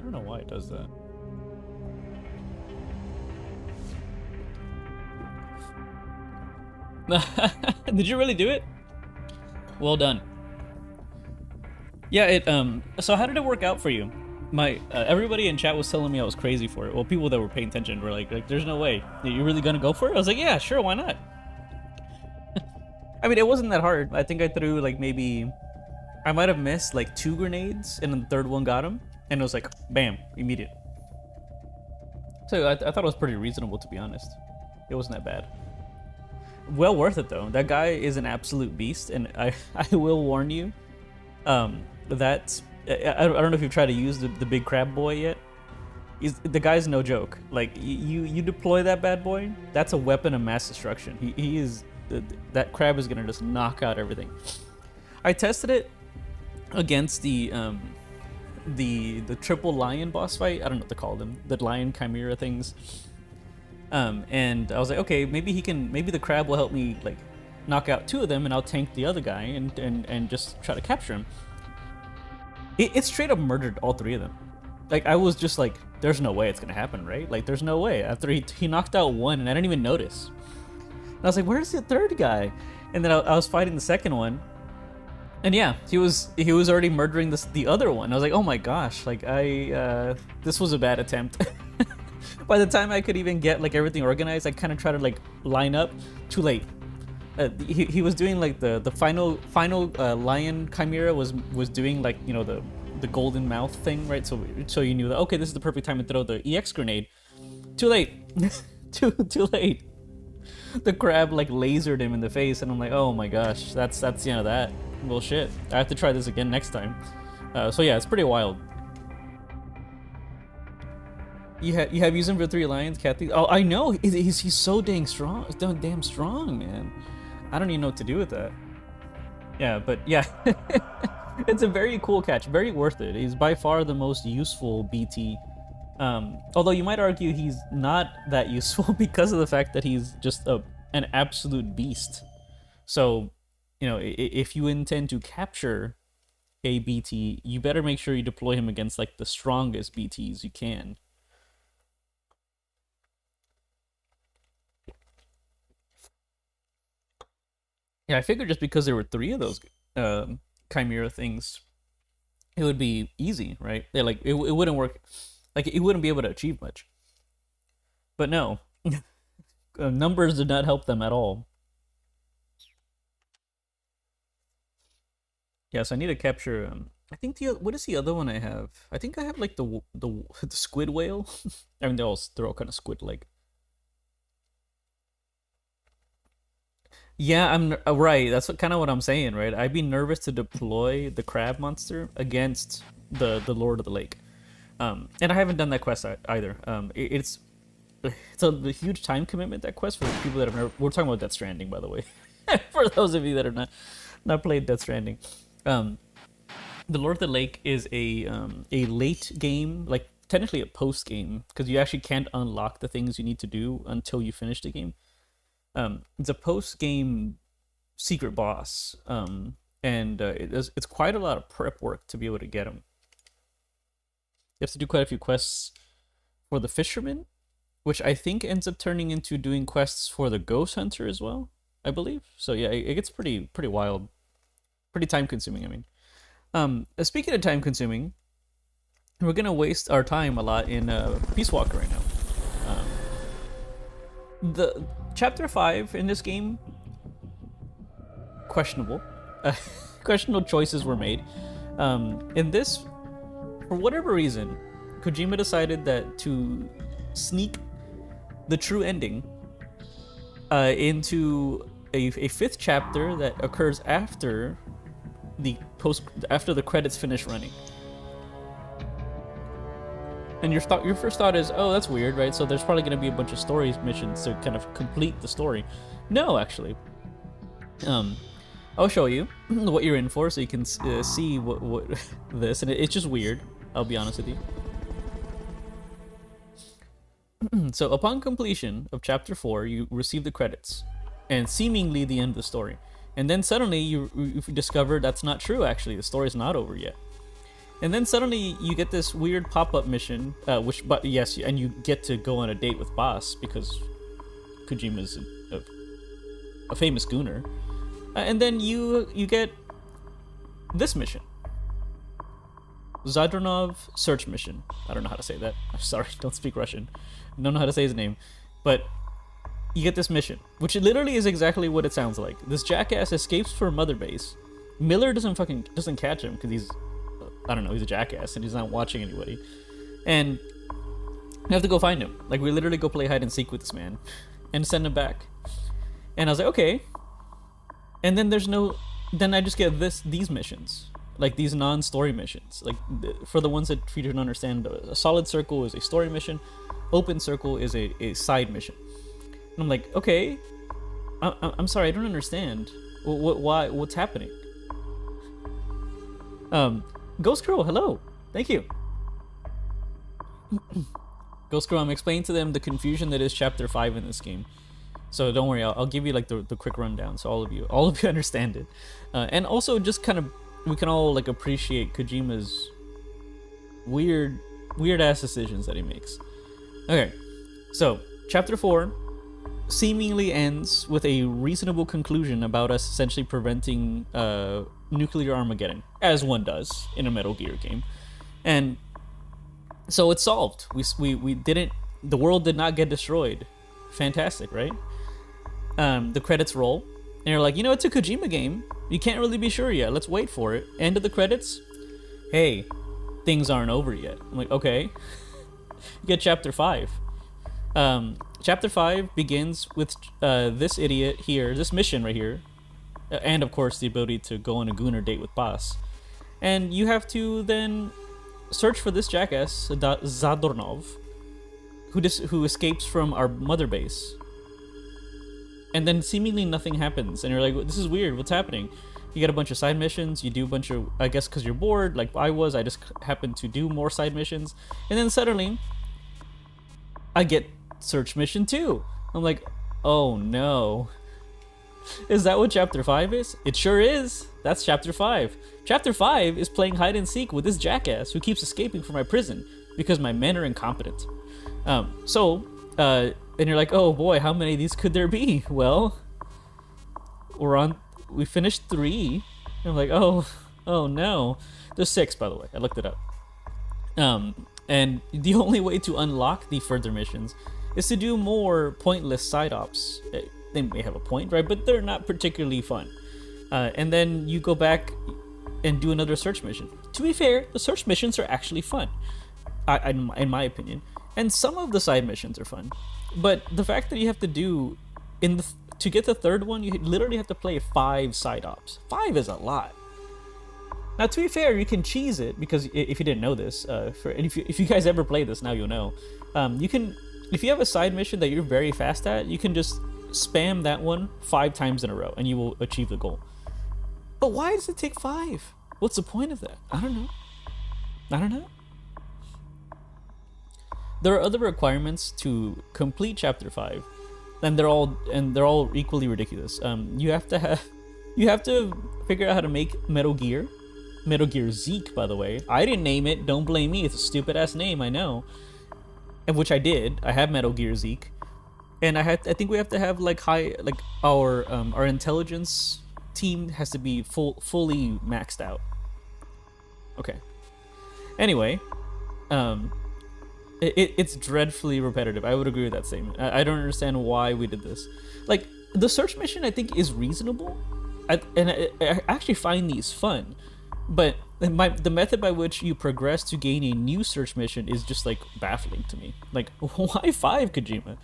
I don't know why it does that. Did you really do it? Well done. Yeah, so how did it work out for you? My everybody in chat was telling me I was crazy for it. Well, people that were paying attention were like, there's no way. You really gonna go for it? I was like, yeah, sure, why not? I mean, it wasn't that hard. I think I threw like maybe, I might have missed like 2 grenades, and then the third one got him, and it was like, bam, immediate. So I thought it was pretty reasonable, to be honest. It wasn't that bad. Well worth it though. That guy is an absolute beast, and I will warn you, that I don't know if you've tried to use the big crab boy yet. The guy's no joke. Like you deploy that bad boy, that's a weapon of mass destruction. He is that crab is gonna just knock out everything. I tested it against the triple lion boss fight. I don't know what to call them, the lion chimera things. And I was like, okay, maybe the crab will help me like knock out 2 of them, and I'll tank the other guy and just try to capture him. It straight up murdered all 3 of them. Like, I was just like, there's no way it's gonna happen, right? Like, there's no way. After he knocked out 1, and I didn't even notice. And I was like, where's the 3rd guy? And then I was fighting the 2nd one, and yeah, he was already murdering the other one. I was like, oh my gosh, like this was a bad attempt. By the time I could even get like everything organized, I kind of tried to like line up. Too late. He was doing like the final lion chimera was doing like, you know, the golden mouth thing, right? So you knew that, okay, this is the perfect time to throw the EX grenade. Too late. too late. The crab like lasered him in the face, and I'm like, oh my gosh, that's you know that. Well, shit. I have to try this again next time. So yeah, it's pretty wild. You have used him for 3 lions, Kathy? Oh, I know. He's so dang strong. Damn strong, man. I don't even know what to do with that. Yeah, but yeah. It's a very cool catch. Very worth it. He's by far the most useful BT. Although you might argue he's not that useful because of the fact that he's just an absolute beast. So, you know, if you intend to capture a BT, you better make sure you deploy him against like the strongest BTs you can. Yeah, I figured just because there were 3 of those chimera things, it would be easy, right? Yeah, like it wouldn't work, like it wouldn't be able to achieve much. But no, numbers did not help them at all. Yes, I need to capture. I think what is the other one I have? I think I have like the squid whale. I mean, they're all kind of squid like. Yeah, I'm right. That's kind of what I'm saying, right? I'd be nervous to deploy the crab monster against the Lord of the Lake, and I haven't done that quest either. It's a huge time commitment, that quest, for people that have never. We're talking about Death Stranding, by the way, for those of you that have not played Death Stranding. The Lord of the Lake is a late game, like technically a post game, because you actually can't unlock the things you need to do until you finish the game. It's a post-game secret boss, and it's quite a lot of prep work to be able to get him. You have to do quite a few quests for the fisherman, which I think ends up turning into doing quests for the ghost hunter as well, I believe. So yeah, it gets pretty wild, pretty time-consuming. I mean, speaking of time-consuming, we're gonna waste our time a lot in Peace Walker right now. The chapter 5 in this game, questionable. Questionable choices were made. In this, for whatever reason, Kojima decided that to sneak the true ending into a 5th chapter that occurs after the credits finish running. And your first thought is, oh, that's weird, right? So there's probably going to be a bunch of story missions to kind of complete the story. No, actually. I'll show you what you're in for, so you can see what this, and it's just weird. I'll be honest with you. So upon completion of chapter 4, you receive the credits, and seemingly the end of the story. And then suddenly you discover that's not true. Actually, the story's not over yet. And then suddenly you get this weird pop-up mission, but yes, and you get to go on a date with Boss because Kojima's a famous gooner. And then you get this mission. Zadronov search mission. I don't know how to say that. I'm sorry, don't speak Russian. I don't know how to say his name. But you get this mission, which literally is exactly what it sounds like. This jackass escapes from Mother Base. Miller doesn't catch him because he's, I don't know, he's a jackass and he's not watching anybody. And you have to go find him. Like, we literally go play hide and seek with this man and send him back. And I was like, okay. And then then I just get these missions. Like, these non-story missions. Like, for the ones that you don't understand, a solid circle is a story mission. Open circle is a side mission. And I'm like, okay. I'm sorry, I don't understand. What's happening? Ghost Girl, hello. Thank you. Ghost Girl, I'm explaining to them the confusion that is Chapter 5 in this game. So don't worry, I'll give you like the quick rundown so all of you understand it. And also just kind of, we can all like appreciate Kojima's weird ass decisions that he makes. Okay, so Chapter 4 seemingly ends with a reasonable conclusion about us essentially preventing nuclear Armageddon, as one does in a Metal Gear game. And so it's solved. We didn't, the world did not get destroyed. Fantastic, right? The credits roll, and you're like, it's a Kojima game. You can't really be sure yet. Let's wait for it. End of the credits. Hey, things aren't over yet. I'm like, okay. You get Chapter 5. Chapter 5 begins with this idiot here, this mission right here, and of course the ability to go on a gooner date with Boss. And you have to then search for this jackass, Zadornov, who escapes from our mother base. And then seemingly nothing happens, and you're like, this is weird, what's happening? You get a bunch of side missions, you do a bunch of, I guess because you're bored, like I just happened to do more side missions, and then suddenly, I get search mission 2. I'm like, oh no. Is that what Chapter 5 is? It sure is. That's Chapter 5. Chapter 5 is playing hide and seek with this jackass who keeps escaping from my prison because my men are incompetent. And you're like, oh boy, how many of these could there be? Well, we finished 3. I'm like, oh no. There's 6, by the way. I looked it up. And the only way to unlock the further missions is to do more pointless side ops. They may have a point, right? But they're not particularly fun. And then you go back and do another search mission. To be fair, the search missions are actually fun, in my opinion. And some of the side missions are fun. But the fact that you have to do, to get the third one, you literally have to play 5 side ops. 5 is a lot. Now, to be fair, you can cheese it, because if you didn't know this, if you guys ever play this, now you'll know. You can, if you have a side mission that you're very fast at, you can just spam that one 5 times in a row, and you will achieve the goal. But why does it take 5? What's the point of that? I don't know. There are other requirements to complete Chapter 5, and they're all equally ridiculous. You have to figure out how to make Metal Gear Zeke, by the way. I didn't name it. Don't blame me. It's a stupid ass name, I know. And which I did. I have Metal Gear Zeke, and I think we have to have our intelligence team has to be fully maxed out. Okay. Anyway, it's dreadfully repetitive. I would agree with that statement. I don't understand why we did this. Like, the search mission, I think, is reasonable. I actually find these fun. But the method by which you progress to gain a new search mission is just, like, baffling to me. Like, why 5, Kojima?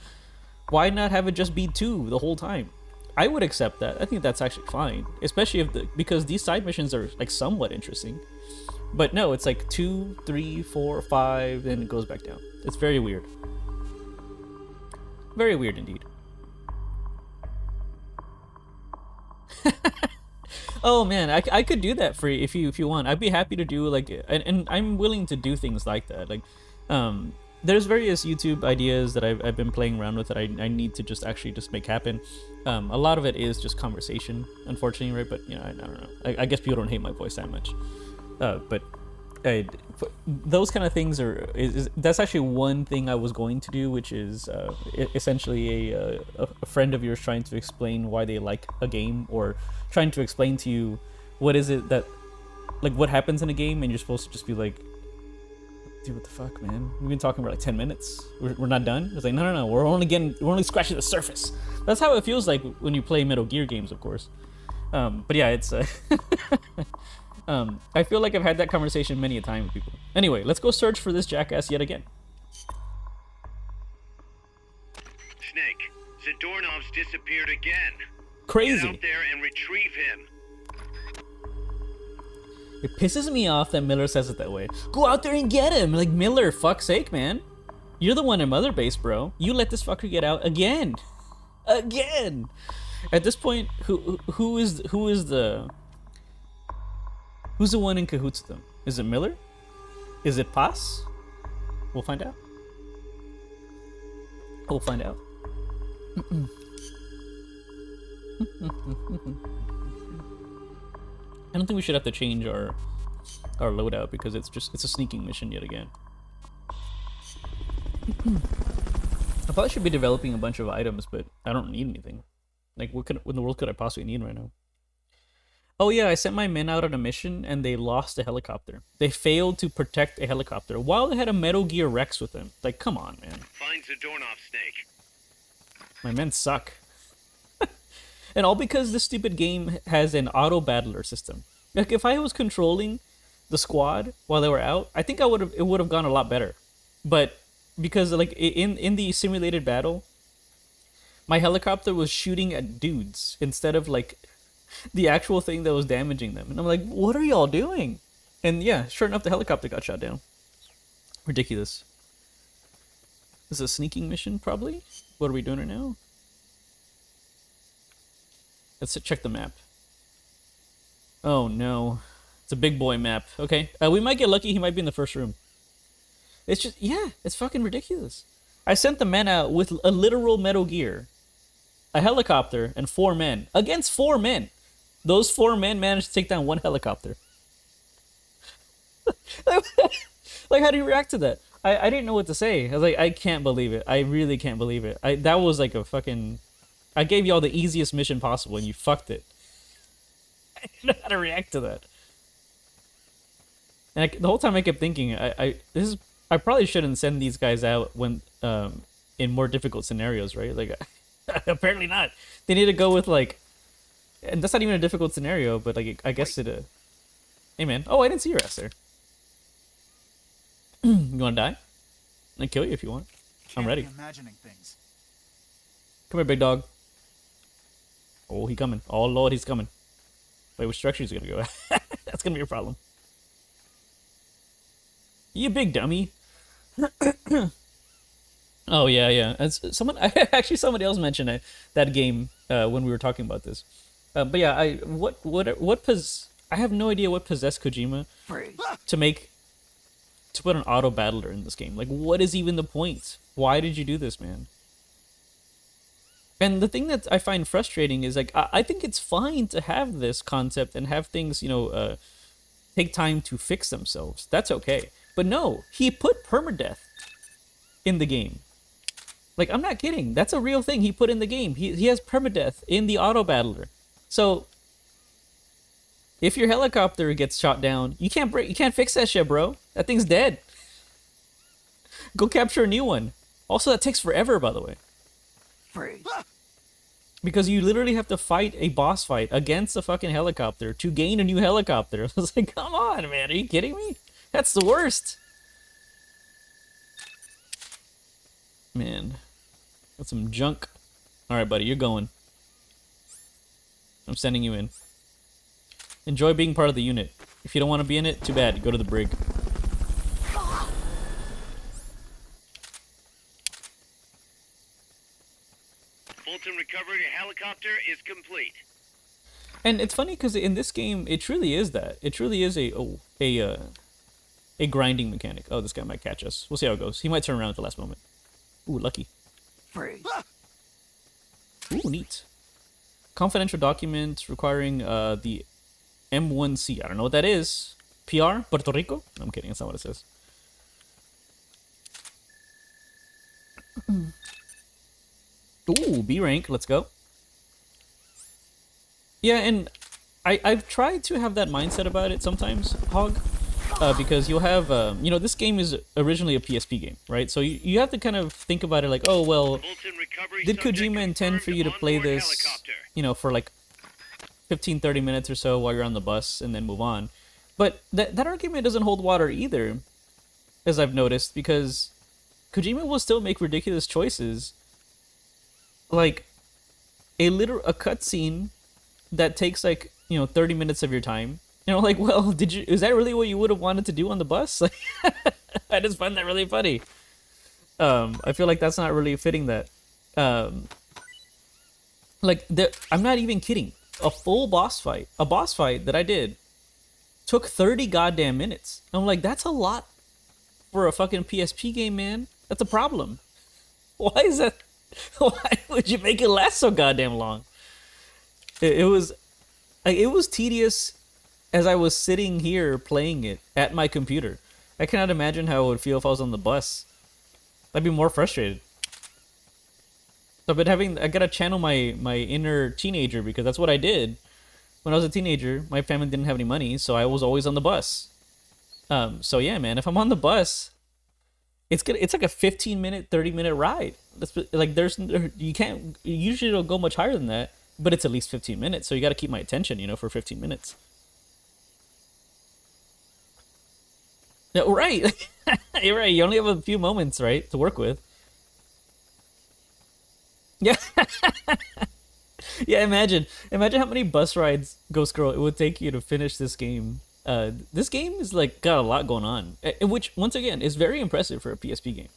Why not have it just be 2 the whole time? I would accept that. I think that's actually fine. Especially because these side missions are, like, somewhat interesting. But no, it's like 2, 3, 4, 5, then it goes back down. It's very weird. Very weird indeed. Oh man, I could do that for you if you want. I'd be happy to do and I'm willing to do things like that. Like, there's various YouTube ideas that I've been playing around with that I need to just make happen. A lot of it is just conversation, unfortunately, right? But I don't know. I guess people don't hate my voice that much. But I, those kind of things that's actually one thing I was going to do, which is essentially a friend of yours trying to explain why they like a game, or trying to explain to you what is it that, like, what happens in a game, and you're supposed to just be like, dude, what the fuck, man? We've been talking for like 10 minutes. We're not done? It's like, no, we're only scratching the surface. That's how it feels like when you play Metal Gear games, of course. But yeah, it's I feel like I've had that conversation many a time with people. Anyway, let's go search for this jackass yet again. Snake, Zadornov's disappeared again. Crazy. Get out there and retrieve him. It pisses me off that Miller says it that way. Go out there and get him. Like, Miller, fuck's sake, man. You're the one in Mother Base, bro. You let this fucker get out again. Again. At this point, who's the one in cahoots with them? Is it Miller? Is it Paz? We'll find out. We'll find out. I don't think we should have to change our loadout, because it's a sneaking mission yet again. I probably should be developing a bunch of items, but I don't need anything. Like, what in the world could I possibly need right now? Oh yeah, I sent my men out on a mission and they lost a helicopter. They failed to protect a helicopter while they had a Metal Gear Rex with them. Like, come on, man. Find Zadornov, Snake. My men suck. And all because this stupid game has an auto battler system. Like, if I was controlling the squad while they were out, I think it would have gone a lot better. But because, like, in the simulated battle, my helicopter was shooting at dudes instead of, like, the actual thing that was damaging them. And I'm like, what are y'all doing? And yeah, sure enough, the helicopter got shot down. Ridiculous. This is a sneaking mission, probably? What are we doing right now? Let's check the map. Oh no. It's a big boy map. Okay. We might get lucky. He might be in the first room. It's just, yeah, it's fucking ridiculous. I sent the men out with a literal Metal Gear, a helicopter, and 4 men. Against 4 men. Those 4 men managed to take down 1 helicopter. Like, how do you react to that? I didn't know what to say. I was like, I can't believe it. I really can't believe it. That was like a fucking... I gave y'all the easiest mission possible and you fucked it. I didn't know how to react to that. And the whole time I kept thinking, I probably shouldn't send these guys out when in more difficult scenarios, right? Like, apparently not. They need to go with, like, and that's not even a difficult scenario, but like, I guess it. Hey man, oh, I didn't see your ass there. You wanna die? I can kill you if you want. I'm ready. Imagining things. Come here, big dog. Oh, he coming. Oh lord, he's coming. Wait, which direction is he gonna go? That's gonna be a problem. You big dummy. Oh yeah. As somebody else mentioned that game when we were talking about this. But yeah, I have no idea what possessed Kojima to put an auto battler in this game. Like, what is even the point? Why did you do this, man? And the thing that I find frustrating is, like, I think it's fine to have this concept and have things, take time to fix themselves. That's okay. But no, he put permadeath in the game. Like, I'm not kidding. That's a real thing he put in the game. He has permadeath in the auto battler. So if your helicopter gets shot down, you can't fix that shit, bro. That thing's dead. Go capture a new one. Also, that takes forever, by the way. Because you literally have to fight a boss fight against a fucking helicopter to gain a new helicopter. I was like, come on, man. Are you kidding me? That's the worst. Man. That's some junk. Alright, buddy. You're going. I'm sending you in. Enjoy being part of the unit. If you don't want to be in it, too bad. Go to the brig. Fulton recovered a helicopter is complete. And it's funny because in this game, it truly is that. It truly is a grinding mechanic. Oh, this guy might catch us. We'll see how it goes. He might turn around at the last moment. Ooh, lucky. Ooh, neat. Confidential document requiring the M1C. I don't know what that is. PR, Puerto Rico. No, I'm kidding. That's not what it says. Ooh, B rank. Let's go. Yeah, and I've tried to have that mindset about it sometimes, Hog, because you'll have this game is originally a PSP game, right? So you have to kind of think about it like, oh well, did Kojima intend for you to play this, for like 15-30 minutes or so while you're on the bus and then move on? But that argument doesn't hold water either, as I've noticed, because Kojima will still make ridiculous choices, like a cutscene that takes like 30 minutes of your time. Like, well, is that really what you would have wanted to do on the bus? Like, I just find that really funny. I feel like that's not really fitting that. I'm not even kidding. A boss fight that I did took 30 goddamn minutes. I'm like, that's a lot for a fucking PSP game, man. That's a problem. Why is that? Why would you make it last so goddamn long? It was tedious as I was sitting here playing it at my computer. I cannot imagine how it would feel if I was on the bus. I'd be more frustrated. So I gotta channel my inner teenager, because that's what I did. When I was a teenager, my family didn't have any money, so I was always on the bus. So yeah, man, if I'm on the bus, it's like a 15-minute, 30-minute ride. Usually it'll go much higher than that, but it's at least 15 minutes, so you gotta keep my attention, for 15 minutes. Yeah, right. You're right, you only have a few moments, right, to work with. Yeah. Yeah, imagine how many bus rides, Ghost Girl, it would take you to finish this game. This game is like got a lot going on, which once again is very impressive for a PSP game.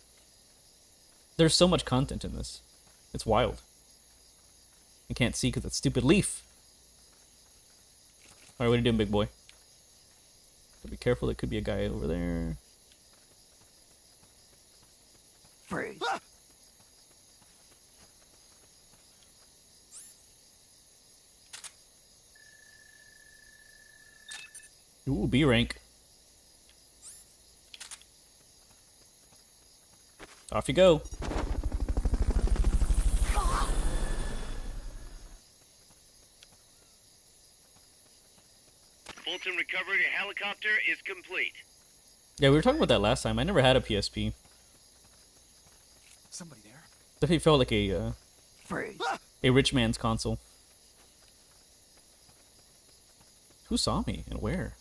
There's so much content in this. It's wild. I can't see because that stupid leaf. All right, what are you doing, big boy? Be careful, there could be a guy over there. Freeze. Ooh, B rank. Off you go. Fulton recovered. Your helicopter is complete. Yeah, we were talking about that last time. I never had a PSP. Somebody there? Definitely felt like a Freeze. a rich man's console. Who saw me and where?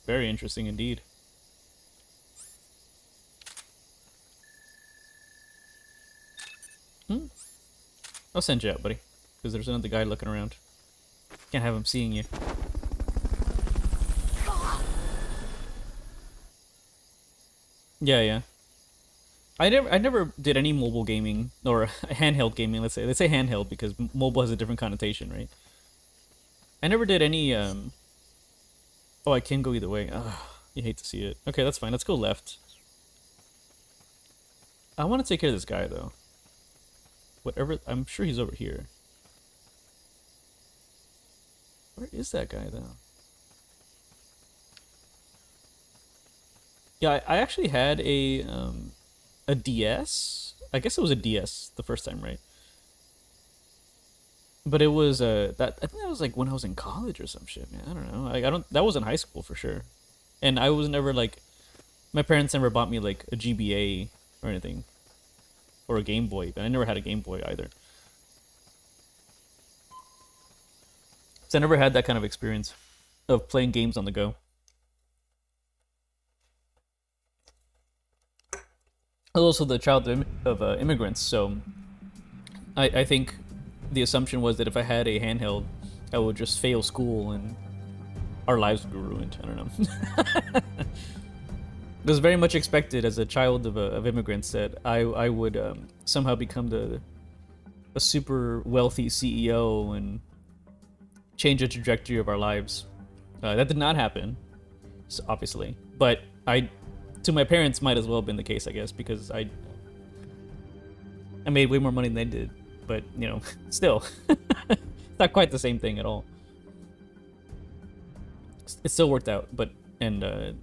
Very interesting indeed. I'll send you out, buddy, because there's another guy looking around. Can't have him seeing you. Yeah. I never did any mobile gaming or handheld gaming. Let's say handheld because mobile has a different connotation, right? I never did any. Oh, I can go either way. Ugh, you hate to see it. Okay, that's fine. Let's go left. I want to take care of this guy though. Whatever. I'm sure he's over here. Where is that guy though? Yeah, I actually had a DS. I guess it was a DS the first time, right? But it was I think that was like when I was in college or some shit, man. I don't know. That was in high school for sure. And I was never like, my parents never bought me like a GBA or anything, or a Game Boy. But I never had a Game Boy either. So I never had that kind of experience of playing games on the go. I was also the child of immigrants, so I think the assumption was that if I had a handheld, I would just fail school and our lives would be ruined. I don't know. It was very much expected as a child of immigrants that I would somehow become a super wealthy CEO and change the trajectory of our lives. That did not happen, obviously, but to my parents might as well have been the case, I guess, because I made way more money than they did. but you know, still, it's not quite the same thing at all. It still worked out, but you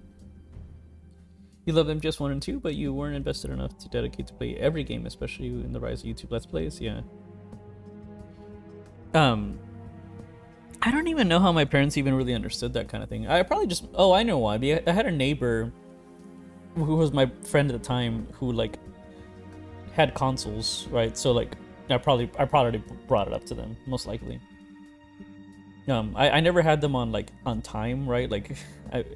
love MGS 1 and 2, but you weren't invested enough to dedicate to play every game, especially in the rise of YouTube Let's Plays. Yeah. I don't even know how my parents even really understood that kind of thing. I probably just, oh, I know why. I had a neighbor who was my friend at the time who like had consoles, right? So like I probably brought it up to them, most likely. I never had them on time, right? Like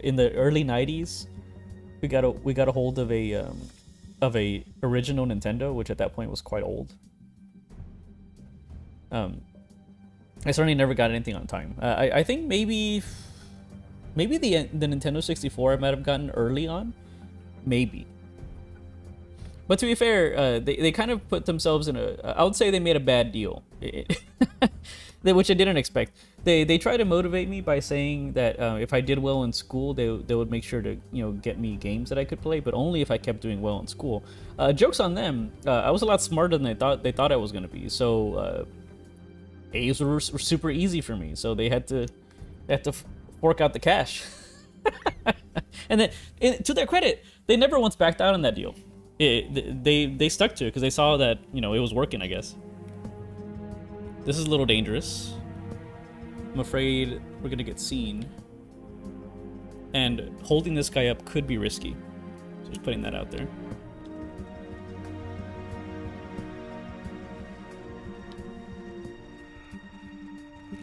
in the early 90s, we got a hold of a original Nintendo, which at that point was quite old. I certainly never got anything on time. I think maybe the Nintendo 64 I might have gotten early on, maybe. But to be fair, they kind of put themselves in I would say they made a bad deal, which I didn't expect. They tried to motivate me by saying that if I did well in school, they would make sure to get me games that I could play, but only if I kept doing well in school. Jokes on them. I was a lot smarter than they thought I was gonna be. So A's were super easy for me. So they had to fork out the cash. And then, to their credit, they never once backed out on that deal. They stuck to it because they saw that it was working, I guess. This is a little dangerous. I'm afraid we're gonna get seen. And holding this guy up could be risky. So just putting that out there.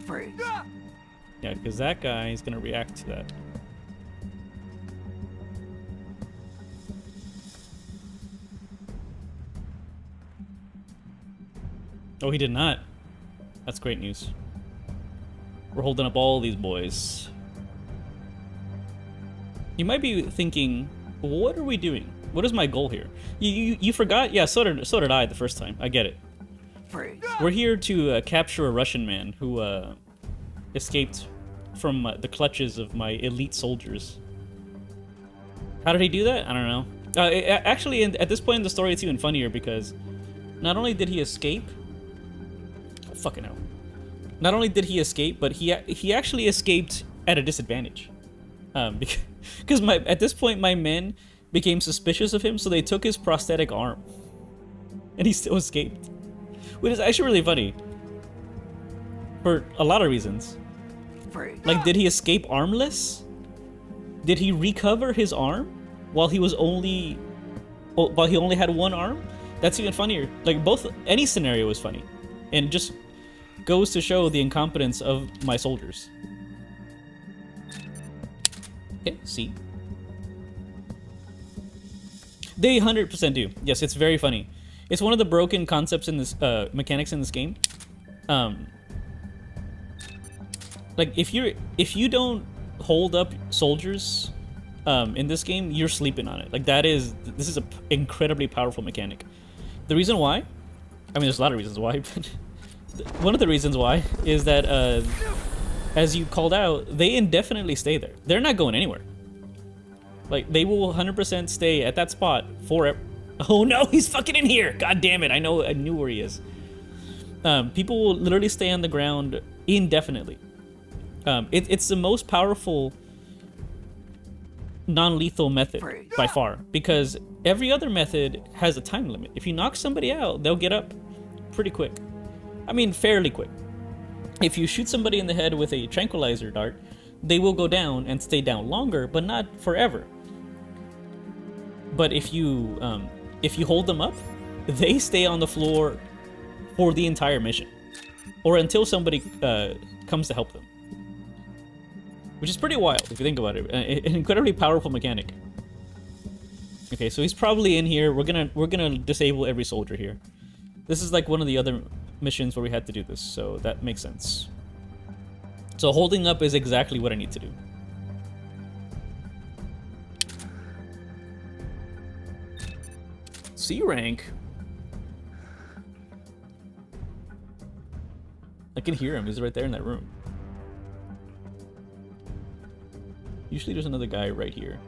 Freeze. Yeah, because that guy is gonna react to that. Oh, he did not. That's great news. We're holding up all these boys. You might be thinking, what are we doing? What is my goal here? You forgot? Yeah, so did I the first time. I get it. Freeze. We're here to capture a Russian man who escaped from the clutches of my elite soldiers. How did he do that? I don't know. Actually, at this point in the story, it's even funnier because not only did he escape, oh, fucking hell. Not only did he escape, but he actually escaped at a disadvantage. Because at this point my men became suspicious of him, so they took his prosthetic arm, and he still escaped, which is actually really funny for a lot of reasons. Freeze. Like, did he escape armless? Did he recover his arm while he only had one arm? That's even funnier. Like, any scenario is funny, and just goes to show the incompetence of my soldiers. Okay, see. They 100% do. Yes, it's very funny. It's one of the broken concepts in this mechanics in this game. Like if you don't hold up soldiers in this game, you're sleeping on it. Like this is an incredibly powerful mechanic. The reason why, I mean, there's a lot of reasons why, but one of the reasons why is that as you called out, they indefinitely stay there. They're not going anywhere. Like, they will 100% stay at that spot forever. Oh no, he's fucking in here! God damn it, I knew where he is. People will literally stay on the ground indefinitely. It's the most powerful non-lethal method by far, because every other method has a time limit. If you knock somebody out, they'll get up pretty quick. I mean, fairly quick. If you shoot somebody in the head with a tranquilizer dart, they will go down and stay down longer, but not forever. But if you hold them up, they stay on the floor for the entire mission, or until somebody comes to help them. Which is pretty wild if you think about it. An incredibly powerful mechanic. Okay, so he's probably in here. We're gonna disable every soldier here. This is like one of the other missions where we had to do this, so that makes sense. So holding up is exactly what I need to do. C rank. I can hear him. He's right there in that room. Usually there's another guy right here.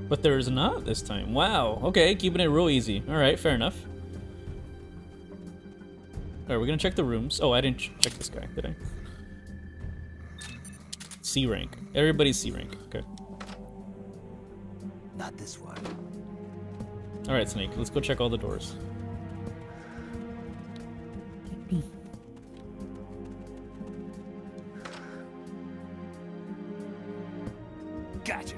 But there's not this time. Wow. Okay, keeping it real easy. All right, fair enough. All right, we're gonna check the rooms. Oh, I didn't check this guy, did I? C rank. Everybody's C rank. Okay. Not this one. All right, Snake. Let's go check all the doors. Gotcha.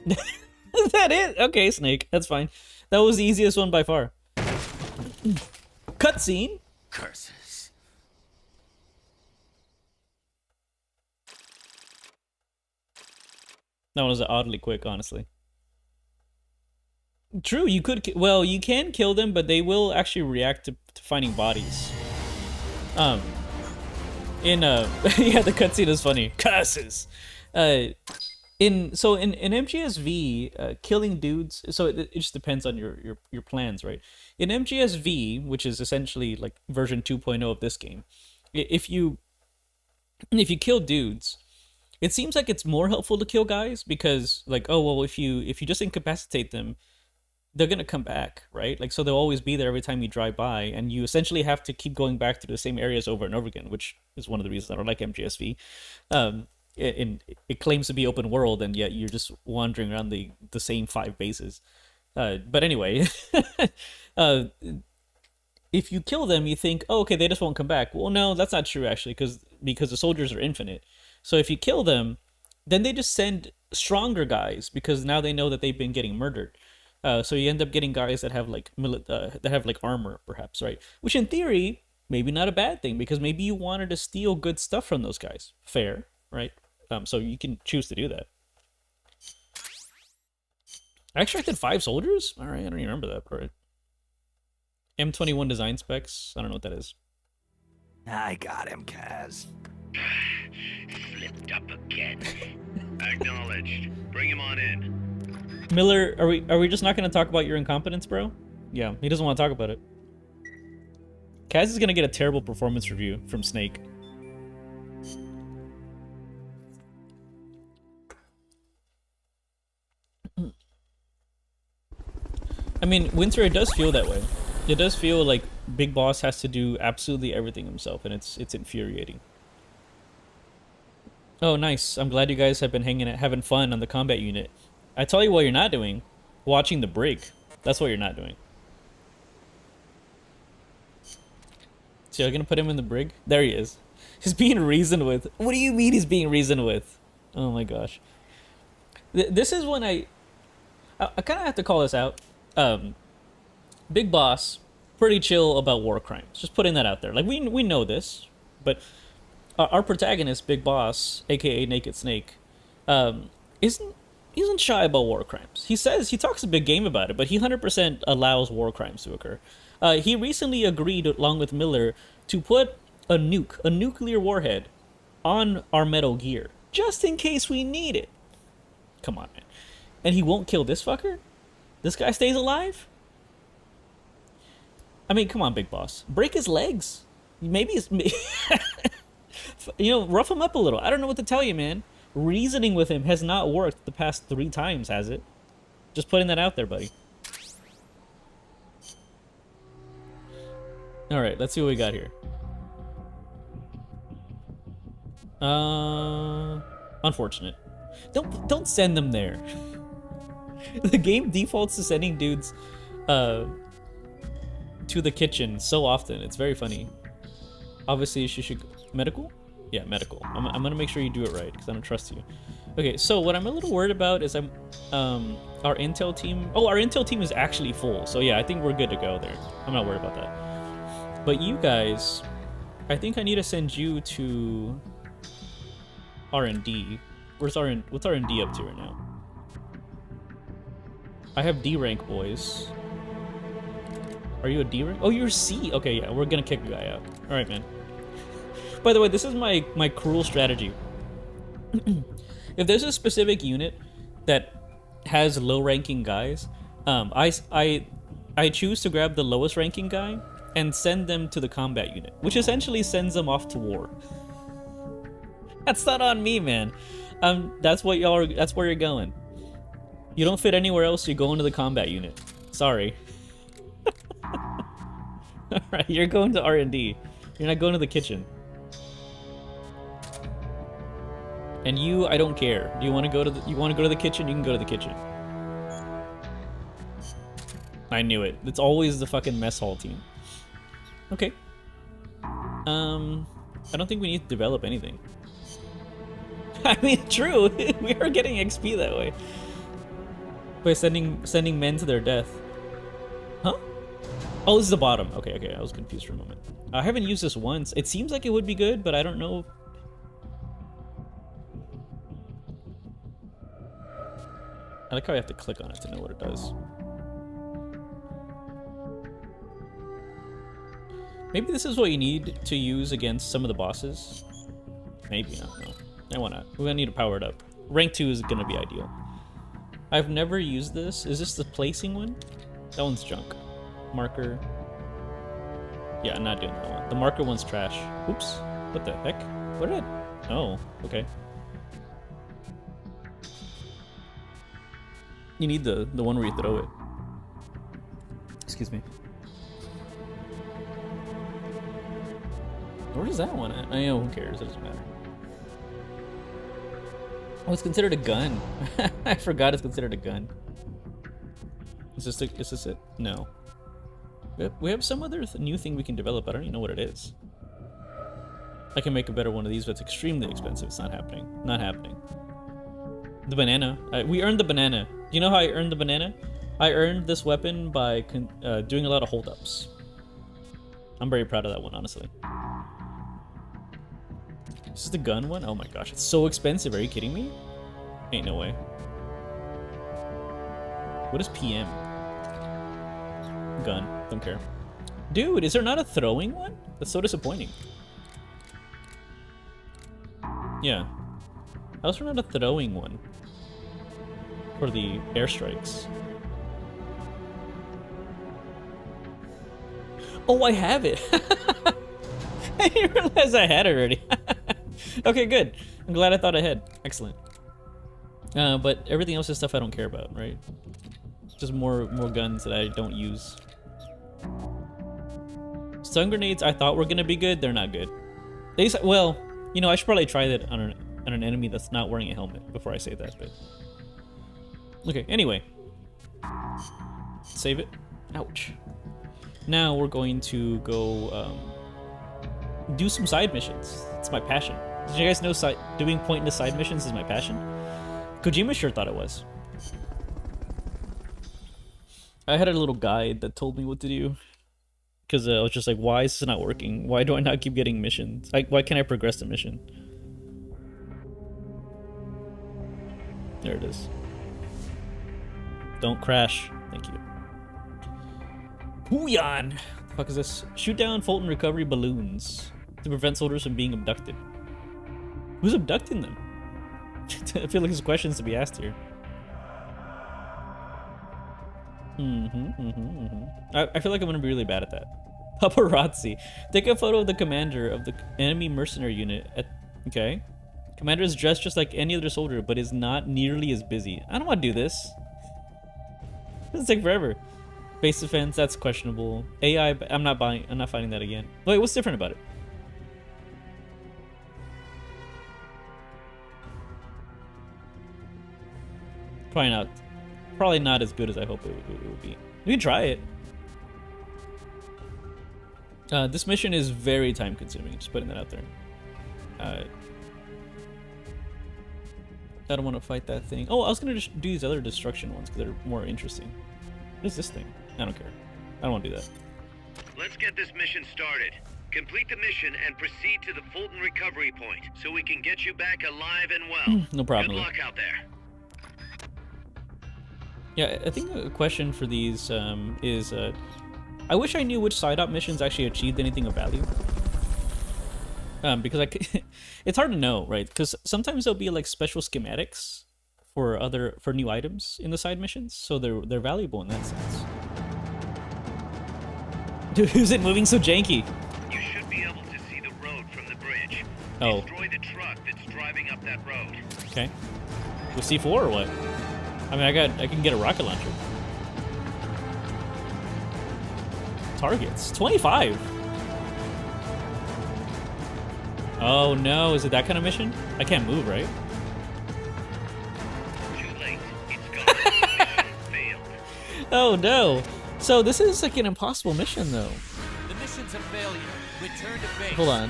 Is that it? Okay, Snake. That's fine. That was the easiest one by far. Cutscene. Curses. That one was oddly quick, honestly. True, you could. Well, you can kill them, but they will actually react to finding bodies. Yeah, the cutscene is funny. Curses. In MGSV, killing dudes. So it just depends on your plans, right? In MGSV, which is essentially like version 2.0 of this game, if you kill dudes, it seems like it's more helpful to kill guys because, like, oh well, if you just incapacitate them, they're gonna come back, right? Like, so they'll always be there every time you drive by, and you essentially have to keep going back to the same areas over and over again, which is one of the reasons I don't like MGSV. It claims to be open world, and yet you're just wandering around the same 5 bases. But anyway, if you kill them, you think, oh, okay, they just won't come back. Well, no, that's not true actually, because the soldiers are infinite. So if you kill them, then they just send stronger guys because now they know that they've been getting murdered. So you end up getting guys that have like armor, perhaps, right? Which in theory, maybe not a bad thing because maybe you wanted to steal good stuff from those guys. Fair, right? So you can choose to do that. I extracted 5 soldiers? All right, I don't even remember that part. M21 design specs. I don't know what that is. I got him, Kaz. Slipped up again. Acknowledged. Bring him on in. Miller, are we just not going to talk about your incompetence, bro? Yeah, he doesn't want to talk about it. Kaz is going to get a terrible performance review from Snake. I mean, Winter, it does feel that way. It does feel like Big Boss has to do absolutely everything himself, and it's infuriating. Oh, nice. I'm glad you guys have been having fun on the combat unit. I tell you what you're not doing. Watching the break. That's what you're not doing. So you're gonna put him in the brig? There he is. He's being reasoned with. What do you mean he's being reasoned with? Oh my gosh. This is when I kind of have to call this out. Big Boss, pretty chill about war crimes. Just putting that out there. Like, we know this, but our protagonist, Big Boss, aka Naked Snake, isn't shy about war crimes. He talks a big game about it, but he 100% allows war crimes to occur. He recently agreed, along with Miller, to put a nuclear warhead, on our Metal Gear, just in case we need it. Come on, man. And he won't kill this fucker? This guy stays alive? I mean, come on, Big Boss. Break his legs. Maybe it's... rough him up a little. I don't know what to tell you, man. Reasoning with him has not worked the past 3 times, has it? Just putting that out there, buddy. Alright, let's see what we got here. Unfortunate. Don't send them there. The game defaults to sending dudes to the kitchen so often. It's very funny. Obviously, she should... Medical? Yeah, medical. I'm gonna make sure you do it right, because I don't trust you. Okay, so what I'm a little worried about is our intel team... Oh, our intel team is actually full. So yeah, I think we're good to go there. I'm not worried about that. But you guys... I think I need to send you to... R&D. What's R&D up to right now? I have D rank, boys. Are you a D rank? Oh, you're C. Okay, yeah, we're gonna kick a guy out. All right, man. By the way, this is my cruel strategy. If there's a specific unit that has low-ranking guys, I choose to grab the lowest ranking guy and send them to the combat unit, which essentially sends them off to war. That's not on me, man. That's what y'all are. That's where you're going. You don't fit anywhere else. You go into the combat unit. Sorry. All right, you're going to R&D. You're not going to the kitchen. And you, I don't care. Do you want to go to the? You want to go to the kitchen? You can go to the kitchen. I knew it. It's always the fucking mess hall team. Okay. I don't think we need to develop anything. I mean, true. We are getting XP that way. By sending men to their death. Huh? Oh, this is the bottom. Okay. I was confused for a moment. I haven't used this once. It seems like it would be good, but I don't know. I like how I have to click on it to know what it does. Maybe this is what you need to use against some of the bosses. Maybe not. No. I want to. We're gonna need to power it up. Rank 2 is gonna be ideal. I've never used this. Is this the placing one? That one's junk. Marker. Yeah, I'm not doing that one. The marker one's trash. Oops. What the heck? What did I... Oh, okay. You need the one where you throw it. Excuse me. Where is that one at? I know, who cares? It doesn't matter. Oh, it's considered a gun. I forgot it's considered a gun. Is this it? No. We have some other new thing we can develop. I don't even know what it is. I can make a better one of these, but it's extremely expensive. It's not happening. Not happening. The banana. We earned the banana. Do you know how I earned the banana? I earned this weapon by doing a lot of hold-ups. I'm very proud of that one, honestly. This is the gun one? Oh my gosh, it's so expensive. Are you kidding me? Ain't no way. What is PM? Gun. Don't care. Dude, is there not a throwing one? That's so disappointing. Yeah. How is there not a throwing one? For the airstrikes. Oh, I have it! I didn't realize I had it already. Okay, good. I'm glad I thought ahead. Excellent. But everything else is stuff I don't care about, right? Just more guns that I don't use. Stun grenades I thought were gonna be good. They're not good. Well, you know, I should probably try that on an enemy that's not wearing a helmet before I say that. But okay. Anyway, save it. Ouch. Now we're going to go do some side missions. It's my passion. Did you guys know doing pointless side missions is my passion? Kojima sure thought it was. I had a little guide that told me what to do. Because I was just like, why is this not working? Why do I not keep getting missions? Why can't I progress the mission? There it is. Don't crash. Thank you. Booyah! What the fuck is this? Shoot down Fulton recovery balloons to prevent soldiers from being abducted. Who's abducting them? I feel like there's questions to be asked here. I feel like I'm gonna be really bad at that. Paparazzi. Take a photo of the commander of the enemy mercenary unit. Okay. Commander is dressed just like any other soldier, but is not nearly as busy. I don't want to do this. This take forever. Base defense, that's questionable. AI, I'm not finding that again. Wait, what's different about it? Probably not as good as I hope it would be. We can try it. This mission is very time consuming, just putting that out there. I don't want to fight that thing. Oh, I was gonna do these other destruction ones because they're more interesting. What is this thing? I don't care. I don't want to do that. Let's get this mission started. Complete the mission and proceed to the Fulton recovery point so we can get you back alive and well. No problem. Good luck out there. Yeah, I think a question for these is, I wish I knew which side-op missions actually achieved anything of value. Because it's hard to know, right? Because sometimes there'll be like special schematics for new items in the side missions, so they're valuable in that sense. Dude, who's it moving so janky? You should be able to see the road from the bridge. Oh. Destroy the truck that's driving driving up that road. Okay. With C4 or what? I mean, I can get a rocket launcher. Targets 25. Oh no, is it that kind of mission? I can't move, right? Too late. It's gone. Mission failed. Oh no. So this is like an impossible mission though. The mission's a failure. Return to base. Hold on.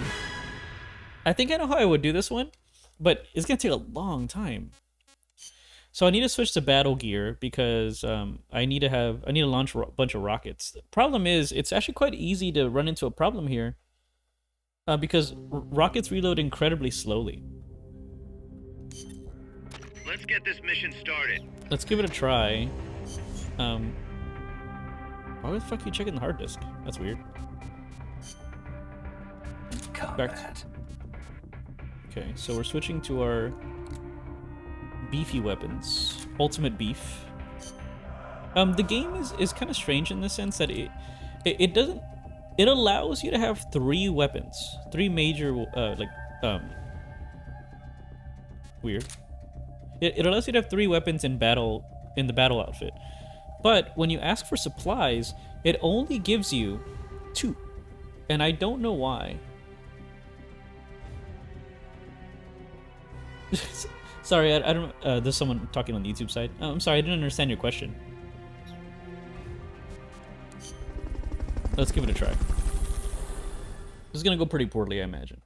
I think I know how I would do this one, but it's gonna take a long time. So I need to switch to battle gear because I need to launch a bunch of rockets. The problem is it's actually quite easy to run into a problem here because rockets reload incredibly slowly. Let's get this mission started. Let's give it a try. Why the fuck are you checking the hard disk? That's weird. Combat. Okay, so we're switching to our beefy weapons. Ultimate beef. The game is kind of strange in the sense that it doesn't... It allows you to have 3 weapons. 3 major, weird. It allows you to have 3 weapons in battle, in the battle outfit. But when you ask for supplies, it only gives you 2. And I don't know why. Sorry, I don't. There's someone talking on the YouTube side. I'm sorry, I didn't understand your question. Let's give it a try. This is gonna go pretty poorly, I imagine.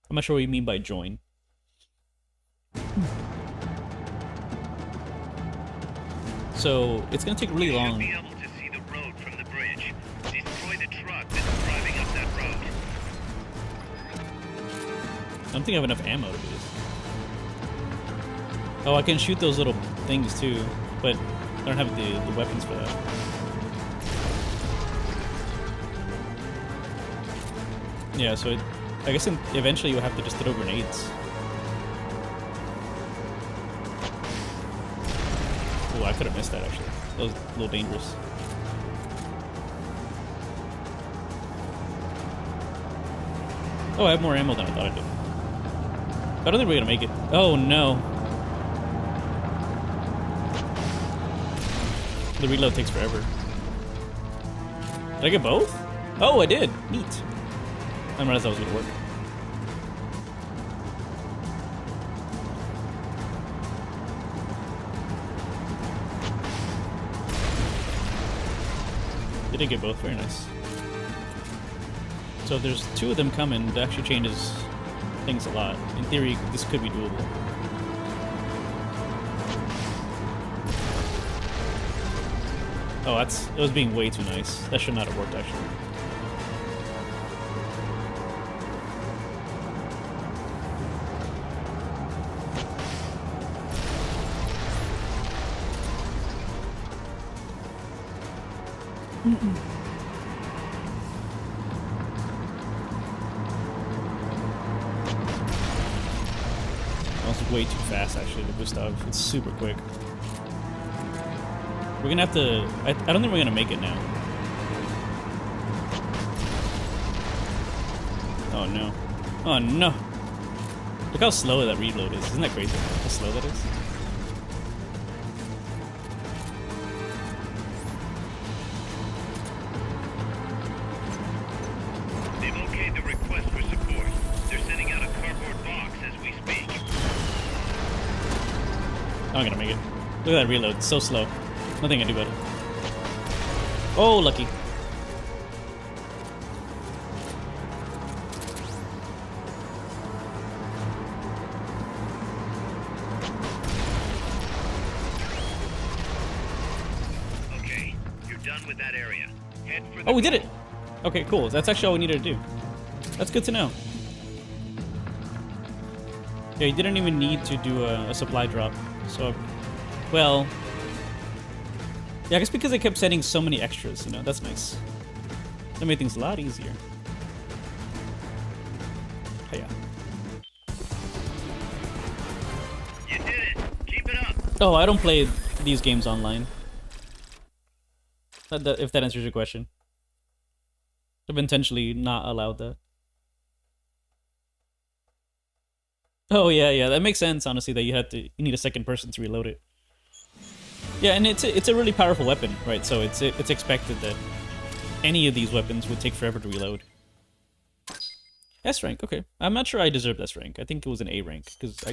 I'm not sure what you mean by join. So it's gonna take really You should long. be able to see the road from the bridge. Destroy the truck that's driving up that road. I don't think I have enough ammo to do this. Oh, I can shoot those little things too, but I don't have the weapons for that. Yeah, so I guess eventually you'll have to just throw grenades. Oh, I could have missed that actually. That was a little dangerous. Oh, I have more ammo than I thought I did. I don't think we're gonna make it. Oh no. The reload takes forever. Did I get both? Oh, I did. Neat. I didn't realize that was gonna work. They did get both. Very nice. So if there's 2 of them coming, that actually changes things a lot. In theory, this could be doable. Oh, it was being way too nice. That should not have worked, actually. That was way too fast, actually, the Gustav. It's super quick. We're gonna have to... I don't think we're gonna make it now. Oh, no. Oh, no. Look how slow that reload is. Isn't that crazy? How slow that is? They've okayed the request for support. They're sending out a cardboard box as we speak. I'm gonna make it. Look at that reload. It's so slow. Nothing I can do about it. Oh, lucky. Okay, you're done with that area. Head for the Oh, we did it! Okay, cool. That's actually all we needed to do. That's good to know. Yeah, you didn't even need to do a supply drop. So, well... Yeah, I guess because they kept sending so many extras, you know, that's nice. That made things a lot easier. Oh, yeah. You did it! Keep it up! Oh, I don't play these games online. If that answers your question. I've intentionally not allowed that. Oh yeah, yeah, that makes sense. Honestly, that you need a second person to reload it. Yeah, and it's a really powerful weapon, right? So it's expected that any of these weapons would take forever to reload. S rank, okay. I'm not sure I deserved S rank. I think it was an A rank because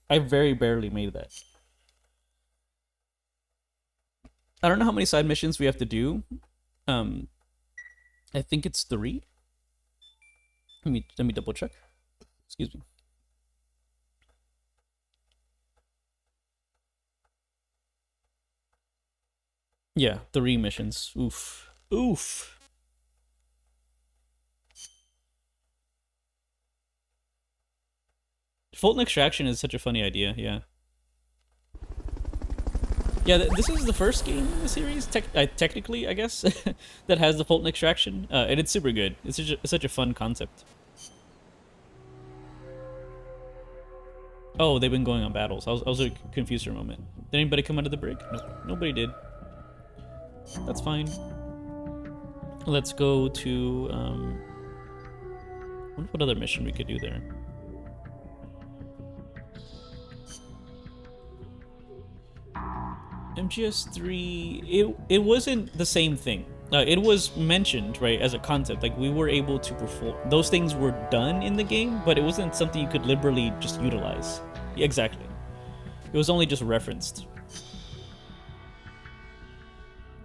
I very barely made that. I don't know how many side missions we have to do. I think it's 3. Let me double check. Excuse me. Yeah, 3 missions. Oof. Oof. Fulton extraction is such a funny idea, yeah. Yeah, this is the first game in the series, technically, I guess, that has the Fulton extraction, and it's super good. It's such a fun concept. Oh, they've been going on battles. I was like, confused for a moment. Did anybody come out of the brig? Nope, nobody did. That's fine. Let's go to, I wonder what other mission we could do there. MGS 3, it wasn't the same thing. It was mentioned, right, as a concept. Like, we were able to perform... Those things were done in the game, but it wasn't something you could liberally just utilize. Yeah, exactly. It was only just referenced.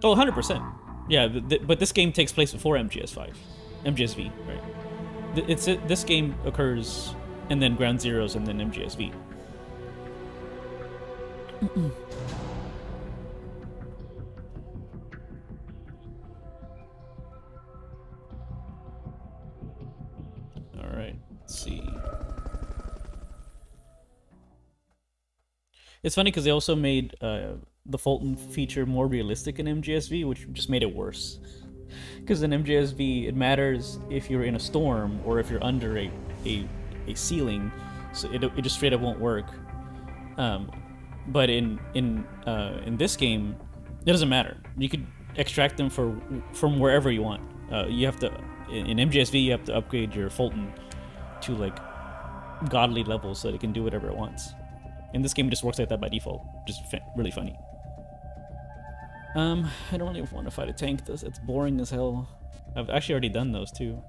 Oh, 100%. Yeah, but this game takes place before MGS5. MGSV, right? This game occurs, and then Ground Zeroes, and then MGSV. Alright, let's see. It's funny because they also made the Fulton feature more realistic in MGSV, which just made it worse. Because in MGSV, it matters if you're in a storm or if you're under a ceiling, so it just straight up won't work. But in this game, it doesn't matter. You could extract them from wherever you want. You have to in MGSV you have to upgrade your Fulton to like godly levels so that it can do whatever it wants. In this game, it just works like that by default. Just really funny. I don't really want to fight a tank. It's boring as hell. I've actually already done those too.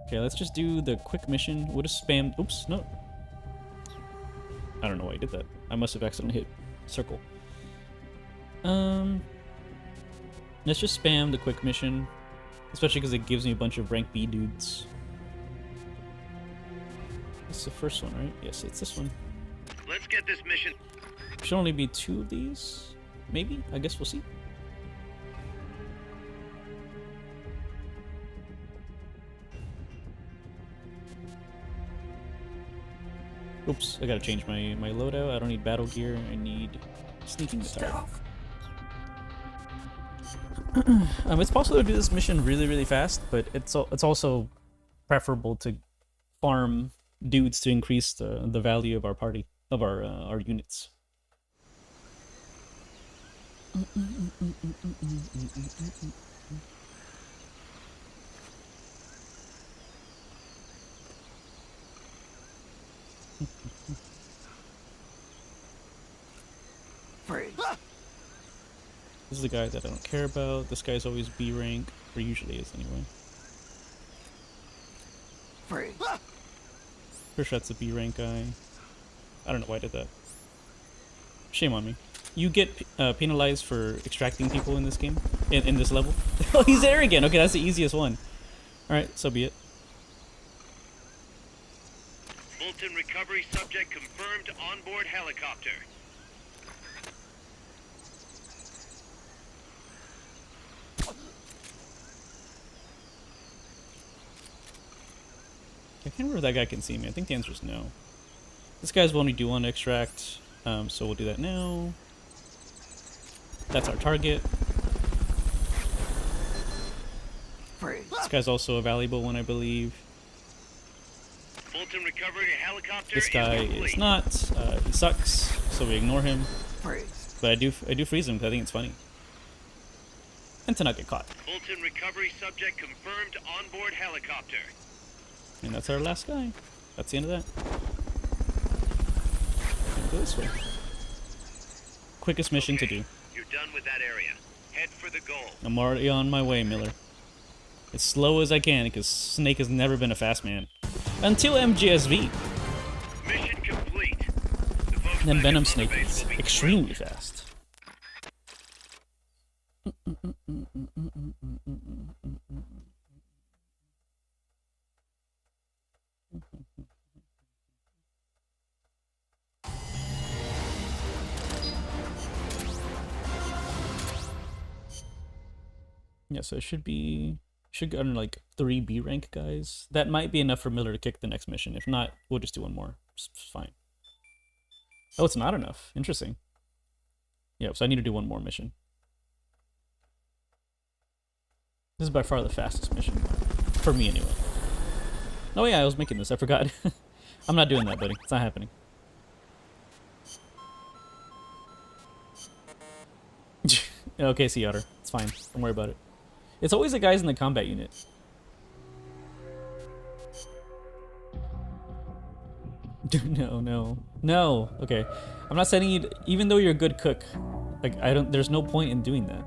Okay, let's just do the quick mission. We'll just spam. Oops, no. I don't know why I did that. I must have accidentally hit circle. Let's just spam the quick mission, especially because it gives me a bunch of rank B dudes. It's the first one, right? Yes, it's this one. Let's get this mission. Should only be 2 of these. Maybe? I guess we'll see. Oops, I gotta change my loadout. I don't need battle gear. I need sneaking guitar. It's possible to do this mission really, really fast, but it's also preferable to farm dudes to increase the value of our party, of our units. This is the guy that I don't care about. This guy's always B rank, or usually is anyway. Pretty sure that's a B rank guy. I don't know why I did that. Shame on me. You get penalized for extracting people in this game, in this level. Oh, he's there again. Okay, that's the easiest one. All right, so be it. Fulton recovery subject confirmed onboard helicopter. I can't remember if that guy can see me. I think the answer is no. This guy's one we do want to extract, so we'll do that now. That's our target. This guy's also a valuable one, I believe. Fulton recovery helicopter. This guy is not. He sucks, so we ignore him. But I do freeze him because I think it's funny. And to not get caught. Fulton recovery subject confirmed onboard helicopter. And that's our last guy. That's the end of that. Go this way. Quickest mission to do. You're done with that area. Head for the goal. I'm already on my way, Miller. As slow as I can, because Snake has never been a fast man. Until MGSV. Mission complete. Then Venom Snake is extremely fast. Yeah, so it should get on like 3 B rank guys. That might be enough for Miller to kick the next mission. If not, we'll just do one more. It's fine. Oh, it's not enough. Interesting. Yeah, so I need to do one more mission. This is by far the fastest mission. For me, anyway. Oh yeah, I was making this. I forgot. I'm not doing that, buddy. It's not happening. Okay, Sea Otter. It's fine. Don't worry about it. It's always the guys in the combat unit. No. Okay, I'm not sending you. Even though you're a good cook, like there's no point in doing that.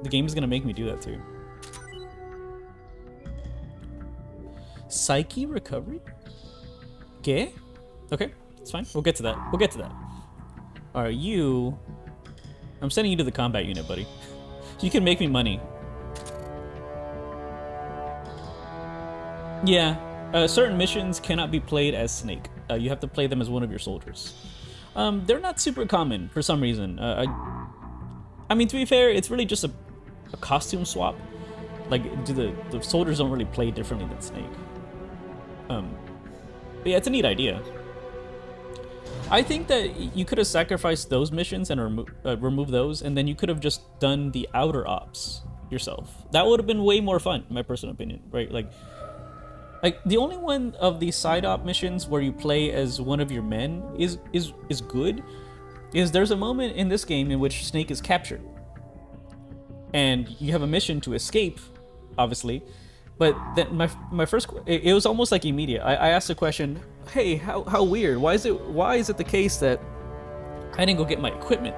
The game is gonna make me do that too. Psyche recovery? Okay. Okay, it's fine. We'll get to that. Are you? I'm sending you to the combat unit, buddy. You can make me money. Yeah, certain missions cannot be played as Snake. You have to play them as one of your soldiers. They're not super common for some reason. I mean, to be fair, it's really just a costume swap. Like, the soldiers don't really play differently than Snake. But yeah, it's a neat idea. I think that you could have sacrificed those missions and removed those, and then you could have just done the outer ops yourself. That would have been way more fun, in my personal opinion, right? Like the only one of these side op missions where you play as one of your men is good. There's a moment in this game in which Snake is captured, and you have a mission to escape, obviously. But then my first, it was almost like immediate. I asked the question, hey, how weird? Why is it the case that I didn't go get my equipment?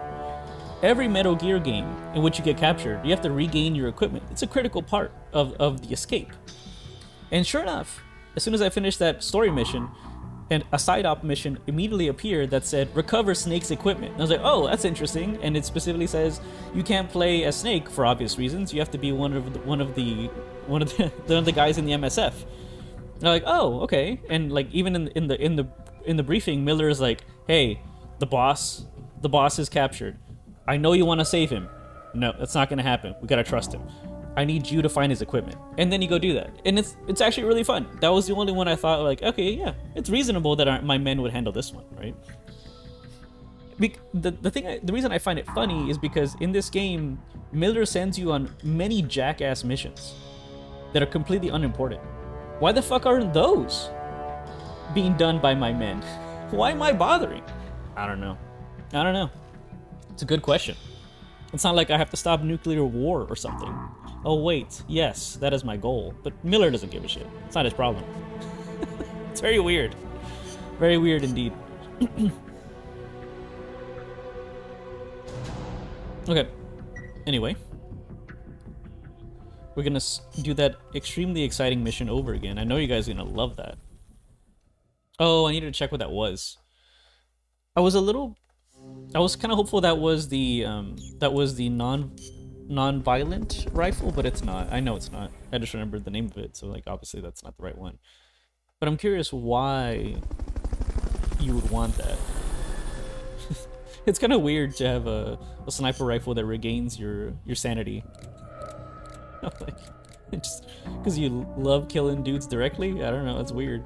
Every Metal Gear game in which you get captured, you have to regain your equipment. It's a critical part of the escape. And sure enough, as soon as I finished that story mission, and a side op mission immediately appeared that said recover Snake's equipment. And I was like, oh, that's interesting. And it specifically says you can't play as Snake for obvious reasons. You have to be one of the guys in the MSF. And I'm like, oh, okay. And like even in the briefing, Miller is like, hey, the boss is captured. I know you want to save him. No, that's not gonna happen. We gotta trust him. I need you to find his equipment. And then you go do that. And it's actually really fun. That was the only one I thought, like, okay, yeah, it's reasonable that my men would handle this one, right? The reason I find it funny is because in this game, Miller sends you on many jackass missions that are completely unimportant. Why the fuck aren't those being done by my men? Why am I bothering? I don't know. It's a good question. It's not like I have to stop nuclear war or something. Oh wait, yes, that is my goal. But Miller doesn't give a shit. It's not his problem. It's very weird. Very weird indeed. Okay. Anyway. We're gonna do that extremely exciting mission over again. I know you guys are gonna love that. Oh, I needed to check what that was. I was kind of hopeful that was the non-violent rifle, but it's not. I know it's not. I just remembered the name of it, so like obviously that's not the right one. But I'm curious why you would want that. It's kind of weird to have a sniper rifle that regains your sanity. Like, just because you love killing dudes directly? I don't know, it's weird.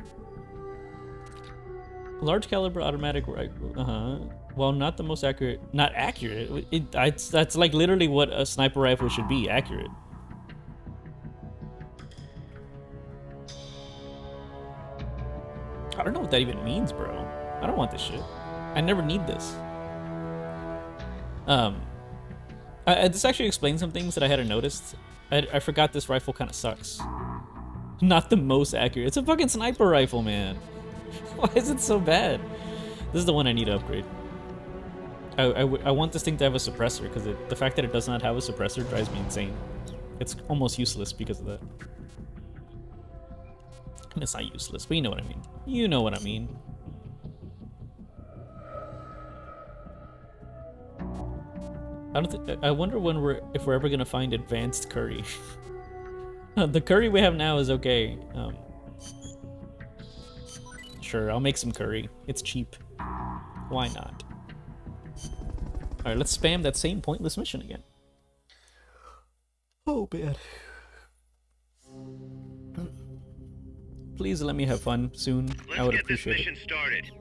Large caliber automatic rifle, well, not the most accurate. Not accurate. That's like literally what a sniper rifle should be, accurate. I don't know what that even means, bro. I don't want this shit. I never need this. This actually explains some things that I hadn't noticed. I forgot this rifle kind of sucks. Not the most accurate. It's a fucking sniper rifle, man. Why is it so bad? This is the one I need to upgrade. I want this thing to have a suppressor, because the fact that it does not have a suppressor drives me insane. It's almost useless because of that. And it's not useless, but you know what I mean. You know what I mean. I wonder if we're ever gonna find advanced curry. The curry we have now is okay. Sure, I'll make some curry. It's cheap. Why not? Alright, let's spam that same pointless mission again. Oh, man. Please let me have fun soon. I would appreciate it. Let's get this mission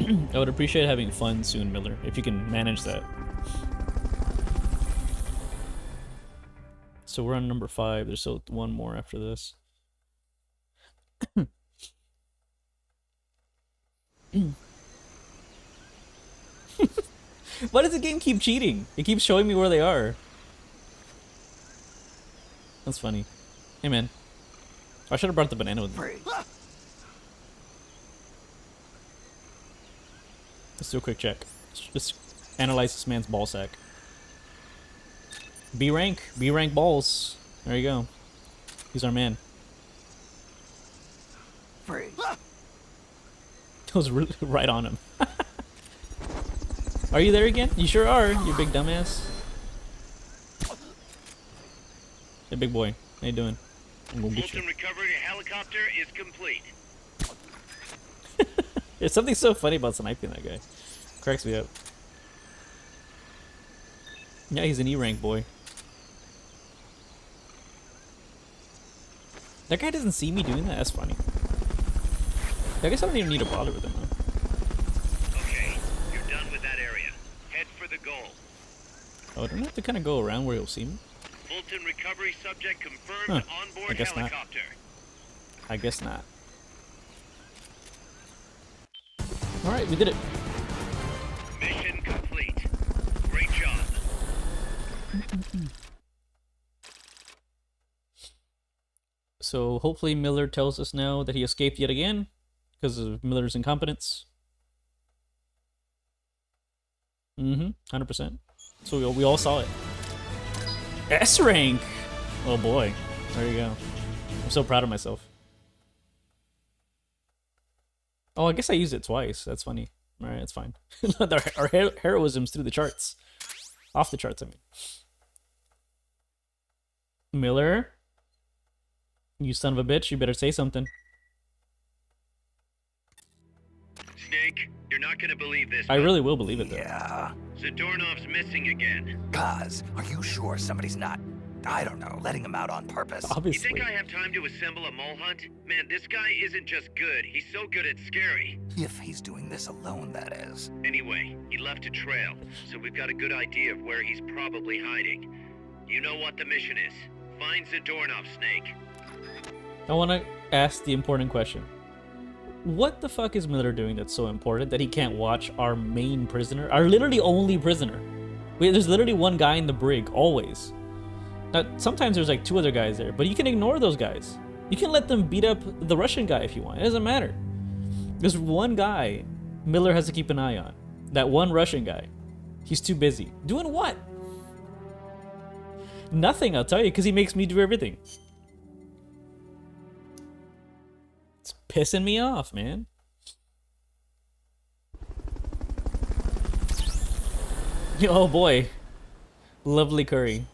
started. I would appreciate having fun soon, Miller, if you can manage that. So we're on number 5. There's still one more after this. Why does the game keep cheating? It keeps showing me where they are. That's funny. Hey, man. I should have brought the banana with me. Let's do a quick check. Let's analyze this man's ball sack. B rank balls. There you go. He's our man. That was right on him. Are you there again? You sure are, you big dumbass. Hey, big boy. How you doing? I'm gonna get you. Fulton recovery helicopter is complete. There's something so funny about sniping that guy. Cracks me up. Yeah, he's an E rank boy. That guy doesn't see me doing that? That's funny. I guess I don't even need to bother with him, though. Okay, you're done with that area. Head for the goal. Oh, don't I have to kind of go around where he'll see me? Fulton recovery subject confirmed onboard I guess helicopter. Not. I guess not. Alright, we did it. Mission complete. Great job. So hopefully Miller tells us now that he escaped yet again because of Miller's incompetence. 100%. So we all saw it. S rank. Oh boy. There you go. I'm so proud of myself. Oh, I guess I used it twice. That's funny. All right, that's fine. Our heroism's through the charts. Off the charts, I mean. Miller? You son of a bitch, you better say something. Snake, you're not gonna believe this. I really will believe it, though. Yeah. Zadornov's missing again. Cuz, are you sure somebody's not, I don't know, letting him out on purpose? You Obviously. think I have time to assemble a mole hunt? Man, this guy isn't just good, he's so good at scary. If he's doing this alone, that is. Anyway, he left a trail, so we've got a good idea of where he's probably hiding. You know what the mission is. Find Zadornov, Snake. I want to ask the important question. What the fuck is Miller doing that's so important that he can't watch our main prisoner? Our literally only prisoner. There's literally one guy in the brig, always. Now, sometimes there's like 2 other guys there, but you can ignore those guys. You can let them beat up the Russian guy if you want. It doesn't matter. There's one guy Miller has to keep an eye on. That one Russian guy. He's too busy. Doing what? Nothing, I'll tell you, because he makes me do everything. It's pissing me off, man. Oh boy. Lovely curry.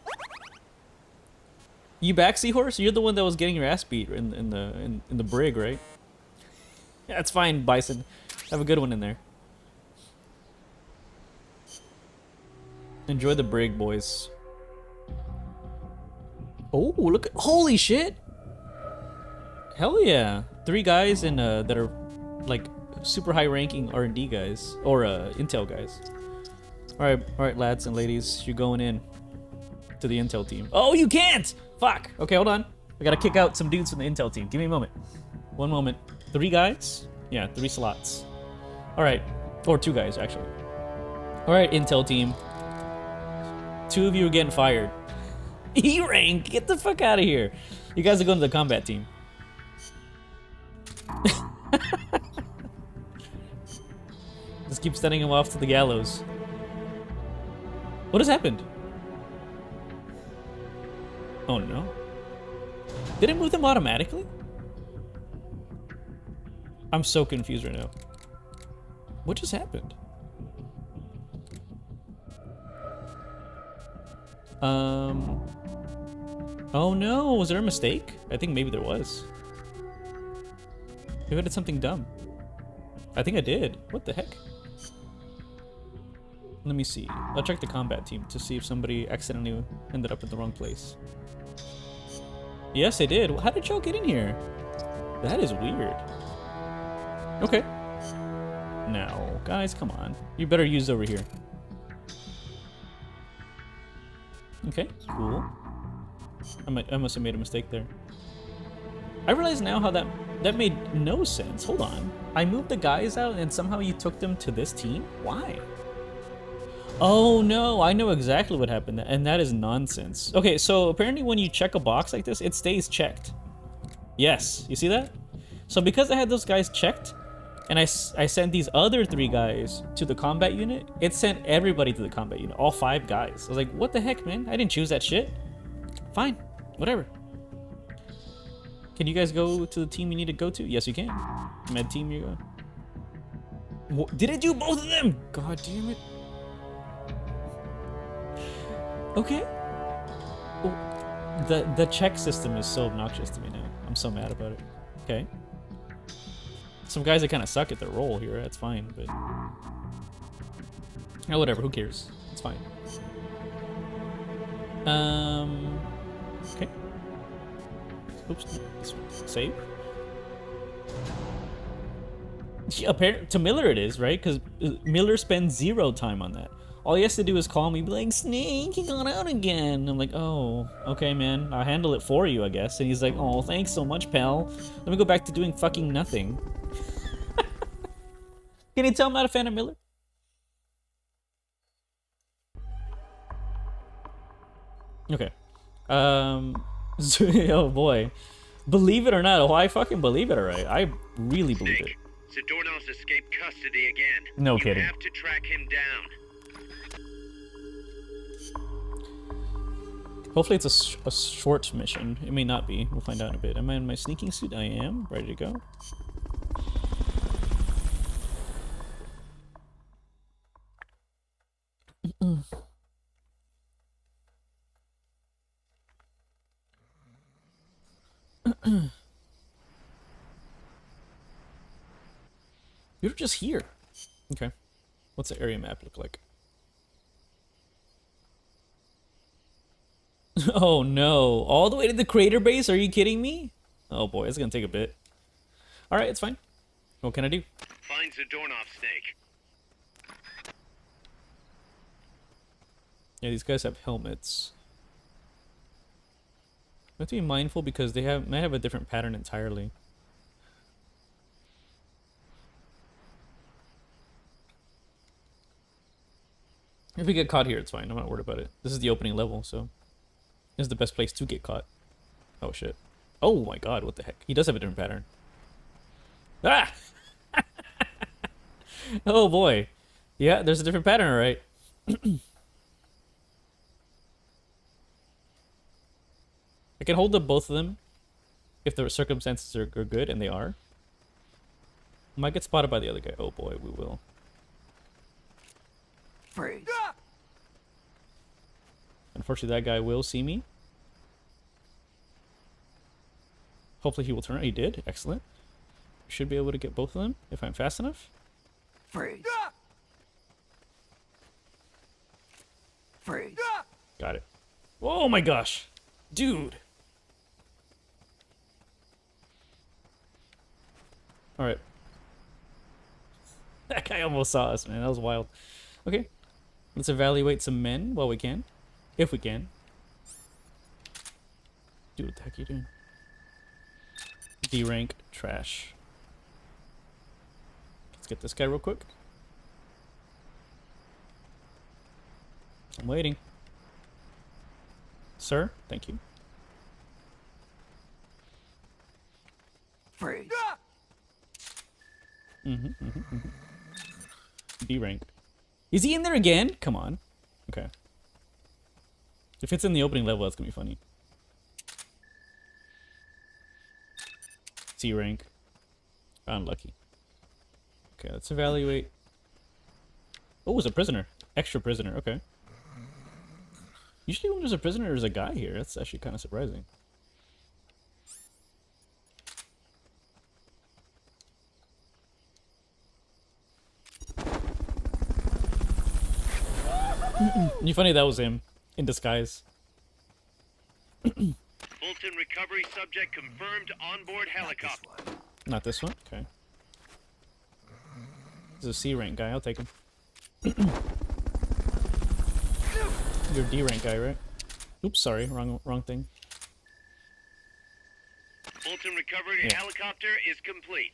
You back, Seahorse? You're the one that was getting your ass beat in the brig, right? Yeah, that's fine, Bison. Have a good one in there. Enjoy the brig, boys. Oh, look at, holy shit! Hell yeah. 3 guys in that are like super high ranking R&D guys or intel guys. All right, lads and ladies, you're going in to the intel team. Oh, you can't! Fuck. Okay, hold on. I gotta kick out some dudes from the intel team. Give me a moment. One moment. 3 guys? Yeah, 3 slots. All right, or 2 guys actually. All right, intel team. 2 of you are getting fired. E rank, get the fuck out of here. You guys are going to the combat team. keep sending him off to the gallows. What has happened? Oh no. Did it move them automatically? I'm so confused right now. What just happened? Oh no, was there a mistake? I think maybe there was. Maybe I did something dumb. I think I did. What the heck? Let me see. I'll check the combat team to see if somebody accidentally ended up in the wrong place. Yes, I did. How did y'all get in here? That is weird. Okay. Now, guys, come on. You better use over here. Okay, cool. I must have made a mistake there. I realize now how that made no sense. Hold on. I moved the guys out and somehow you took them to this team? Why? Oh no, I know exactly what happened, and that is nonsense. Okay, so apparently when you check a box like this, it stays checked. Yes, you see that? So because I had those guys checked, and I sent these other 3 guys to the combat unit, it sent everybody to the combat unit, all 5 guys. I was like, what the heck, man? I didn't choose that shit. Fine, whatever. Can you guys go to the team you need to go to? Yes, you can. Med team, you go. Did it do both of them? God damn it. Okay. Oh, the check system is so obnoxious to me now. I'm so mad about it. Okay. Some guys that kind of suck at their role here. That's fine, but oh, whatever. Who cares? It's fine. Okay. Oops. This one. Save. Yeah, apparently to Miller it is, right? Because Miller spends 0 time on that. All he has to do is call me, be like, Snake, you got out again. I'm like, oh, okay, man. I'll handle it for you, I guess. And he's like, oh, thanks so much, pal. Let me go back to doing fucking nothing. Can you tell I'm not a fan of Miller? Okay. Oh boy. Believe it or not, I fucking believe it, alright. I really believe it. Zadornov's escaped custody again. No kidding. You have to track him down. Hopefully it's a short mission. It may not be. We'll find out in a bit. Am I in my sneaking suit? I am. Ready to go. You're just here. Okay. What's the area map look like? Oh no. All the way to the crater base? Are you kidding me? Oh boy, it's gonna take a bit. Alright, it's fine. What can I do? Find Zadornov, Snake. Yeah, these guys have helmets. We have to be mindful because they might have a different pattern entirely. If we get caught here, it's fine. I'm not worried about it. This is the opening level, so this is the best place to get caught. Oh shit. Oh my god, what the heck? He does have a different pattern. Ah! Oh boy. Yeah, there's a different pattern, alright. I can hold up both of them if the circumstances are good, and they are. Might get spotted by the other guy. Oh boy, we will. Freeze. Unfortunately, that guy will see me. Hopefully he will turn. He did. Excellent. Should be able to get both of them if I'm fast enough. Freeze. Freeze. Got it. Oh my gosh. Dude. Alright. That guy almost saw us, man. That was wild. Okay. Let's evaluate some men while we can. If we can. Dude, what the heck are you doing? D rank trash. Let's get this guy real quick. I'm waiting. Sir, thank you. Freeze. D rank. Is he in there again? Come on. Okay. If it's in the opening level, that's gonna be funny. C rank. Unlucky. Okay, let's evaluate. Oh, it's a prisoner. Extra prisoner, okay. Usually when there's a prisoner, there's a guy here. That's actually kind of surprising. You funny that was him in disguise. Fulton recovery subject confirmed onboard helicopter. Not this one. Okay. This is a C rank guy. I'll take him. You're a D rank guy, right? Oops, sorry, wrong thing. Fulton recovery helicopter is complete.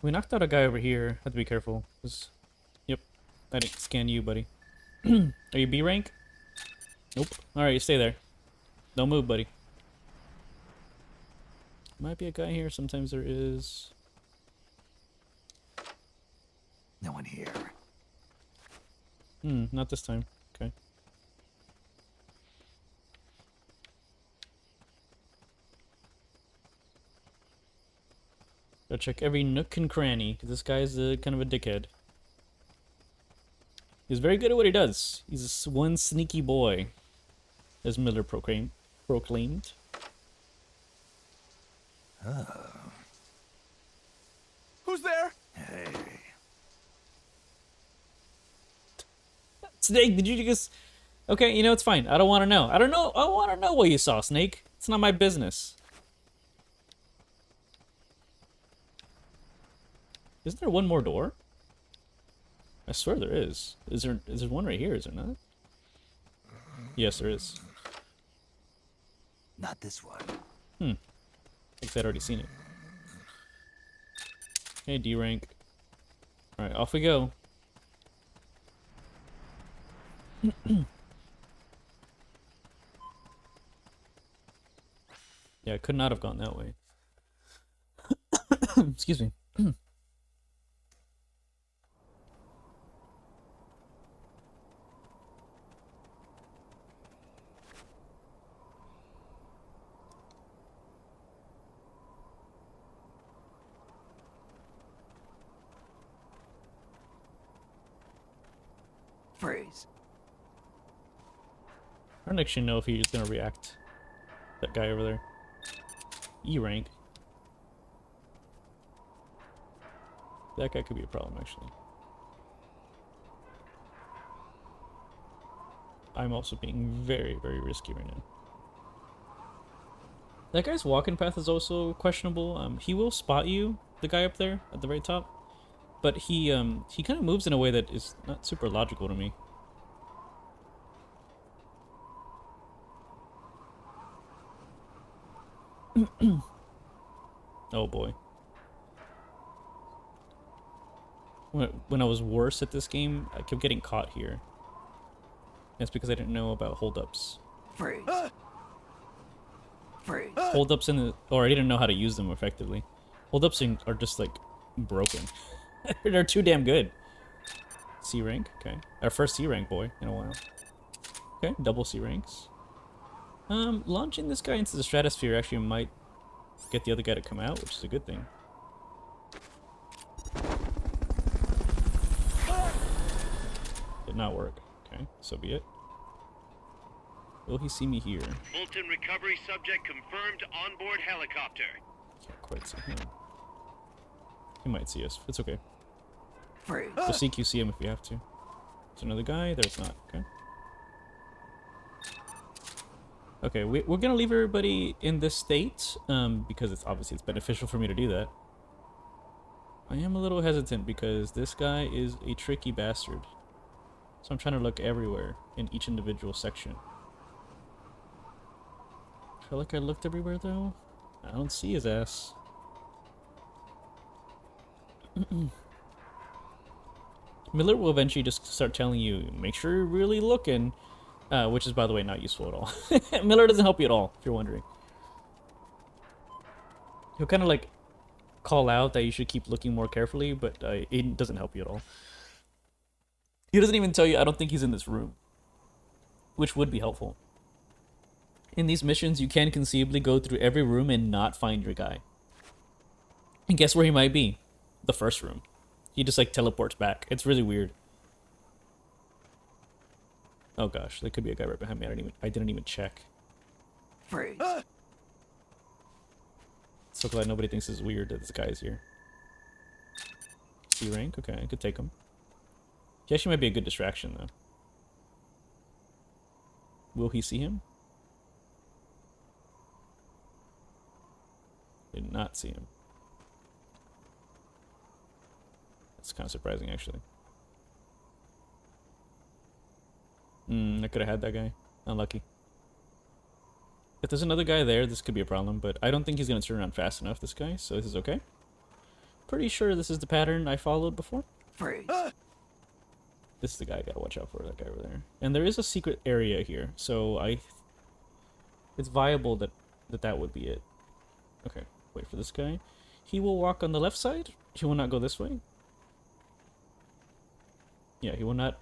We knocked out a guy over here. Have to be careful. Yep, I didn't scan you, buddy. Are you B rank? Nope. All right, you stay there. Don't move, buddy. Might be a guy here. Sometimes there is. No one here. Not this time. Okay. Gotta check every nook and cranny, because this guy's kind of a dickhead. He's very good at what he does. He's one sneaky boy, as Miller proclaimed. Who's there? Hey. Snake, did you just... Okay, you know, it's fine. I don't want to know. I want to know what you saw, Snake. It's not my business. Isn't there one more door? I swear there is. Is there one right here, is there not? Yes, there is. Not this one. I think I'd already seen it. Okay, D rank. Alright, off we go. Yeah, I could not have gone that way. Excuse me. Freeze. I don't actually know if he's gonna react. That guy over there. E rank. That guy could be a problem, actually. I'm also being very, very risky right now. That guy's walking path is also questionable. He will spot you, the guy up there at the very top, but he kind of moves in a way that is not super logical to me. Oh boy. When I was worse at this game, I kept getting caught here. That's because I didn't know about holdups. Freeze. Freeze. Holdups or I didn't know how to use them effectively. Holdups are just like broken. They're too damn good. C rank, okay. Our first C rank boy in a while. Okay, double C ranks. Launching this guy into the stratosphere actually might get the other guy to come out, which is a good thing. Did not work. Okay, so be it. Will he see me here? Fulton recovery subject confirmed onboard helicopter. Can't quite see him. He might see us. It's okay. Freeze. We'll CQC him if we have to. There's another guy. There's not. Okay. Okay, we're gonna leave everybody in this state, because it's beneficial for me to do that. I am a little hesitant because this guy is a tricky bastard. So I'm trying to look everywhere in each individual section. I feel like I looked everywhere though. I don't see his ass. Miller will eventually just start telling you, make sure you're really looking. Which is, by the way, not useful at all. Miller doesn't help you at all, if you're wondering. He'll kind of like call out that you should keep looking more carefully, but it doesn't help you at all. He doesn't even tell you, I don't think he's in this room, which would be helpful. In these missions, you can conceivably go through every room and not find your guy. And guess where he might be? The first room. He just like teleports back. It's really weird. Oh gosh, there could be a guy right behind me. I didn't even check. Freeze. So glad nobody thinks it's weird that this guy is here. C rank, okay, I could take him. He actually might be a good distraction though. Will he see him? Did not see him. That's kind of surprising, actually. I could have had that guy. Unlucky. If there's another guy there, this could be a problem, but I don't think he's going to turn around fast enough, this guy, so this is okay. Pretty sure this is the pattern I followed before. Freeze. This is the guy I gotta watch out for, that guy over there. And there is a secret area here, so it's viable that would be it. Okay, wait for this guy. He will walk on the left side. He will not go this way. Yeah, he will not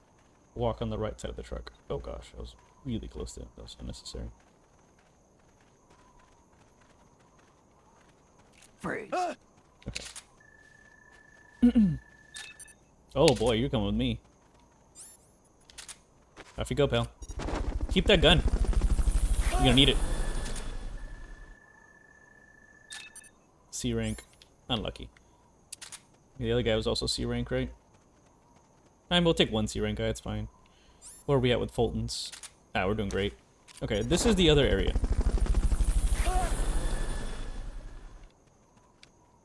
walk on the right side of the truck. Oh gosh, I was really close to it. That was unnecessary. Freeze. Okay. Oh boy, you're coming with me. Off you go, pal. Keep that gun. You're gonna need it. C rank. Unlucky. The other guy was also C rank, right? We'll take one C rank guy, it's fine. Where are we at with Fulton's? Ah, we're doing great. Okay, this is the other area.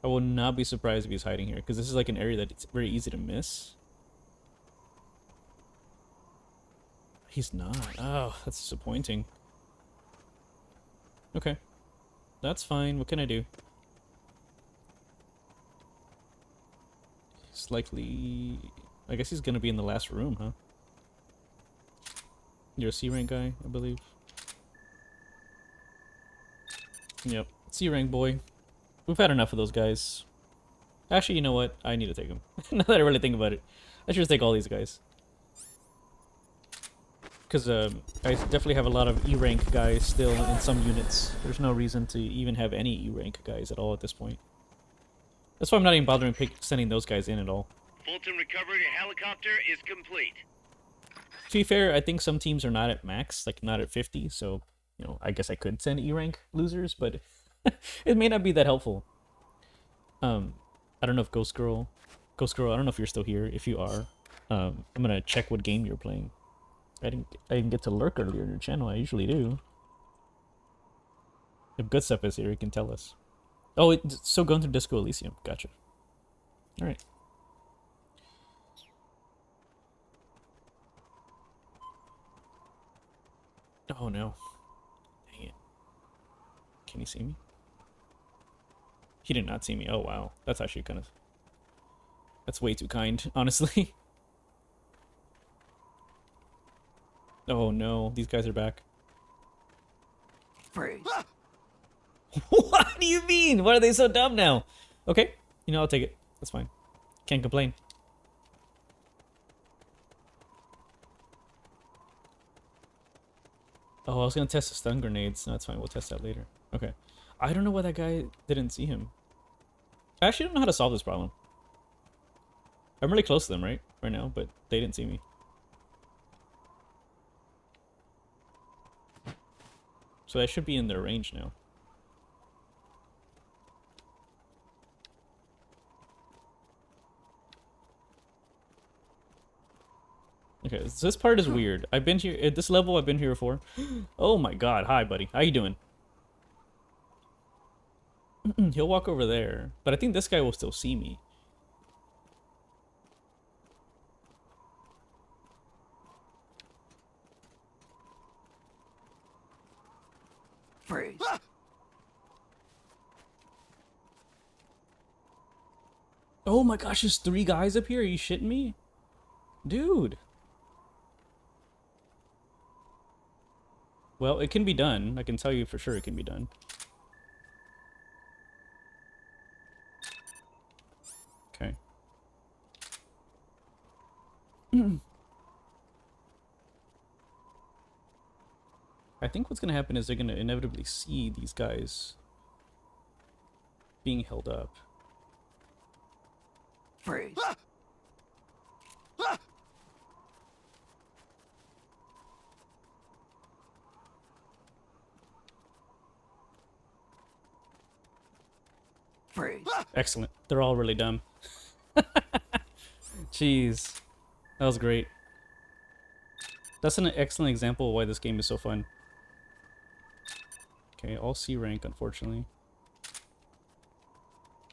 I will not be surprised if he's hiding here, because this is like an area that it's very easy to miss. He's not. Oh, that's disappointing. Okay. That's fine. What can I do? He's likely... I guess he's gonna be in the last room, huh? You're a C rank guy, I believe. Yep. C rank boy. We've had enough of those guys. Actually, you know what? I need to take them. Now that I really think about it. I should just take all these guys. Because I definitely have a lot of E-rank guys still in some units. There's no reason to even have any E-rank guys at all at this point. That's why I'm not even bothering sending those guys in at all. Fulton recovered a helicopter is complete. To be fair, I think some teams are not at max, like not at 50, so, you know, I guess I could send E-rank losers, but it may not be that helpful. I don't know if Ghost Girl, I don't know if you're still here. If you are, I'm gonna check what game you're playing. I didn't get to lurk earlier in your channel. I usually do. If good stuff is here, you can tell us. Oh, it's still going through Disco Elysium. Gotcha. All right. Oh no. Dang it. Can he see me? He did not see me. Oh wow. That's actually kind of... That's way too kind, honestly. Oh no, these guys are back. Freeze. What do you mean? Why are they so dumb now? Okay, you know, I'll take it. That's fine. Can't complain. Oh, I was gonna test the stun grenades. No, that's fine. We'll test that later. Okay. I don't know why that guy didn't see him. I actually don't know how to solve this problem. I'm really close to them right now, but they didn't see me. So I should be in their range now. Okay, so this part is weird. I've been here at this level. I've been here before. Oh my god! Hi, buddy. How you doing? He'll walk over there, but I think this guy will still see me. Freeze. Oh my gosh, there's 3 guys up here. Are you shitting me? Dude. Well, it can be done. I can tell you for sure it can be done. I think what's gonna happen is they're gonna inevitably see these guys being held up. Freeze. Freeze. Excellent. They're all really dumb. Jeez. That was great. That's an excellent example of why this game is so fun. Okay, all C rank, unfortunately.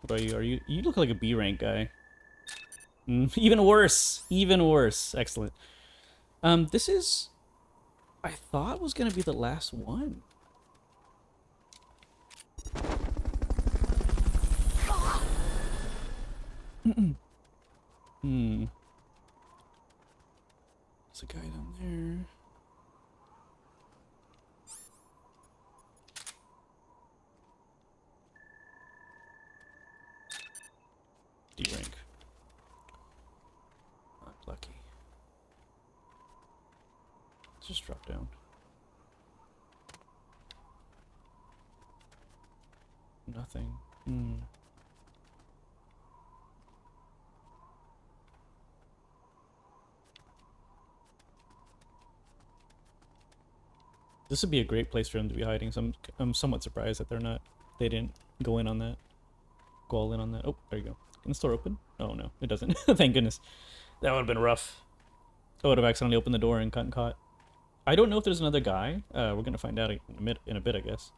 What are you? You look like a B rank guy. Even worse. Even worse. Excellent. This is... I thought was gonna be the last one. There's a guy down there. D rank. Not lucky. Let's just drop down. Nothing. This would be a great place for them to be hiding, so I'm somewhat surprised that they didn't go in on that. Go all in on that. Oh, there you go. Can the store open? Oh no, it doesn't. Thank goodness. That would have been rough. I would have accidentally opened the door and gotten caught. I don't know if there's another guy. We're gonna find out in a bit, I guess.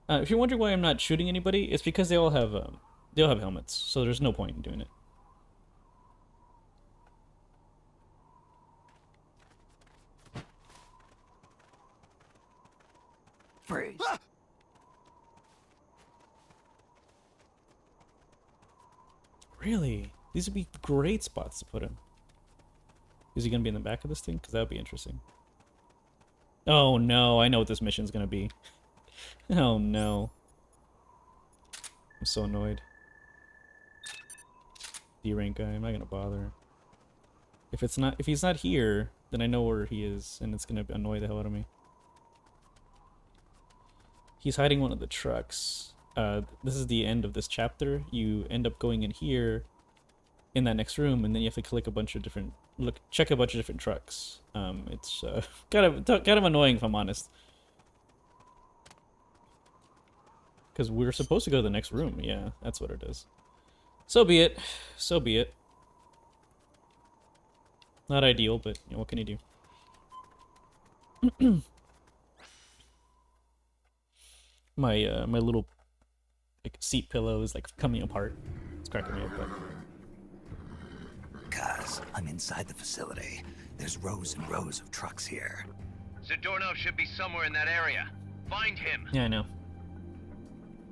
If you're wondering why I'm not shooting anybody, it's because they all have helmets, so there's no point in doing it. Freeze. Really? These would be great spots to put him. Is he gonna be in the back of this thing? Because that would be interesting. Oh no, I know what this mission's gonna be. Oh no. I'm so annoyed. D-rank guy, I'm not gonna bother. If he's not here, then I know where he is, and it's gonna annoy the hell out of me. He's hiding one of the trucks. This is the end of this chapter. You end up going in here, in that next room, and then you have to check a bunch of different trucks. It's kind of annoying, if I'm honest. Because we're supposed to go to the next room. Yeah, that's what it is. So be it. So be it. Not ideal, but you know, what can you do? My my little seat pillow is like coming apart. It's cracking me up. But... Cuz, I'm inside the facility. There's rows and rows of trucks here. Zadornov should be somewhere in that area. Find him. Yeah, I know.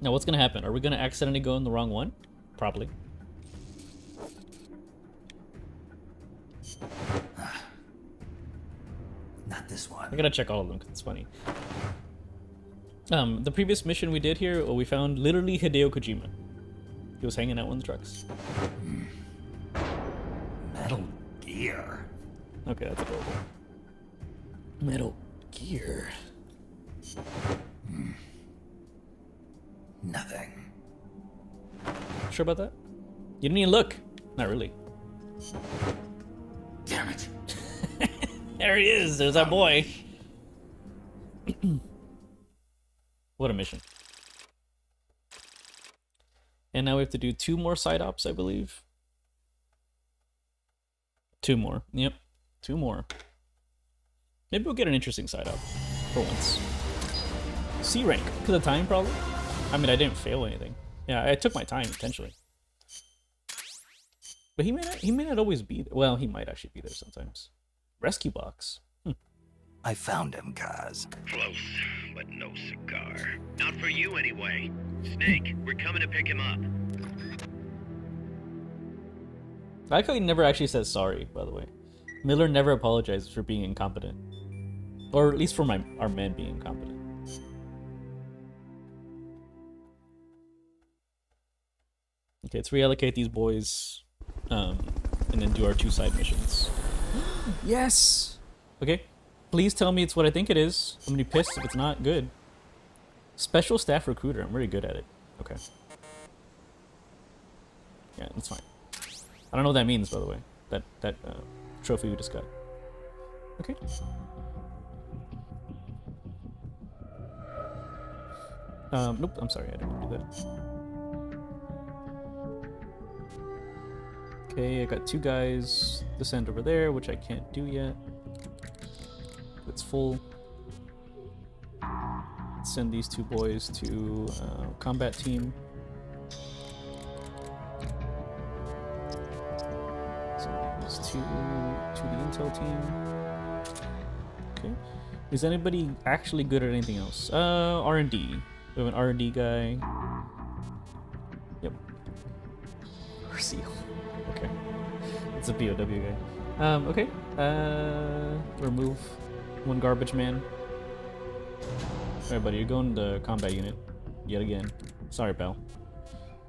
Now, what's gonna happen? Are we gonna accidentally go in the wrong one? Probably. Not this one. I gotta check all of them because it's funny. The previous mission we did here, we found literally Hideo Kojima. He was hanging out on the trucks. Metal Gear. Okay, that's adorable. Metal Gear. Nothing. Sure about that? You didn't even look. Not really. Damn it. There he is. There's our boy. What a mission. And now we have to do 2 more side ops, I believe. 2 more. Yep. 2 more. Maybe we'll get an interesting side op for once. C rank. Because of time, probably? I mean, I didn't fail anything. Yeah, I took my time, intentionally. But he may not always be there. Well, he might actually be there sometimes. Rescue box. I found him, Kaz. Close, but no cigar. Not for you anyway. Snake, we're coming to pick him up. I like how he never actually says sorry, by the way. Miller never apologizes for being incompetent. Or at least for our men being incompetent. Okay, let's reallocate these boys, and then do our 2 side missions. Yes! Okay, Please tell me it's what I think it is. I'm gonna be pissed if it's not good. Special staff recruiter. I'm really good at it. Okay. Yeah, that's fine. I don't know what that means, by the way. That trophy we just got. Okay. Nope. I'm sorry. I didn't do that. Okay, I got 2 guys to send over there, which I can't do yet. It's full. Let's send these 2 boys to combat team. Send these 2 to the intel team. Okay. Is anybody actually good at anything else? R&D. We have an R&D guy. Yep. Seal. Okay. It's a POW guy. Okay. Remove 1 garbage man. Alright, buddy, you're going to combat unit. Yet again. Sorry, pal.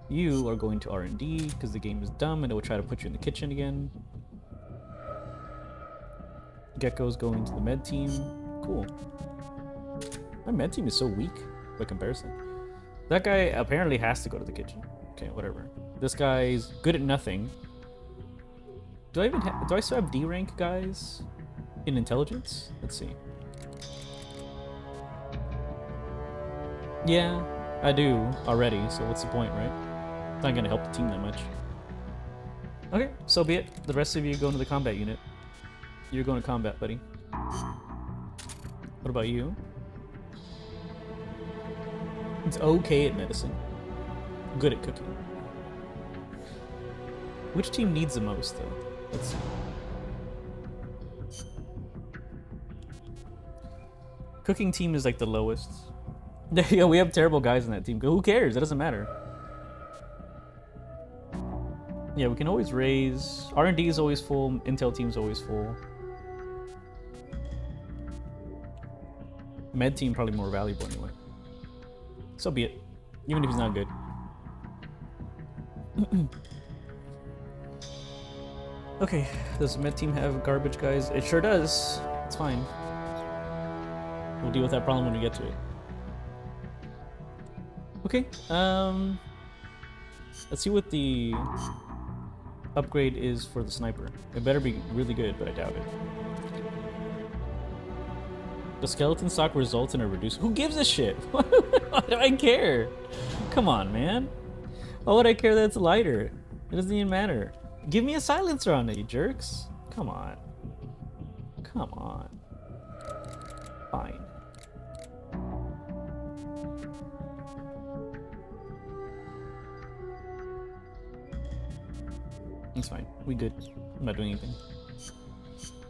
You are going to R&D, because the game is dumb and it will try to put you in the kitchen again. Gecko's going to the med team. Cool. My med team is so weak by comparison. That guy apparently has to go to the kitchen. Okay, whatever. This guy's good at nothing. Do I still have D rank guys in intelligence? Let's see. Yeah, I do already, so what's the point, right? It's not gonna help the team that much. Okay, so be it. The rest of you go into the combat unit. You're going to combat, buddy. What about you? It's okay at medicine. Good at cooking. Which team needs the most, though? Let's see. Cooking team is like the lowest. Yeah, we have terrible guys in that team. Who cares? It doesn't matter. Yeah, we can always raise. R&D is always full. Intel team's always full. Med team probably more valuable anyway. So be it. Even if he's not good. Okay, does the med team have garbage guys? It sure does. It's fine. We'll deal with that problem when we get to it. Okay, let's see what the upgrade is for the sniper. It better be really good, but I doubt it. The skeleton stock results in a reduced... Who gives a shit? Why do I care? Come on, man. Why would I care that it's lighter? It doesn't even matter. Give me a silencer on it, you jerks. Come on. Come on. Fine. It's fine. We good. I'm not doing anything.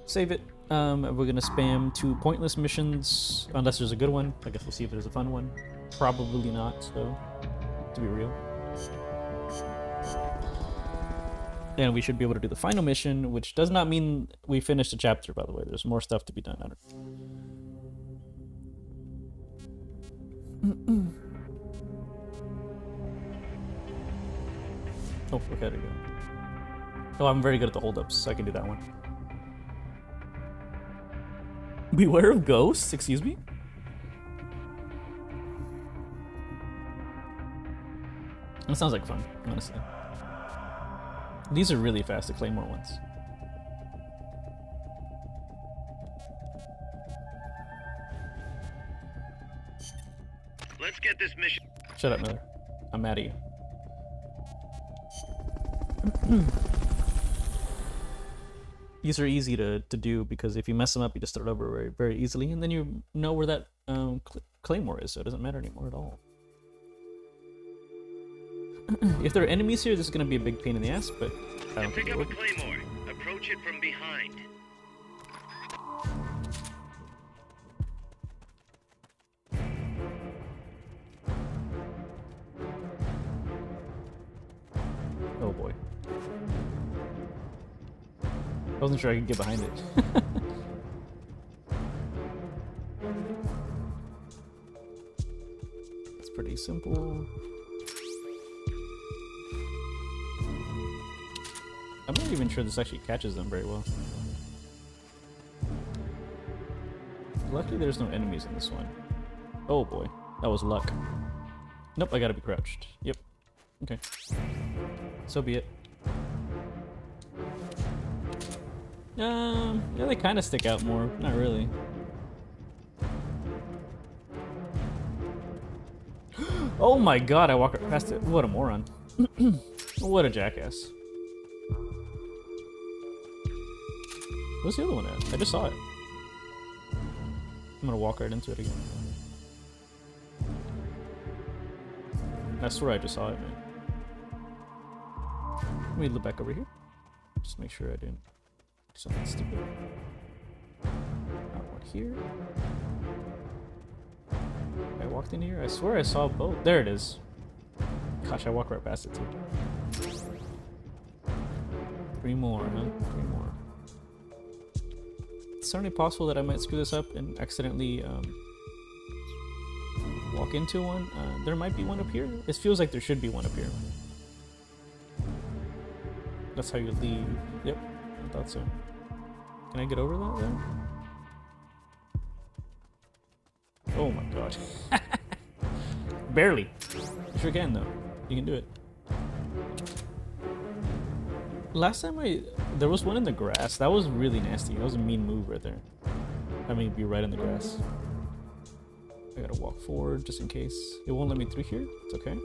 Save it. We're gonna spam 2 pointless missions, unless there's a good one. I guess we'll see if there's a fun one. Probably not, so to be real. And we should be able to do the final mission, which does not mean we finished the chapter, by the way. There's more stuff to be done. I don't... Oh, okay, there you go. Oh, I'm very good at the holdups, so I can do that one. Beware of ghosts? Excuse me? That sounds like fun, honestly. These are really fast, the Claymore ones. Let's get this mission. Shut up, Miller. I'm mad at you. These are easy to do because if you mess them up, you just start over very, very easily, and then you know where that Claymore is, so it doesn't matter anymore at all. If there are enemies here, this is going to be a big pain in the ass, but I don't think pick it up will. a Claymore. Approach it from behind. Oh boy. I wasn't sure I could get behind it. It's pretty simple. I'm not even sure this actually catches them very well. Luckily, there's no enemies in this one. Oh boy, that was luck. Nope, I gotta be crouched. Yep. Okay. So be it. Yeah, they kind of stick out more. Not really. Oh my god, I walked right past it. What a moron. What a jackass. Where's the other one at? I just saw it. I'm gonna walk right into it again. I swear I just saw it, man. Let me look back over here. Just make sure I didn't do something stupid. Not one here. I walked in here. I swear I saw both. There it is. Gosh, I walked right past it too. 3 more, huh? 3 more. It's certainly possible that I might screw this up and accidentally walk into one. There might be one up here. It feels like there should be one up here. That's how you leave. Yep, I thought so. Can I get over that then? Oh my god. Barely. You sure can though. You can do it. Last time there was one in the grass. That was really nasty. That was a mean move right there. I mean, be right in the grass. I gotta walk forward just in case. It won't let me through here. It's okay.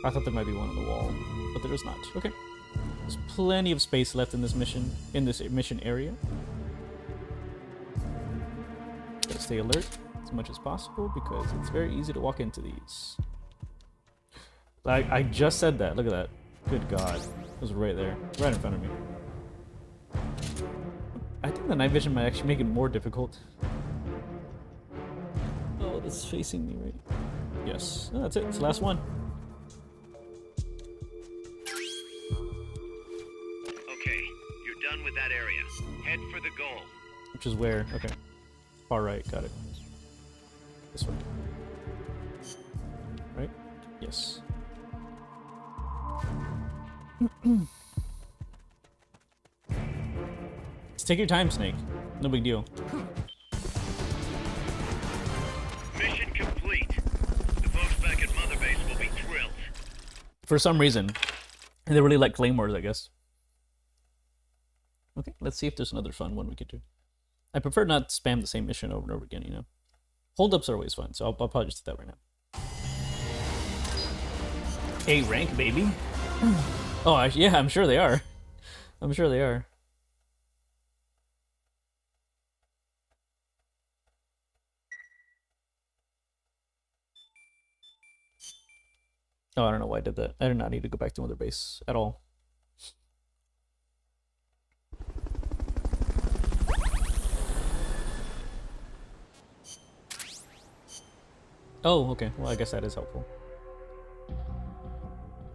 I thought there might be one on the wall, but there is not. Okay. There's plenty of space left in this mission area. Gotta stay alert as much as possible because it's very easy to walk into these. I just said that. Look at that. Good God. It was right there. Right in front of me. I think the night vision might actually make it more difficult. Oh, that's facing me, right? Yes. Oh, that's it. It's the last one. Okay, you're done with that area. Head for the goal. Which is where? Okay. Far right. Got it. This way. Right? Yes. Just take your time, Snake. No big deal. Mission complete. The folks back at Mother Base will be thrilled. For some reason, they really like claymores, I guess. Okay, let's see if there's another fun one we could do. I prefer not to spam the same mission over and over again, you know. Holdups are always fun, so I'll probably just do that right now. A rank, baby. Oh, yeah, I'm sure they are. I'm sure they are. Oh, I don't know why I did that. I did not need to go back to Mother Base at all. Oh, okay. Well, I guess that is helpful.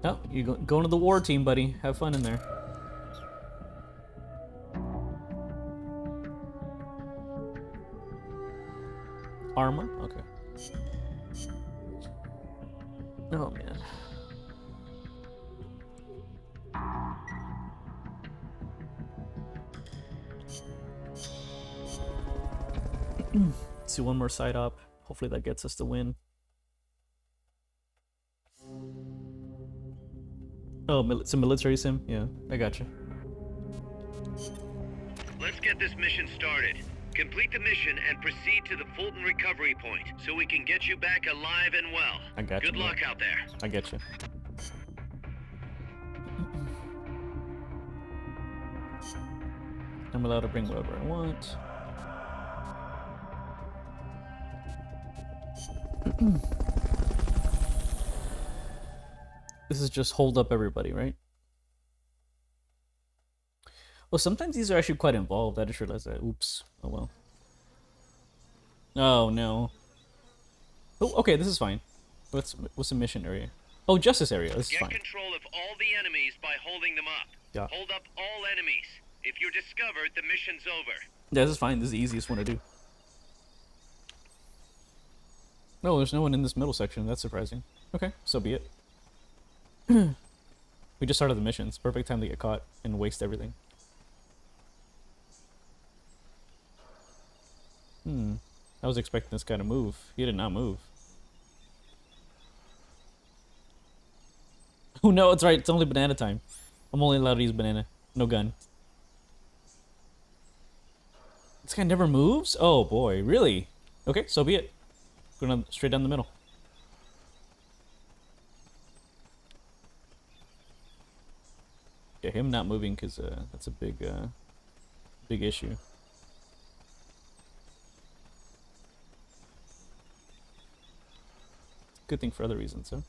Oh, you going to the war team, buddy. Have fun in there. Armor? Okay. Oh, man. Let's do one more side up. Hopefully that gets us the win. Oh, it's a military sim? Yeah, I gotcha. Let's get this mission started. Complete the mission and proceed to the Fulton recovery point so we can get you back alive and well. I got you. Good luck out there. I get you. I'm allowed to bring whatever I want. This is just hold up everybody, right? Well, sometimes these are actually quite involved. I just realized that. Oops. Oh well. Oh no. Oh, okay, this is fine. What's the mission area? Oh, justice area. This is fine. Get control of all the enemies by holding them up. Yeah. Hold up all enemies. If you're discovered, the mission's over. Yeah, this is fine. This is the easiest one to do. No, there's no one in this middle section. That's surprising. Okay, so be it. We just started the mission. It's perfect time to get caught and waste everything. I was expecting this guy to move. He did not move. Oh no, it's right. It's only banana time. I'm only allowed to use banana. No gun. This guy never moves? Oh boy, really? Okay, so be it. Going straight down the middle. Yeah, him not moving because that's a big issue. Good thing for other reasons, huh?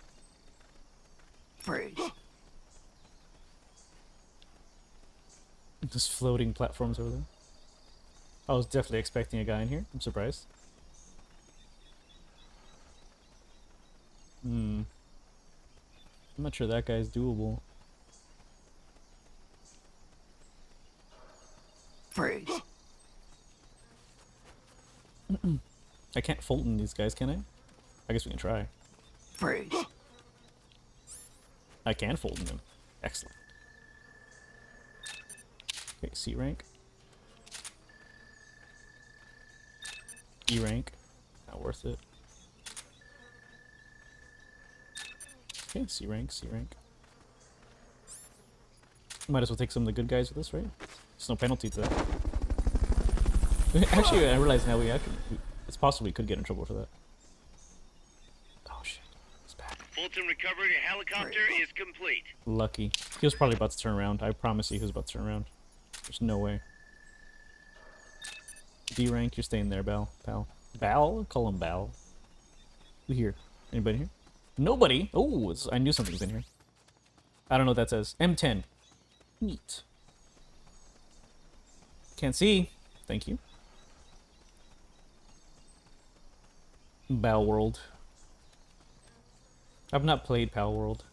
Freeze. Just floating platforms over there. I was definitely expecting a guy in here. I'm surprised. I'm not sure that guy's doable. Freeze. I can't Fulton these guys, can I? I guess we can try. Freeze. I can Fulton them. Excellent. Okay, C rank. E rank. Not worth it. Okay, C rank, C rank. Might as well take some of the good guys with us, right? There's no penalty to that. Actually, I realize now it's possible we could get in trouble for that. Oh shit, it's back. Fulton recovery helicopter is complete. Lucky. He was probably about to turn around. I promise you he was about to turn around. There's no way. D rank, you're staying there, Bal. Pal. Bal? Call him Bal. Who here? Anybody here? Nobody? Oh, I knew something was in here. I don't know what that says. M10. Neat. Can't see. Thank you. Bal World. I've not played Pal World.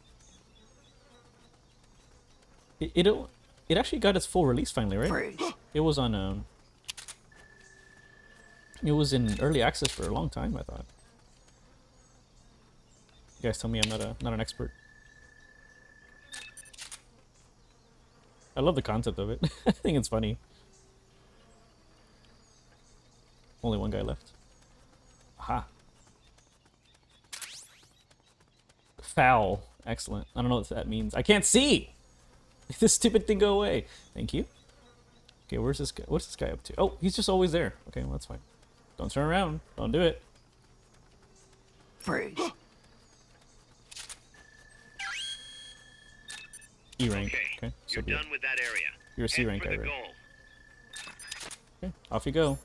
It actually got its full release finally, right? Freeze. It was on it was in early access for a long time, I thought. You guys tell me I'm not an expert. I love the concept of it. I think it's funny. Only one guy left. Aha. Foul. Excellent. I don't know what that means. I can't see! This stupid thing go away. Thank you. Okay, where's this guy? What's this guy up to? Oh, he's just always there. Okay, well, that's fine. Don't turn around. Don't do it. Freeze. E rank. Okay, So you're be it. done with that area. You're a C Head rank for guy, the right? goal. Okay, off you go.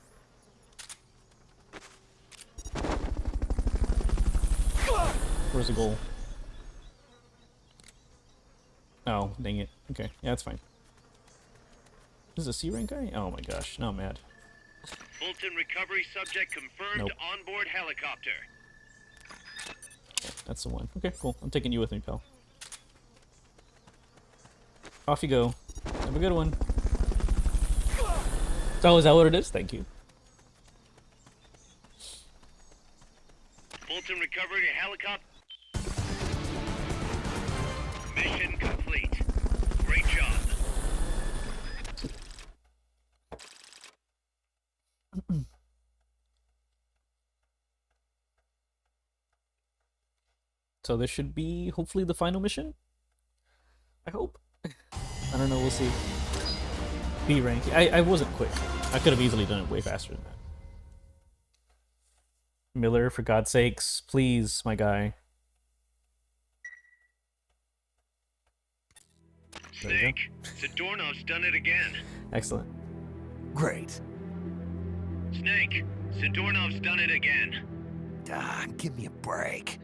Where's the goal? Oh, dang it. Okay, yeah, that's fine. This is a C rank guy? Oh my gosh, now I'm mad. Fulton recovery subject confirmed. Nope. Onboard helicopter. Yeah, that's the one. Okay, cool. I'm taking you with me, pal. Off you go. Have a good one. Oh, is that what it is? Thank you. Fulton recovery helicopter. Mission complete. Great job. So this should be hopefully the final mission. I hope. I don't know, we'll see. B rank. I wasn't quick. I could have easily done it way faster than that. Miller, for God's sakes, please, my guy. There you go. Snake, Zadornov's done it again. Excellent. Great. Snake, Zadornov's done it again. Ah, give me a break.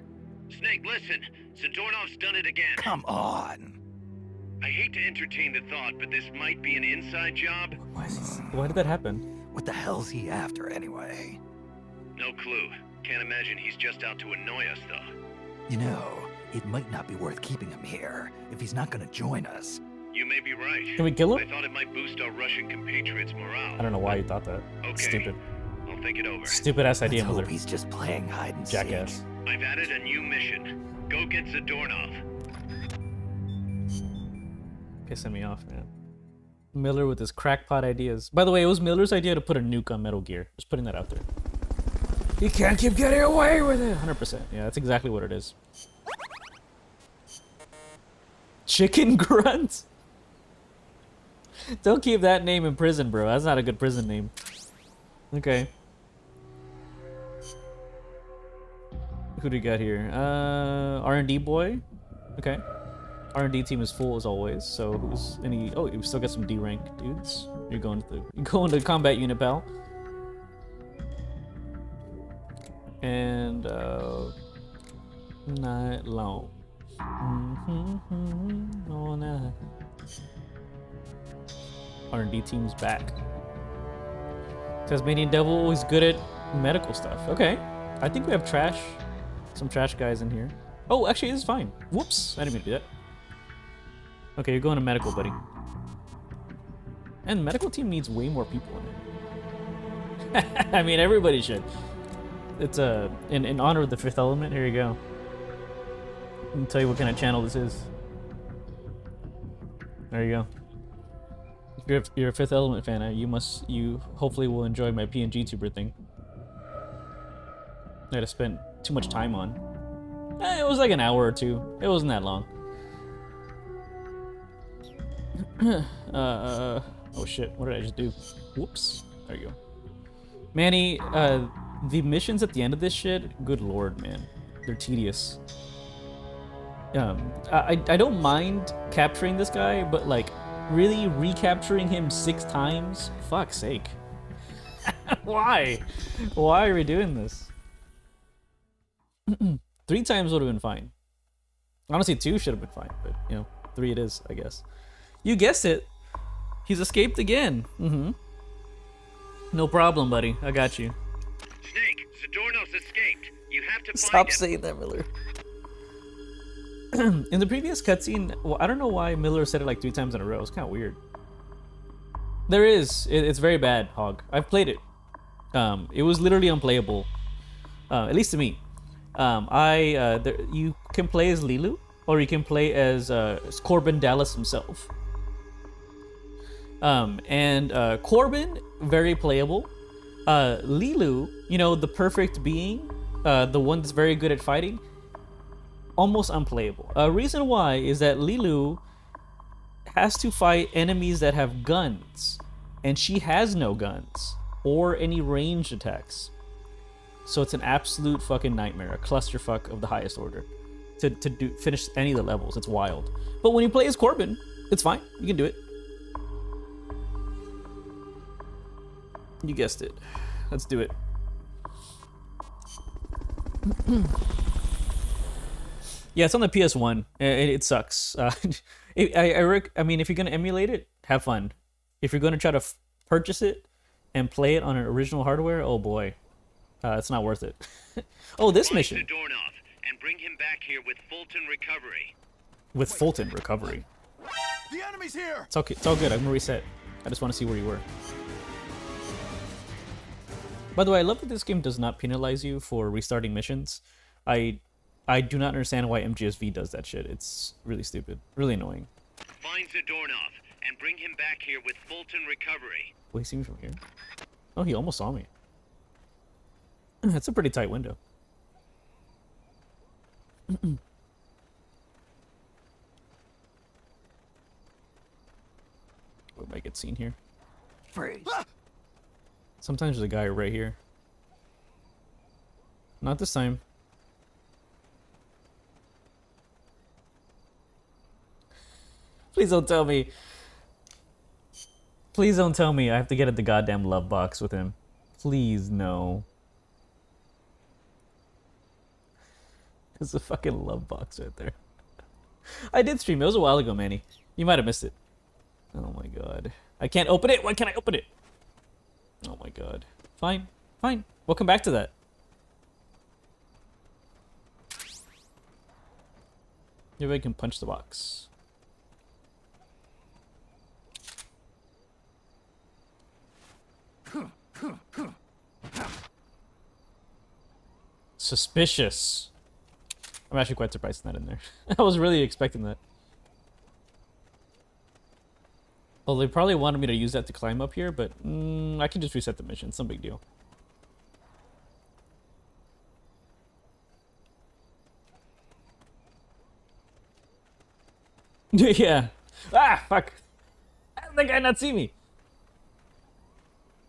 Snake, listen. Zadornov's done it again. Come on. I hate to entertain the thought, but this might be an inside job. Why did that happen? What the hell's he after anyway? No clue. Can't imagine he's just out to annoy us, though. You know, it might not be worth keeping him here if he's not gonna join us. You may be right. Can we kill I him? thought it might boost our Russian compatriots' morale. I don't know why you thought that. Okay. Stupid. I'll think it over. Stupid ass idea, Let's hope Miller. he's just playing hide and Jackass. seek. I've added a new mission. Go get Zadornov. Pissing me off, man. Miller with his crackpot ideas. By the way, it was Miller's idea to put a nuke on Metal Gear. Just putting that out there. He can't keep getting away with it. 100%. Yeah, that's exactly what it is. Chicken Grunt? Don't keep that name in prison, bro. That's not a good prison name. Okay. Who do we got here? R&D boy? Okay. R&D team is full as always, so who's any... Oh, you still got some D-rank dudes. You're going to combat unit, pal. And, night long. All night. R&D team's back. Tasmanian Devil always good at medical stuff. Okay. I think we have some trash guys in here. Oh, actually, this is fine. Whoops, I didn't mean to do that. Okay, you're going to medical, buddy. And medical team needs way more people in it. I mean, everybody should. It's in honor of the Fifth Element. Here you go. Let me tell you what kind of channel this is. There you go. If you're a Fifth Element fan, you hopefully will enjoy my PNG tuber thing. I had to spend too much time on. It was like an hour or two. It wasn't that long. Oh shit, what did I just do? Whoops. There you go. Manny, the missions at the end of this shit, good lord, man. They're tedious. I don't mind capturing this guy, but like, really recapturing him 6 times? Fuck's sake. Why? Why are we doing this? 3 times would have been fine. Honestly, 2 should have been fine, but, you know, 3 it is, I guess. You guessed it. He's escaped again. No problem, buddy. I got you. Snake, Zadornov's escaped. You have to Stop find him. saying that, Miller. In the previous cutscene, well, I don't know why Miller said it like 3 times in a row. It's kind of weird. There is. It's very bad, Hog. I've played it. It was literally unplayable. At least to me. You can play as Lilu, or you can play as Corbin Dallas himself. Corbin, very playable. Lilu, you know, the perfect being, the one that's very good at fighting, almost unplayable. Reason why is that Lilu has to fight enemies that have guns, and she has no guns or any ranged attacks. So it's an absolute fucking nightmare, a clusterfuck of the highest order to finish any of the levels. It's wild. But when you play as Corbin, it's fine. You can do it. You guessed it. Let's do it. Yeah, it's on the PS1. It sucks. I mean, if you're gonna emulate it, have fun. If you're gonna try to purchase it and play it on an original hardware, oh boy, it's not worth it. Oh, this mission. Zadornov and bring him back here with Fulton recovery. With Fulton recovery. The enemy's here. It's okay. It's all good. I'm gonna reset. I just want to see where you were. By the way, I love that this game does not penalize you for restarting missions. I do not understand why MGSV does that shit. It's really stupid. Really annoying. Find Zadornov and bring him back here with Fulton recovery. Will he see me from here? Oh, he almost saw me. That's a pretty tight window. We might get seen here. Freeze. Sometimes there's a guy right here. Not this time. Please don't tell me. Please don't tell me I have to get at the goddamn love box with him. Please, no. There's a fucking love box right there. I did stream. It was a while ago, Manny. You might have missed it. Oh my god. I can't open it. Why can't I open it? Oh my god. Fine. Fine. We'll come back to that. Maybe I can punch the box. Suspicious. I'm actually quite surprised it's not in there. I was really expecting that. Well, they probably wanted me to use that to climb up here, but I can just reset the mission. It's no big deal. Yeah. Ah, fuck. How did that guy not see me?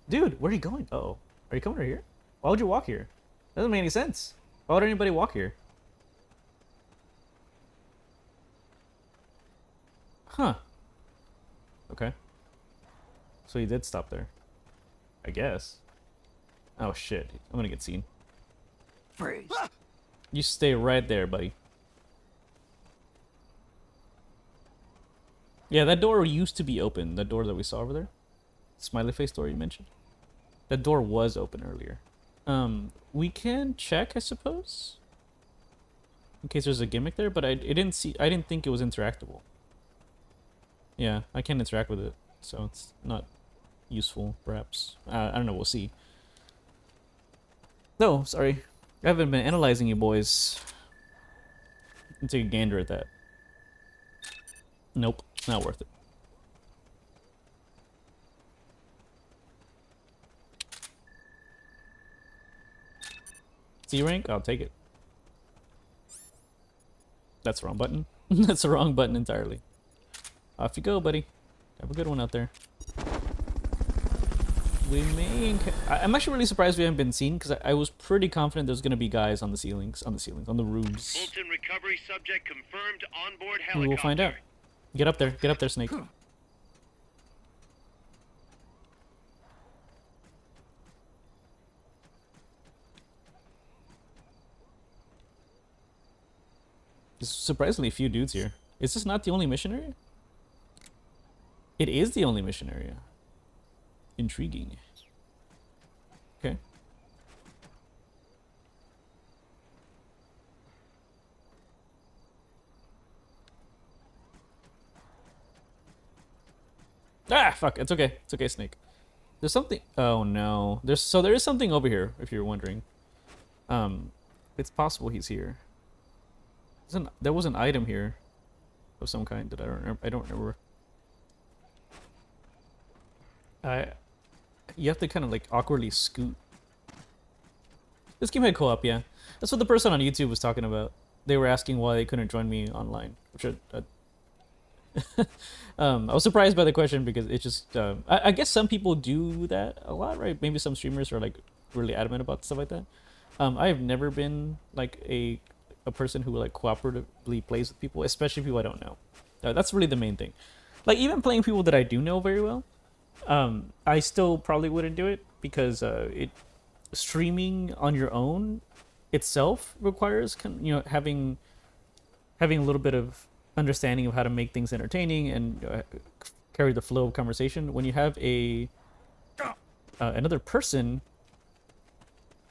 Dude, where are you going? Uh-oh. Are you coming right here? Why would you walk here? Doesn't make any sense. Why would anybody walk here? Huh. Okay. So he did stop there. I guess. Oh shit. I'm gonna get seen. Freeze. You stay right there, buddy. Yeah, that door used to be open. That door that we saw over there. Smiley face door you mentioned. That door was open earlier. We can check, I suppose. In case there's a gimmick there, but I didn't think it was interactable. Yeah, I can't interact with it, so it's not useful, perhaps. I don't know, we'll see. No, sorry. I haven't been analyzing you boys. Take a gander at that. Nope, not worth it. C rank? I'll take it. That's the wrong button. That's the wrong button entirely. Off you go, buddy. Have a good one out there. We may... I'm actually really surprised we haven't been seen, because I was pretty confident there's going to be guys on the ceilings, on the roofs. Fulton recovery subject confirmed onboard helicopter. We will find out. Get up there, Snake. There's surprisingly few dudes here. Is this not the only mission area? It is the only mission area. Intriguing. Okay. Ah, fuck. It's okay. It's okay, Snake. There's something. Oh no. There is something over here. If you're wondering. It's possible he's here. There was an item here, of some kind that I don't remember. You have to kind of like awkwardly scoot. This game had co-op, yeah. That's what the person on YouTube was talking about. They were asking why they couldn't join me online, which I was surprised by the question because it just I guess some people do that a lot, right? Maybe some streamers are like really adamant about stuff like that. I have never been like a person who like cooperatively plays with people, especially people I don't know. That's really the main thing. Like even playing people that I do know very well, I still probably wouldn't do it because streaming on your own itself requires having a little bit of understanding of how to make things entertaining and carry the flow of conversation. When you have another person,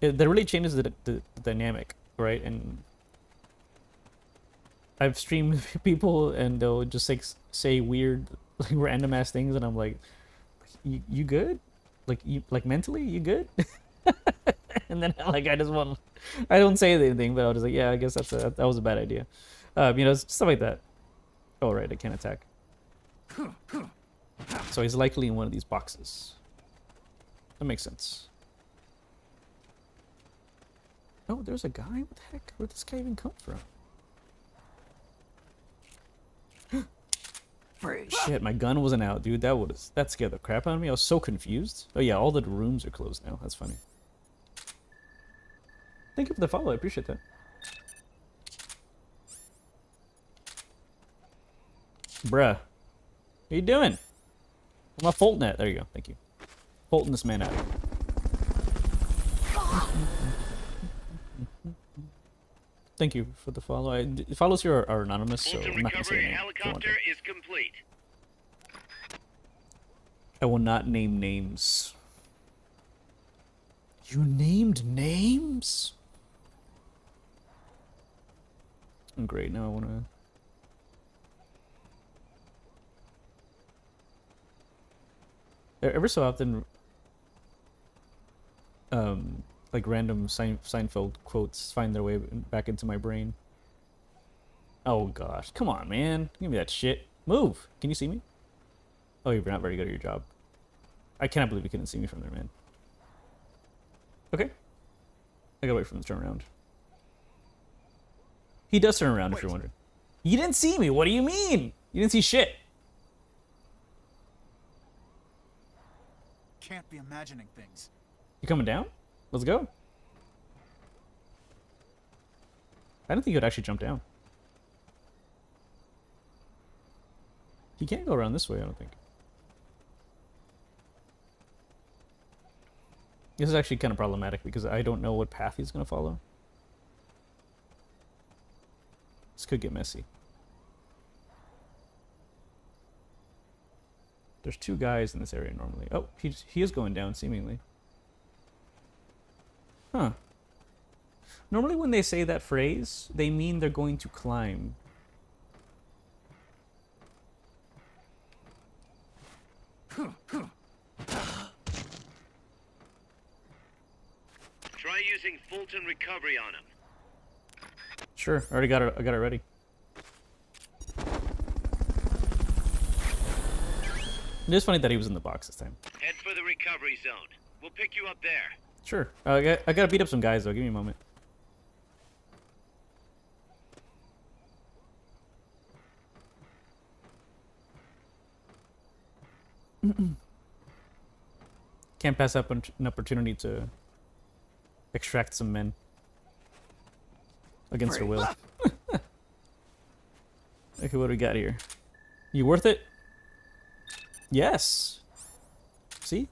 that really changes the dynamic, right? And I've streamed with people and they'll just like say weird, like random ass things, and I'm like, "You good? Like mentally, you good?" And then like I don't say anything, but I was just like, "Yeah, I guess that was a bad idea." Stuff like that. Oh right, I can't attack. So he's likely in one of these boxes. That makes sense. Oh, there's a guy? What the heck? Where'd this guy even come from? Shit, my gun wasn't out, dude. That scared the crap out of me. I was so confused. Oh yeah, all the rooms are closed now. That's funny. Thank you for the follow. I appreciate that. Bruh. What are you doing? Where's my Fulton at? There you go. Thank you. Fulton this man out. Thank you for the follow. Follows here are anonymous, so I'm not gonna say anything. Helicopter is complete. I will not name names. You named names? Great. Now I wanna. Ever so often, like random Seinfeld quotes find their way back into my brain. Oh gosh, come on, man! Give me that shit. Move! Can you see me? Oh, you're not very good at your job. I cannot believe you couldn't see me from there, man. Okay. I gotta wait for him to turn around. He does turn around, if you're wondering. You didn't see me. What do you mean? You didn't see shit. Can't be imagining things. You coming down? Let's go. I don't think you would actually jump down. You can't go around this way, I don't think. This is actually kind of problematic because I don't know what path he's going to follow. This could get messy. There's 2 guys in this area normally. Oh, he is going down, seemingly. Huh. Normally when they say that phrase, they mean they're going to climb. Try using Fulton recovery on him. Sure, I already got it. I got it ready. It is funny that he was in the box this time. Head for the recovery zone. We'll pick you up there. Sure. I gotta beat up some guys though. Give me a moment. Can't pass up an opportunity to extract some men against her will. Okay, what do we got here? You worth it? Yes. See?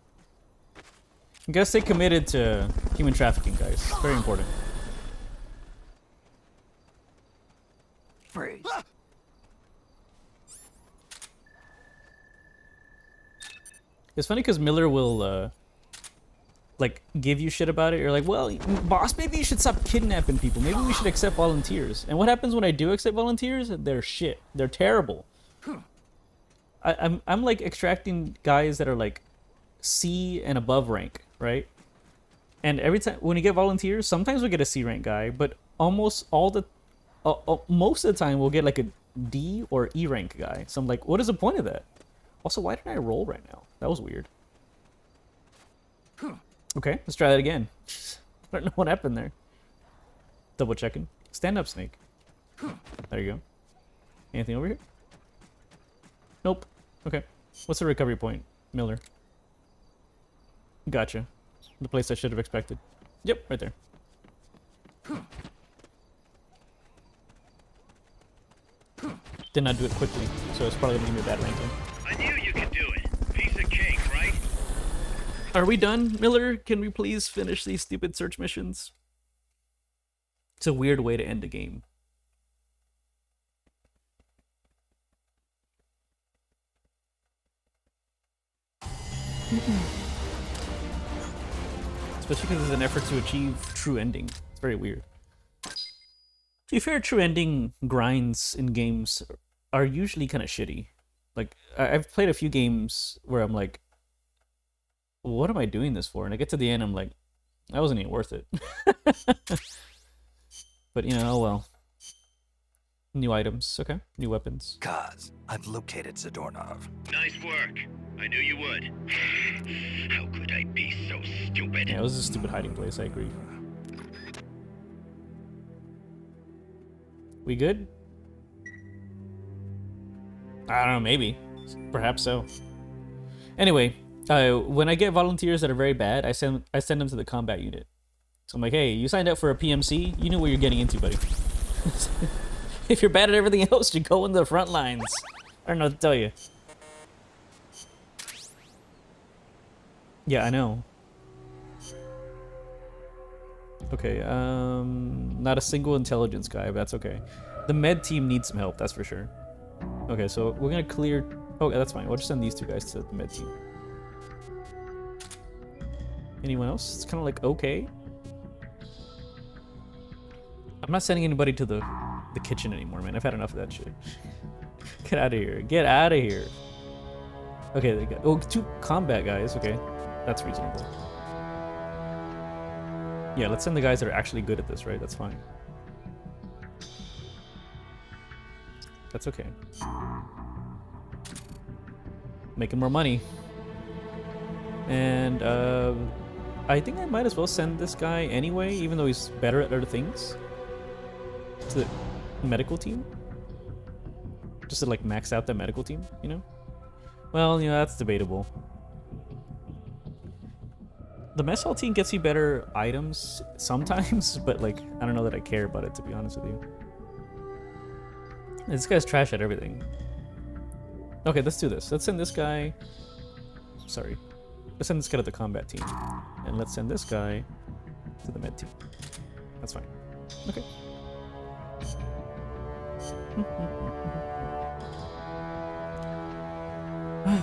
You gotta stay committed to human trafficking, guys. It's very important. Freeze. It's funny because Miller will, like, give you shit about it. You're like, well, boss, maybe you should stop kidnapping people. Maybe we should accept volunteers. And what happens when I do accept volunteers? They're shit. They're terrible. I'm like extracting guys that are like C and above rank, right? And every time when you get volunteers, sometimes we get a C rank guy, but almost all the most of the time we'll get like a D or E rank guy. So I'm like, what is the point of that? Also, why didn't I roll right now? That was weird. Okay, let's try that again. I don't know what happened there. Double checking. Stand up, Snake. There you go. Anything over here? Nope. Okay. What's the recovery point, Miller? Gotcha. The place I should have expected. Yep, right there. Did not do it quickly, so it's probably gonna give me a bad ranking. I knew you could do it. Piece of cake, right? Are we done, Miller? Can we please finish these stupid search missions? It's a weird way to end a game. Especially because it's an effort to achieve true ending. It's very weird. To be fair, true ending grinds in games are usually kind of shitty. Like, I've played a few games where I'm like, what am I doing this for? And I get to the end, I'm like, that wasn't even worth it. But, you know, oh well. New items, okay. New weapons. Kaz, I've located Zadornov. Nice work. I knew you would. How could I be so stupid? Yeah, it was a stupid hiding place, I agree. We good? I don't know, maybe. Perhaps so. Anyway, when I get volunteers that are very bad, I send them to the combat unit. So I'm like, hey, you signed up for a PMC, you knew what you're getting into, buddy. If you're bad at everything else, you go into the front lines. I don't know what to tell you. Yeah, I know. Okay, not a single intelligence guy, but that's okay. The med team needs some help, that's for sure. Okay, so we're gonna clear... Oh, that's fine. We'll just send these 2 guys to the med team. Anyone else? It's kind of like, okay. I'm not sending anybody to the kitchen anymore, man. I've had enough of that shit. Get out of here. Get out of here. Okay, they got... Oh, 2 combat guys. Okay, that's reasonable. Yeah, let's send the guys that are actually good at this, right? That's fine. That's okay. making more money. And I think I might as well send this guy anyway, even though he's better at other things, to the medical team. Just to like max out the medical team, you know? Well, you know, that's debatable. The mess hall team gets you better items sometimes, but like, I don't know that I care about it, to be honest with you. This guy's trash at everything. Okay, let's do this. Let's send this guy... Sorry. Let's send this guy to the combat team. And let's send this guy to the med team. That's fine. Okay.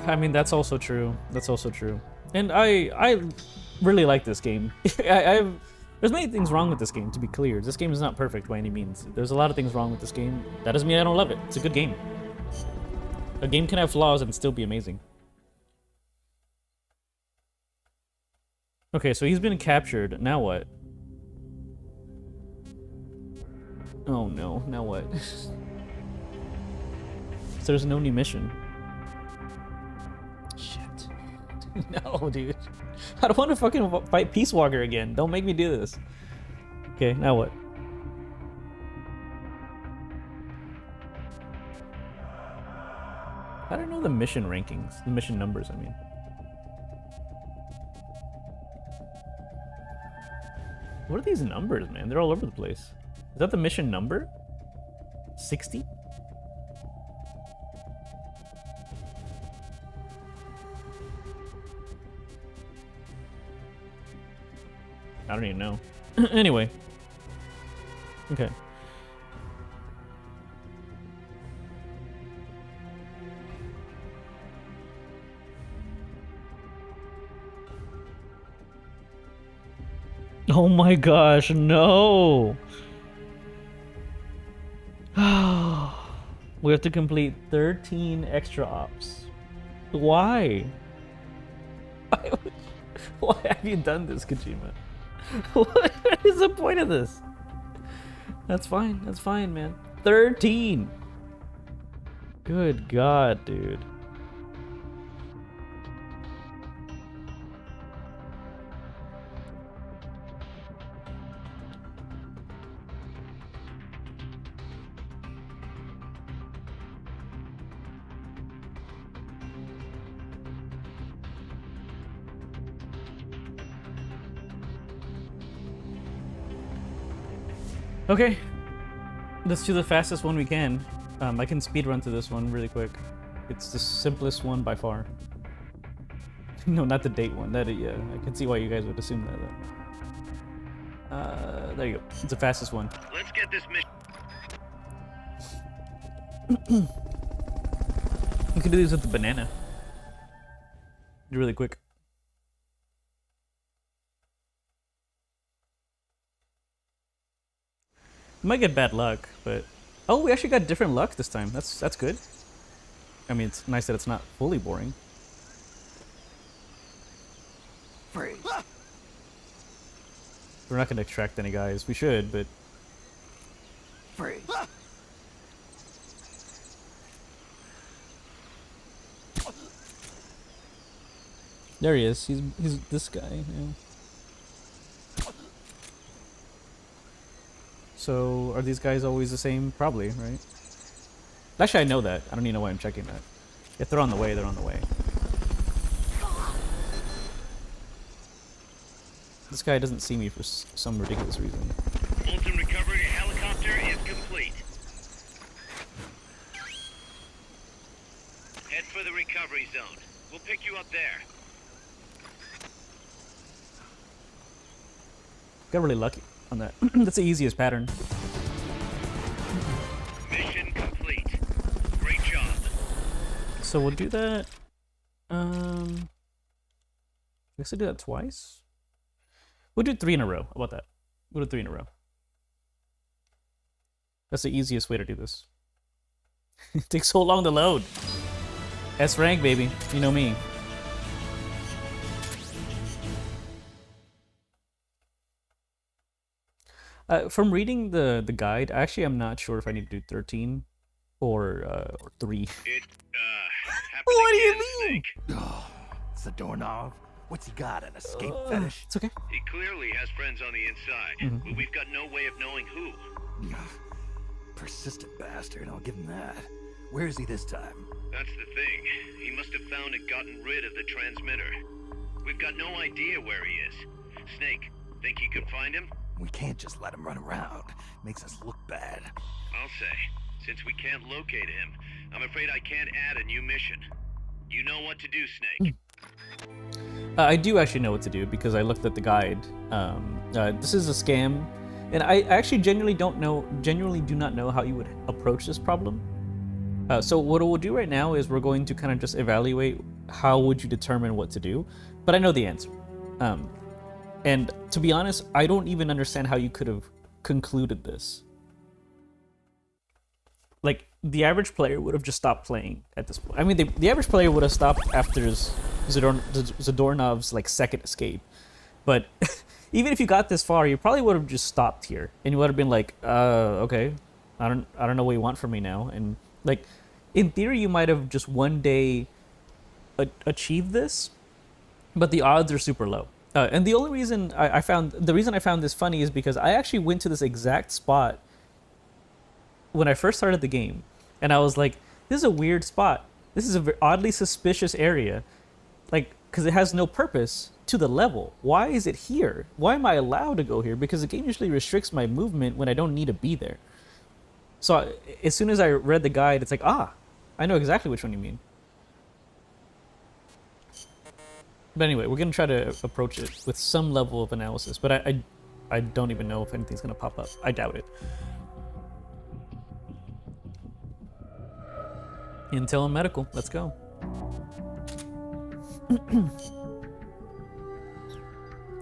I mean, that's also true. That's also true. And I really like this game. There's many things wrong with this game, to be clear. This game is not perfect by any means. There's a lot of things wrong with this game. That doesn't mean I don't love it. It's a good game. A game can have flaws and still be amazing. Okay, so he's been captured. Now what? Oh no, now what? So there's no new mission. Shit. No, dude. I don't want to fucking fight Peace Walker again. Don't make me do this. Okay, now what? I don't know the mission rankings, the mission numbers, I mean. What are these numbers, man? They're all over the place. Is that the mission number? 60? I don't even know. Anyway. Okay. Oh my gosh, no! We have to complete 13 extra ops. Why? Why have you done this, Kojima? What is the point of this? That's fine, man. 13! Good God, dude. Okay, let's do the fastest one we can. I can speedrun through this one really quick. It's the simplest one by far. No, not the date one. Yeah, I can see why you guys would assume that. Though. There you go. It's the fastest one. Let's get this mission. You can do these with the banana. Really quick. You might get bad luck, but oh, we actually got different luck this time. That's good. I mean, it's nice that it's not fully boring. Freeze. We're not gonna extract any guys. We should, but Freeze. there he is. He's this guy. Yeah. So, are these guys always the same? Probably, right? Actually, I know that. I don't even know why I'm checking that. If they're on the way, they're on the way. This guy doesn't see me for some ridiculous reason. Fulton recovery helicopter is complete. Head for the recovery zone. We'll pick you up there. Got really lucky on that. That's the easiest pattern. Mission complete. Great job. So we'll do that. I guess I do that twice. We'll do 3 in a row. How about that? We'll do 3 in a row. That's the easiest way to do this. It takes so long to load. S rank, baby. You know me. From reading the guide, actually, I'm not sure if I need to do 13 or 3. It happened What do you again, mean? Snake. Oh, it's the doorknob. What's he got, an escape fetish? It's okay. He clearly has friends on the inside, Mm-hmm. but we've got no way of knowing who. Persistent bastard, I'll give him that. Where is he this time? That's the thing. He must have found and gotten rid of the transmitter. We've got no idea where he is. Snake, think you can find him? We can't just let him run around. Makes us look bad. I'll say. Since we can't locate him, I'm afraid I can't add a new mission. You know what to do, Snake. I do actually know what to do because I looked at the guide. This is a scam, and I actually genuinely do not know how you would approach this problem. So what we'll do right now is we're going to kind of just evaluate how would you determine what to do, but I know the answer. And to be honest, I don't even understand how you could have concluded this. Like, the average player would have just stopped playing at this point. I mean, the average player would have stopped after Zadorov's like second escape. But even if you got this far, you probably would have just stopped here, and you would have been like, okay, I don't know what you want from me now. And like, in theory, you might have just one day achieved this, but the odds are super low. And the only reason I found this funny is because I actually went to this exact spot when I first started the game, and I was like, this is a weird spot. This is a oddly suspicious area, like, because it has no purpose to the level. Why is it here? Why am I allowed to go here? Because the game usually restricts my movement when I don't need to be there. So as soon as I read the guide, it's like, I know exactly which one you mean. But anyway, we're gonna try to approach it with some level of analysis, but I don't even know if anything's gonna pop up. I doubt it. Intel and medical, let's go.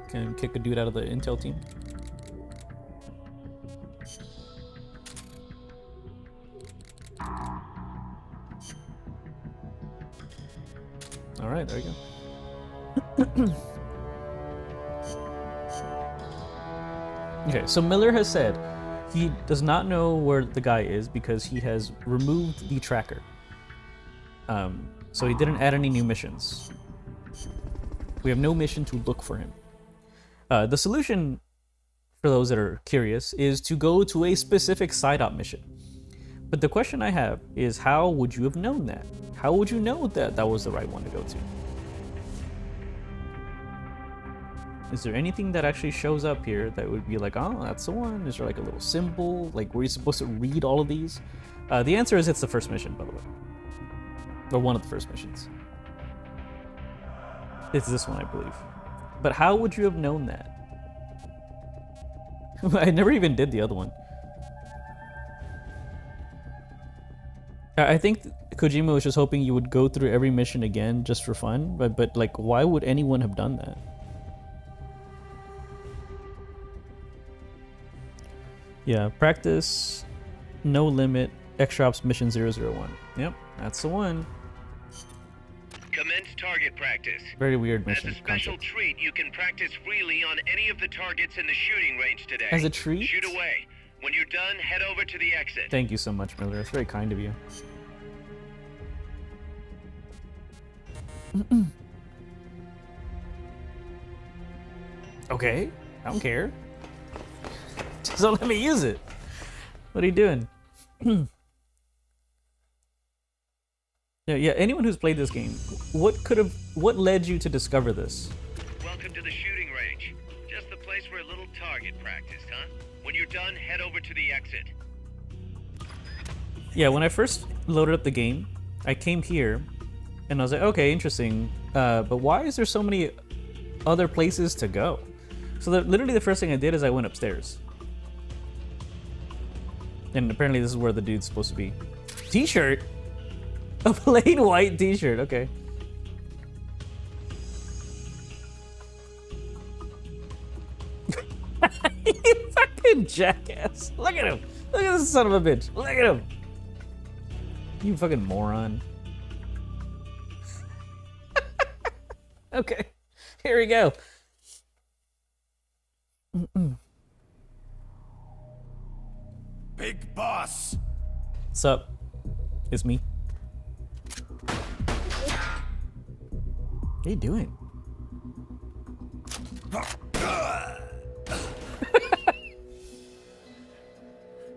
Can kick a dude out of the Intel team. All right, there you go. Okay, so Miller has said he does not know where the guy is because he has removed the tracker. So he didn't add any new missions. We have no mission to look for him. The solution, for those that are curious, is to go to a specific side op mission. But the question I have is, how would you have known that? How would you know that that was the right one to go to? Is there anything that actually shows up here that would be like, oh, that's the one? Is there like a little symbol? Like, were you supposed to read all of these? The answer is it's the first mission, by the way. Or one of the first missions. It's this one, I believe. But how would you have known that? I never even did the other one. I think Kojima was just hoping you would go through every mission again just for fun, but like, why would anyone have done that? Yeah, practice, no limit, extra ops mission 001. Yep, that's the one. Commence target practice. Very weird As mission a special concept. treat, you can practice freely on any of the targets in the shooting range today. As a treat? Shoot away. When you're done, head over to the exit. Thank you so much, Miller. That's very kind of you. Okay, I don't care. Just don't let me use it. What are you doing? Yeah, anyone who's played this game, what led you to discover this? Welcome to the shooting range. Just the place for a little target practice, huh? When you're done, head over to the exit. Yeah, when I first loaded up the game, I came here, and I was like, okay, interesting, but why is there so many other places to go? So literally the first thing I did is I went upstairs. And apparently this is where the dude's supposed to be. T-shirt? A plain white t-shirt, okay. You fucking jackass. Look at him. Look at this son of a bitch. Look at him. You fucking moron. Okay, here we go. Big boss. What's up? It's me. What are you doing?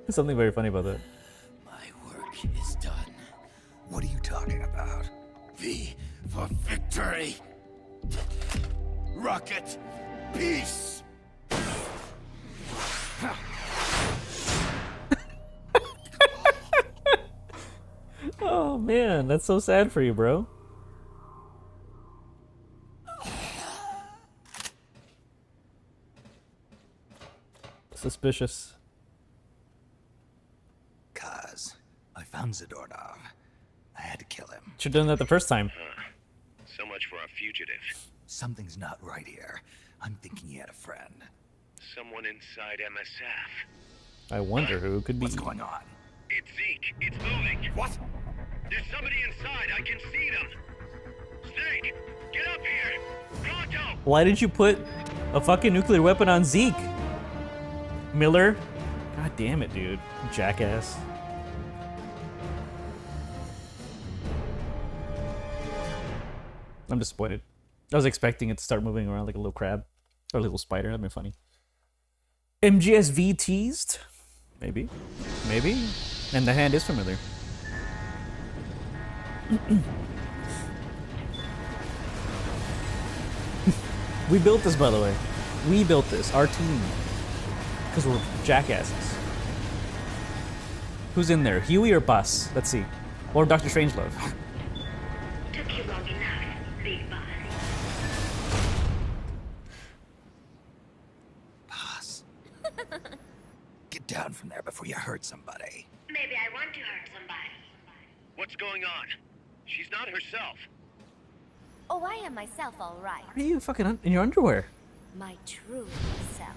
There's something very funny about that. My work is done. What are you talking about? V for victory. Rocket, peace. Oh man, that's so sad for you, bro. Suspicious. Kaz, I found Zadornov. I had to kill him. Should've done that the first time. So much for a fugitive. Something's not right here. I'm thinking he had a friend. Someone inside MSF. I wonder who it could be. What's going on? It's Zeke. It's moving. What? There's somebody inside. I can see them. Snake, get up here. Pronto. Why did you put a fucking nuclear weapon on Zeke? Miller? God damn it, dude. Jackass. I'm disappointed. I was expecting it to start moving around like a little crab. Or a little spider. That'd been funny. MGSV teased? Maybe. Maybe. And the hand is familiar. We built this, by the way. We built this. Our team. Because we're jackasses. Who's in there? Huey or Bus? Let's see. Or Dr. Strangelove. Took you long enough, big boss. Boss. Get down from there before you hurt somebody. Maybe I want to hurt somebody. What's going on? She's not herself. Oh, I am myself, all right. Why are you fucking in your underwear? My true self.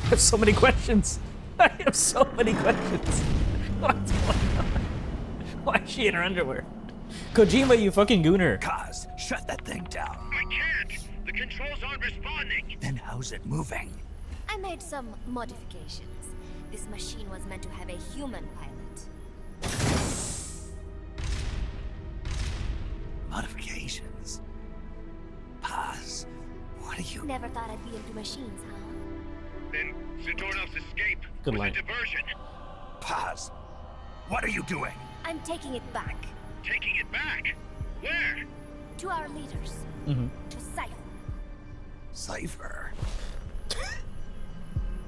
I have so many questions. I have so many questions. What's going on? Why is she in her underwear? Kojima, you fucking gooner. Kaz, shut that thing down. I can't. The controls aren't responding. Then how's it moving? I made some modifications. This machine was meant to have a human pilot. Modifications? Paz, what are you... Never thought I'd be into machines, huh? Then Zadornov's escape Good was line. a diversion. Paz, what are you doing? I'm taking it back. Taking it back? Where? To our leaders. Mm-hmm. To Cypher. Cypher?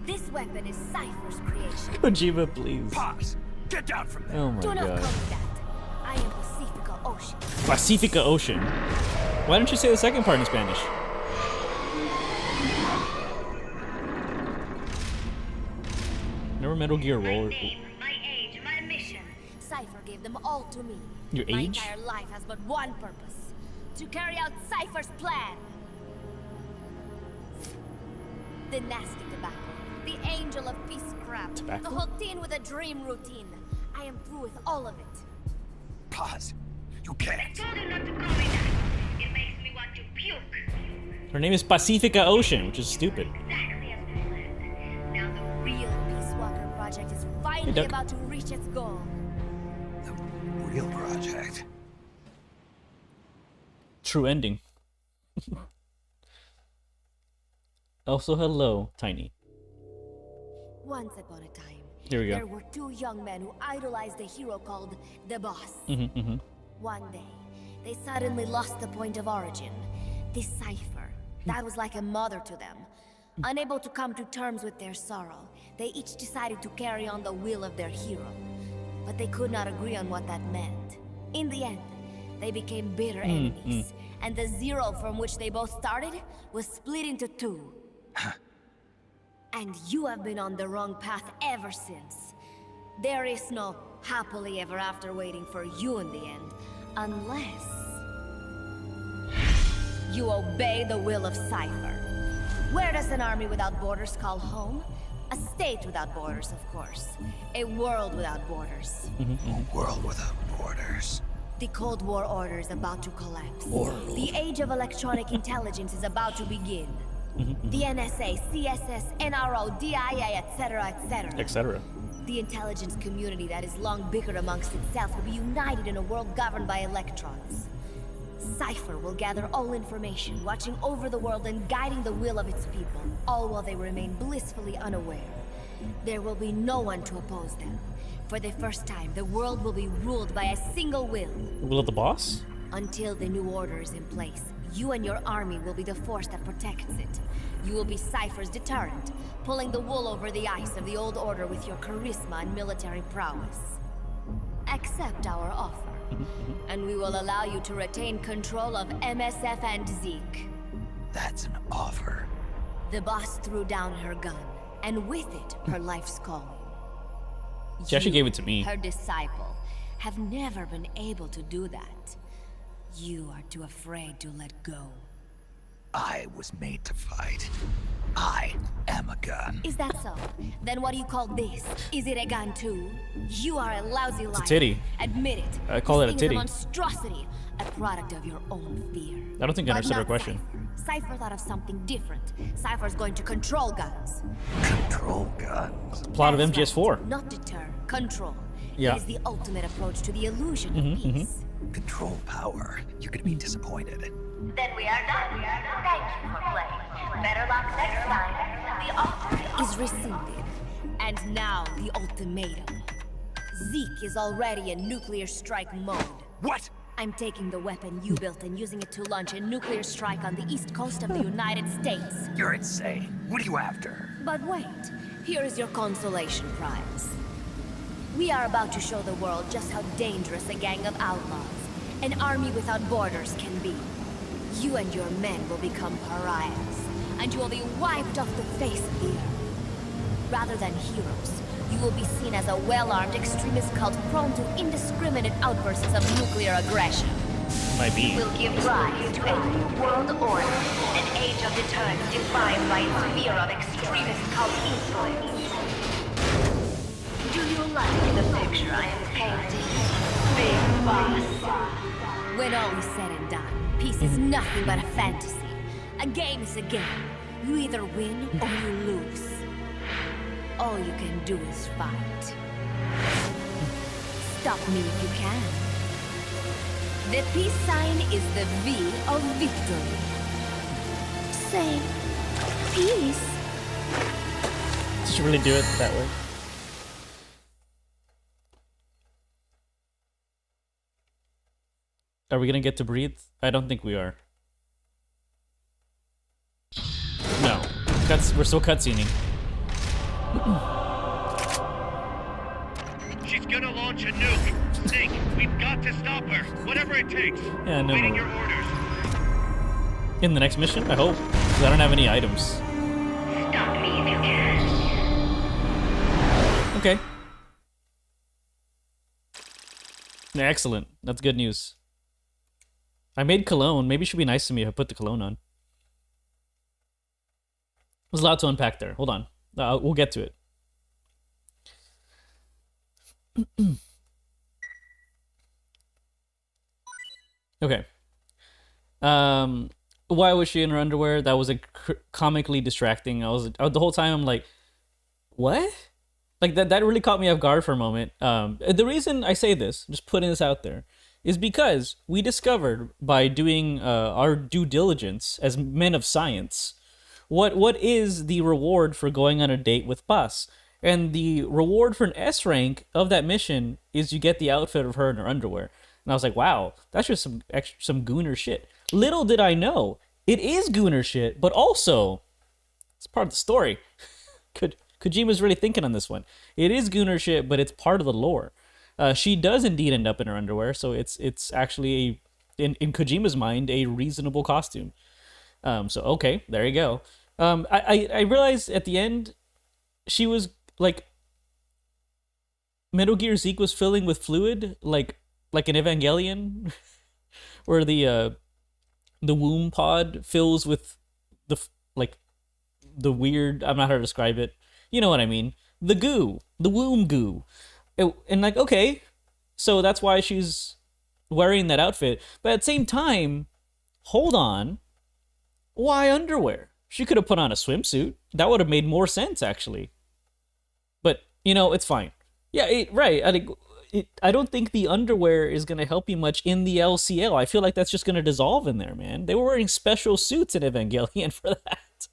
This weapon is Cypher's creation. Kojima, please. Paz, get down from there. Oh my Do not god. call me that. I am Pacifica Ocean. Pacifica Ocean. Why don't you say the second part in Spanish? Never Metal Gear Roller. My age, my mission. Cypher gave them all to me. Your My age? entire life has but one purpose. To carry out Cypher's plan. The nasty tobacco. The angel of peace crap. Tobacco? The hooked in with a dream routine. I am through with all of it. Paz, you can't. Told him not to call me that. It makes me want to puke. Her name is Pacifica Ocean, which is stupid. Exactly as we planned. Now the real Peace Walker project is finally Duck. about to reach its goal. The real project. True ending. Also, hello, Tiny. Once upon a time, Here we there go. were two young men who idolized a hero called the Boss. Mm-hmm. One day, they suddenly lost the point of origin. This Cypher, that was like a mother to them. Unable to come to terms with their sorrow, they each decided to carry on the will of their hero. But they could not agree on what that meant. In the end, they became bitter enemies, and the zero from which they both started was split into two. And you have been on the wrong path ever since. There is no happily ever after waiting for you in the end, unless you obey the will of Cypher. Where does an army without borders call home? A state without borders, of course. A world without borders. A world without borders. The Cold War order is about to collapse. The age of electronic intelligence is about to begin. The NSA, CSS, NRO, DIA, etc., etc. Etc. The intelligence community that is long bickered amongst itself will be united in a world governed by electrons. Cypher will gather all information, watching over the world and guiding the will of its people, all while they remain blissfully unaware. There will be no one to oppose them. For the first time, the world will be ruled by a single will. Will of the boss? Until the new order is in place, you and your army will be the force that protects it. You will be Cypher's deterrent, pulling the wool over the eyes of the old order with your charisma and military prowess. Accept our offer, and we will allow you to retain control of MSF and Zeke. That's an offer. The boss threw down her gun, and with it, her life's calling. She actually gave it to me. Her disciple, have never been able to do that. You are too afraid to let go. I was made to fight. I am a gun. Is that so? Then what do you call this? Is it a gun too? You are a lousy liar. It's a titty. Admit it. I call This it a thing titty. is a monstrosity, a product of your own fear. I don't think I But understood her not question. Cypher. Cypher thought of something different. Cypher's going to control guns. Control guns. Plot of That's MGS4. right. Not deter, control. Yeah. It is the ultimate approach to the illusion of peace. Control power. You're gonna be disappointed. Then we are done. Thank you for playing. Better luck next time. The offer is rescinded. And now the ultimatum. Zeke is already in nuclear strike mode. What? I'm taking the weapon you built and using it to launch a nuclear strike on the east coast of the United States. You're insane. What are you after? But wait, here is your consolation prize. We are about to show the world just how dangerous a gang of outlaws, an army without borders, can be. You and your men will become pariahs, and you will be wiped off the face of the earth. Rather than heroes, you will be seen as a well-armed extremist cult prone to indiscriminate outbursts of nuclear aggression. Might be. Will give rise to a new world order, an age of deterrence defined by its fear of extremist cult influence. Do you like the picture I am painting, Big Boss? When all is said and done, peace is nothing but a fantasy. A game is a game. You either win or you lose. All you can do is fight. Stop me if you can. The peace sign is the V of victory. Say, peace. Did she really do it that way? Are we gonna get to breathe? I don't think we are. No. We're still cutscening. She's gonna launch a nuke. Snake, we've got to stop her. Whatever it takes. Yeah, no. Waiting your orders. In the next mission? I hope. 'Cause I don't have any items. Stop me if you can. Okay. Excellent. That's good news. I made cologne. Maybe it should be nice to me if I put the cologne on. There's a lot to unpack there. Hold on. We'll get to it. Okay. Why was she in her underwear? That was comically distracting. The whole time I'm like, what? Like that really caught me off guard for a moment. The reason I say this, just putting this out there, is because we discovered by doing our due diligence as men of science, what is the reward for going on a date with Bus. And the reward for an S rank of that mission is you get the outfit of her in her underwear. And I was like, wow, that's just some gooner shit. Little did I know, it is gooner shit, but also it's part of the story. Kojima's really thinking on this one. It is gooner shit, but it's part of the lore. She does indeed end up in her underwear, so it's actually in Kojima's mind a reasonable costume. So okay, there you go. I realized at the end she was like Metal Gear Zeke was filling with fluid, like an Evangelion, where the womb pod fills with the weird. I'm not how to describe it. You know what I mean? The goo, the womb goo. And like, okay, so that's why she's wearing that outfit. But at the same time, hold on, why underwear? She could have put on a swimsuit. That would have made more sense, actually. But, you know, it's fine. Yeah, right. I think I don't think the underwear is gonna help you much in the LCL. I feel like that's just gonna dissolve in there, man. They were wearing special suits in Evangelion for that.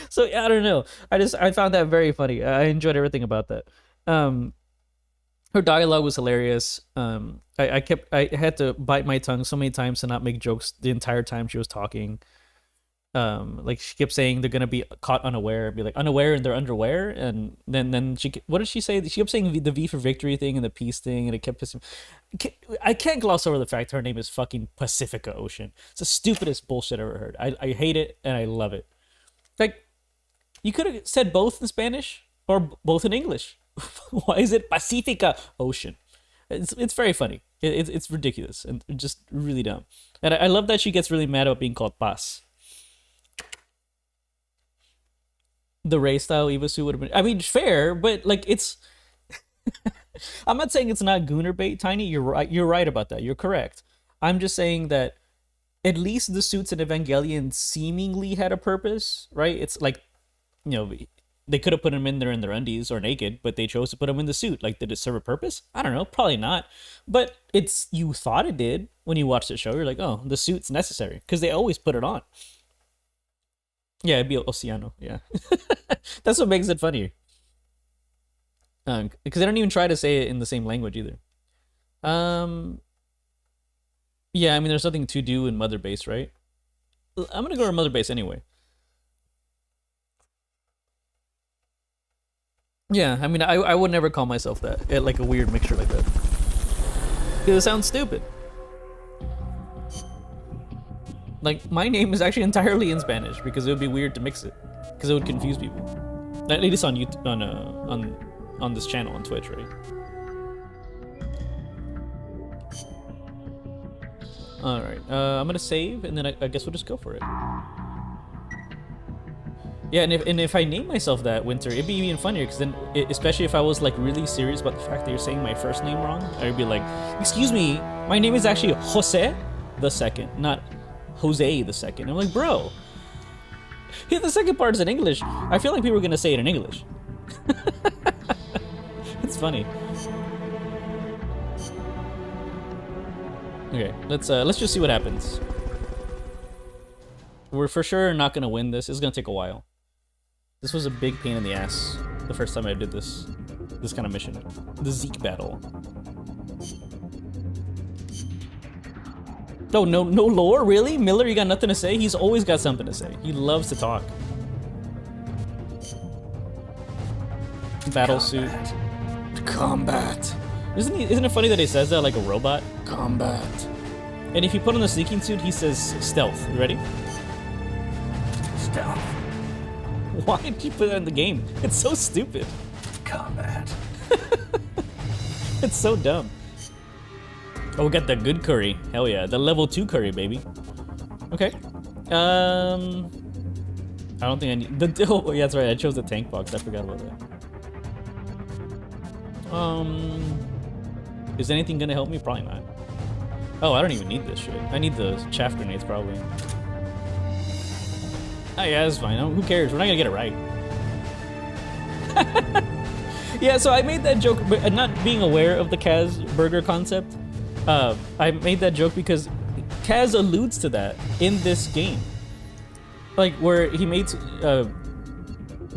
So yeah, I don't know. I found that very funny. I enjoyed everything about that. Her dialogue was hilarious. I had to bite my tongue so many times to not make jokes the entire time she was talking. Like she kept saying they're gonna be caught unaware, be like unaware in their underwear, and then what did she say? She kept saying the V for victory thing and the peace thing, and it kept pissing. I can't gloss over the fact her name is fucking Pacifica Ocean. It's the stupidest bullshit I ever heard. I hate it and I love it. Like, you could have said both in Spanish or both in English. Why is it Pacifica Ocean? It's very funny. It's ridiculous and just really dumb. And I love that she gets really mad about being called Paz. The Ray style Iwasu would have been. I mean, fair, but like it's. I'm not saying it's not Gooner bait, Tiny. You're right. You're right about that. You're correct. I'm just saying that at least the suits in Evangelion seemingly had a purpose, right? It's like, you know, they could have put them in there in their undies or naked, but they chose to put them in the suit. Like, did it serve a purpose? I don't know. Probably not. But you thought it did when you watched the show. You're like, oh, the suit's necessary because they always put it on. Yeah, it'd be Oceano. Yeah, that's what makes it funny. Because they don't even try to say it in the same language either. Yeah, I mean, there's nothing to do in Mother Base, right? I'm gonna go to Mother Base anyway. Yeah, I mean, I would never call myself that. Like a weird mixture like that. Because it sounds stupid. Like, my name is actually entirely in Spanish because it would be weird to mix it. Because it would confuse people. At least on YouTube, on this channel on Twitch, right? All right, I'm gonna save, and then I guess we'll just go for it. Yeah, and if I name myself that, Winter, it'd be even funnier, because then, especially if I was like really serious about the fact that you're saying my first name wrong, I'd be like, excuse me, my name is actually Jose the Second, not Jose the Second. I'm like, bro, yeah, the second part is in English. I feel like people are gonna say it in English. It's funny. Okay, let's just see what happens. We're for sure not gonna win this. It's gonna take a while. This was a big pain in the ass the first time I did this kind of mission. The Zeke battle. Oh, no lore? Really? Miller, you got nothing to say? He's always got something to say. He loves to talk. Battle suit. Combat. Isn't it funny that he says that like a robot? Combat. And if you put on the sneaking suit, he says stealth. You ready? Stealth. Why did you put that in the game? It's so stupid. Combat. It's so dumb. Oh, we got the good curry. Hell yeah. The level 2 curry, baby. Okay. I don't think I need... Oh, yeah, that's right. I chose the tank box. I forgot about that. Is anything gonna help me? Probably not. Oh, I don't even need this shit. I need the chaff grenades, probably. Oh, yeah, that's fine. Who cares? We're not gonna get it right. Yeah, so I made that joke, but not being aware of the Kaz burger concept. I made that joke because Kaz alludes to that in this game. Like, where he makes...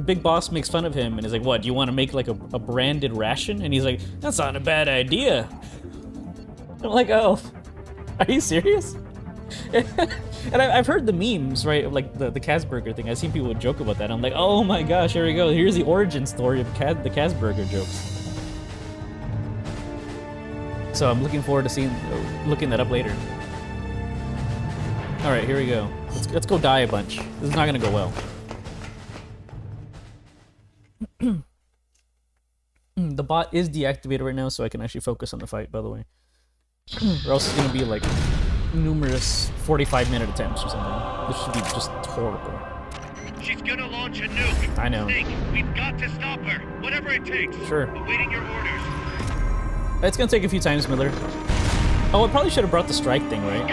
Big Boss makes fun of him and is like, what, do you want to make like a branded ration? And he's like, that's not a bad idea. I'm like, oh, are you serious? And I've heard the memes, right, of like the Kazburger thing. I've seen people joke about that. I'm like, oh my gosh, here we go. Here's the origin story of the Kazburger jokes. So I'm looking forward to looking that up later. All right, here we go. Let's go die a bunch. This is not gonna go well. The bot is deactivated right now, so I can actually focus on the fight, by the way. Or else it's gonna be like numerous 45-minute attempts or something. This should be just horrible. She's gonna launch a nuke. I know. Snake, we've got to stop her. Whatever it takes. Sure. Awaiting your orders. It's gonna take a few times, Miller. Oh, I probably should have brought the strike thing, right?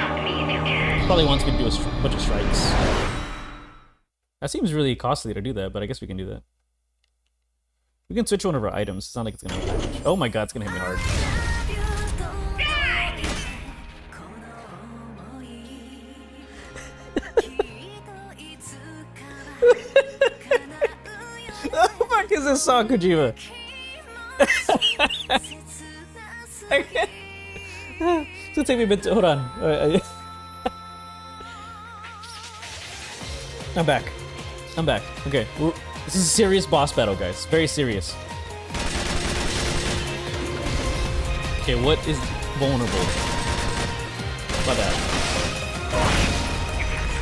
Probably wants me to do a bunch of strikes. That seems really costly to do that, but I guess we can do that. We can switch one of our items. It's not like it's gonna hit damage. Oh my god, it's gonna hit me hard. is this song, Kojima? It's gonna take me a bit to, hold on. I'm back. I'm back. Okay, this is a serious boss battle, guys. Very serious. Okay, what is vulnerable? My bad.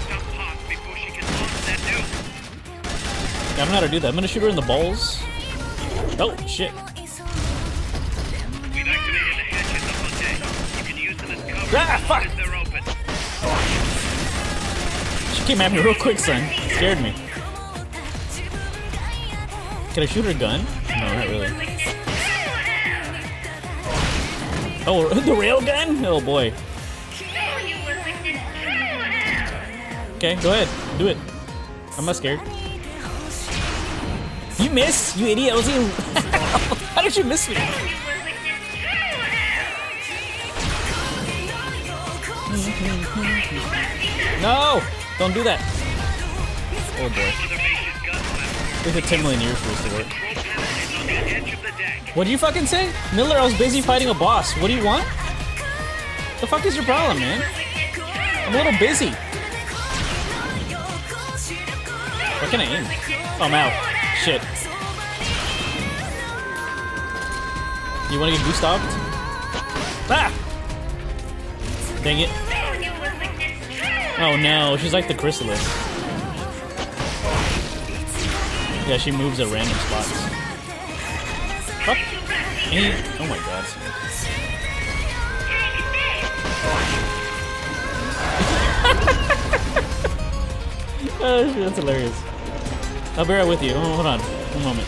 Stop Pop before she can launch that nuke. Yeah, I don't know how to do that. I'm gonna shoot her in the balls. Oh, shit. We've activated the hatches up on deck. You can use them as cover Ah, as fuck. long as they're open. She came at me real quick, son. Scared me. Can I shoot her gun? No, not really. Oh, the rail gun? Oh boy. Okay, go ahead. Do it. I'm not scared. You missed, you idiot. I was even... How did you miss me? No! Don't do that. Oh boy. It took 10 million years for this to work. What did you fucking say? Miller, I was busy fighting a boss. What do you want? The fuck is your problem, man? I'm a little busy. Where can I aim? Oh, I'm out. Shit. You wanna get goose stopped? Ah! Dang it. Oh no, she's like the chrysalis. Yeah, she moves at random spots. Fuck. Oh my god. Oh shit, that's hilarious. I'll be right with you. Oh, hold on. One moment.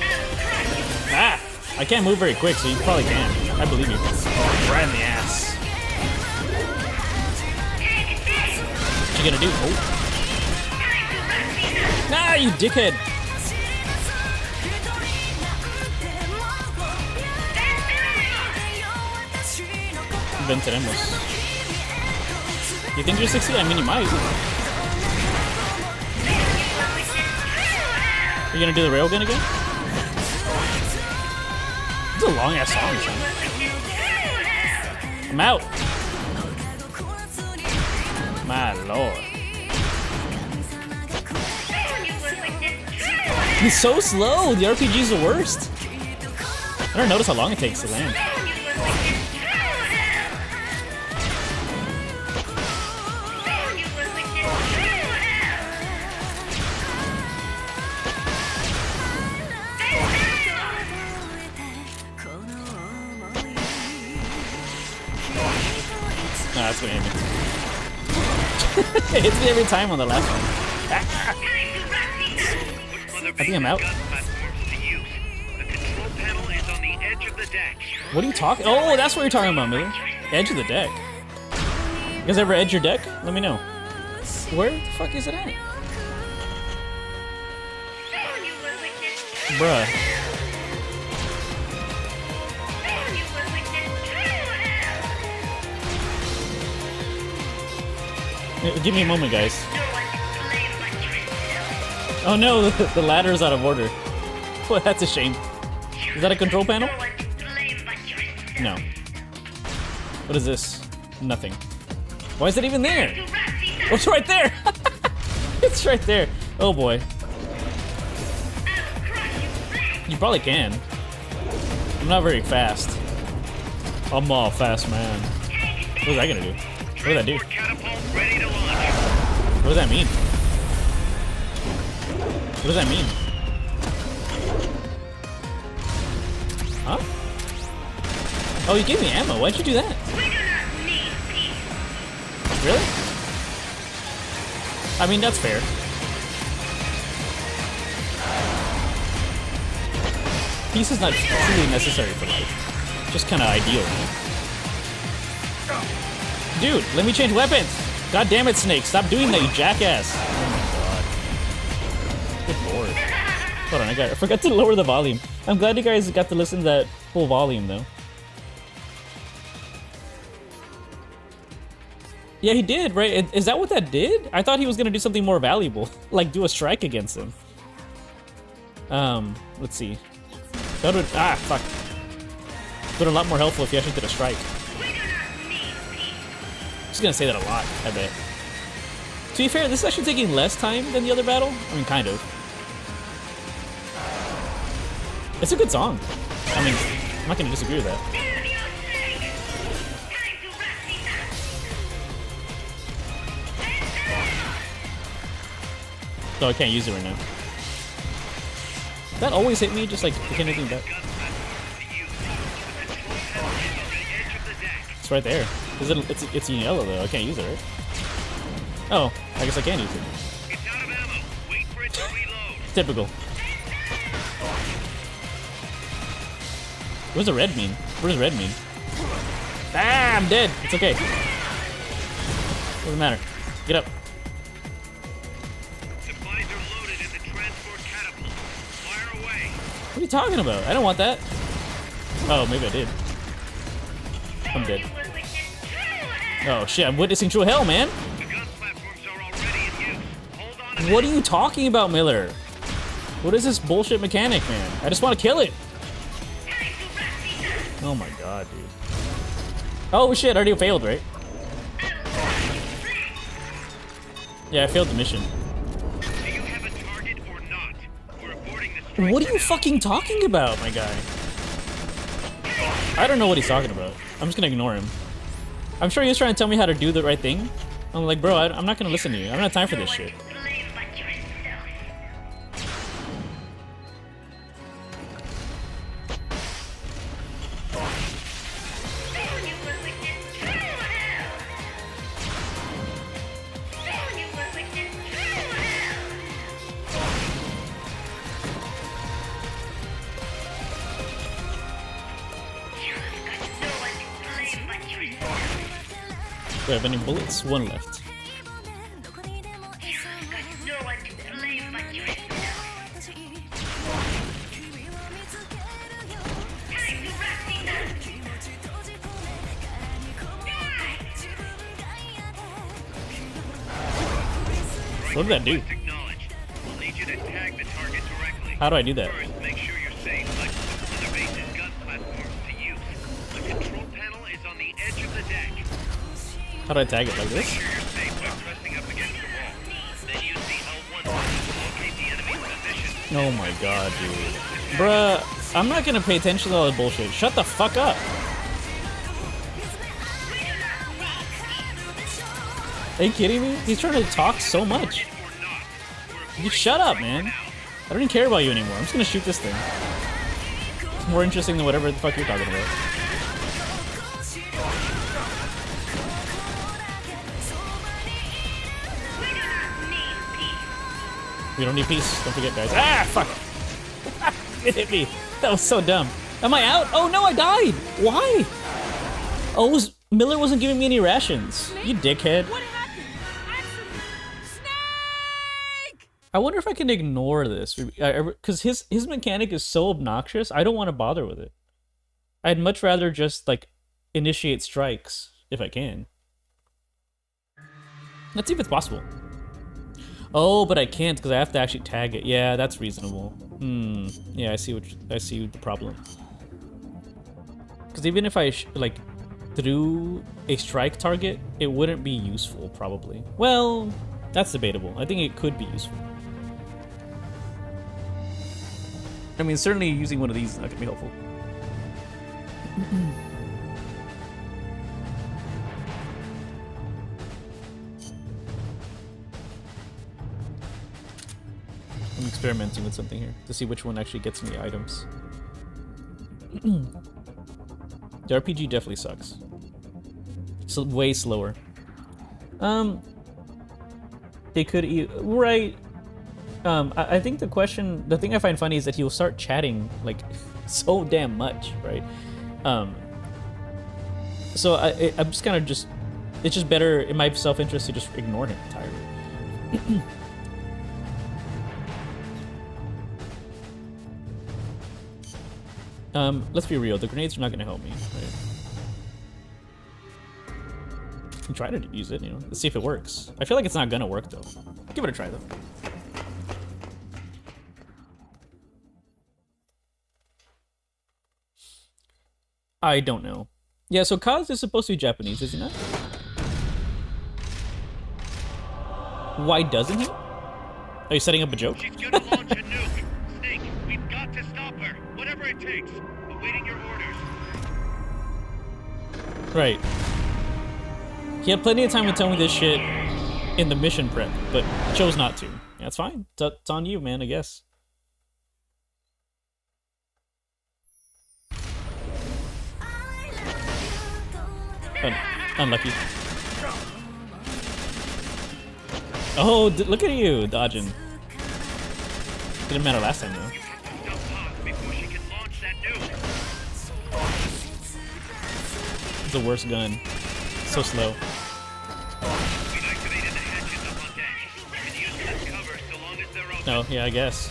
Ah! I can't move very quick, so you probably can. I believe you. Right in the ass. What you gonna do? Oh. Nah, you dickhead! Venceremos. You think you're 60? I mean, you might. You gonna do the railgun again? It's a long ass song, son. I'm out. My lord. He's so slow. The RPG's the worst. I don't notice how long it takes to land. No, that's what hit me. It hits me every time on the last one. I think I'm out. What are you talking? Oh, that's what you're talking about, Miller. Edge of the deck. You guys ever edge your deck? Let me know. Where the fuck is it at? Bruh. Give me a moment, guys. Oh no, the ladder is out of order. Well, that's a shame. Is that a control panel? No. What is this? Nothing. Why is it even there? Oh, it's right there! It's right there. Oh boy. You probably can. I'm not very fast. I'm a fast man. What is that gonna do? What does that do? What does that mean? What does that mean? Huh? Oh, you gave me ammo. Why'd you do that? Really? I mean, that's fair. Peace is not truly necessary for life. Just kind of ideal. Dude, let me change weapons! God damn it, Snake. Stop doing that, you jackass. Oh my god. Good lord. Hold on, I forgot to lower the volume. I'm glad you guys got to listen to that full volume, though. Yeah, he did, right? Is that what that did? I thought he was gonna do something more valuable. Like, do a strike against him. Let's see. That would fuck. But a lot more helpful if you actually did a strike. Just gonna say that a lot, I bet. To be fair, this is actually taking less time than the other battle. I mean, kind of. It's a good song. I mean, I'm not gonna disagree with that. No, I can't use it right now. That always hit me, just like I can't do anything back. It's right there. It's in yellow though. I can't use it, right? Oh, I guess I can use it. It's out of ammo. Wait for it to reload. Typical. What does the red mean? What does red mean? Ah, I'm dead. It's okay. Doesn't matter. Get up. Supplies are loaded in the transport catapult. Fire away. What are you talking about? I don't want that. Oh, maybe I did. I'm dead. Oh shit, I'm witnessing true hell, man. The gun platforms are already in use. Hold on a What are you talking about, Miller? What is this bullshit mechanic, man? I just want to kill it. Oh my god, dude. Oh shit, I already failed, right? Yeah, I failed the mission. Do you have a target or not? We're aborting the strike What are for you now. fucking talking about, my guy? I don't know what he's talking about. I'm just gonna ignore him. I'm sure he was trying to tell me how to do the right thing. I'm like, bro, I'm not gonna listen to you. I don't have time for this shit. Do I have any bullets? One left. What did that do? Acknowledged. We'll need you to tag the target directly. How do I do that? First, make sure you're safe by putting the base's gun platforms to use. The control panel is on the edge of the deck. How do I tag it? Like Make this? sure you're safe by pressing up against the wall. Then use the L1 button to locate the enemy's position. Oh my god, dude. Bruh, I'm not gonna pay attention to all that bullshit. Shut the fuck up. Are you kidding me? He's trying to talk so much. Or not. You shut up, man. I don't even care about you anymore. I'm just gonna shoot this thing. It's more interesting than whatever the fuck you're talking about. We don't need peace. Don't forget, guys. Ah, fuck. It hit me. That was so dumb. Am I out? Oh no, I died. Why? Oh, Miller wasn't giving me any rations. You dickhead. What happened? Snake! I wonder if I can ignore this, because his mechanic is so obnoxious. I don't want to bother with it. I'd much rather just like initiate strikes if I can. Let's see if it's possible. Oh, but I can't because I have to actually tag it. Yeah, that's reasonable. Yeah, I see the problem. Because even if I like threw a strike target, it wouldn't be useful probably. Well, that's debatable. I think it could be useful. I mean, certainly using one of these is not gonna be helpful. I'm experimenting with something here to see which one actually gets me items. The RPG definitely sucks. It's way slower. They could right. I think the thing I find funny is that he'll start chatting like so damn much, right? So I'm just kind of it's just better in my self-interest to just ignore him entirely. Let's be real, the grenades are not gonna help me, right? I can try to use it, let's see if it works. I feel like it's not gonna work though. Give it a try though. I don't know. Yeah, so Kaz is supposed to be Japanese, isn't it? Why doesn't he? Are you setting up a joke? She's gonna launch a nuke. Snake, we've got to stop her. Whatever it takes. Awaiting your orders. Right. He had plenty of time to tell me this shit in the mission prep, but chose not to. Yeah, that's fine. It's on you, man, I guess. Unlucky. Oh, look at you, dodging. Didn't matter last time, though. Stop Pop before she can launch that nuke. It's the worst gun. So slow. We've activated the hatches up on deck. You can use them as cover so long as they're open. Oh, yeah, I guess.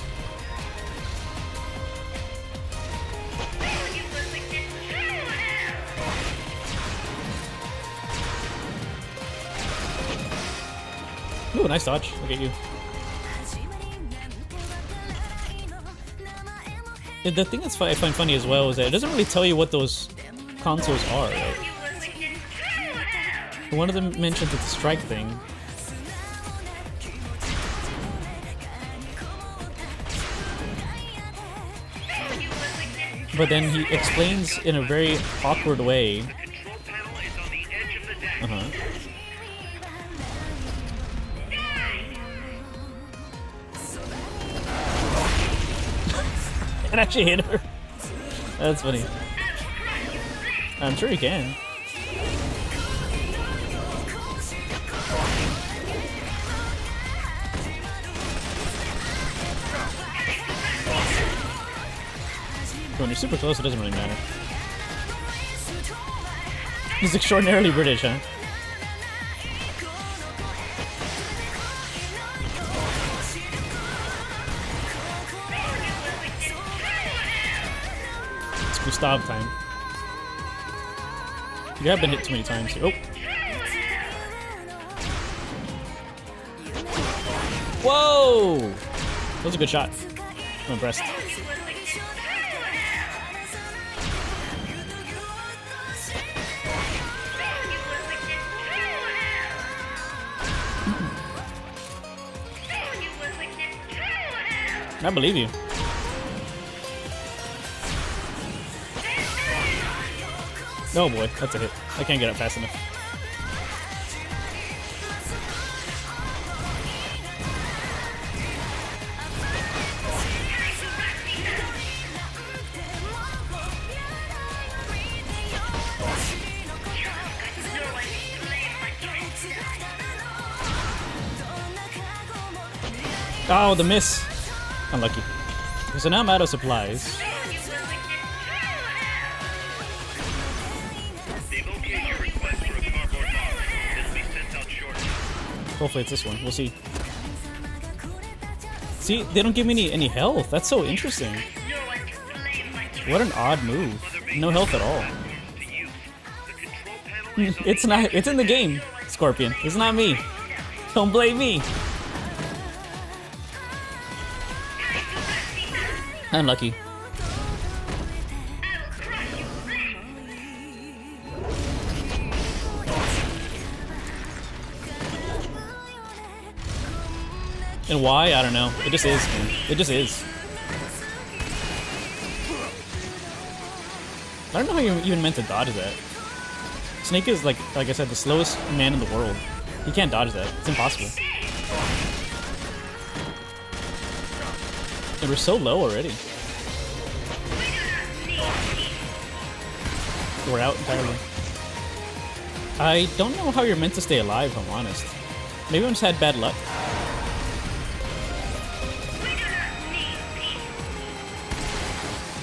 Ooh, nice dodge. Look at you. The thing that's I find funny as well is that it doesn't really tell you what those consoles are, right? One of them mentions it's a strike thing. But then he explains in a very awkward way. The control panel is on the edge of the deck. Uh-huh. It actually hit her. That's funny. I'm sure he can. When you're super close, it doesn't really matter. He's extraordinarily British, huh? It's Gustav time. You have been hit too many times. Oh. Whoa! That was a good shot. I'm impressed. I believe you. Oh boy, that's a hit. I can't get up fast enough. Oh, the miss. Unlucky. So now I'm out of supplies. Hopefully it's this one. We'll see. See, they don't give me any health. That's so interesting. What an odd move. No health at all. It's not. It's in the game, Scorpion. It's not me. Don't blame me. Unlucky. And why? I don't know. It just is, man. It just is. I don't know how you even meant to dodge that. Snake is like I said, the slowest man in the world. He can't dodge that. It's impossible. And we're so low already. We're out entirely. I don't know how you're meant to stay alive, if I'm honest. Maybe I just had bad luck.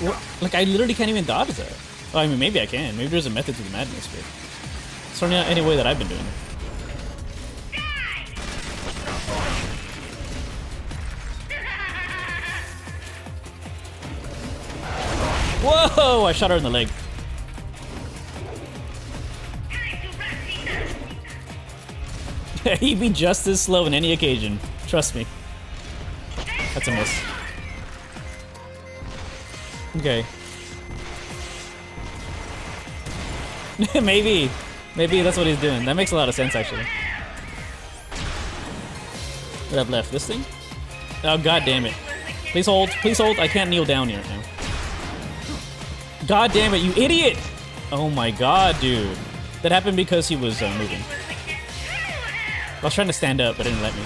What? Like, I literally can't even dodge that. Oh, I mean, maybe I can. Maybe there's a method to the madness, but it's certainly not any way that I've been doing it. Whoa! I shot her in the leg. He'd be just as slow in any occasion. Trust me. That's a miss. Okay. Maybe that's what he's doing. That makes a lot of sense, actually. What I've left? This thing? Oh, god damn it. Please hold. Please hold. I can't kneel down here right now. God damn it, you idiot! Oh my god, dude. That happened because he was moving. I was trying to stand up, but it didn't let me.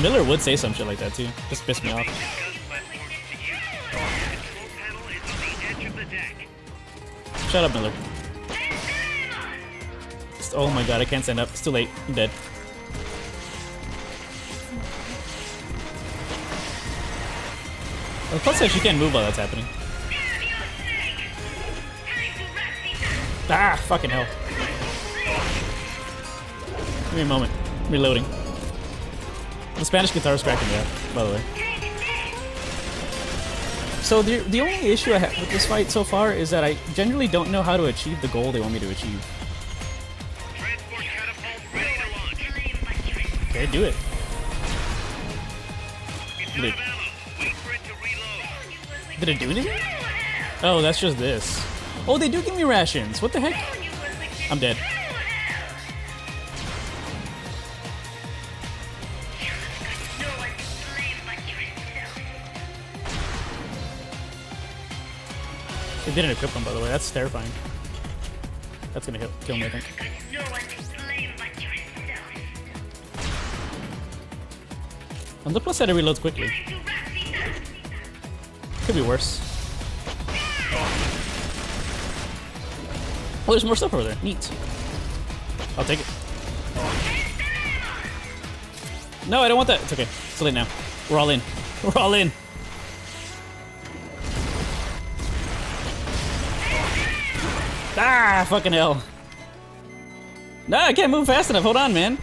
Miller would say some shit like that, too. Just piss me off. Shut up, Miller. Oh my god, I can't stand up. It's too late. I'm dead. Well, plus that she can't move while that's happening. Ah, fucking hell. Give me a moment. I'm reloading. The Spanish guitar is cracking me up, by the way. So the only issue I have with this fight so far is that I generally don't know how to achieve the goal they want me to achieve. Okay, do it. Did it do anything? Oh, that's just this. Oh, they do give me rations. What the heck? I'm dead. It didn't equip them, by the way. That's terrifying. That's gonna kill me, I think. On the plus side, it reloads quickly. Could be worse. Oh, there's more stuff over there. Neat. I'll take it. No, I don't want that. It's okay. It's too late now. We're all in. We're all in. Ah, fucking hell. No, I can't move fast enough. Hold on, man.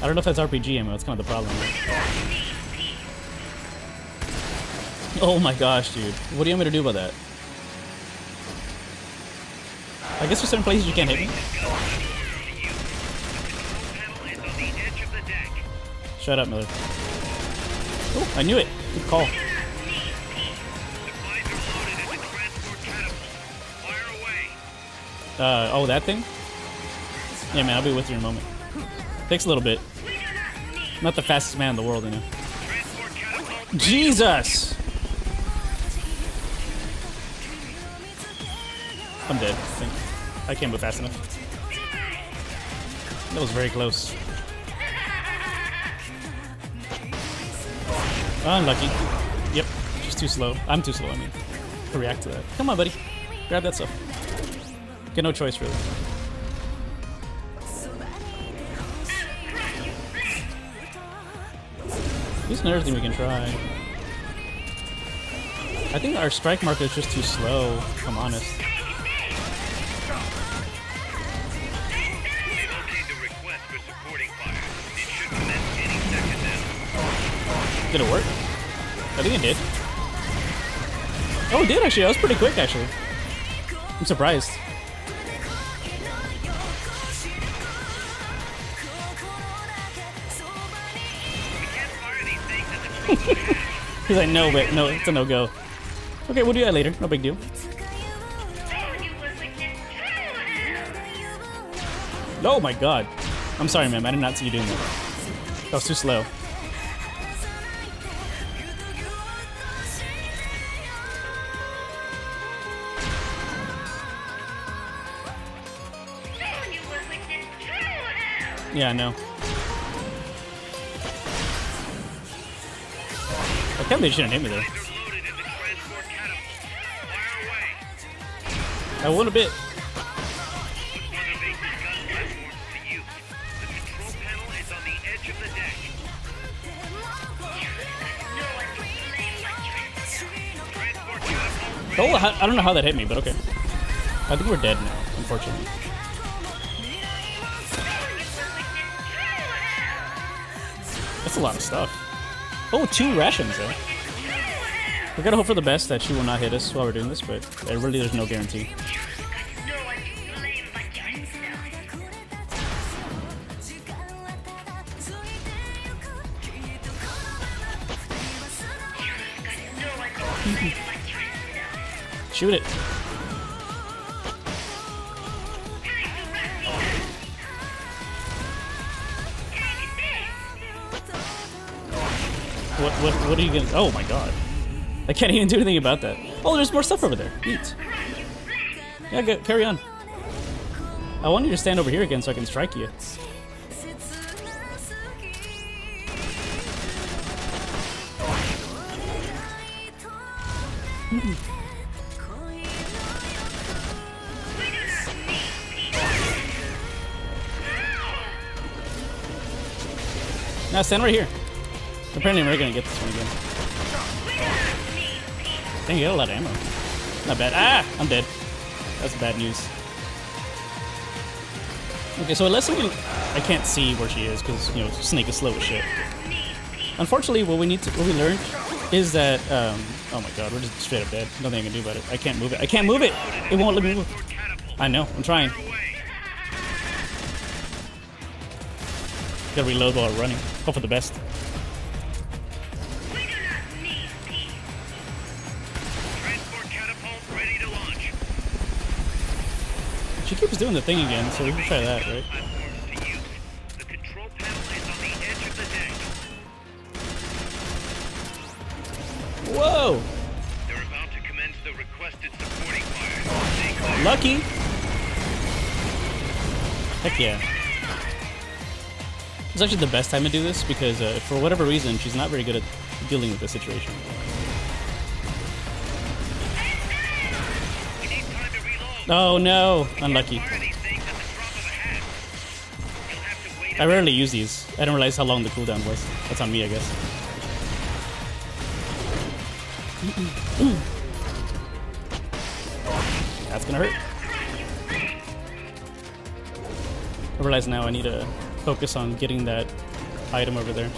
I don't know if that's RPG ammo. That's kind of the problem. Oh my gosh, dude. What do you want me to do about that? I guess there's certain places you can't hit me. Shut up, Miller. Oh, I knew it. Good call. Oh, that thing? Yeah, man, I'll be with you in a moment. Takes a little bit. Not the fastest man in the world, you know. Jesus! I'm dead, I think. I can't move fast enough. That was very close. Unlucky. Yep, just too slow. I'm too slow, I mean, to react to that. Come on, buddy. Grab that stuff. Get no choice, really. There's another thing we can try. I think our strike marker is just too slow, if I'm honest. Did it work? I think it did. Oh, it did actually. That was pretty quick, actually. I'm surprised. He's like, no, but no, it's a no-go. Okay, we'll do that later. No big deal. Oh my god. I'm sorry, ma'am. I did not see you doing that. That was too slow. Yeah, I know. I can't believe you shouldn't hit me there. I won a bit. Oh, I don't know how that hit me, but okay. I think we're dead now, unfortunately. That's a lot of stuff. Oh, 2 rations, though. We gotta hope for the best that she will not hit us while we're doing this, but really there's no guarantee. Shoot it. What are you gonna? Oh my god! I can't even do anything about that. Oh, there's more stuff over there. Neat. Yeah, go, carry on. I want you to stand over here again so I can strike you. Now stand right here. Apparently we're gonna get this one again. Dang, you got a lot of ammo. Not bad. Ah! I'm dead. That's bad news. Okay, so unless I can't see where she is because, you know, Snake is slow as shit. Unfortunately, what we learned is that, oh my god, we're just straight up dead. Nothing I can do about it. I can't move it. I can't move it! It won't let me move. I know, I'm trying. Gotta reload while running. Hope for the best. She keeps doing the thing again, so we can try that, right? Whoa! They're about to commence the requested supporting fire. Lucky! Heck yeah. It's actually the best time to do this because for whatever reason, she's not very good at dealing with this situation. Oh no! Unlucky. I rarely use these. I didn't realize how long the cooldown was. That's on me, I guess. That's gonna hurt. I realize now I need to focus on getting that item over there.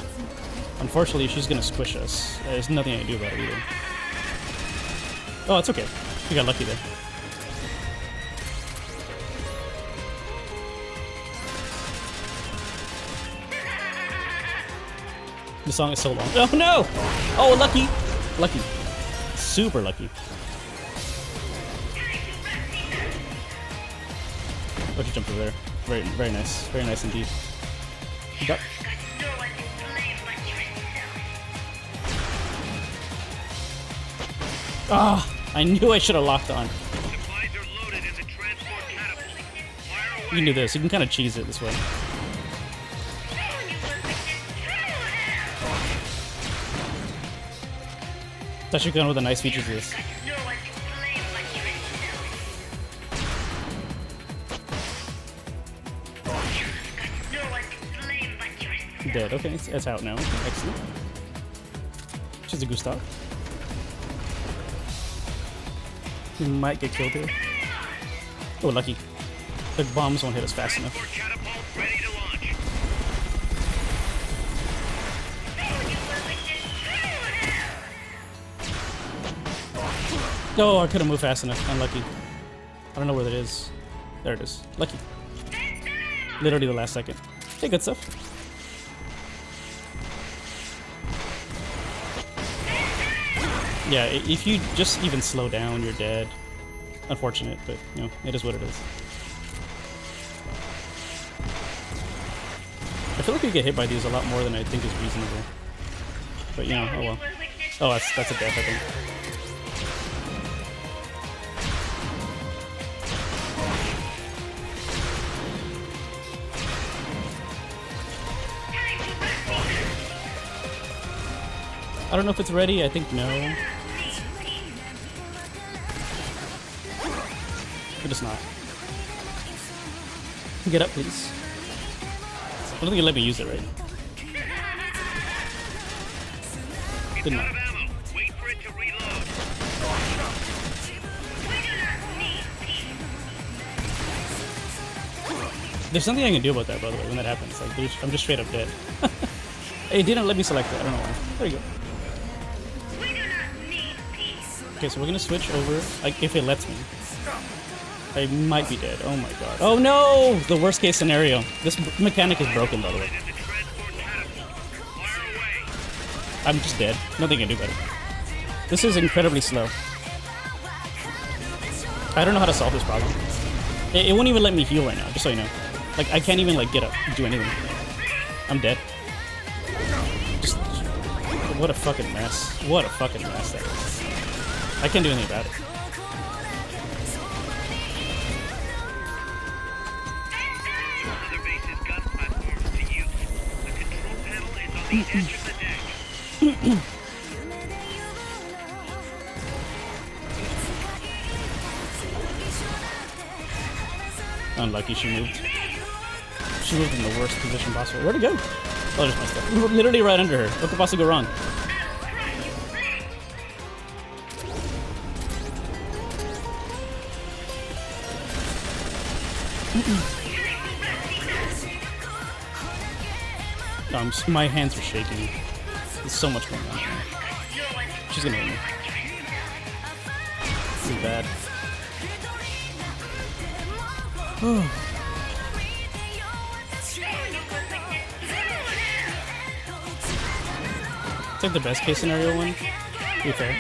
Unfortunately, she's gonna squish us. There's nothing I can do about it either. Oh, it's okay. We got lucky there. The song is so long. Oh no! Oh, lucky! Lucky. Super lucky. Oh, she jumped over there. Very, very nice. Very nice indeed. Duck. Ah! I knew I should have locked on. You can do this. You can kind of cheese it this way. It's actually one of the nice features of this. Dead. Okay, it's out now. Excellent. She's a Gustav. We might get killed here. Oh, lucky. The bombs won't hit us fast enough. Oh, I couldn't move fast enough. Unlucky. I don't know where that is. There it is. Lucky. Literally the last second. Hey, good stuff. Yeah, if you just even slow down, you're dead. Unfortunate, but, you know, it is what it is. I feel like we get hit by these a lot more than I think is reasonable. But, you know, oh well. Oh, that's a death, I think. I don't know if it's ready. I think no. But it's not. Get up, please. I don't think you let me use it, right? Good enough. There's nothing I can do about that, by the way, when that happens. Like, I'm just straight up dead. It didn't let me select it. I don't know why. There you go. Okay, so we're gonna switch over, like, if it lets me. I might be dead. Oh my god. Oh no! The worst case scenario. This mechanic is broken, by the way. I'm just dead. Nothing I can do about it. This is incredibly slow. I don't know how to solve this problem. It won't even let me heal right now, just so you know. Like, I can't even, like, get up, do anything. I'm dead. Just, what a fucking mess. What a fucking mess that is. I can't do anything about it. Other base's gun platforms to use. The control panel is on the edge of the deck. Unlucky she moved. She moved in the worst position possible. Where'd it go? Oh, there's my stuff. Literally right under her. What could possibly go wrong? My hands are shaking. There's so much going on. She's gonna hit me. This is bad. It's like the best case scenario one. To be fair.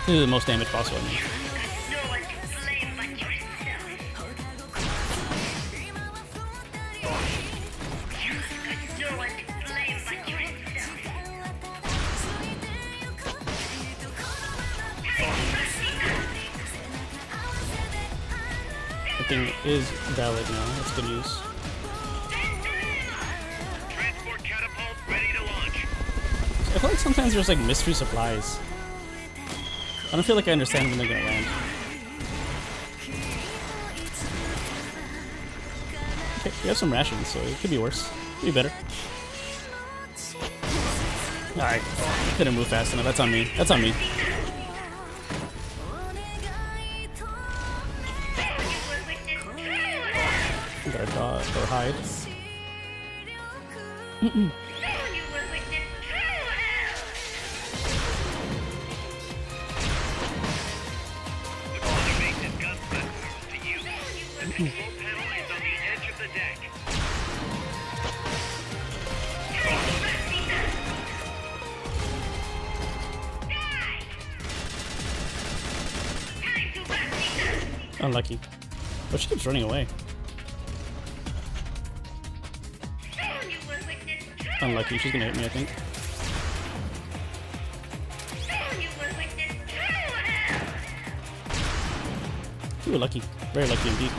This is the most damage possible. I mean. Thing is valid now. That's good news. Transport catapult ready to launch. I feel like sometimes there's like mystery supplies. I don't feel like I understand when they're gonna land. Okay, we have some rations, so it could be worse. Could be better. Alright. Couldn't move fast enough. That's on me. That's on me. Gotta dodge or hide. Other base's gun platforms to use. The control panel is on the edge of the deck. Unlucky. But she keeps running away. Unlucky. She's gonna hit me, I think. Ooh, lucky. Very lucky indeed.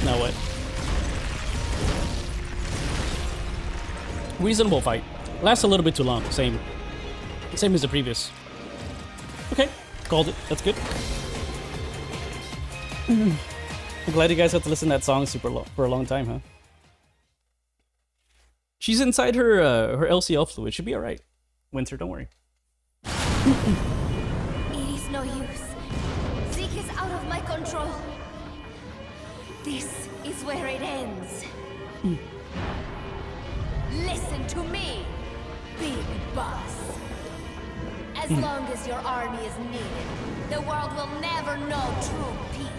Now what? Reasonable fight. Lasts a little bit too long. Same as the previous. Okay, called it. That's good. I'm glad you guys have to listen to that song for a long time, huh? She's inside her her LCL fluid. Should be all right. Winter, don't worry. It is no use. Zeke is out of my control. This is where it ends. Listen to me, Big Boss. As long as your army is needed, the world will never know true peace.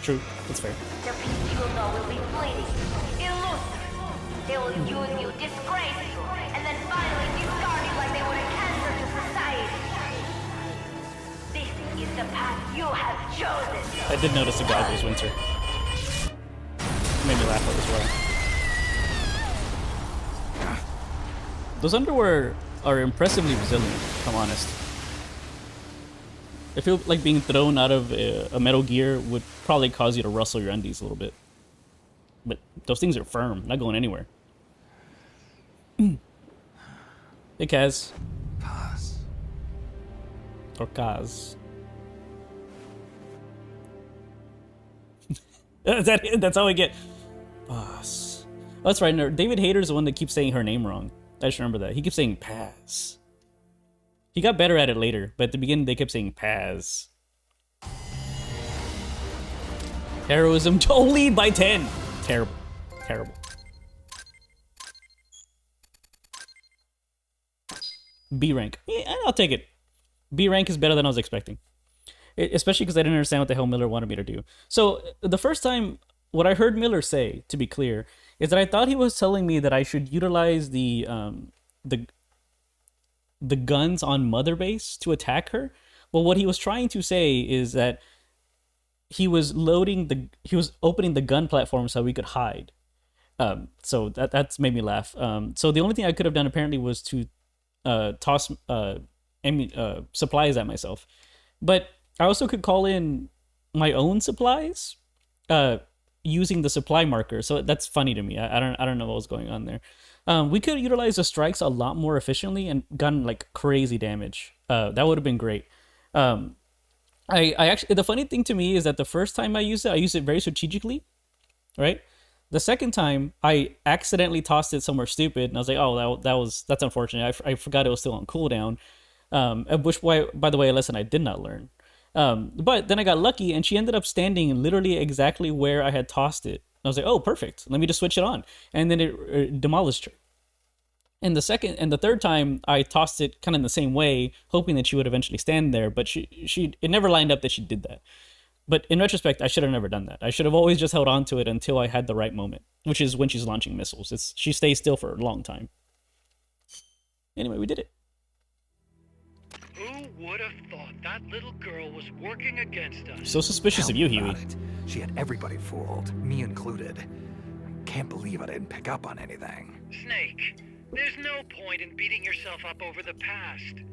True, that's fair. The peace you will know will be fleeting, elusive. They will use you, disgrace you, and then finally discard you like they would a cancer to society. This is the path you have chosen. I did notice the goggles, Winter. Made me laugh as well. Those underwear are impressively resilient, if I'm honest. I feel like being thrown out of a Metal Gear would probably cause you to rustle your undies a little bit. But those things are firm, not going anywhere. Hey, Kaz. Pause. Or Kaz. That's how I get. Boss. Oh, that's right. No, David Hayter's the one that keeps saying her name wrong. I just remember that. He keeps saying Paz. He got better at it later, but at the beginning they kept saying Paz. Heroism to lead by 10. Terrible. Terrible. B rank. Yeah, I'll take it. B rank is better than I was expecting. Especially because I didn't understand what the hell Miller wanted me to do. So the first time what I heard Miller say, to be clear, is that I thought he was telling me that I should utilize the guns on Mother Base to attack her. Well, what he was trying to say is that he was opening the gun platform so we could hide. So that's made me laugh. So the only thing I could have done apparently was to toss supplies at myself, but I also could call in my own supplies using the supply marker. So that's funny to me. I don't know what was going on there. We could utilize the strikes a lot more efficiently and gotten like crazy damage. That would have been great. I actually, the funny thing to me is that the first time I used it very strategically, right? The second time I accidentally tossed it somewhere stupid, and I was like, oh, that's unfortunate. I forgot it was still on cooldown. Which, by the way, a lesson I did not learn. But then I got lucky, and she ended up standing literally exactly where I had tossed it. I was like, oh, perfect. Let me just switch it on, and then it demolished her. And the third time, I tossed it kind of in the same way, hoping that she would eventually stand there. But it never lined up that she did that. But in retrospect, I should have never done that. I should have always just held on to it until I had the right moment, which is when she's launching missiles. She stays still for a long time. Anyway, we did it. Who would have thought that little girl was working against us? So suspicious of you, Huey. She had everybody fooled, me included. Can't believe I didn't pick up on anything. Snake, there's no point in beating yourself up over the past.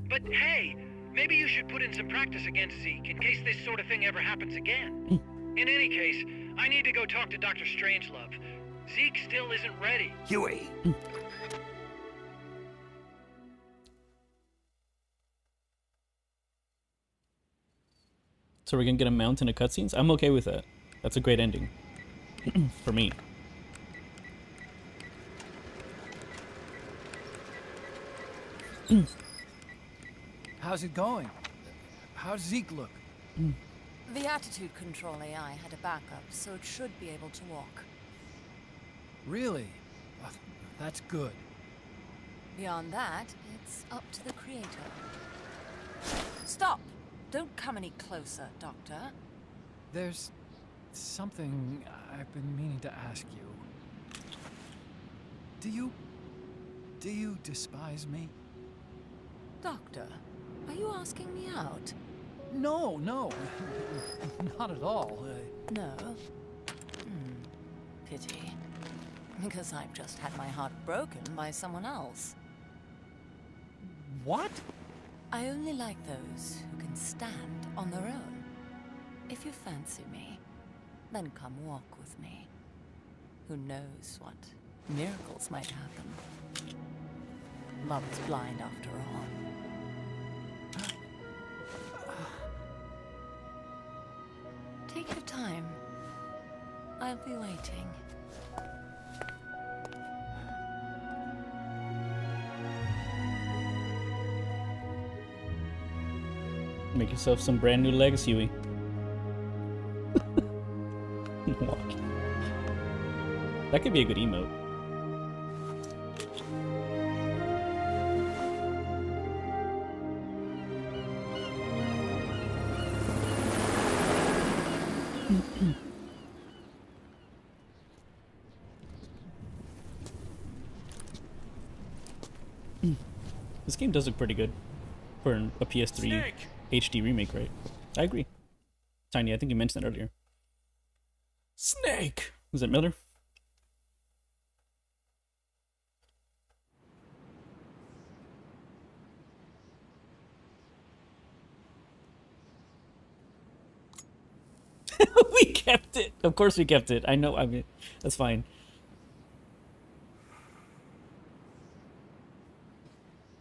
But hey, maybe you should put in some practice against Zeke in case this sort of thing ever happens again. In any case, I need to go talk to Dr. Strangelove. Zeke still isn't ready. Huey! So we're gonna get a mountain of cutscenes? I'm okay with that. That's a great ending. For me. How's it going? How's Zeke look? The attitude control AI had a backup, so it should be able to walk. Really? Well, that's good. Beyond that, it's up to the creator. Stop! Don't come any closer, Doctor. There's something I've been meaning to ask you. Do you despise me? Doctor, are you asking me out? No, not at all. No? Pity. Because I've just had my heart broken by someone else. What? I only like those who can stand on their own. If you fancy me, then come walk with me. Who knows what miracles might happen. Love is blind after all. Take your time. I'll be waiting. Make yourself some brand new legs, Huey. Walk. That could be a good emote. This game does look pretty good for a PS3 Snake! HD remake, right? I agree. Tiny, I think you mentioned that earlier. Snake! Was it Miller? We kept it! Of course we kept it. I know, I mean, that's fine.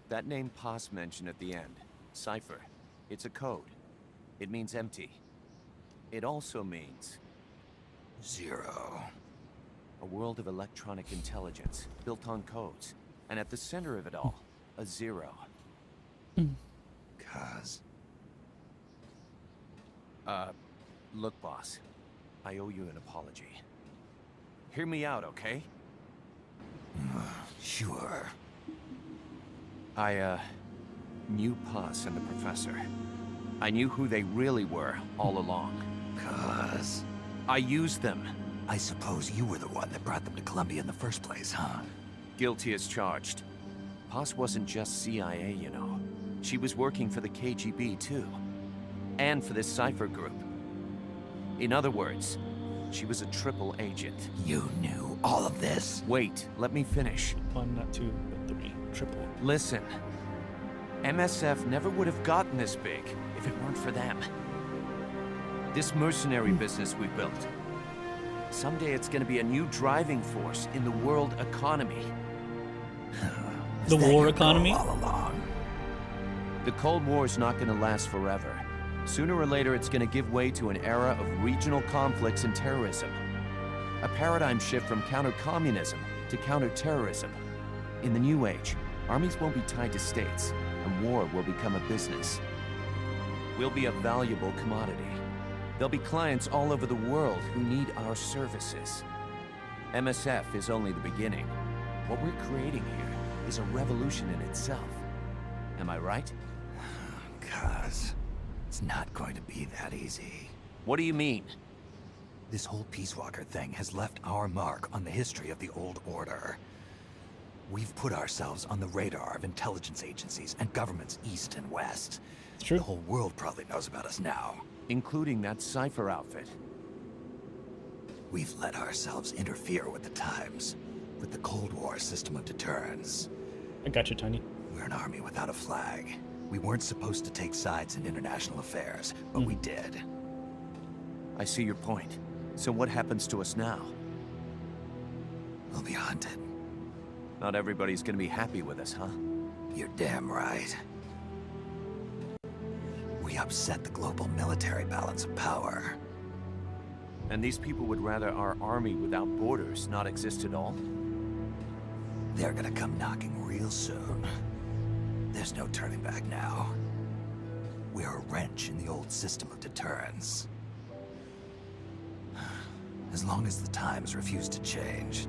That name Paz mentioned at the end, Cipher, it's a code. It means empty. It also means... 0. A world of electronic intelligence, built on codes. And at the center of it all, a 0. Cuz. Look, boss. I owe you an apology. Hear me out, okay? Sure. I, knew Paz and the professor. I knew who they really were all along. Cuz. I used them. I suppose you were the one that brought them to Columbia in the first place, huh? Guilty as charged. Paz wasn't just CIA, you know. She was working for the KGB, too. And for this Cypher group. In other words, she was a triple agent. You knew all of this? Wait, let me finish. 1, not 2, but 3. Triple. Listen. MSF never would have gotten this big if it weren't for them. This mercenary business we built. Someday it's gonna be a new driving force in the world economy. The war economy? All along. The Cold War is not gonna last forever. Sooner or later, it's gonna give way to an era of regional conflicts and terrorism. A paradigm shift from counter-communism to counter-terrorism. In the new age, armies won't be tied to states, and war will become a business. We'll be a valuable commodity. There'll be clients all over the world who need our services. MSF is only the beginning. What we're creating here is a revolution in itself. Am I right? Cuz, it's not going to be that easy. What do you mean? This whole Peace Walker thing has left our mark on the history of the Old Order. We've put ourselves on the radar of intelligence agencies and governments east and west. It's true. The whole world probably knows about us now. Including that Cypher outfit. We've let ourselves interfere with the times, with the Cold War system of deterrence. I got you, Tiny. We're an army without a flag. We weren't supposed to take sides in international affairs, but we did. I see your point. So what happens to us now? We'll be hunted. Not everybody's gonna be happy with us, huh? You're damn right. We upset the global military balance of power. And these people would rather our army without borders not exist at all? They're gonna come knocking real soon. There's no turning back now. We're a wrench in the old system of deterrence. As long as the times refuse to change,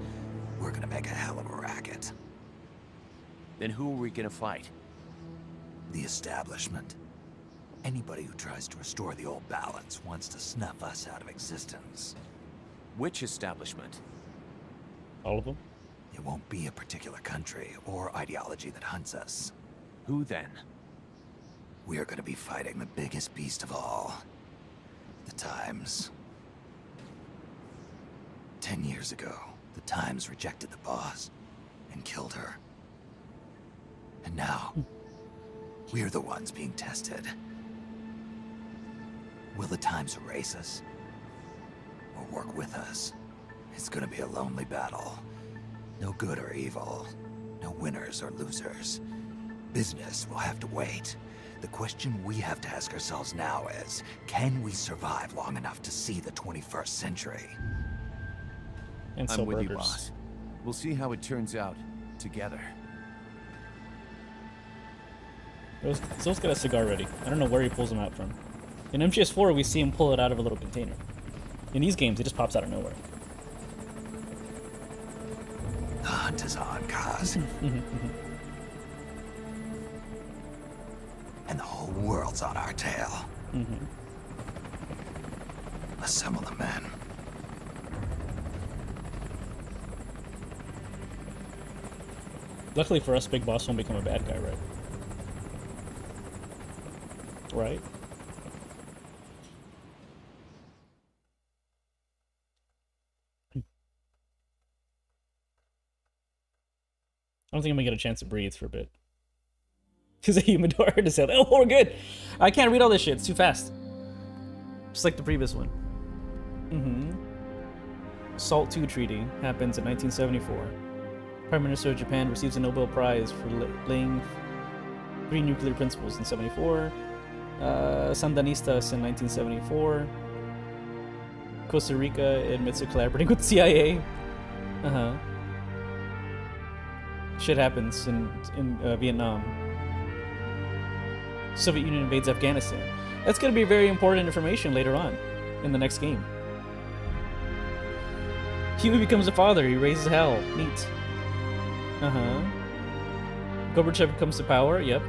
we're gonna make a hell of a racket. Then who are we gonna fight? The establishment. Anybody who tries to restore the old balance wants to snuff us out of existence. Which establishment? All of them? It won't be a particular country or ideology that hunts us. Who then? We are gonna be fighting the biggest beast of all. The Times. 10 years ago, the Times rejected the boss and killed her. And now, we're the ones being tested. Will the Times erase us? Or work with us? It's gonna be a lonely battle. No good or evil. No winners or losers. Business will have to wait. The question we have to ask ourselves now is, can we survive long enough to see the 21st century? And I'm so with you, burgers. boss. We'll see how it turns out together. Zill's got a cigar ready. I don't know where he pulls them out from. In MGS4, we see him pull it out of a little container. In these games, it just pops out of nowhere. The hunt is on, Kaz. And the whole world's on our tail. Assemble the men. Luckily for us, Big Boss won't become a bad guy, right? Right? I don't think I'm gonna get a chance to breathe for a bit. Because a humidor to say, oh, we're good. I can't read all this shit. It's too fast. Just like the previous one. SALT II Treaty happens in 1974. Prime Minister of Japan receives a Nobel Prize for laying 3 nuclear principles in 74. Sandinistas in 1974. Costa Rica admits to collaborating with CIA. Shit happens in Vietnam. Soviet Union invades Afghanistan. That's going to be very important information later on in the next game. Huey becomes a father. He raises hell. Neat. Gorbachev comes to power. Yep.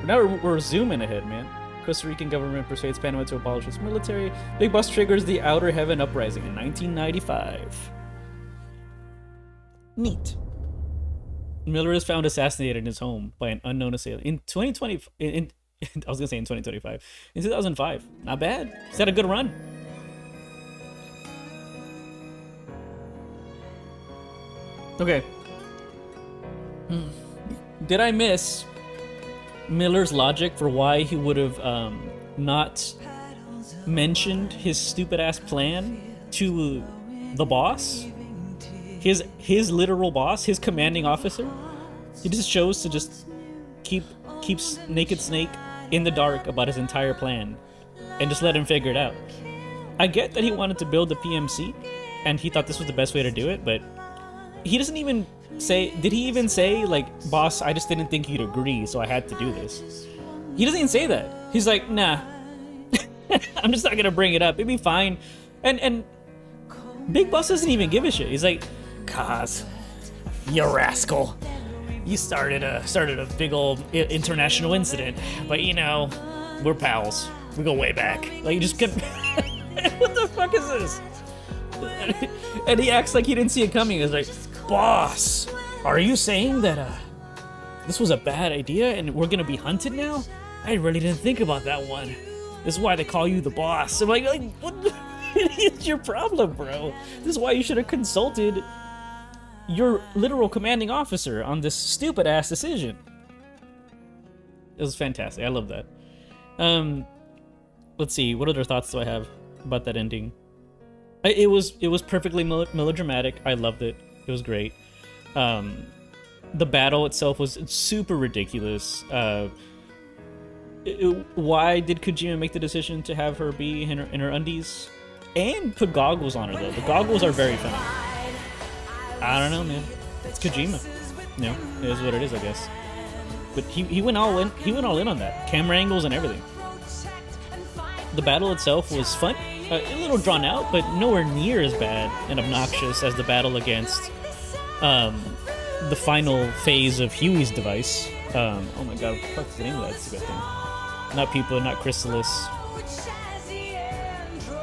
Now we're zooming ahead, man. Costa Rican government persuades Panama to abolish its military. Big Boss triggers the Outer Heaven Uprising in 1995. Neat. Miller is found assassinated in his home by an unknown assailant in 2020. I was gonna say in 2025. In 2005. Not bad. He's had a good run. Okay. Did I miss Miller's logic for why he would have not mentioned his stupid ass plan to the boss? His literal boss, his commanding officer? He just chose to just keep Naked Snake in the dark about his entire plan and just let him figure it out. I get that he wanted to build the PMC and he thought this was the best way to do it, but he doesn't even say, did he even say, like, boss, I just didn't think you'd agree, so I had to do this? He doesn't even say that. He's like, nah, I'm just not gonna bring it up. It'd be fine. And Big Boss doesn't even give a shit. He's like, Kaz, you rascal. You started a big old international incident, but you know, we're pals. We go way back. Like, you just couldn't. What the fuck is this? And he acts like he didn't see it coming. He's like, boss, are you saying that this was a bad idea and we're gonna be hunted now? I really didn't think about that one. This is why they call you the boss. I'm like what is your problem, bro? This is why you should have consulted your literal commanding officer on this stupid ass decision. It was fantastic. I love that. Let's see, what other thoughts do I have about that ending? It was perfectly melodramatic. I loved it. It was great. The battle itself was super ridiculous. Why did Kojima make the decision to have her be in her undies? And put goggles on her, though. The goggles are very funny. I don't know, man. It's Kojima. You know, it is what it is, I guess. But he went all in. He went all in on that. Camera angles and everything. The battle itself was fun. A little drawn out, but nowhere near as bad and obnoxious as the battle against the final phase of Huey's device. Oh my god, what the fuck's the name of that stupid thing? Not People, not Chrysalis.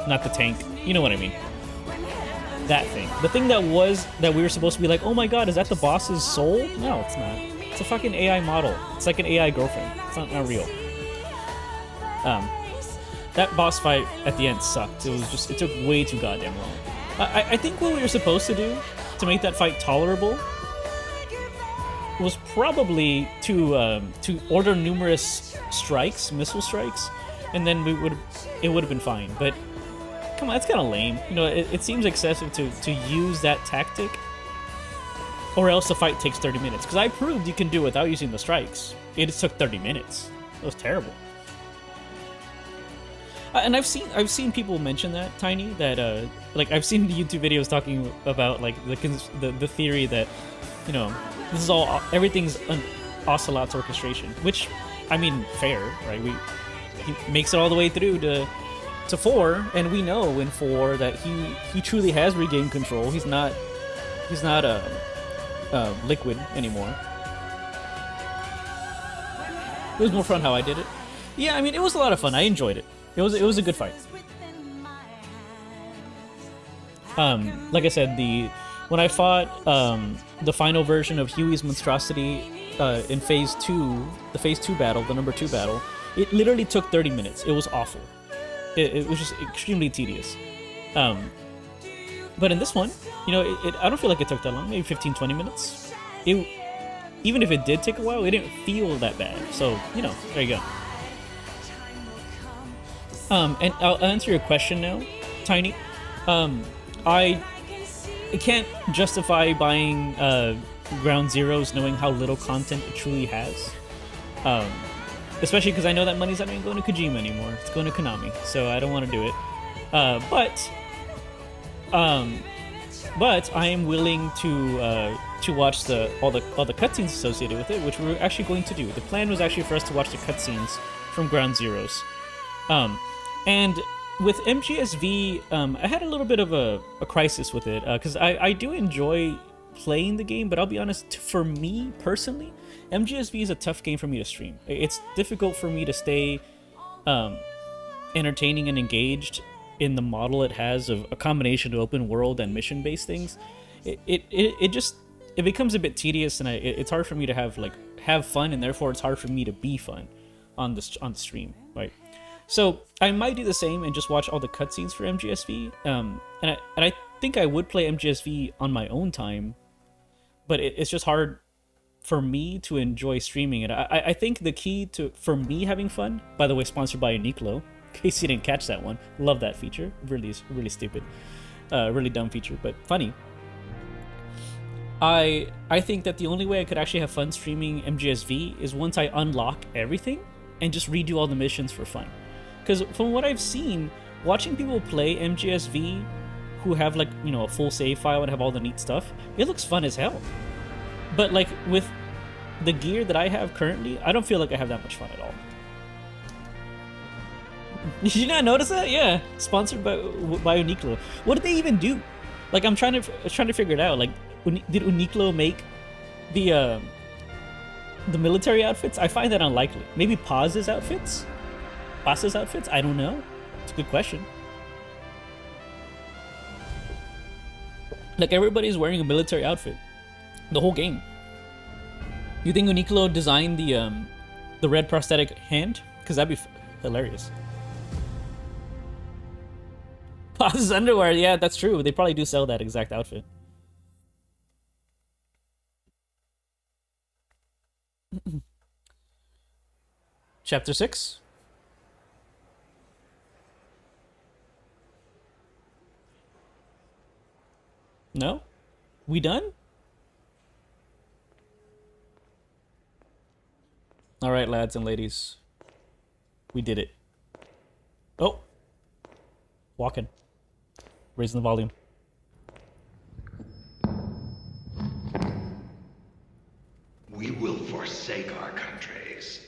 Not the tank. You know what I mean. That thing. The thing that we were supposed to be like, oh my god, is that the boss's soul? No, it's not. It's a fucking AI model. It's like an AI girlfriend. It's not real. That boss fight at the end sucked. It took way too goddamn long. I think what we were supposed to do to make that fight tolerable was probably to order numerous strikes, missile strikes, and then it would have been fine. But come on, that's kind of lame. You know, it seems excessive to use that tactic, or else the fight takes 30 minutes. Because I proved you can do it without using the strikes. It just took 30 minutes. It was terrible. And I've seen people mention that, Tiny, that like I've seen YouTube videos talking about like the theory that, you know, this is everything's an Ocelot's orchestration, which, I mean, fair, right? He makes it all the way through to 4, and we know in 4 that he truly has regained control. He's not liquid anymore. It was more fun how I did it. Yeah, I mean, it was a lot of fun. I enjoyed it. It was a good fight. Like I said, when I fought the final version of Huey's monstrosity in Phase 2, the Phase 2 battle, the number 2 battle, it literally took 30 minutes. It was awful. It was just extremely tedious. But in this one, you know, I don't feel like it took that long. Maybe 15-20 minutes. Even if it did take a while, it didn't feel that bad. So, you know, there you go. And I'll answer your question now, Tiny. I can't justify buying Ground Zeroes knowing how little content it truly has. Especially because I know that money's not even going to Kojima anymore. It's going to Konami, so I don't want to do it. But I am willing to watch all the cutscenes associated with it, which we're actually going to do. The plan was actually for us to watch the cutscenes from Ground Zeroes. And with MGSV, I had a little bit of a crisis with it, because I do enjoy playing the game, but I'll be honest, for me personally, MGSV is a tough game for me to stream. It's difficult for me to stay entertaining and engaged in the model it has of a combination of open world and mission based things, it just it becomes a bit tedious, and it's hard for me to have fun, and therefore it's hard for me to be fun on the stream, right? So I might do the same and just watch all the cutscenes for MGSV, and I think I would play MGSV on my own time, but it's just hard for me to enjoy streaming it. I think the key for me having fun, by the way, sponsored by Uniqlo, in case you didn't catch that one, love that feature, really stupid, really dumb feature, but funny. I think that the only way I could actually have fun streaming MGSV is once I unlock everything and just redo all the missions for fun. Because from what I've seen, watching people play MGSV who have a full save file and have all the neat stuff, it looks fun as hell. But with the gear that I have currently, I don't feel like I have that much fun at all. Did you not notice that? Yeah, sponsored by Uniqlo. What did they even do? I'm trying to figure it out. Did Uniqlo make the military outfits? I find that unlikely. Maybe Paz's outfits? Pasa's outfits? I don't know. It's a good question. Everybody's wearing a military outfit. The whole game. You think Uniqlo designed the red prosthetic hand? Because that'd be hilarious. Paz's underwear, yeah, that's true. They probably do sell that exact outfit. Chapter 6. No? We done? Alright, lads and ladies. We did it. Oh! Walking. Raising the volume. We will forsake our countries.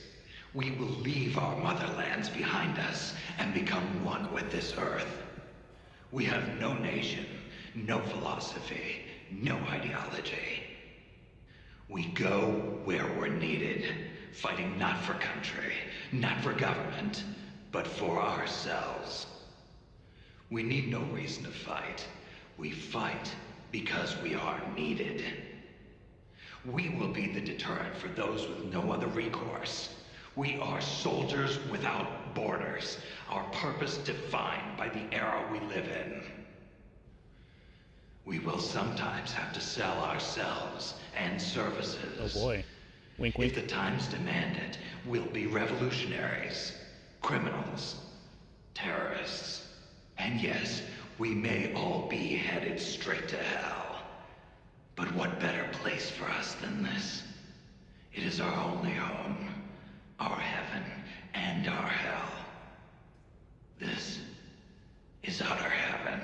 We will leave our motherlands behind us and become one with this earth. We have no nation, no philosophy, no ideology. We go where we're needed, fighting not for country, not for government, but for ourselves. We need no reason to fight. We fight because we are needed. We will be the deterrent for those with no other recourse. We are soldiers without borders, our purpose defined by the era we live in. We will sometimes have to sell ourselves and services. Oh boy. Wink, wink. If the times demand it, we'll be revolutionaries, criminals, terrorists. And yes, we may all be headed straight to hell. But what better place for us than this? It is our only home, our heaven, and our hell. This is utter heaven.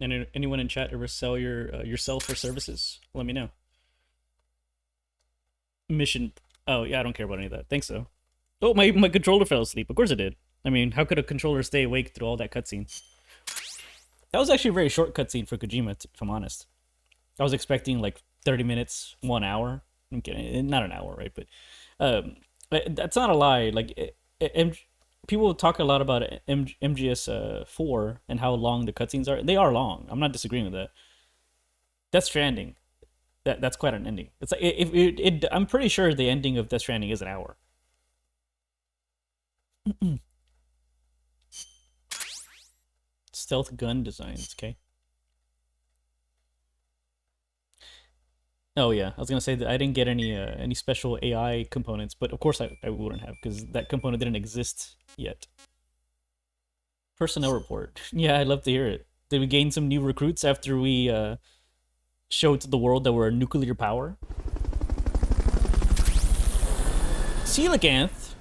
And anyone in chat ever sell yourself or services? Let me know. Mission. Oh yeah, I don't care about any of that. Thanks though. Oh, my controller fell asleep. Of course it did. I mean, how could a controller stay awake through all that cutscene? That was actually a very short cutscene for Kojima, if I'm honest. I was expecting 30 minutes, 1 hour. I'm kidding, not an hour, right? But that's not a lie. People talk a lot about MGS 4 and how long the cutscenes are. They are long. I'm not disagreeing with that. Death Stranding, that's quite an ending. It's I'm pretty sure the ending of Death Stranding is an hour. Stealth gun designs, okay. Oh yeah, I was gonna say that I didn't get any special AI components, but of course I wouldn't have, because that component didn't exist yet. Personnel report. Yeah, I'd love to hear it. Did we gain some new recruits after we showed to the world that we're a nuclear power? Coelacanth?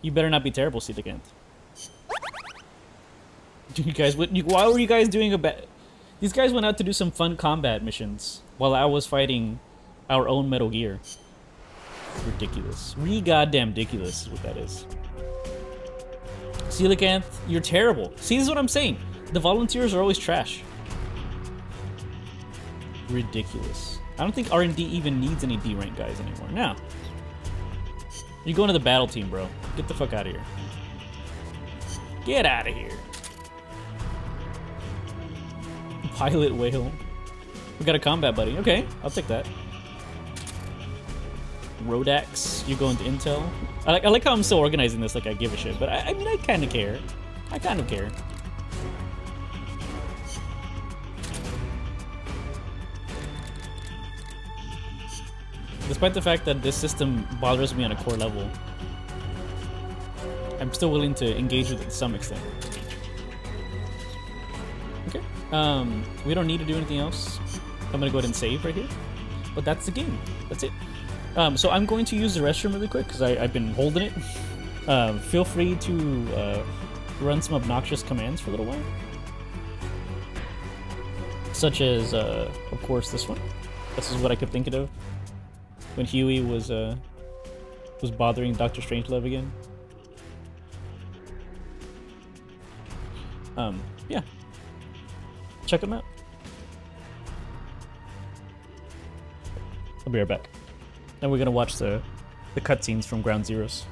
You better not be terrible, Coelacanth. You guys, why were you guys doing These guys went out to do some fun combat missions while I was fighting our own Metal Gear. Ridiculous. Goddamn ridiculous is what that is. Coelacanth, you're terrible. See, this is what I'm saying. The volunteers are always trash. ridiculous. I don't think R&D even needs any D rank guys anymore. Now, you go into the battle team, bro. Get the fuck out of here. Get out of here. Pilot whale. We got a combat buddy. Okay, I'll take that. Rodax, you go into intel. I like how I'm still organizing this like I give a shit, but I mean, I kind of care. I kind of care. Despite the fact that this system bothers me on a core level, I'm still willing to engage with it to some extent. Okay. We don't need to do anything else. I'm gonna go ahead and save right here. But that's the game. That's it. So I'm going to use the restroom really quick because I've been holding it. Feel free to run some obnoxious commands for a little while. Such as, of course, this one. This is what I kept thinking of when Huey was bothering Dr. Strangelove again. Yeah. Check them out. I'll be right back. And we're gonna watch the cutscenes from Ground Zeroes.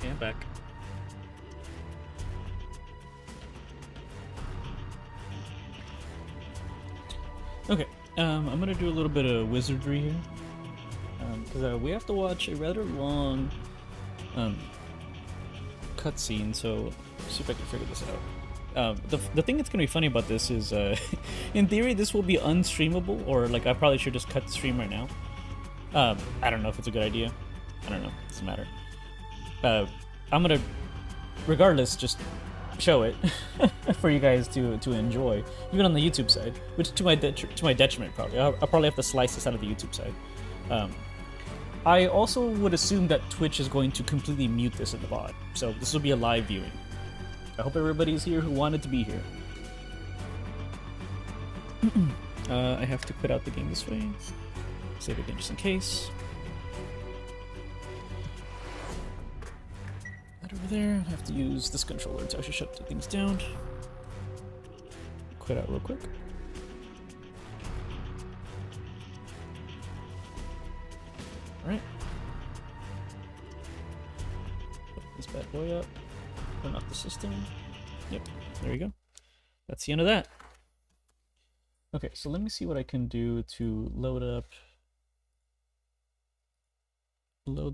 I'm back. Okay, I'm gonna do a little bit of wizardry here, because we have to watch a rather long cutscene. So let's see if I can figure this out. The thing that's gonna be funny about this is, in theory, this will be unstreamable, or like I probably should just cut the stream right now. I don't know if it's a good idea. I don't know. It doesn't matter. I'm gonna, regardless, just show it for you guys to enjoy, even on the YouTube side, which to my detriment probably. I'll probably have to slice this out of the YouTube side. I also would assume that Twitch is going to completely mute this in the VOD, so this will be a live viewing. I hope everybody's here who wanted to be here. I have to quit out the game this way. Save again just in case. That over there. I have to use this controller to actually shut things down. Quit out real quick. Alright. Put this bad boy up. Turn off the system. Yep, there you go. That's the end of that. Okay, so let me see what I can do to load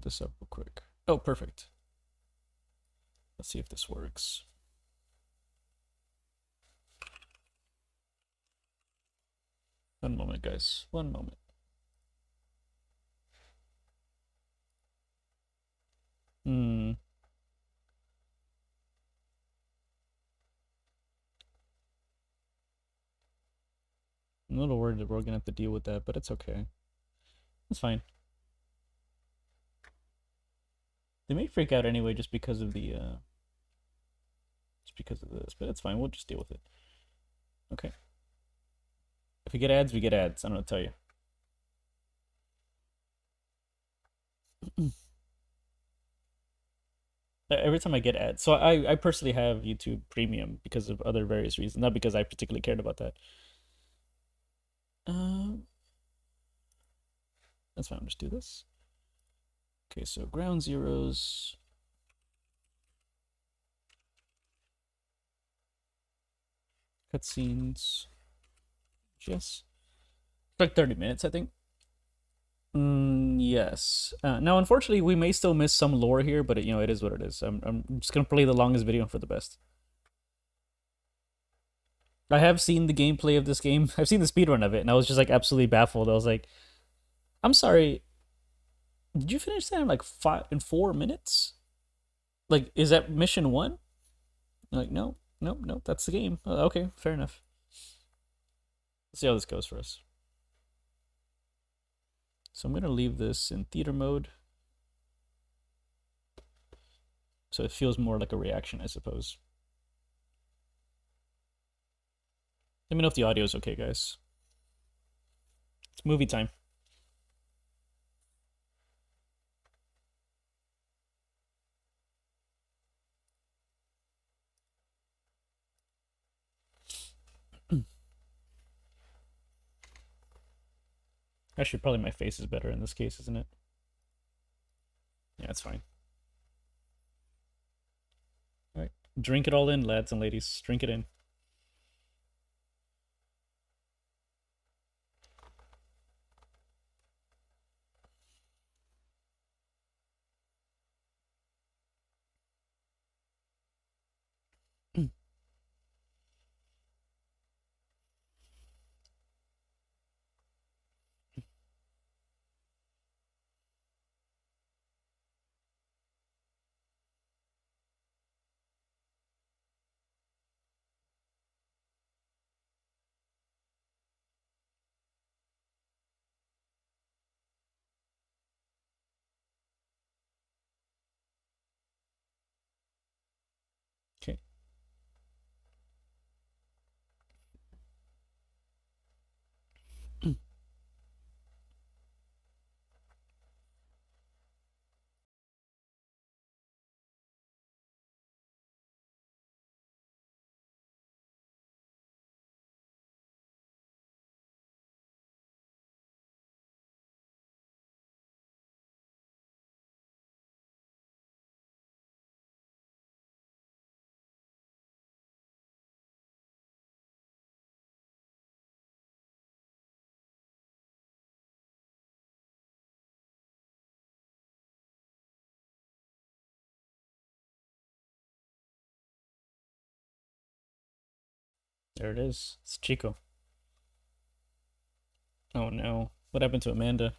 this up real quick. Oh, perfect. Let's see if this works. One moment, guys. One moment. Hmm. I'm a little worried that we're gonna have to deal with that, but it's okay. It's fine. They may freak out anyway just because of the just because of this, but it's fine. We'll just deal with it. Okay. If we get ads, we get ads. I don't know what to tell you. Every time I get ads, so I personally have YouTube Premium because of other various reasons, not because I particularly cared about that. That's fine. I'll just do this. Okay, so ground zeros. Cutscenes. Yes. Like 30 minutes, I think. Yes. Now, unfortunately, we may still miss some lore here, but it is what it is. I'm just gonna play the longest video for the best. I have seen the gameplay of this game. I've seen the speedrun of it, and I was just like absolutely baffled. I was like, I'm sorry. Did you finish that in like 4 minutes? Like, is that mission 1? Like, no, that's the game. Okay, fair enough. Let's see how this goes for us. So I'm gonna leave this in theater mode. So it feels more like a reaction, I suppose. Let me know if the audio is okay, guys. It's movie time. Actually, probably my face is better in this case, isn't it? Yeah, it's fine. All right. Drink it all in, lads and ladies. Drink it in. Okay. There it is. It's Chico. Oh no. What happened to Amanda?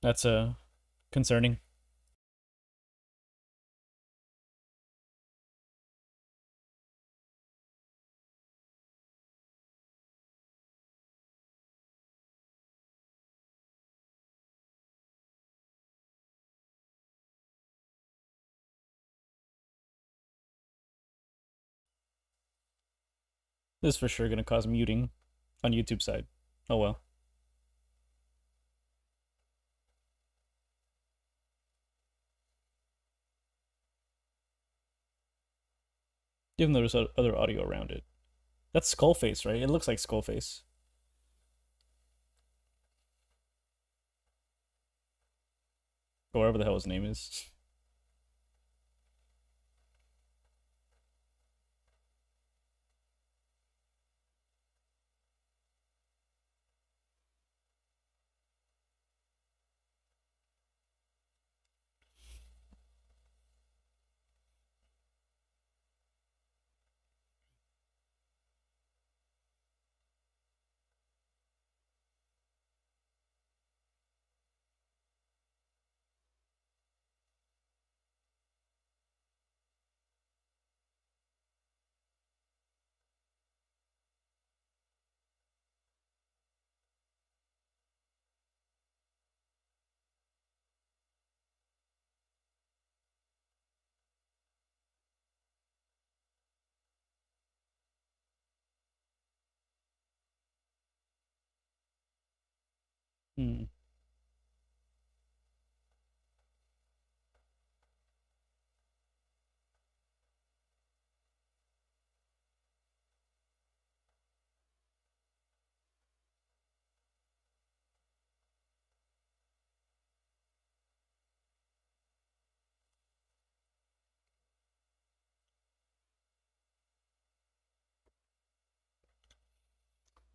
That's concerning. This is for sure gonna cause muting on YouTube side. Oh well. Even though there's other audio around it. That's Skullface, right? It looks like Skullface. Or whatever the hell his name is. Hmm.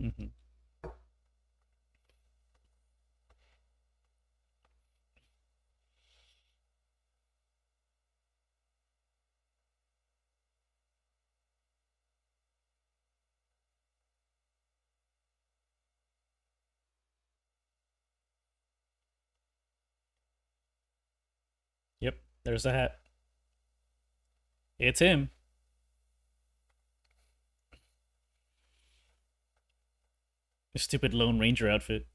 Mm-hmm. Yep, there's the hat. It's him. His stupid Lone Ranger outfit.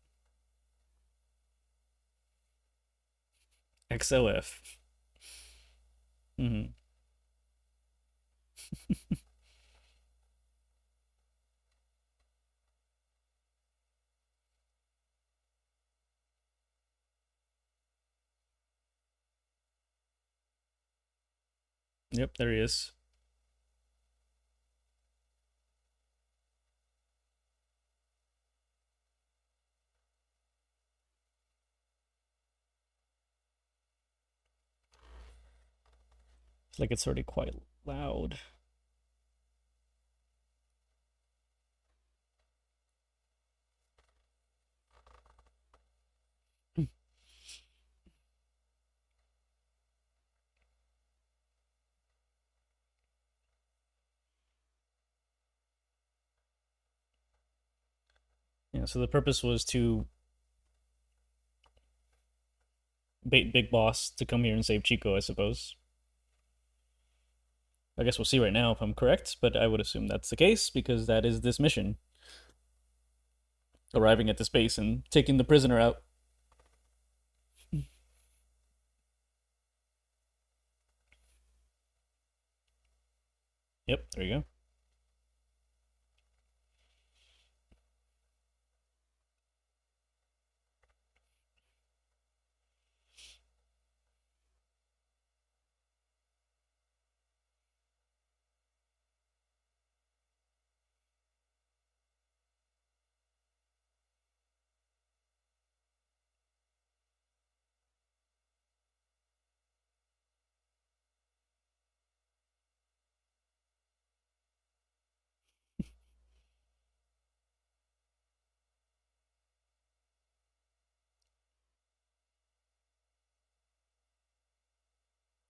XOF. Mm-hmm. Yep, there he is. It's like it's already quite loud. Yeah, so the purpose was to bait Big Boss to come here and save Chico, I suppose. I guess we'll see right now if I'm correct, but I would assume that's the case because that is this mission. Arriving at this base and taking the prisoner out. Yep, there you go.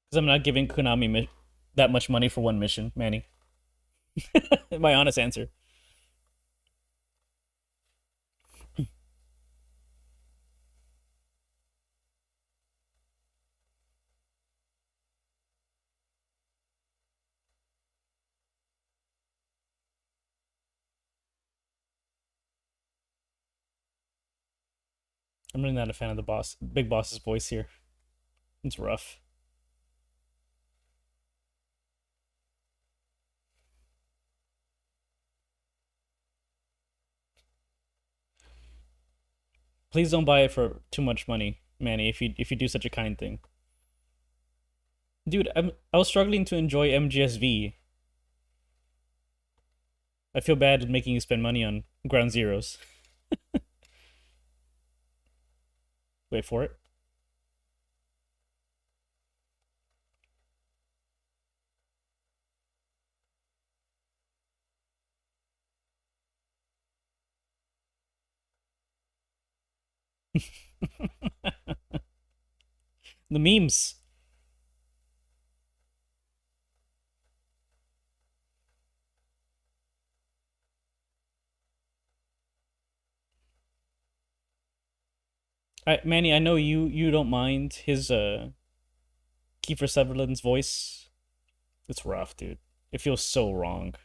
Because I'm not giving Konami that much money for one mission, Manny. My honest answer. I'm really not a fan of the boss, Big Boss's voice here. It's rough. Please don't buy it for too much money, Manny. If you do such a kind thing, dude. I was struggling to enjoy MGSV. I feel bad making you spend money on Ground Zeroes. Wait for it. The memes. Manny, I know you don't mind his Kiefer Sutherland's voice. It's rough, dude. It feels so wrong.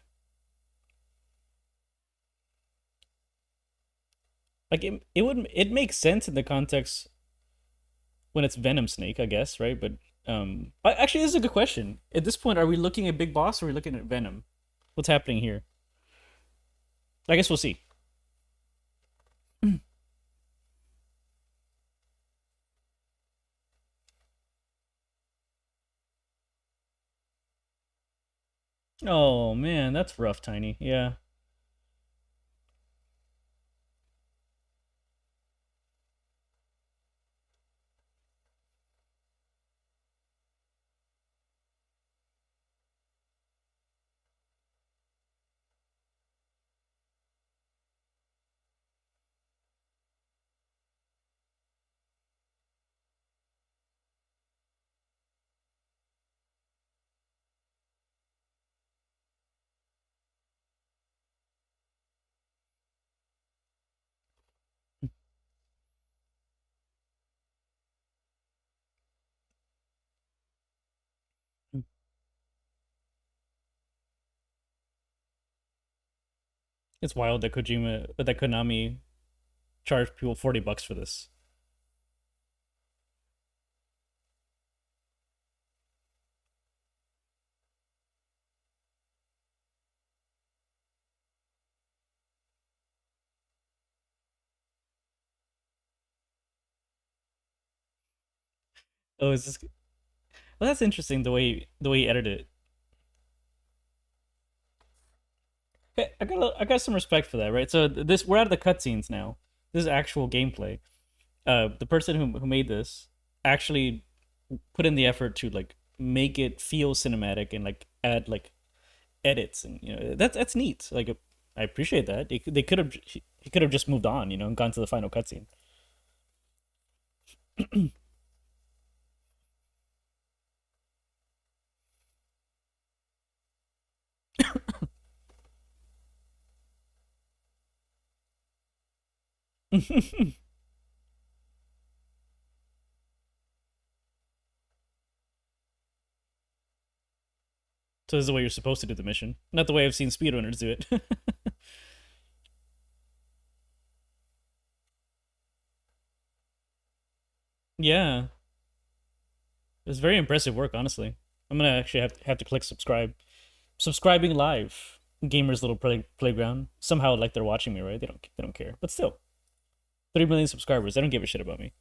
Like it makes sense in the context when it's Venom Snake, I guess, right? But actually, this is a good question. At this point, are we looking at Big Boss or are we looking at Venom? What's happening here? I guess we'll see. Oh man, that's rough, Tiny. Yeah. It's wild that Konami charged people $40 for this. Oh, is this? Well, that's interesting. The way he edited it. Okay, I got some respect for that, right? So this we're out of the cutscenes now. This is actual gameplay. The person who made this actually put in the effort to like make it feel cinematic and like add like edits, and that's neat. Like I appreciate that. They could have he could have just moved on, and gone to the final cutscene. So this is the way you're supposed to do the mission, not the way I've seen speedrunners do it. Yeah, it's very impressive work, honestly. I'm gonna actually have to click subscribe. Subscribing live, gamers' little playground. Somehow, like they're watching me, right? They don't care, but still, 3 million subscribers. They don't give a shit about me.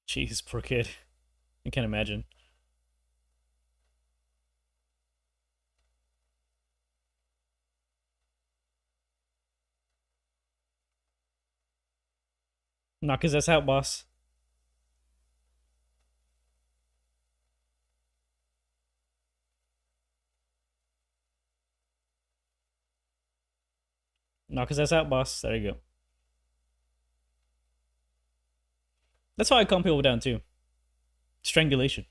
Jeez, poor kid. I can't imagine. Knock his ass out, boss. Knock his ass out, boss. There you go. That's how I calm people down too. Strangulation.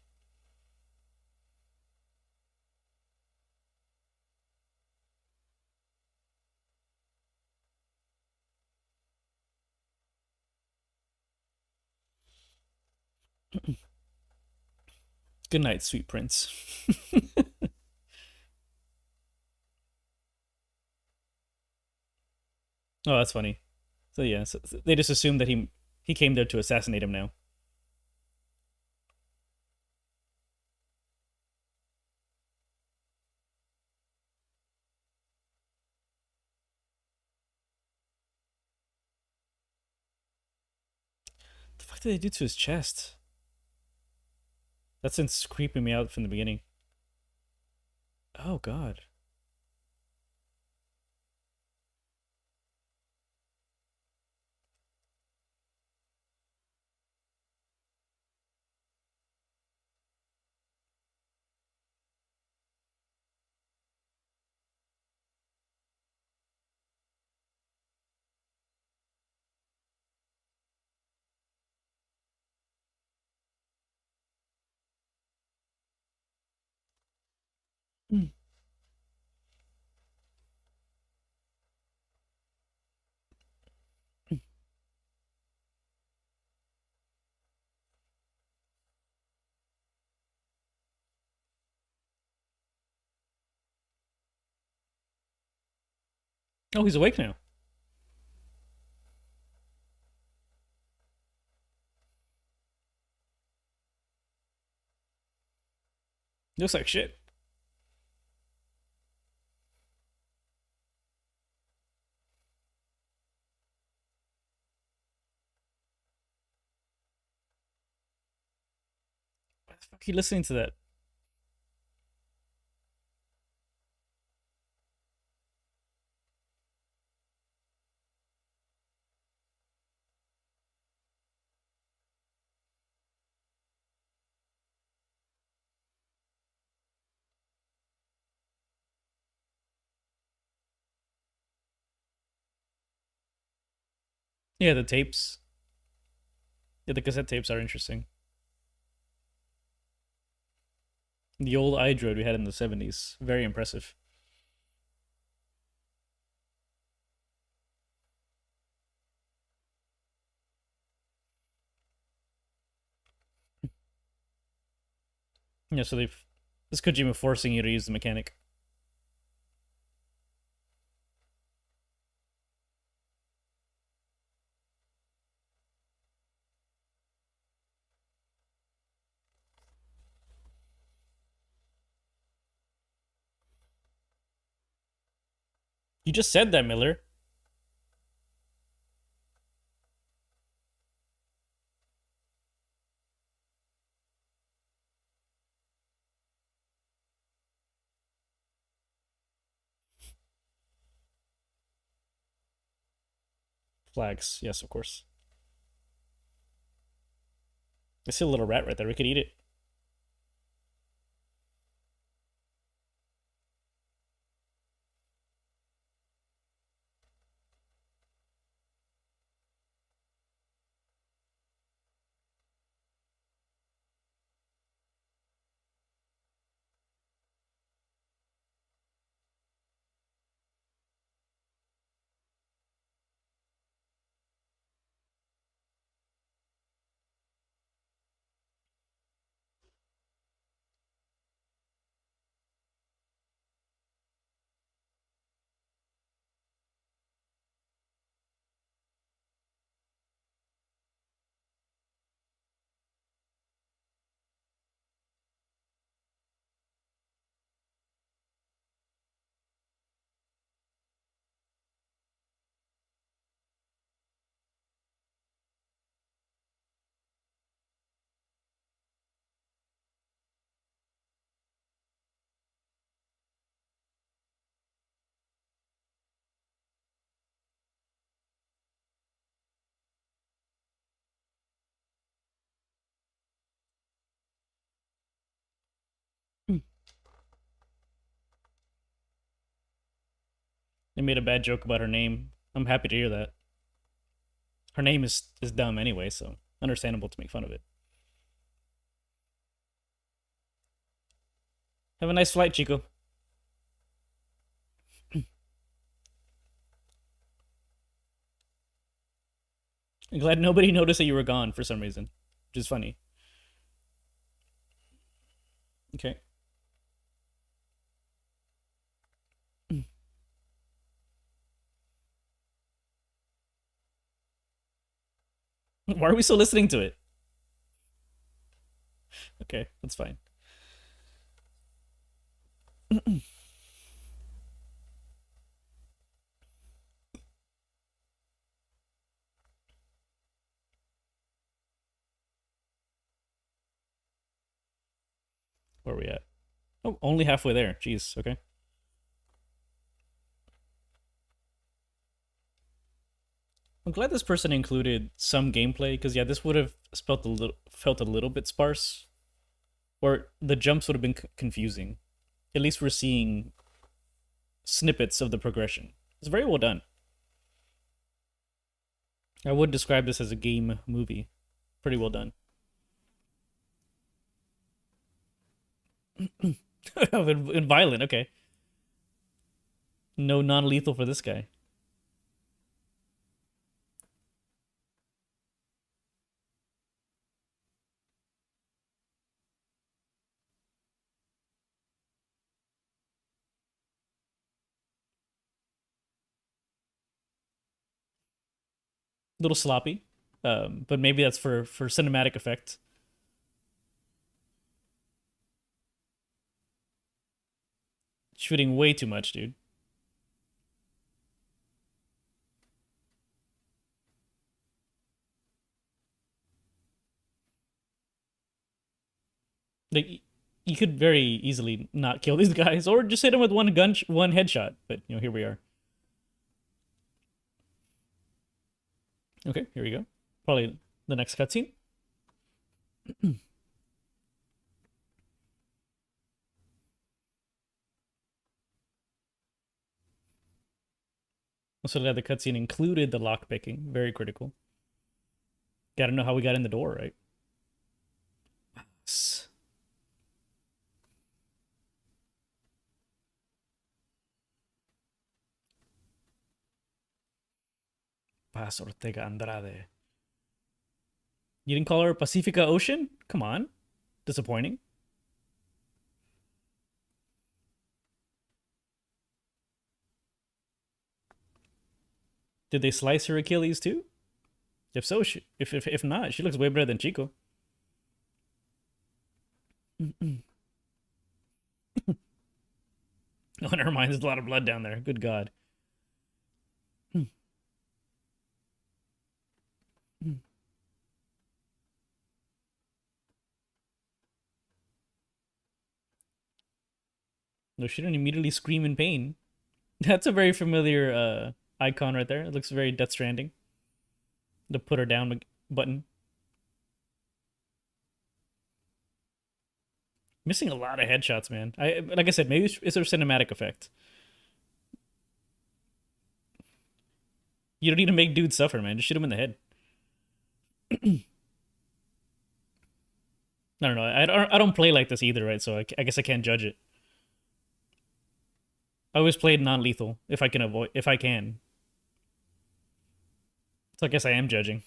Good night, sweet prince. Oh, that's funny. So yeah, so they just assume that he came there to assassinate him now. The fuck did they do to his chest? That's been creeping me out from the beginning. Oh god. Mm. Oh, he's awake now. Looks like shit. Why the fuck are you listening to that? Yeah, the tapes. Yeah, the cassette tapes are interesting. The old iDroid we had in the 70s. Very impressive. Yeah, so they've... This Kojima forcing you to use the mechanic. You just said that, Miller. Flags. Yes, of course. I see a little rat right there. We could eat it. They made a bad joke about her name. I'm happy to hear that. Her name is dumb anyway, so understandable to make fun of it. Have a nice flight, Chico. I'm glad nobody noticed that you were gone for some reason, which is funny. Okay. Why are we still listening to it? Okay, that's fine. Where are we at? Oh, only halfway there. Jeez, okay. I'm glad this person included some gameplay, because yeah, this would have felt a little bit sparse. Or the jumps would have been confusing. At least we're seeing snippets of the progression. It's very well done. I would describe this as a game movie. Pretty well done. And violent, okay. No non-lethal for this guy. little sloppy, but maybe that's for cinematic effect. Shooting way too much, dude. Like, you could very easily not kill these guys, or just hit them with one headshot. But you know, here we are. Okay, here we go. Probably the next cutscene. So that the cutscene included the lockpicking. Very critical. Gotta know how we got in the door, right? Paz Ortega Andrade. You didn't call her Pacifica Ocean? Come on. Disappointing. Did they slice her Achilles too? If so, if not, she looks way better than Chico. Oh, never mind. There's a lot of blood down there. Good God. No, she didn't immediately scream in pain. That's a very familiar icon right there. It looks very Death Stranding. The put her down button. Missing a lot of headshots, man. Like I said, maybe it's a cinematic effect. You don't need to make dudes suffer, man. Just shoot him in the head. I don't know. I don't play like this either, right? So I guess I can't judge it. I always played non-lethal if I can. So I guess I am judging.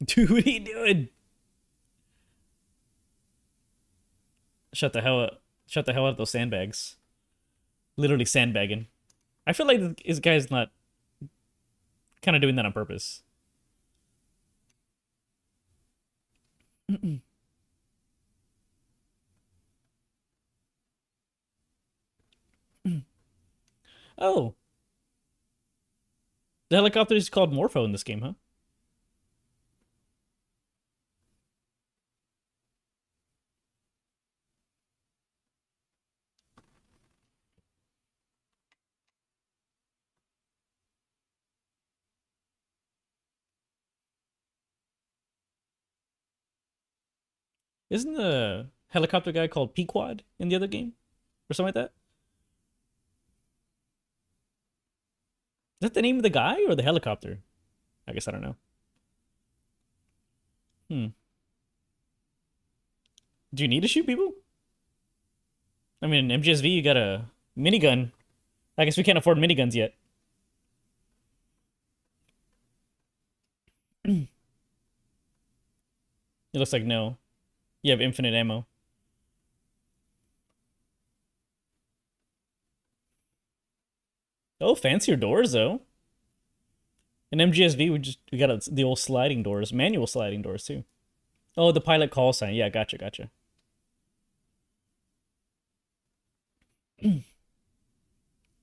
Dude, what are you doing? Shut the hell up. Shut the hell out of those sandbags. Literally sandbagging. I feel like this guy's not kind of doing that on purpose. Oh. The helicopter is called Morpho in this game, huh? Isn't the helicopter guy called Pequod in the other game? Or something like that? Is that the name of the guy or the helicopter? I guess I don't know. Do you need to shoot people? I mean, in MGSV, you got a minigun. I guess we can't afford miniguns yet. It looks like no. You have infinite ammo. Oh, fancier doors though. In MGSV, we got the old sliding doors, manual sliding doors too. Oh, the pilot call sign. Yeah, gotcha.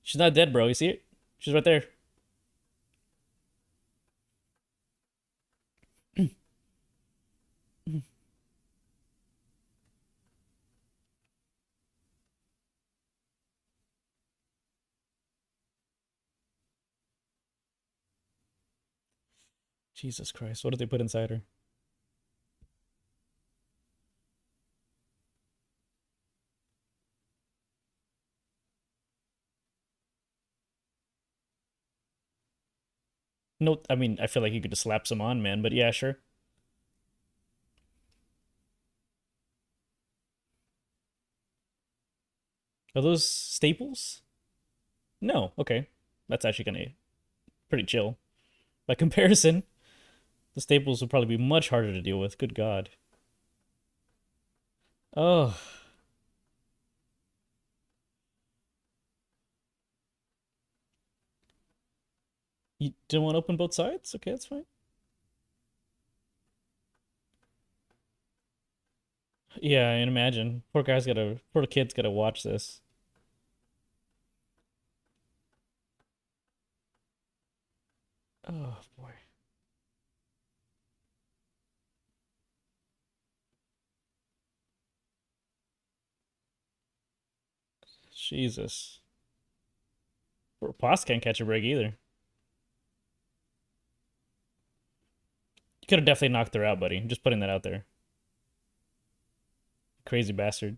She's not dead, bro. You see it? She's right there. Jesus Christ, what did they put inside her? No, I mean, I feel like you could just slap some on, man, but yeah, sure. Are those staples? No, okay. That's actually gonna pretty chill. By comparison, the staples would probably be much harder to deal with. Good God. Oh. You didn't want to open both sides? Okay, that's fine. Yeah, I imagine. Poor kid's gotta watch this. Oh boy. Jesus. Poor Poss can't catch a break either. You could have definitely knocked her out, buddy. I'm just putting that out there. Crazy bastard.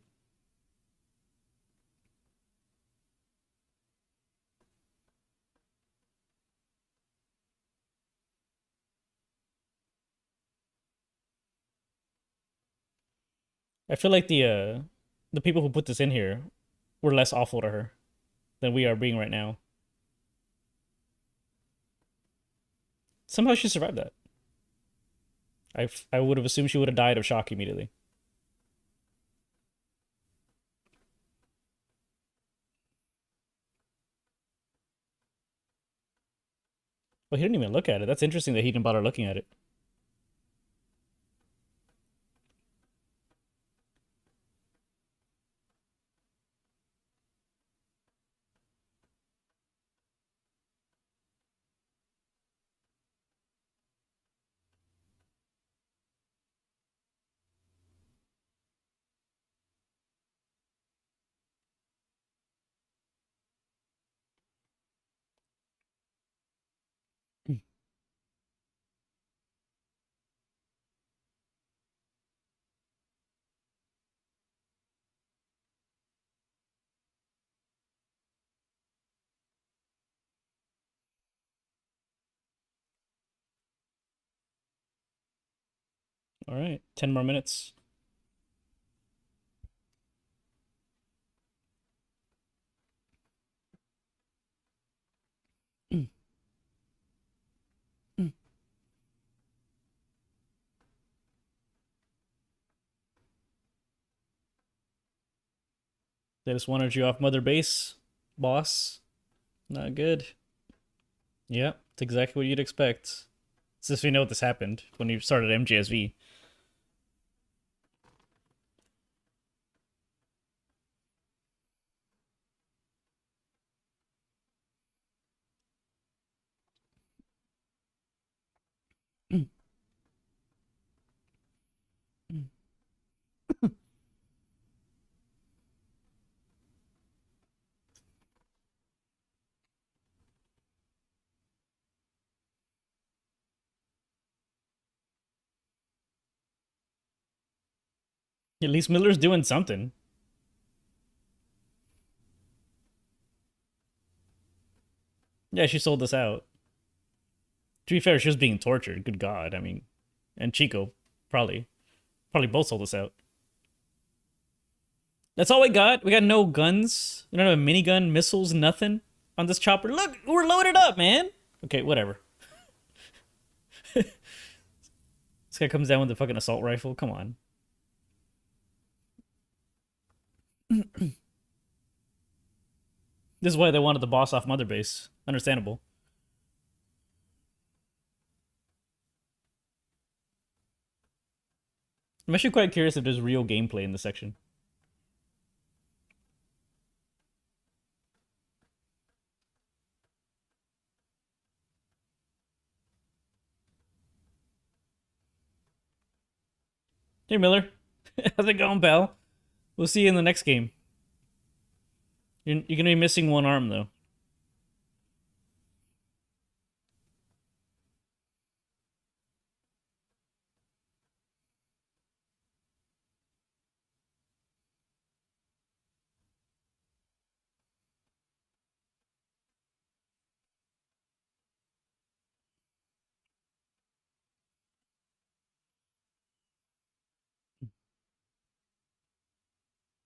I feel like the people who put this in here were less awful to her than we are being right now. Somehow she survived that. I would have assumed she would have died of shock immediately. Well, he didn't even look at it. That's interesting that he didn't bother looking at it. All right, 10 more minutes. They just wanted you off Mother Base, boss. Not good. Yeah, it's exactly what you'd expect. Since we know this happened when you started MGSV. At least Miller's doing something. Yeah, she sold us out. To be fair, she was being tortured. Good God, I mean, and Chico probably both sold us out. That's all we got. We got no guns. We don't have a minigun, missiles, nothing on this chopper. Look, we're loaded up, man. Okay, whatever. This guy comes down with a fucking assault rifle. Come on. This is why they wanted the boss off Mother Base. Understandable. I'm actually quite curious if there's real gameplay in this section. Hey, Miller. How's it going, pal? We'll see you in the next game. You're going to be missing one arm, though.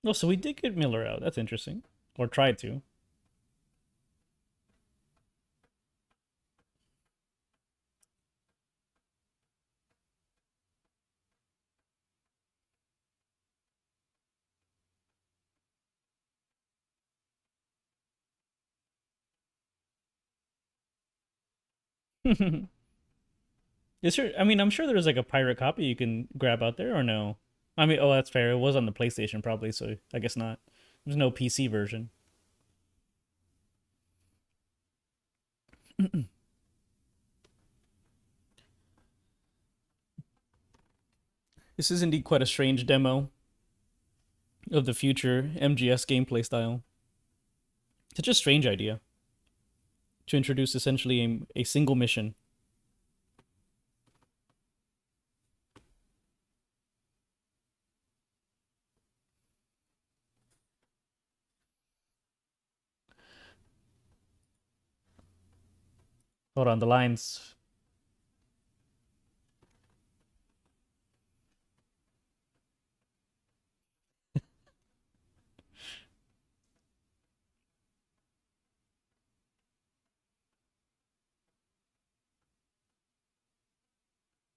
Oh, so we did get Miller out. That's interesting. Or tried to. Is there? I mean, I'm sure there's like a pirate copy you can grab out there, or no? I mean, oh, that's fair. It was on the PlayStation probably, so I guess not. There's no PC version. This is indeed quite a strange demo of the future MGS gameplay style. Such a strange idea to introduce essentially a single mission. Hold on, the lines.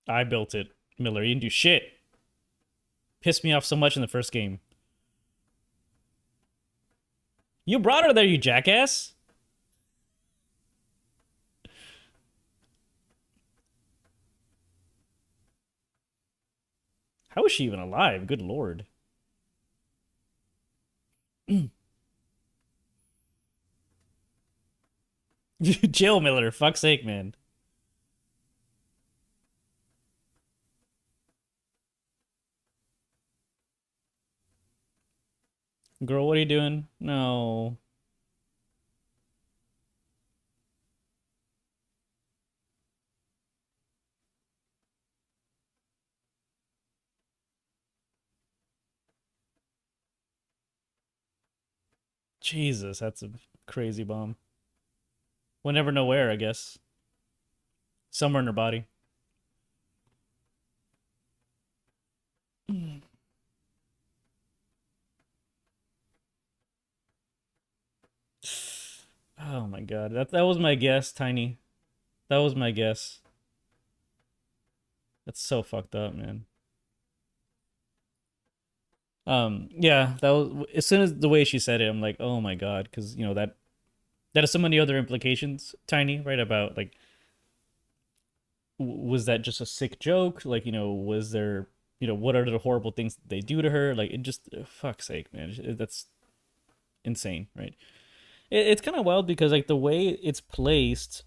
I built it. Miller, you didn't do shit. Pissed me off so much in the first game. You brought her there, you jackass! How is she even alive? Good lord. Chill, Miller. Fuck's sake, man. Girl, what are you doing? No. Jesus, that's a crazy bomb. We'll never know where, I guess. Somewhere in her body. Oh my god. That was my guess, Tiny. That was my guess. That's so fucked up, man. Yeah, that was as soon as the way she said it, I'm like, oh my god, because you know that has so many other implications, Tiny, right? About like, was that just a sick joke? Like, you know, was there, you know, what are the horrible things they do to her? Like, it just, fuck's sake, man, that's insane, right? It's kind of wild because like the way it's placed,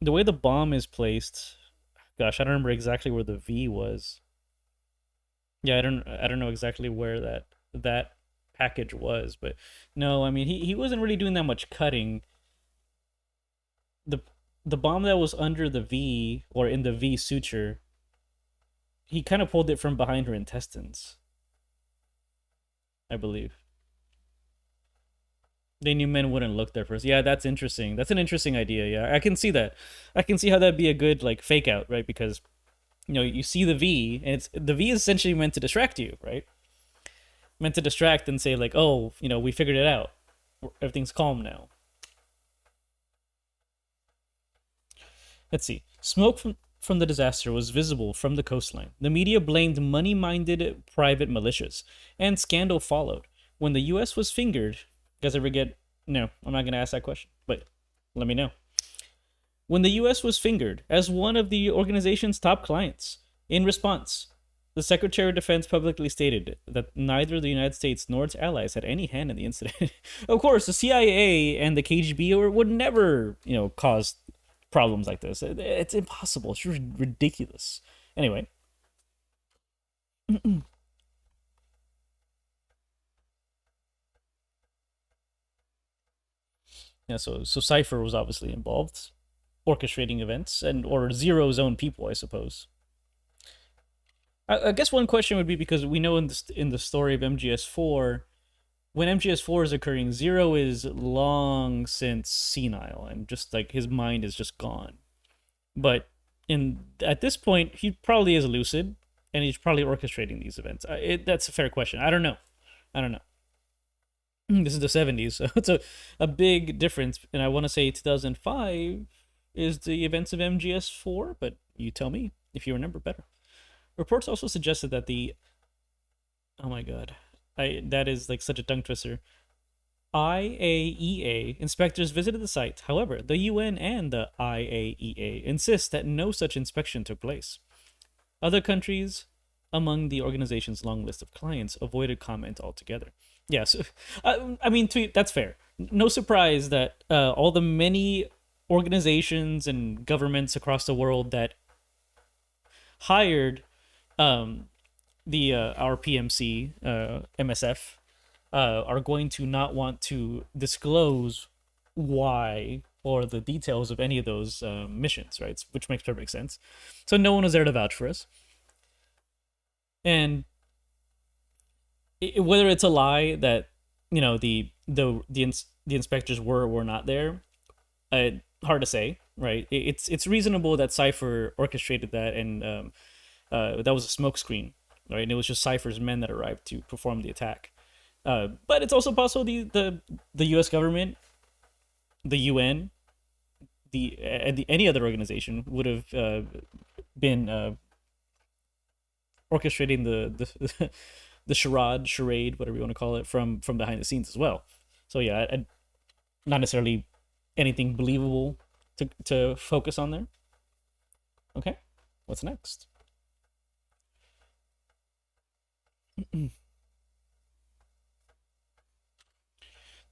the way the bomb is placed. Gosh, I don't remember exactly where the V was. Yeah, I don't know exactly where that package was, but no, I mean he wasn't really doing that much cutting. The bomb that was under the V or in the V suture, he kind of pulled it from behind her intestines, I believe. They knew men wouldn't look there first. Yeah, that's interesting. That's an interesting idea. Yeah, I can see that. I can see how that'd be a good like fake out, right? Because you know, you see the V, and the V is essentially meant to distract you, right? Meant to distract and say like, oh, you know, we figured it out. Everything's calm now. Let's see. Smoke from the disaster was visible from the coastline. The media blamed money-minded private militias, and scandal followed. When the U.S. was fingered, you guys ever get? No, I'm not gonna ask that question, but let me know. When the U.S. was fingered as one of the organization's top clients. In response, the Secretary of Defense publicly stated that neither the United States nor its allies had any hand in the incident. Of course, the CIA and the KGB would never, you know, cause problems like this. It's impossible. It's ridiculous. Anyway. Yeah, so Cypher was obviously involved, orchestrating events, or Zero's own people, I suppose. I guess one question would be, because we know in the story of MGS4, when MGS4 is occurring, Zero is long since senile and just like his mind is just gone. But at this point, he probably is lucid and he's probably orchestrating these events. That's a fair question. I don't know. This is the 70s, so it's a big difference. And I want to say 2005 is the events of MGS4, but you tell me if you remember better. Reports also suggested that oh my god, that is like such a tongue twister. IAEA inspectors visited the site. However, the UN and the IAEA insist that no such inspection took place. Other countries among the organization's long list of clients avoided comment altogether. Yes, I mean, that's fair. No surprise that all the many organizations and governments across the world that hired the our PMC, MSF, are going to not want to disclose why or the details of any of those missions, right? Which makes perfect sense. So no one was there to vouch for us. And whether it's a lie that the inspectors were or were not there, hard to say, right? It's reasonable that Cypher orchestrated that, and that was a smokescreen, right? And it was just Cypher's men that arrived to perform the attack. But it's also possible the U.S. government, the UN, any other organization would have been orchestrating the charade, whatever you want to call it, from behind the scenes as well. So yeah, not necessarily anything believable to focus on there. Okay, what's next?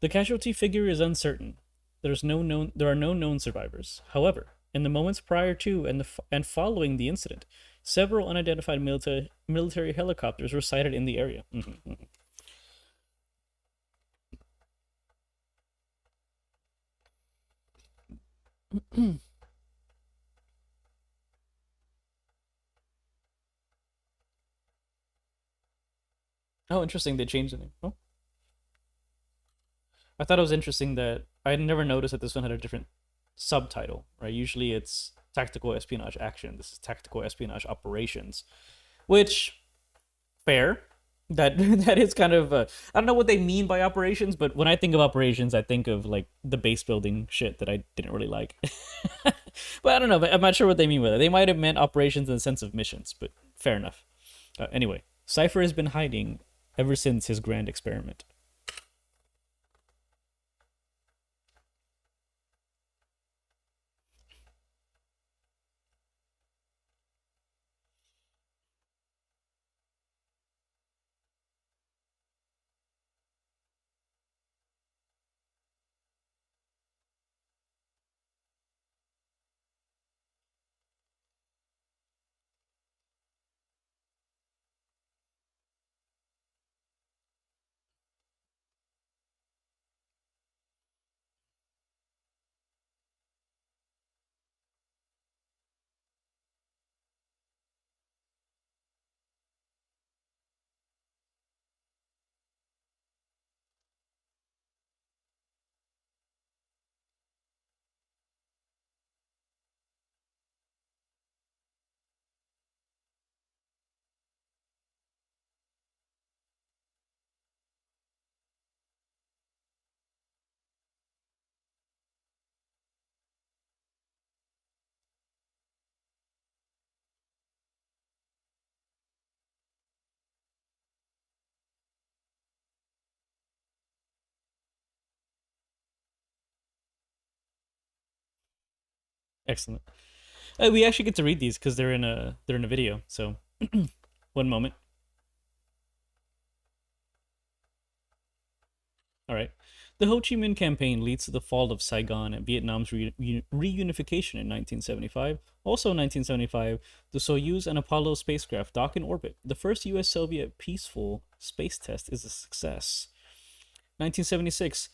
The casualty figure is uncertain. There are no known survivors. However, in the moments prior to and following the incident, several unidentified military helicopters were sighted in the area. Oh, interesting. They changed the name. Oh. I thought it was interesting that I had never noticed that this one had a different subtitle, right? Usually it's tactical espionage action. This is tactical espionage operations, which, fair. That is kind of I don't know what they mean by operations, but when I think of operations, I think of like the base building shit that I didn't really like. But I don't know. I'm not sure what they mean with it. They might have meant operations in the sense of missions, but fair enough. Anyway, Cypher has been hiding ever since his grand experiment. Excellent. We actually get to read these because they're in a video. So, one moment. All right. The Ho Chi Minh campaign leads to the fall of Saigon and Vietnam's reunification in 1975. Also in 1975, the Soyuz and Apollo spacecraft dock in orbit. The first U.S.-Soviet peaceful space test is a success. 1976,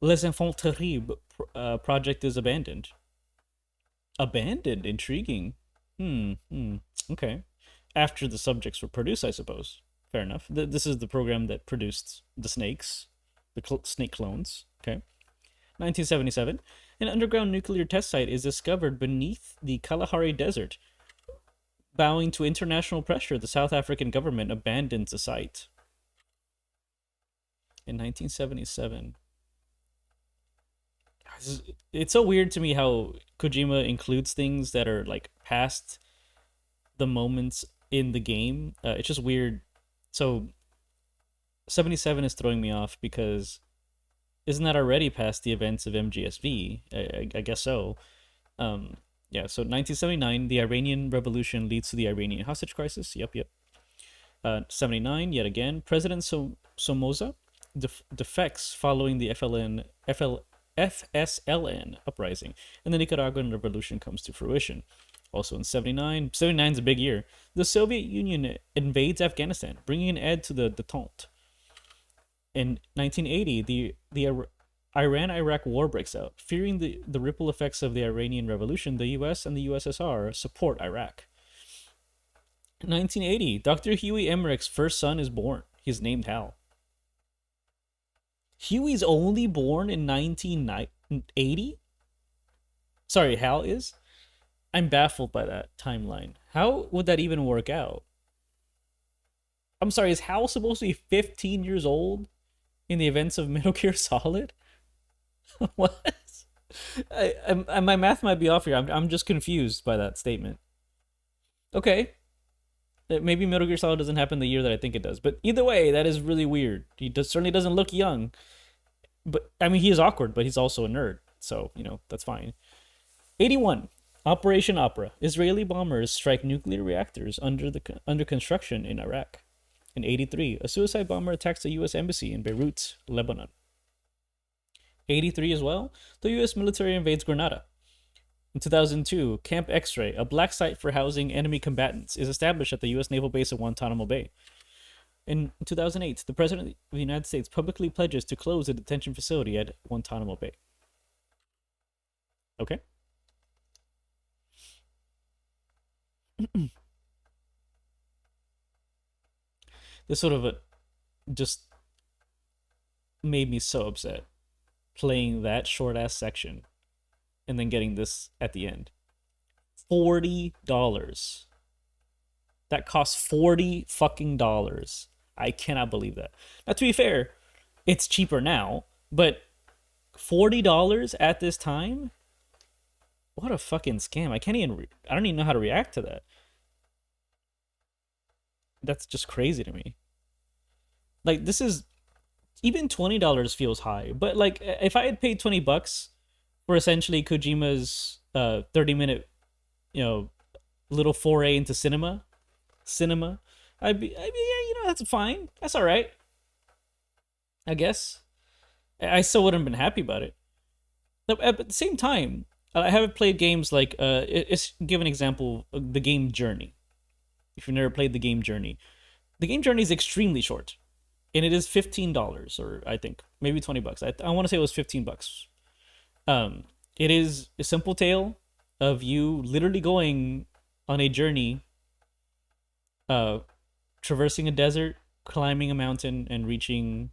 Les Enfants Terribles project is abandoned. Abandoned? Intriguing. Okay. After the subjects were produced, I suppose. Fair enough. This is the program that produced the snakes. The snake clones. Okay. 1977, an underground nuclear test site is discovered beneath the Kalahari Desert. Bowing to international pressure, the South African government abandons the site. In 1977. It's so weird to me how Kojima includes things that are like past the moments in the game. It's just weird. So 77 is throwing me off because isn't that already past the events of MGSV? I guess so. Yeah, so 1979, the Iranian Revolution leads to the Iranian hostage crisis. Yep. 79, yet again, President Somoza defects following the FSLN uprising, and the Nicaraguan Revolution comes to fruition. Also in 79 is a big year. The Soviet Union invades Afghanistan, bringing an end to the detente. In 1980, the Iran-Iraq war breaks out. Fearing the ripple effects of the Iranian Revolution, the US and the USSR support Iraq. 1980, Dr. Huey Emmerich's first son is born. He's named Hal. Huey's only born in 1980? Sorry, Hal is? I'm baffled by that timeline. How would that even work out? I'm sorry, is Hal supposed to be 15 years old in the events of Metal Gear Solid? What? My math might be off here. I'm just confused by that statement. Okay. Maybe Metal Gear Solid doesn't happen the year that I think it does. But either way, that is really weird. He certainly doesn't look young. But, I mean, he is awkward, but he's also a nerd. So, that's fine. 81. Operation Opera. Israeli bombers strike nuclear reactors under construction in Iraq. In 83, a suicide bomber attacks the U.S. Embassy in Beirut, Lebanon. 83 as well, the U.S. military invades Grenada. In 2002, Camp X-Ray, a black site for housing enemy combatants, is established at the U.S. naval base of Guantanamo Bay. In 2008, the President of the United States publicly pledges to close a detention facility at Guantanamo Bay. Okay. This sort of just made me so upset playing that short ass section and then getting this at the end. $40. That costs $40 fucking dollars. I cannot believe that. Now, to be fair, it's cheaper now, but $40 at this time? What a fucking scam. I don't even know how to react to that. That's just crazy to me. Like, this is, even $20 feels high, but like, if I had paid $20 for essentially Kojima's 30-minute, little foray into cinema, I'd be, yeah, that's fine. That's all right. I guess. I still wouldn't have been happy about it. But at the same time, I haven't played games like, give an example, the game Journey. If you've never played the game Journey. The game Journey is extremely short. And it is $15, or I think, maybe $20. I want to say it was $15. It is a simple tale of you literally going on a journey, traversing a desert, climbing a mountain, and reaching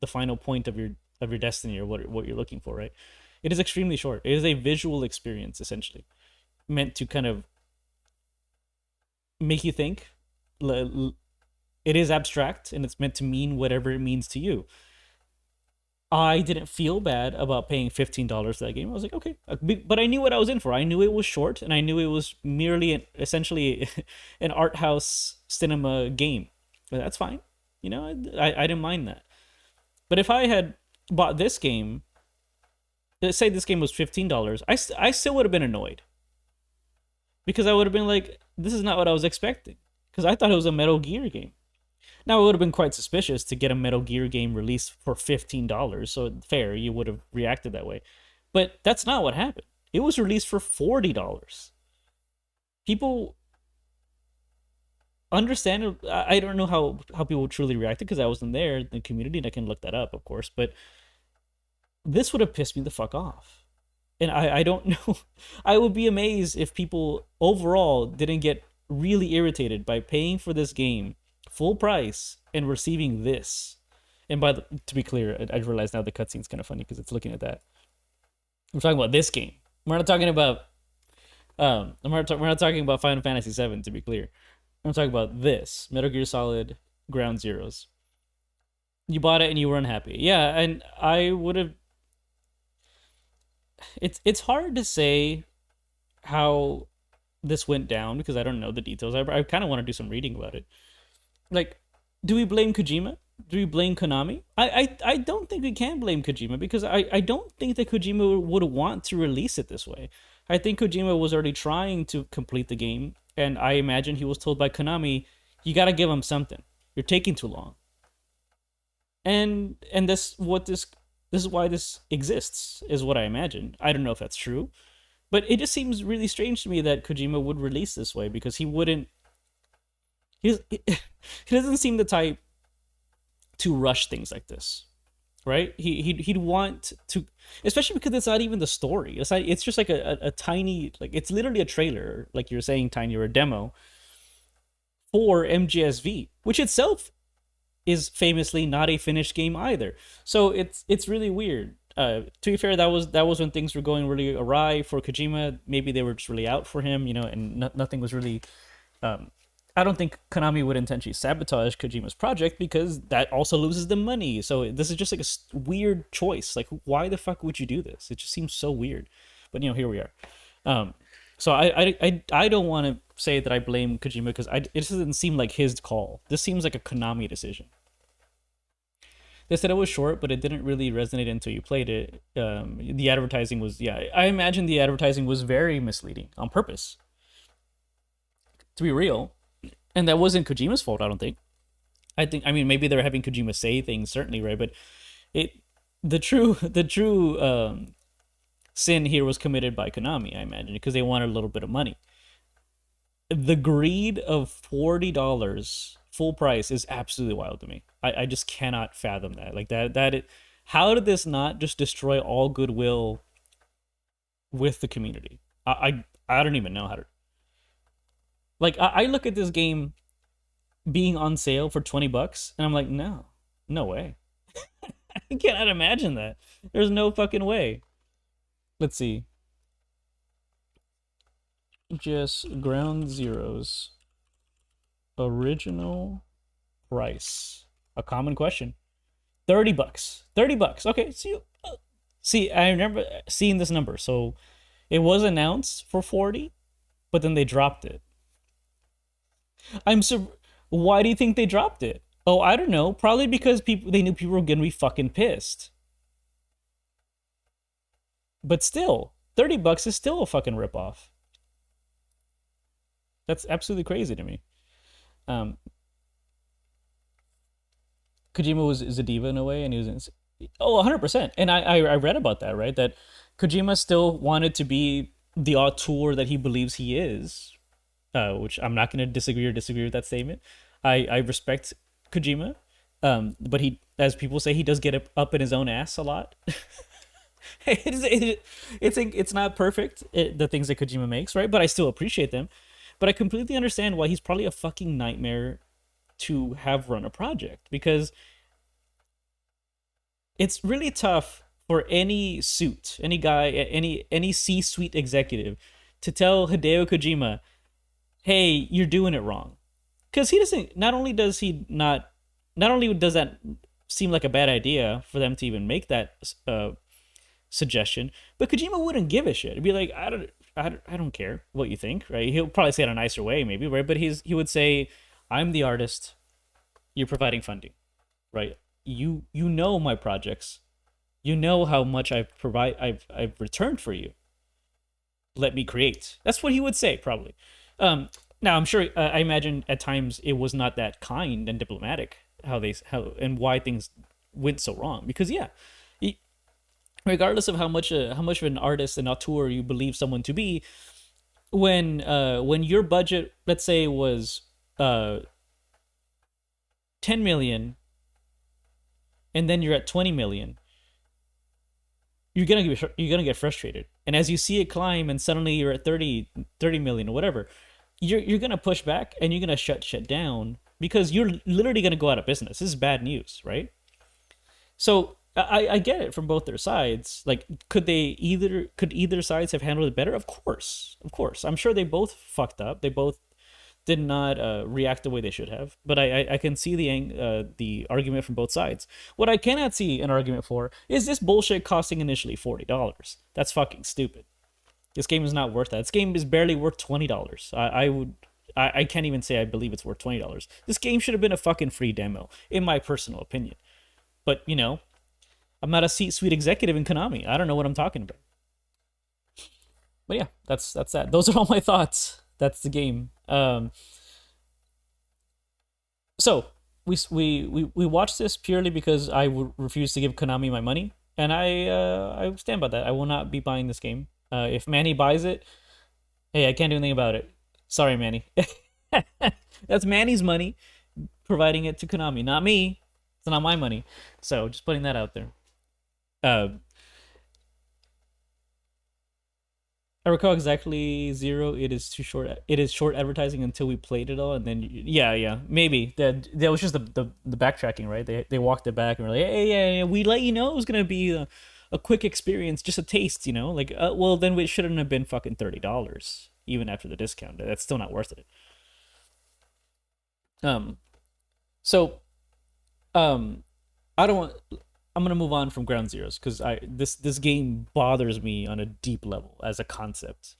the final point of your destiny, or what you're looking for, right? It is extremely short. It is a visual experience, essentially, meant to kind of make you think. It is abstract, and it's meant to mean whatever it means to you. I didn't feel bad about paying $15 for that game. I was like, okay. But I knew what I was in for. I knew it was short, and I knew it was merely, essentially, an art house cinema game. But that's fine. I didn't mind that. But if I had bought this game, let's say this game was $15, I still would have been annoyed. Because I would have been like, this is not what I was expecting. Because I thought it was a Metal Gear game. Now, it would have been quite suspicious to get a Metal Gear game released for $15, so fair, you would have reacted that way. But that's not what happened. It was released for $40. People understand. I don't know how people truly reacted, because I wasn't there in the community, and I can look that up, of course, but this would have pissed me the fuck off. And I don't know. I would be amazed if people overall didn't get really irritated by paying for this game full price and receiving this. And to be clear, I realize now the cutscene's kind of funny because it's looking at that. We're talking about this game. We're not talking about we're not talking about Final Fantasy VII, to be clear. I'm talking about this Metal Gear Solid Ground Zeroes. You bought it and you were unhappy. Yeah, and I would have. It's hard to say how this went down because I don't know the details. I kind of want to do some reading about it. Like, do we blame Kojima? Do we blame Konami? I don't think we can blame Kojima because I don't think that Kojima would want to release it this way. I think Kojima was already trying to complete the game, and I imagine he was told by Konami, you got to give him something. You're taking too long. And this is why this exists, is what I imagine. I don't know if that's true, but it just seems really strange to me that Kojima would release this way because he wouldn't. He doesn't seem the type to rush things like this, right? He'd want to, especially because it's not even the story. It's just like a tiny, like it's literally a trailer, like you're saying, Tiny, or a demo for MGSV, which itself is famously not a finished game either. So it's really weird. To be fair, that was when things were going really awry for Kojima. Maybe they were just really out for him, and nothing was really. I don't think Konami would intentionally sabotage Kojima's project because that also loses them money. So this is just like a weird choice. Like, why the fuck would you do this? It just seems so weird. But here we are. So I don't want to say that I blame Kojima because it doesn't seem like his call. This seems like a Konami decision. They said it was short, but it didn't really resonate until you played it. The advertising was, I imagine the advertising was very misleading on purpose. To be real. And that wasn't Kojima's fault, I don't think. I mean, maybe they're having Kojima say things, certainly, right? But the true sin here was committed by Konami, I imagine, because they wanted a little bit of money. The greed of $40 full price is absolutely wild to me. I just cannot fathom that. Like how did this not just destroy all goodwill with the community? I don't even know how to. Like, I look at this game being on sale for $20, and I'm like, no way. I cannot imagine that. There's no fucking way. Let's see. Just Ground Zeroes. Original price. A common question. $30. $30. Okay, see, I remember seeing this number. So it was announced for 40, but then they dropped it. Why do you think they dropped it? Oh, I don't know. Probably because they knew people were gonna be fucking pissed. But still, $30 is still a fucking ripoff. That's absolutely crazy to me. Kojima is a diva in a way, and he was 100%. And I read about that, right? That Kojima still wanted to be the auteur that he believes he is. Which I'm not going to disagree with that statement. I respect Kojima, but he, as people say, he does get up in his own ass a lot. It's not perfect, the things that Kojima makes, right? But I still appreciate them. But I completely understand why he's probably a fucking nightmare to have run a project, because it's really tough for any guy, any C-suite executive to tell Hideo Kojima, hey, you're doing it wrong. Because he doesn't, not only does that seem like a bad idea for them to even make that suggestion, but Kojima wouldn't give a shit. He'd be like, I don't care what you think, right? He'll probably say it in a nicer way, maybe, right? But he would say, I'm the artist, you're providing funding, right? You know my projects. You know how much I've returned for you. Let me create. That's what he would say, probably. Now I'm sure, I imagine at times it was not that kind and diplomatic how and why things went so wrong. Because regardless of how much of an artist and auteur you believe someone to be, when your budget, let's say, was 10 million, and then you're at 20 million, you're gonna get frustrated. And as you see it climb, and suddenly you're at 30 million or whatever, you're gonna push back and you're gonna shut shit down because you're literally gonna go out of business. This is bad news, right? So I get it from both their sides. Like, could either sides have handled it better? Of course. I'm sure they both fucked up. They both did not react the way they should have. But I can see the argument from both sides. What I cannot see an argument for is this bullshit costing initially $40. That's fucking stupid. This game is not worth that. This game is barely worth $20. I can't even say I believe it's worth $20. This game should have been a fucking free demo, in my personal opinion. But you know, I'm not a C-suite executive in Konami. I don't know what I'm talking about. But yeah, that's that. Those are all my thoughts. That's the game. So we watched this purely because I refuse to give Konami my money, and I stand by that. I will not be buying this game. If Manny buys it, hey, I can't do anything about it. Sorry, Manny. That's Manny's money, providing it to Konami, not me. It's not my money. So just putting that out there. I recall exactly zero. It is too short. It is short advertising until we played it all, and then yeah, maybe that was just the backtracking, right? They walked it back and were like, hey, yeah, we let you know it was gonna be a quick experience, just a taste, you know, like well then it shouldn't have been fucking $30 even after the discount. That's still not worth it. So I don't want. I'm gonna move on from Ground Zeroes because this game bothers me on a deep level as a concept.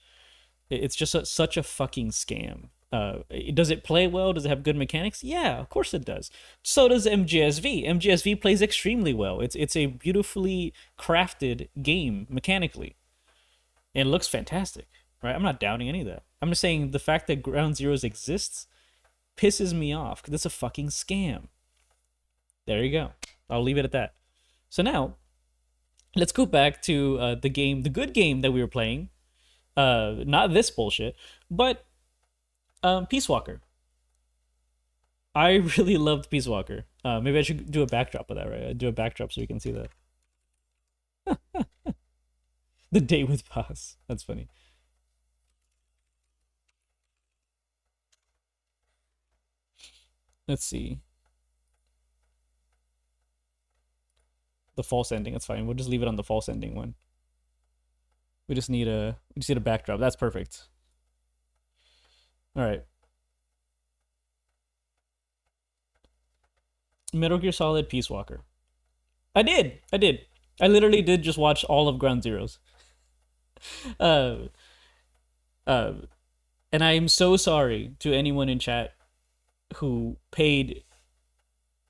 It's just such a fucking scam. Does it play well? Does it have good mechanics? Yeah, of course it does. So does MGSV. MGSV plays extremely well. It's a beautifully crafted game mechanically, and it looks fantastic. Right? I'm not doubting any of that. I'm just saying the fact that Ground Zeroes exists pisses me off because it's a fucking scam. There you go. I'll leave it at that. So now, let's go back to the good game that we were playing. Not this bullshit, but Peace Walker. I really loved Peace Walker. Maybe I should do a backdrop of that, right? I'd do a backdrop so you can see that. The day with Boss. That's funny. Let's see. The false ending. That's fine. We'll just leave it on the false ending one. We just need a backdrop. That's perfect. All right. Metal Gear Solid Peace Walker. I did. I literally did just watch all of Ground Zeroes. And I am so sorry to anyone in chat who paid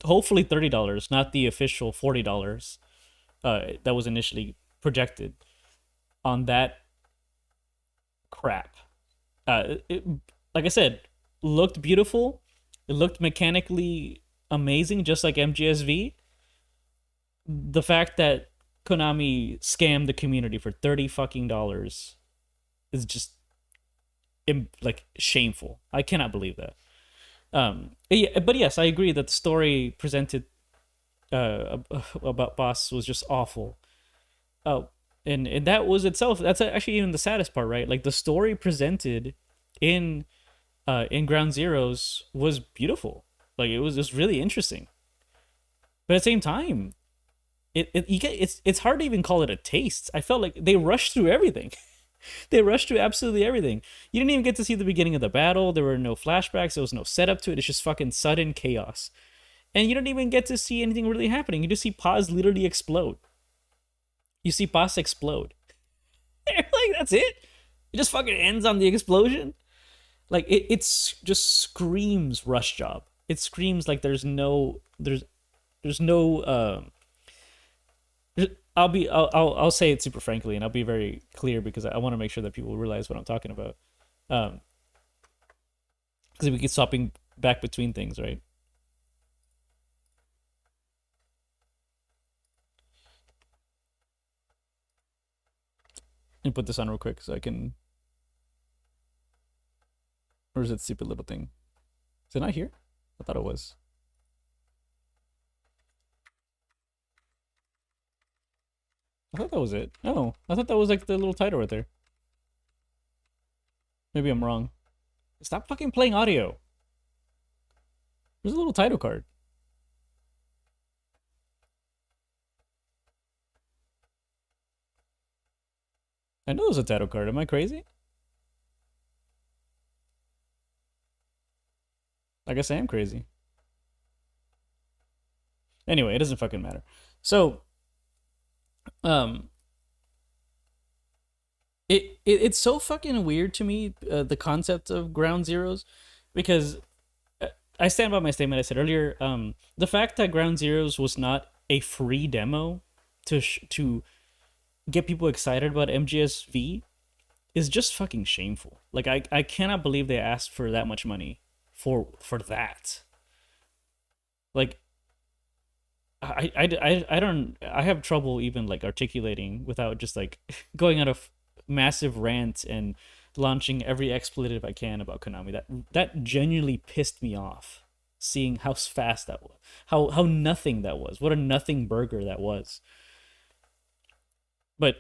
hopefully $30, not the official $40 that was initially projected on that crap. Like I said, looked beautiful. It looked mechanically amazing, just like MGSV. The fact that Konami scammed the community for $30 fucking is just like shameful. I cannot believe that. Yeah, but yes, I agree that the story presented about Boss was just awful. Oh, and that was itself. That's actually even the saddest part, right? Like the story presented in Ground Zeroes was beautiful. Like it was just really interesting. But at the same time, it's hard to even call it a taste. I felt like they rushed through everything. They rushed through absolutely everything. You didn't even get to see the beginning of the battle. There were no flashbacks. There was no setup to it. It's just fucking sudden chaos. And you don't even get to see anything really happening. You just see Paz literally explode. You see Paz explode. Like, that's it? It just fucking ends on the explosion? Like, it's just screams rush job. It screams like there's no... I'll say it super frankly, and I'll be very clear because I want to make sure that people realize what I'm talking about. Because we keep swapping back between things, right? Let me put this on real quick so I can. Where's that stupid little thing? Is it not here? I thought it was. I thought that was it. No, I thought that was like the little title right there. Maybe I'm wrong. Stop fucking playing audio. There's a little title card. I know there's a title card. Am I crazy? I guess I am crazy. Anyway, it doesn't fucking matter. So, it's so fucking weird to me, the concept of Ground Zeroes, because I stand by my statement I said earlier. The fact that Ground Zeroes was not a free demo to get people excited about MGSV is just fucking shameful. Like I cannot believe they asked for that much money for that. Like I have trouble even like articulating without just like going on a massive rant and launching every expletive I can about Konami. That genuinely pissed me off, seeing how fast that was, how nothing that was, what a nothing burger that was. But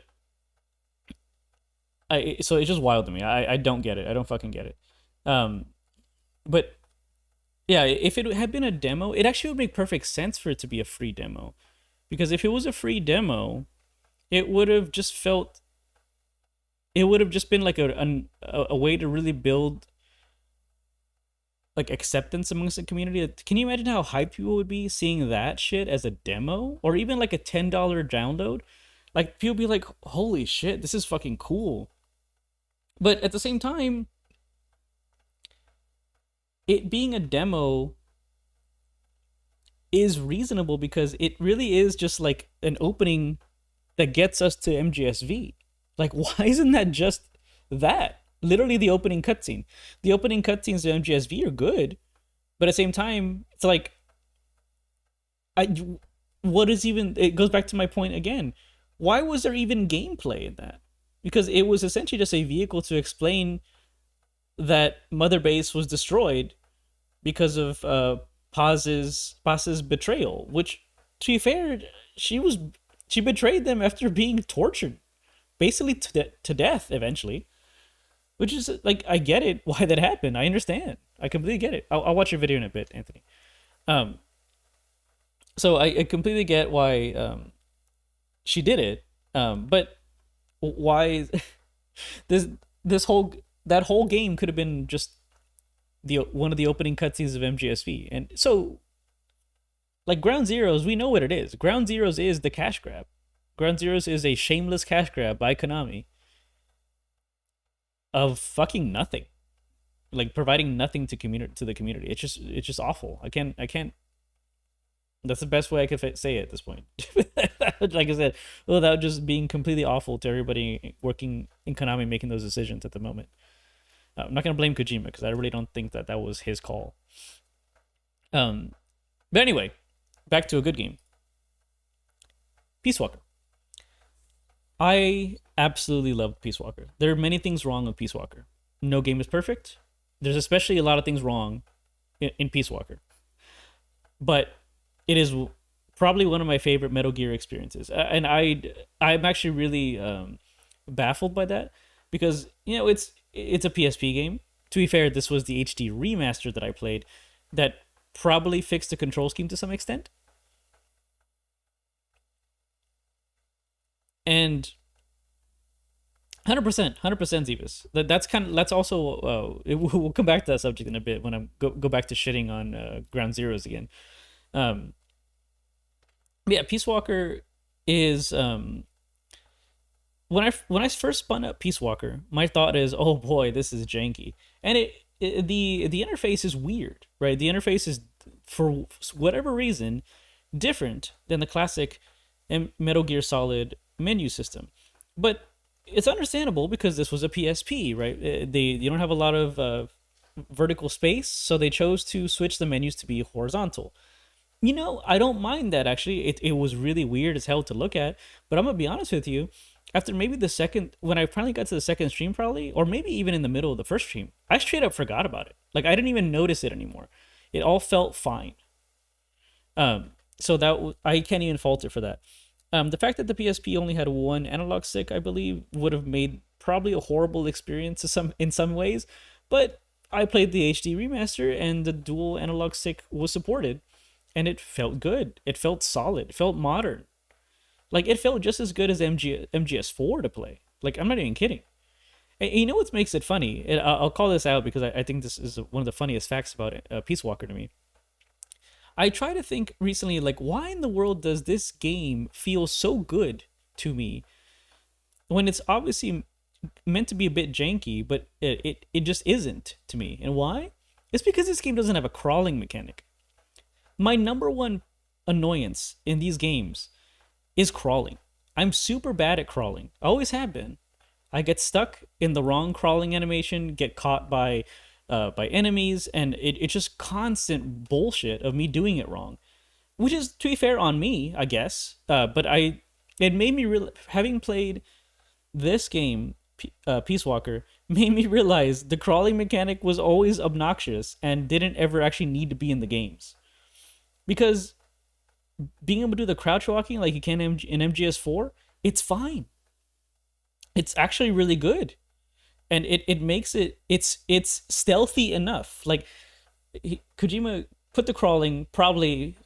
so it's just wild to me. I don't get it. I don't fucking get it. But yeah, if it had been a demo, it actually would make perfect sense for it to be a free demo, because if it was a free demo, it would have just felt. It would have just been like a way to really build like acceptance amongst the community. Can you imagine how hyped people would be seeing that shit as a demo, or even like a $10 download? Like people be like, "Holy shit, this is fucking cool." But at the same time, it being a demo is reasonable because it really is just like an opening that gets us to MGSV. Like, why isn't that just that? Literally the opening cutscene. The opening cutscenes of MGSV are good, but at the same time, it's like, what is even, it goes back to my point again. Why was there even gameplay in that? Because it was essentially just a vehicle to explain that Mother Base was destroyed because of Paz's betrayal, which, to be fair, she betrayed them after being tortured, basically to death eventually. Which is like, I get it why that happened. I understand. I completely get it. I'll watch your video in a bit, Anthony. So I completely get why she did it. But why that whole game could have been just one of the opening cutscenes of MGSV. And so, like, Ground Zeroes, we know what it is. Ground Zeroes is the cash grab. Ground Zeroes is a shameless cash grab by Konami of fucking nothing, like providing nothing to the community. It's just awful. I can't. That's the best way I could say it at this point. Like I said, without just being completely awful to everybody working in Konami making those decisions at the moment. I'm not gonna blame Kojima because I really don't think that was his call. But anyway, back to a good game. Peace Walker. I absolutely love Peace Walker. There are many things wrong with Peace Walker. No game is perfect. There's especially a lot of things wrong in Peace Walker. But it is probably one of my favorite Metal Gear experiences. And I'm actually really baffled by that because, you know, it's a PSP game. To be fair, this was the HD remaster that I played that probably fixed the control scheme to some extent. And 100% Zebus. That's also we'll come back to that subject in a bit when I go back to shitting on Ground Zeroes again. Yeah, Peace Walker is when I first spun up Peace Walker, my thought is, oh boy, this is janky, and the interface is weird, right? The interface is, for whatever reason, different than the classic Metal Gear Solid menu system, but it's understandable because this was a PSP, right? You don't have a lot of vertical space, so they chose to switch the menus to be horizontal. You know, I don't mind that, actually. It was really weird as hell to look at, but I'm gonna be honest with you, after maybe when I finally got to the second stream probably, or maybe even in the middle of the first stream, I straight up forgot about it. Like, I didn't even notice it anymore. It all felt fine. So that I can't even fault it for that. The fact that the PSP only had one analog stick, I believe, would have made probably a horrible experience in some ways, but I played the HD remaster and the dual analog stick was supported, and it felt good. It felt solid. It felt modern. Like, it felt just as good as MGS4 to play. Like, I'm not even kidding. And you know what makes it funny? I'll call this out because I think this is one of the funniest facts about Peace Walker to me. I try to think recently, like, why in the world does this game feel so good to me when it's obviously meant to be a bit janky, but it just isn't to me. And why? It's because this game doesn't have a crawling mechanic. My number one annoyance in these games is crawling. I'm super bad at crawling. I always have been. I get stuck in the wrong crawling animation, get caught by enemies, and it's just constant bullshit of me doing it wrong. Which is, to be fair, on me, I guess. But it made me having played this game, Peace Walker, made me realize the crawling mechanic was always obnoxious and didn't ever actually need to be in the games. Because being able to do the crouch walking like you can in MGS4, it's fine. It's actually really good. And it makes it's stealthy enough. Like, Kojima put the crawling probably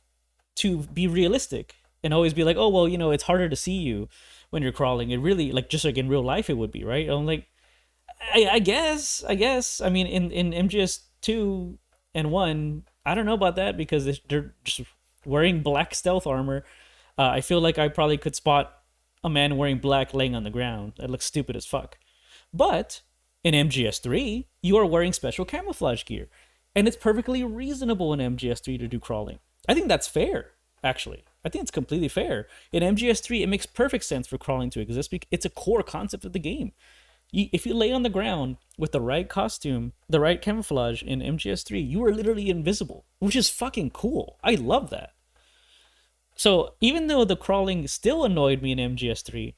to be realistic and always be like, oh, well, it's harder to see you when you're crawling. It really, like, just like in real life it would be, right? I'm like, I guess. I mean, in MGS 2 and 1, I don't know about that because they're just wearing black stealth armor. I feel like I probably could spot a man wearing black laying on the ground. That looks stupid as fuck. But in MGS 3, you are wearing special camouflage gear. And it's perfectly reasonable in MGS 3 to do crawling. I think that's fair, actually. I think it's completely fair. In MGS 3, it makes perfect sense for crawling to exist because it's a core concept of the game. If you lay on the ground with the right costume, the right camouflage in MGS 3, you are literally invisible, which is fucking cool. I love that. So even though the crawling still annoyed me in MGS 3,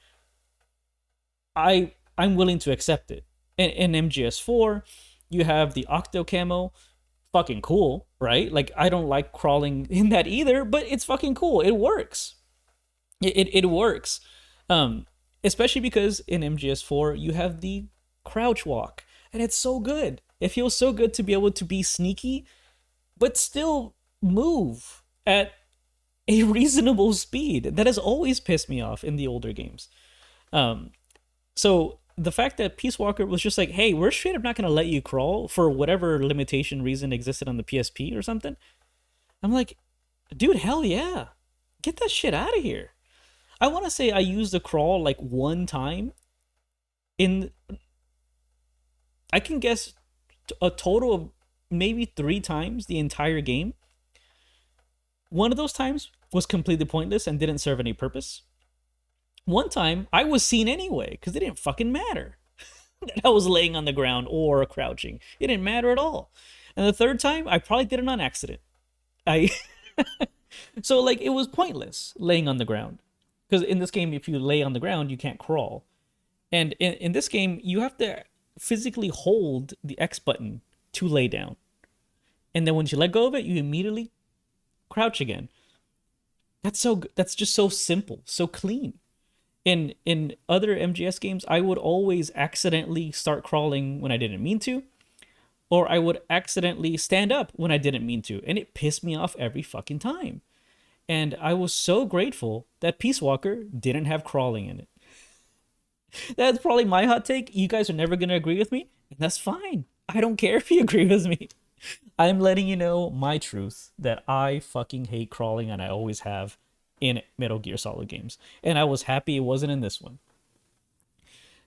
I'm willing to accept it. In MGS 4, you have the octo camo, fucking cool, right? Like, I don't like crawling in that either, but it's fucking cool. It works. It works. Especially because in MGS4, you have the crouch walk, and it's so good. It feels so good to be able to be sneaky, but still move at a reasonable speed. That has always pissed me off in the older games. So the fact that Peace Walker was just like, hey, we're straight up not going to let you crawl for whatever limitation reason existed on the PSP or something. I'm like, dude, hell yeah. Get that shit out of here. I want to say I used the crawl like one time I can guess a total of maybe 3 times the entire game. One of those times was completely pointless and didn't serve any purpose. One time I was seen anyway because it didn't fucking matter that I was laying on the ground or crouching. It didn't matter at all. And the third time I probably did it on accident. So like, it was pointless laying on the ground. Because in this game, if you lay on the ground, you can't crawl. And in this game, you have to physically hold the X button to lay down. And then once you let go of it, you immediately crouch again. That's just so simple, so clean. In other MGS games, I would always accidentally start crawling when I didn't mean to. Or I would accidentally stand up when I didn't mean to. And it pissed me off every fucking time. And I was so grateful that Peace Walker didn't have crawling in it. That's probably my hot take. You guys are never going to agree with me, and that's fine. I don't care if you agree with me. I'm letting you know my truth, that I fucking hate crawling, and I always have in Metal Gear Solid games. And I was happy it wasn't in this one.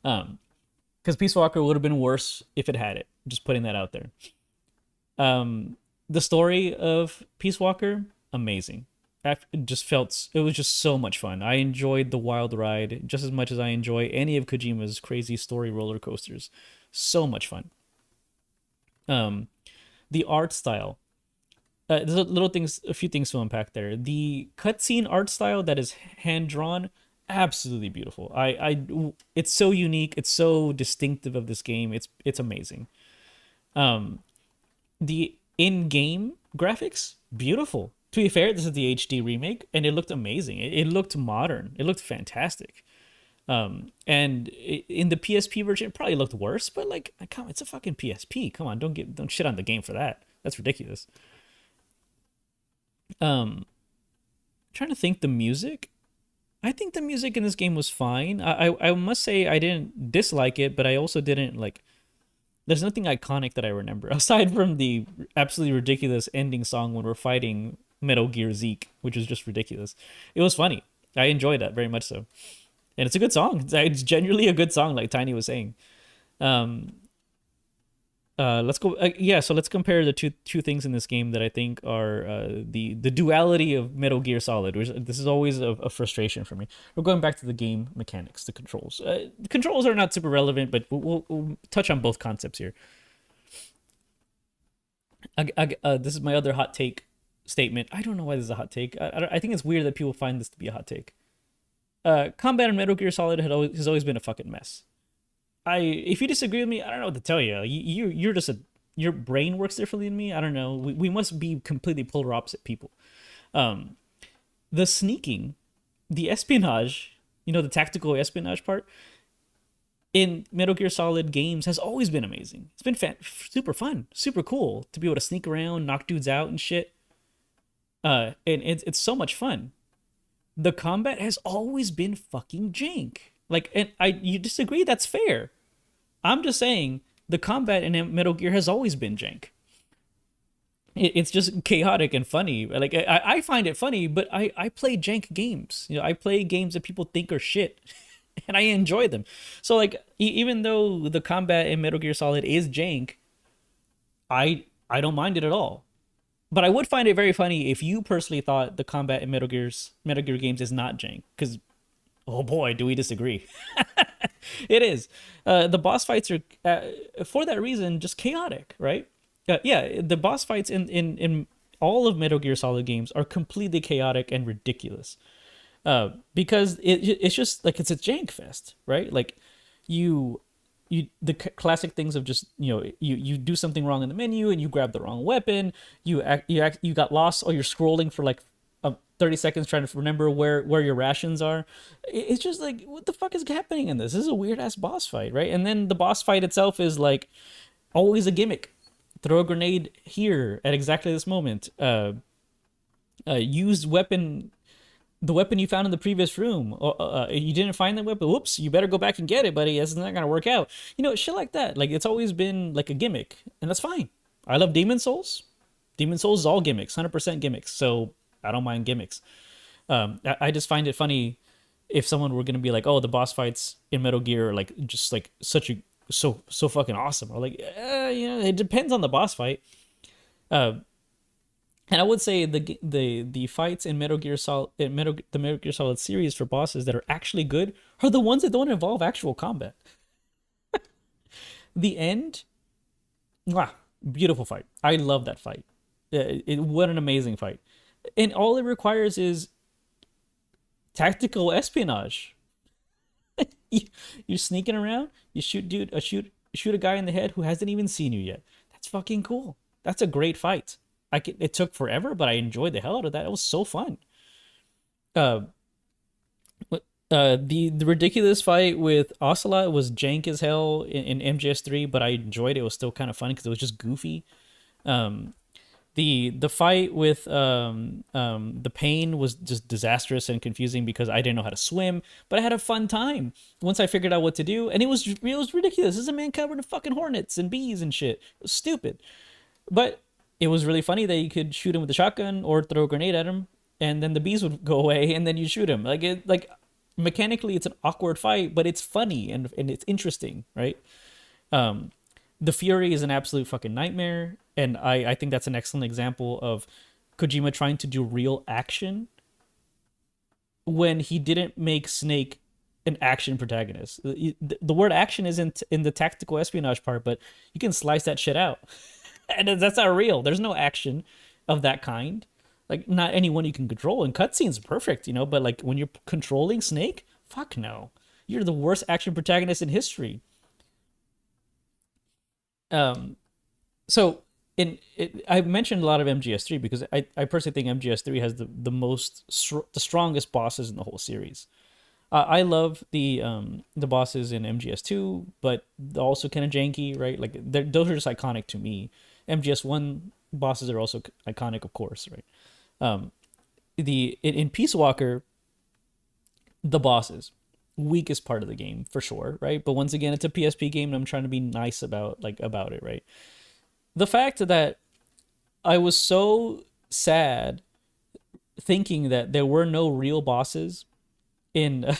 Because Peace Walker would have been worse if it had it. Just putting that out there. The story of Peace Walker, amazing. It was just so much fun. I enjoyed the wild ride just as much as I enjoy any of Kojima's crazy story roller coasters. So much fun. The art style. There's a few things to unpack there. The cutscene art style that is hand drawn, absolutely beautiful. It's so unique. It's so distinctive of this game. It's amazing. The in-game graphics, beautiful. To be fair, this is the HD remake, and it looked amazing. It looked modern. It looked fantastic. And in the PSP version, it probably looked worse, but like, come on, it's a fucking PSP. Come on, don't shit on the game for that. That's ridiculous. Trying to think the music. I think the music in this game was fine. I must say I didn't dislike it, but I also didn't like. There's nothing iconic that I remember aside from the absolutely ridiculous ending song when we're fighting Metal Gear Zeke, which is just ridiculous. It was funny. I enjoyed that very much so. And it's a good song. It's genuinely a good song, like Tiny was saying. Let's go. Yeah, so let's compare the two things in this game that I think are the duality of Metal Gear Solid. Which this is always a frustration for me. We're going back to the game mechanics, the controls. The controls are not super relevant, but we'll touch on both concepts here. This is my other hot take statement. I don't know why this is a hot take. I think it's weird that people find this to be a hot take. Combat in Metal Gear Solid has always been a fucking mess. If you disagree with me, I don't know what to tell you. You're just your brain works differently than me. I don't know. We must be completely polar opposite people. The sneaking, the espionage, the tactical espionage part in Metal Gear Solid games has always been amazing. It's been super fun, super cool to be able to sneak around, knock dudes out and shit. And it's so much fun. The combat has always been fucking jank. Like, and you disagree? That's fair. I'm just saying the combat in Metal Gear has always been jank. It's just chaotic and funny. Like, I find it funny, but I play jank games. I play games that people think are shit, and I enjoy them. So, like, even though the combat in Metal Gear Solid is jank, I don't mind it at all. But I would find it very funny if you personally thought the combat in Metal Gear games is not jank, because oh boy, do we disagree. It is. The boss fights are, for that reason, just chaotic, right? Yeah, the boss fights in all of Metal Gear Solid games are completely chaotic and ridiculous. Because it's just like it's a jank fest, right? Like the classic things of just you do something wrong in the menu and you grab the wrong weapon. You got lost, or you're scrolling for like 30 seconds trying to remember where your rations are. It's just like, what the fuck is happening in this? This is a weird ass boss fight, right? And then the boss fight itself is like always a gimmick. Throw a grenade here at exactly this moment. Use weapon. The weapon you found in the previous room. You didn't find that weapon. Whoops, you better go back and get it, buddy. This is not going to work out. Shit like that. Like, it's always been like a gimmick, and that's fine. I love Demon Souls. Demon Souls is all gimmicks, 100% gimmicks. So I don't mind gimmicks. I just find it funny if someone were going to be like, oh, the boss fights in Metal Gear are like just like so fucking awesome. Or like, it depends on the boss fight. And I would say the fights in Metal Gear Solid, the Metal Gear Solid series for bosses that are actually good are the ones that don't involve actual combat. The end, beautiful fight. I love that fight. What an amazing fight. And all it requires is tactical espionage. You're sneaking around, you shoot a guy in the head who hasn't even seen you yet. That's fucking cool. That's a great fight. It took forever, but I enjoyed the hell out of that. It was so fun. The ridiculous fight with Ocelot was jank as hell in MGS3, but I enjoyed it. It was still kind of fun because it was just goofy. The fight with the Pain was just disastrous and confusing because I didn't know how to swim, but I had a fun time once I figured out what to do, and it was ridiculous. This is a man covered in fucking hornets and bees and shit. It was stupid, but it was really funny that you could shoot him with a shotgun or throw a grenade at him, and then the bees would go away, and then you shoot him. Like mechanically, it's an awkward fight, but it's funny and it's interesting, right? The Fury is an absolute fucking nightmare, and I think that's an excellent example of Kojima trying to do real action when he didn't make Snake an action protagonist. The word action isn't in the tactical espionage part, but you can slice that shit out. And that's not real. There's no action of that kind. Like, not anyone you can control. And cutscenes are perfect, but like when you're controlling Snake, fuck no. You're the worst action protagonist in history. So I mentioned a lot of MGS3 because I personally think MGS3 has the strongest bosses in the whole series. I love the bosses in MGS2, but also kind of janky, right? Like those are just iconic to me. MGS1 bosses are also iconic, of course, right? In Peace Walker, the bosses, weakest part of the game for sure, right? But once again, it's a PSP game, and I'm trying to be nice about it, right? The fact that I was so sad thinking that there were no real bosses in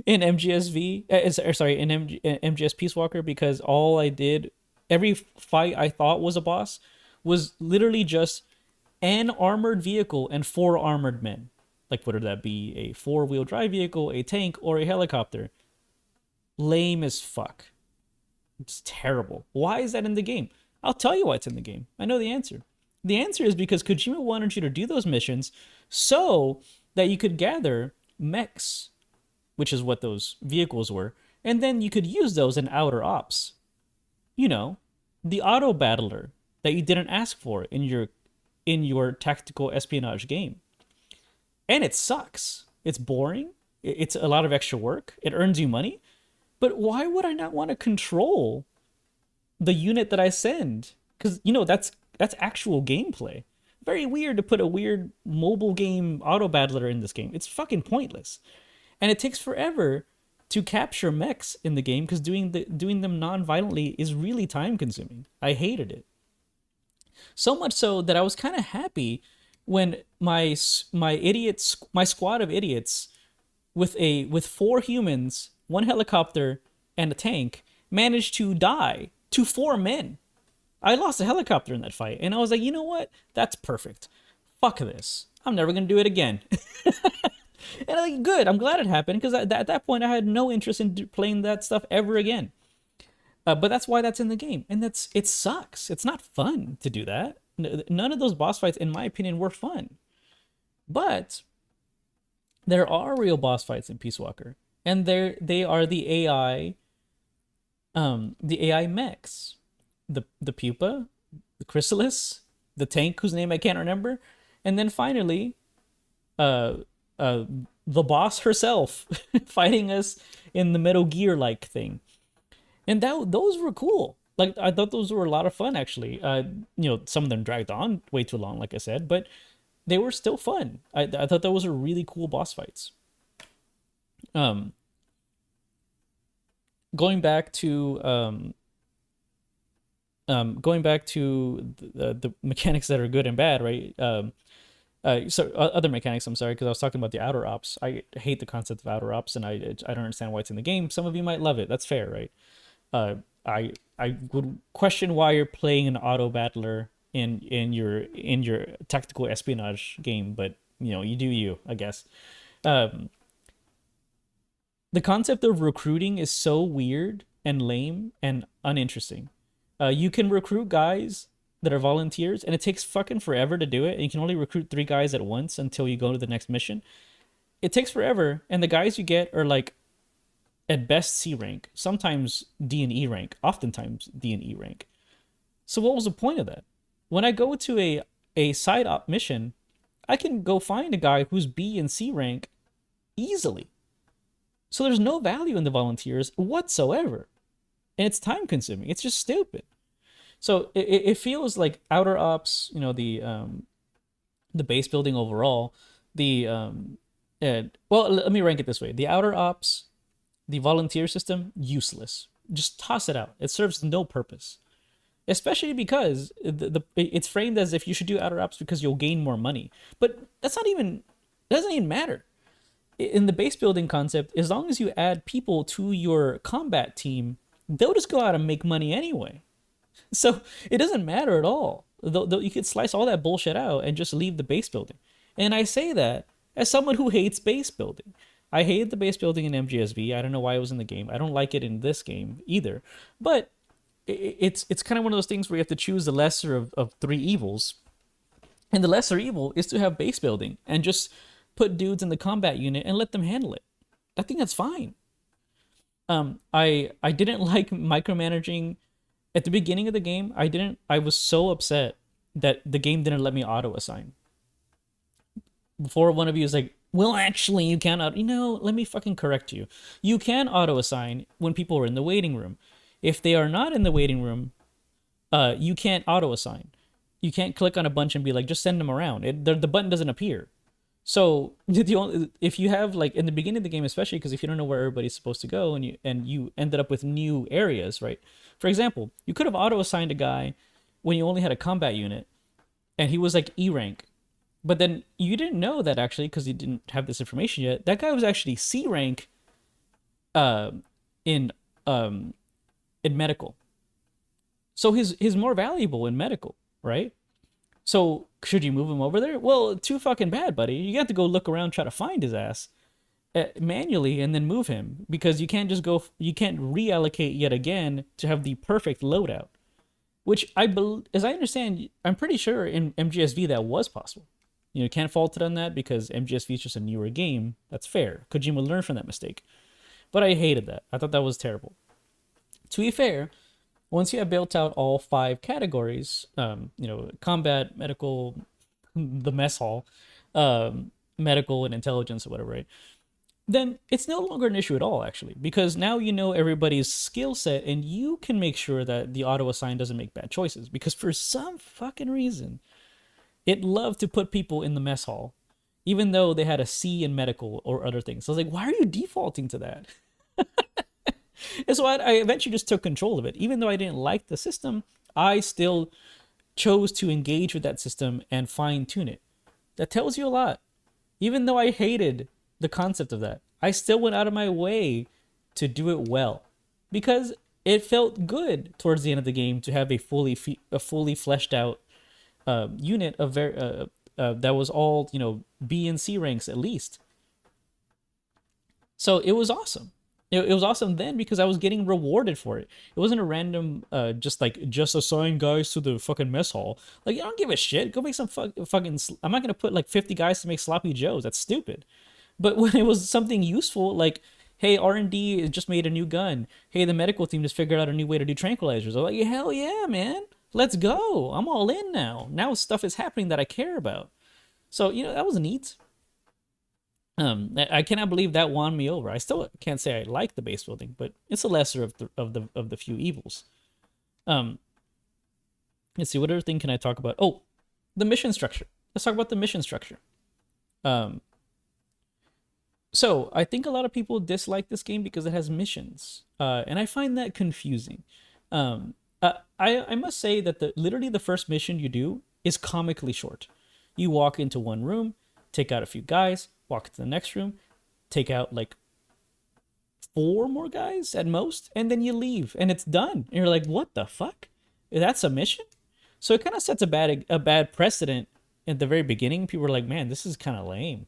MGS Peace Walker, because all I did every fight I thought was a boss was literally just an armored vehicle and 4 armored men. Like, whether that be a 4-wheel drive vehicle, a tank, or a helicopter. Lame as fuck. It's terrible. Why is that in the game? I'll tell you why it's in the game. I know the answer. The answer is because Kojima wanted you to do those missions so that you could gather mechs, which is what those vehicles were, and then you could use those in outer ops. You know, the auto battler that you didn't ask for in your tactical espionage game. And it sucks. It's boring. It's a lot of extra work. It earns you money. But why would I not want to control the unit that I send? Because, you know, that's actual gameplay. Very weird to put a weird mobile game auto battler in this game. It's fucking pointless. And it takes forever to capture mechs in the game because doing them non-violently is really time consuming. I hated it. So much so that I was kind of happy when my squad of idiots with 4 humans, 1 helicopter, and a tank managed to die to 4 men. I lost a helicopter in that fight, and I was like, you know what? That's perfect. Fuck this. I'm never gonna do it again. And I'm like, good. I'm glad it happened because at that point I had no interest in playing that stuff ever again. But that's why that's in the game, and it sucks. It's not fun to do that. None of those boss fights, in my opinion, were fun. But there are real boss fights in Peace Walker, and they are the AI mechs, the pupa, the chrysalis, the tank whose name I can't remember, and then finally, the boss herself fighting us in the Metal Gear like thing, and those were cool. Like, I thought those were a lot of fun, actually. You know, some of them dragged on way too long, like I said, but they were still fun. I thought those were really cool boss fights. Going back to the mechanics that are good and bad, right? Other mechanics, I'm sorry, because I was talking about the outer ops. I hate the concept of outer ops, and I don't understand why it's in the game. Some of you might love it. That's fair, right? I would question why you're playing an auto battler in your tactical espionage game, but you know, you do you, I guess. The concept of recruiting is so weird and lame and uninteresting. You can recruit guys that are volunteers, and it takes fucking forever to do it, and you can only recruit 3 guys at once until you go to the next mission. It takes forever, and the guys you get are like at best C rank, sometimes D and E rank, oftentimes D and E rank. So what was the point of that? When I go to a side op mission, I can go find a guy who's B and C rank easily. So there's no value in the volunteers whatsoever. And it's time consuming. It's just stupid. So it feels like outer ops, you know, the base building overall, well, let me rank it this way. The outer ops, the volunteer system, useless. Just toss it out. It serves no purpose. Especially because it's framed as if you should do outer ops because you'll gain more money. But that doesn't even matter. In the base building concept, as long as you add people to your combat team, they'll just go out and make money anyway. So it doesn't matter at all. You could slice all that bullshit out and just leave the base building. And I say that as someone who hates base building. I hated the base building in MGSV. I don't know why it was in the game. I don't like it in this game either. But it's kind of one of those things where you have to choose the lesser of 3 evils. And the lesser evil is to have base building and just put dudes in the combat unit and let them handle it. I think that's fine. I didn't like micromanaging at the beginning of the game. I was so upset that the game didn't let me auto assign. Before one of you is like, well, actually, you cannot. Let me fucking correct you. You can auto assign when people are in the waiting room. If they are not in the waiting room, you can't auto assign. You can't click on a bunch and be like, just send them around. The button doesn't appear. So if you have, like, in the beginning of the game, especially because if you don't know where everybody's supposed to go and you ended up with new areas, right? For example, you could have auto assigned a guy when you only had a combat unit and he was like E rank. But then you didn't know that, actually, because you didn't have this information yet. That guy was actually C rank in medical. So he's more valuable in medical, right? So should you move him over there? Well, too fucking bad, buddy. You have to go look around, try to find his ass manually, and then move him, because you can't just go. You can't reallocate yet again to have the perfect loadout. Which as I understand, I'm pretty sure in MGSV that was possible. You know, can't fault it on that because MGSV is just a newer game. That's fair. Kojima learned from that mistake. But I hated that. I thought that was terrible. To be fair, once you have built out all 5 categories, combat, medical, the mess hall, medical, and intelligence or whatever, right? Then it's no longer an issue at all, actually, because now you know everybody's skill set and you can make sure that the auto assign doesn't make bad choices. Because for some fucking reason, it loved to put people in the mess hall, even though they had a C in medical or other things. So I was like, why are you defaulting to that? And so I eventually just took control of it. Even though I didn't like the system, I still chose to engage with that system and fine tune it. That tells you a lot. Even though I hated the concept of that, I still went out of my way to do it well, because it felt good towards the end of the game to have a fully fleshed out unit of that was all, B and C ranks at least. So it was awesome. It was awesome then because I was getting rewarded for it. It wasn't a random just assign guys to the fucking mess hall. Like, I don't give a shit. Go make some fucking. I'm not gonna put like 50 guys to make sloppy joes. That's stupid. But when it was something useful, like, hey, R&D just made a new gun. Hey, the medical team just figured out a new way to do tranquilizers. I'm like, hell yeah, man. Let's go. I'm all in now. Now stuff is happening that I care about. So, that was neat. I cannot believe that won me over. I still can't say I like the base building, but it's the lesser of the few evils. Let's see, what other thing can I talk about? Oh, the mission structure. Let's talk about the mission structure. So I think a lot of people dislike this game because it has missions, and I find that confusing. I must say that literally the first mission you do is comically short. You walk into one room, take out a few guys, walk to the next room, take out like 4 more guys at most, and then you leave, and it's done. And you're like, what the fuck? That's a mission? So it kind of sets a bad precedent at the very beginning. People were like, man, this is kind of lame.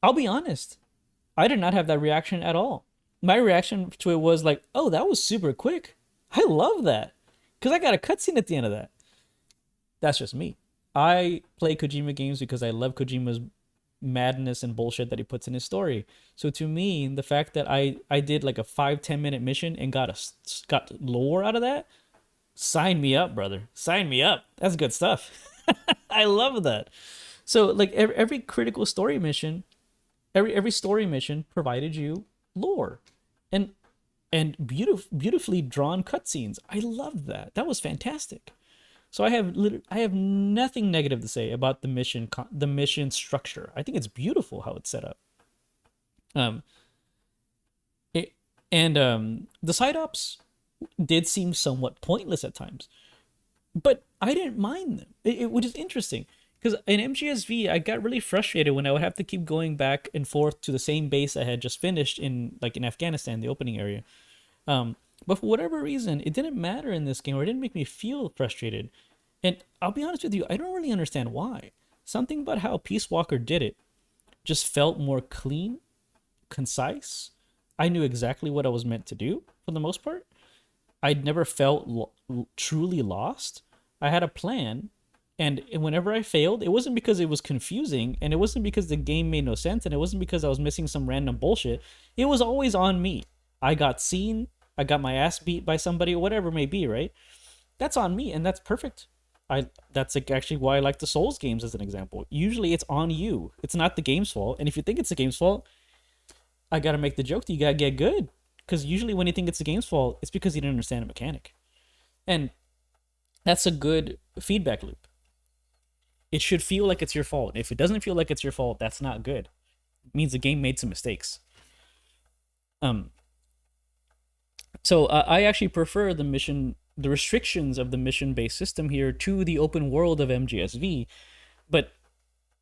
I'll be honest, I did not have that reaction at all. My reaction to it was like, oh, that was super quick. I love that, because I got a cutscene at the end of that. That's just me. I play Kojima games because I love Kojima's madness and bullshit that he puts in his story. So to me, the fact that I did like a 5-10 minute mission and got lore out of that, sign me up, brother. Sign me up. That's good stuff. I love that. So like every critical story mission, every story mission provided you lore and beautifully drawn cutscenes. I loved that. That was fantastic. So I have nothing negative to say about the mission structure. I think it's beautiful how it's set up. The side ops did seem somewhat pointless at times, but I didn't mind them, which is interesting. Because in MGSV, I got really frustrated when I would have to keep going back and forth to the same base I had just finished in Afghanistan, the opening area. But for whatever reason, it didn't matter in this game, or it didn't make me feel frustrated. And I'll be honest with you, I don't really understand why. Something about how Peace Walker did it just felt more clean, concise. I knew exactly what I was meant to do for the most part. I'd never felt truly lost. I had a plan. And whenever I failed, it wasn't because it was confusing, and it wasn't because the game made no sense, and it wasn't because I was missing some random bullshit. It was always on me. I got seen, I got my ass beat by somebody, or whatever it may be, right? That's on me, and that's perfect. That's like actually why I like the Souls games as an example. Usually it's on you. It's not the game's fault. And if you think it's the game's fault, I gotta make the joke that you gotta get good. Because usually when you think it's the game's fault, it's because you didn't understand a mechanic. And that's a good feedback loop. It should feel like it's your fault. If it doesn't feel like it's your fault, that's not good. It means the game made some mistakes. So I actually prefer the restrictions of the mission-based system here to the open world of MGSV. But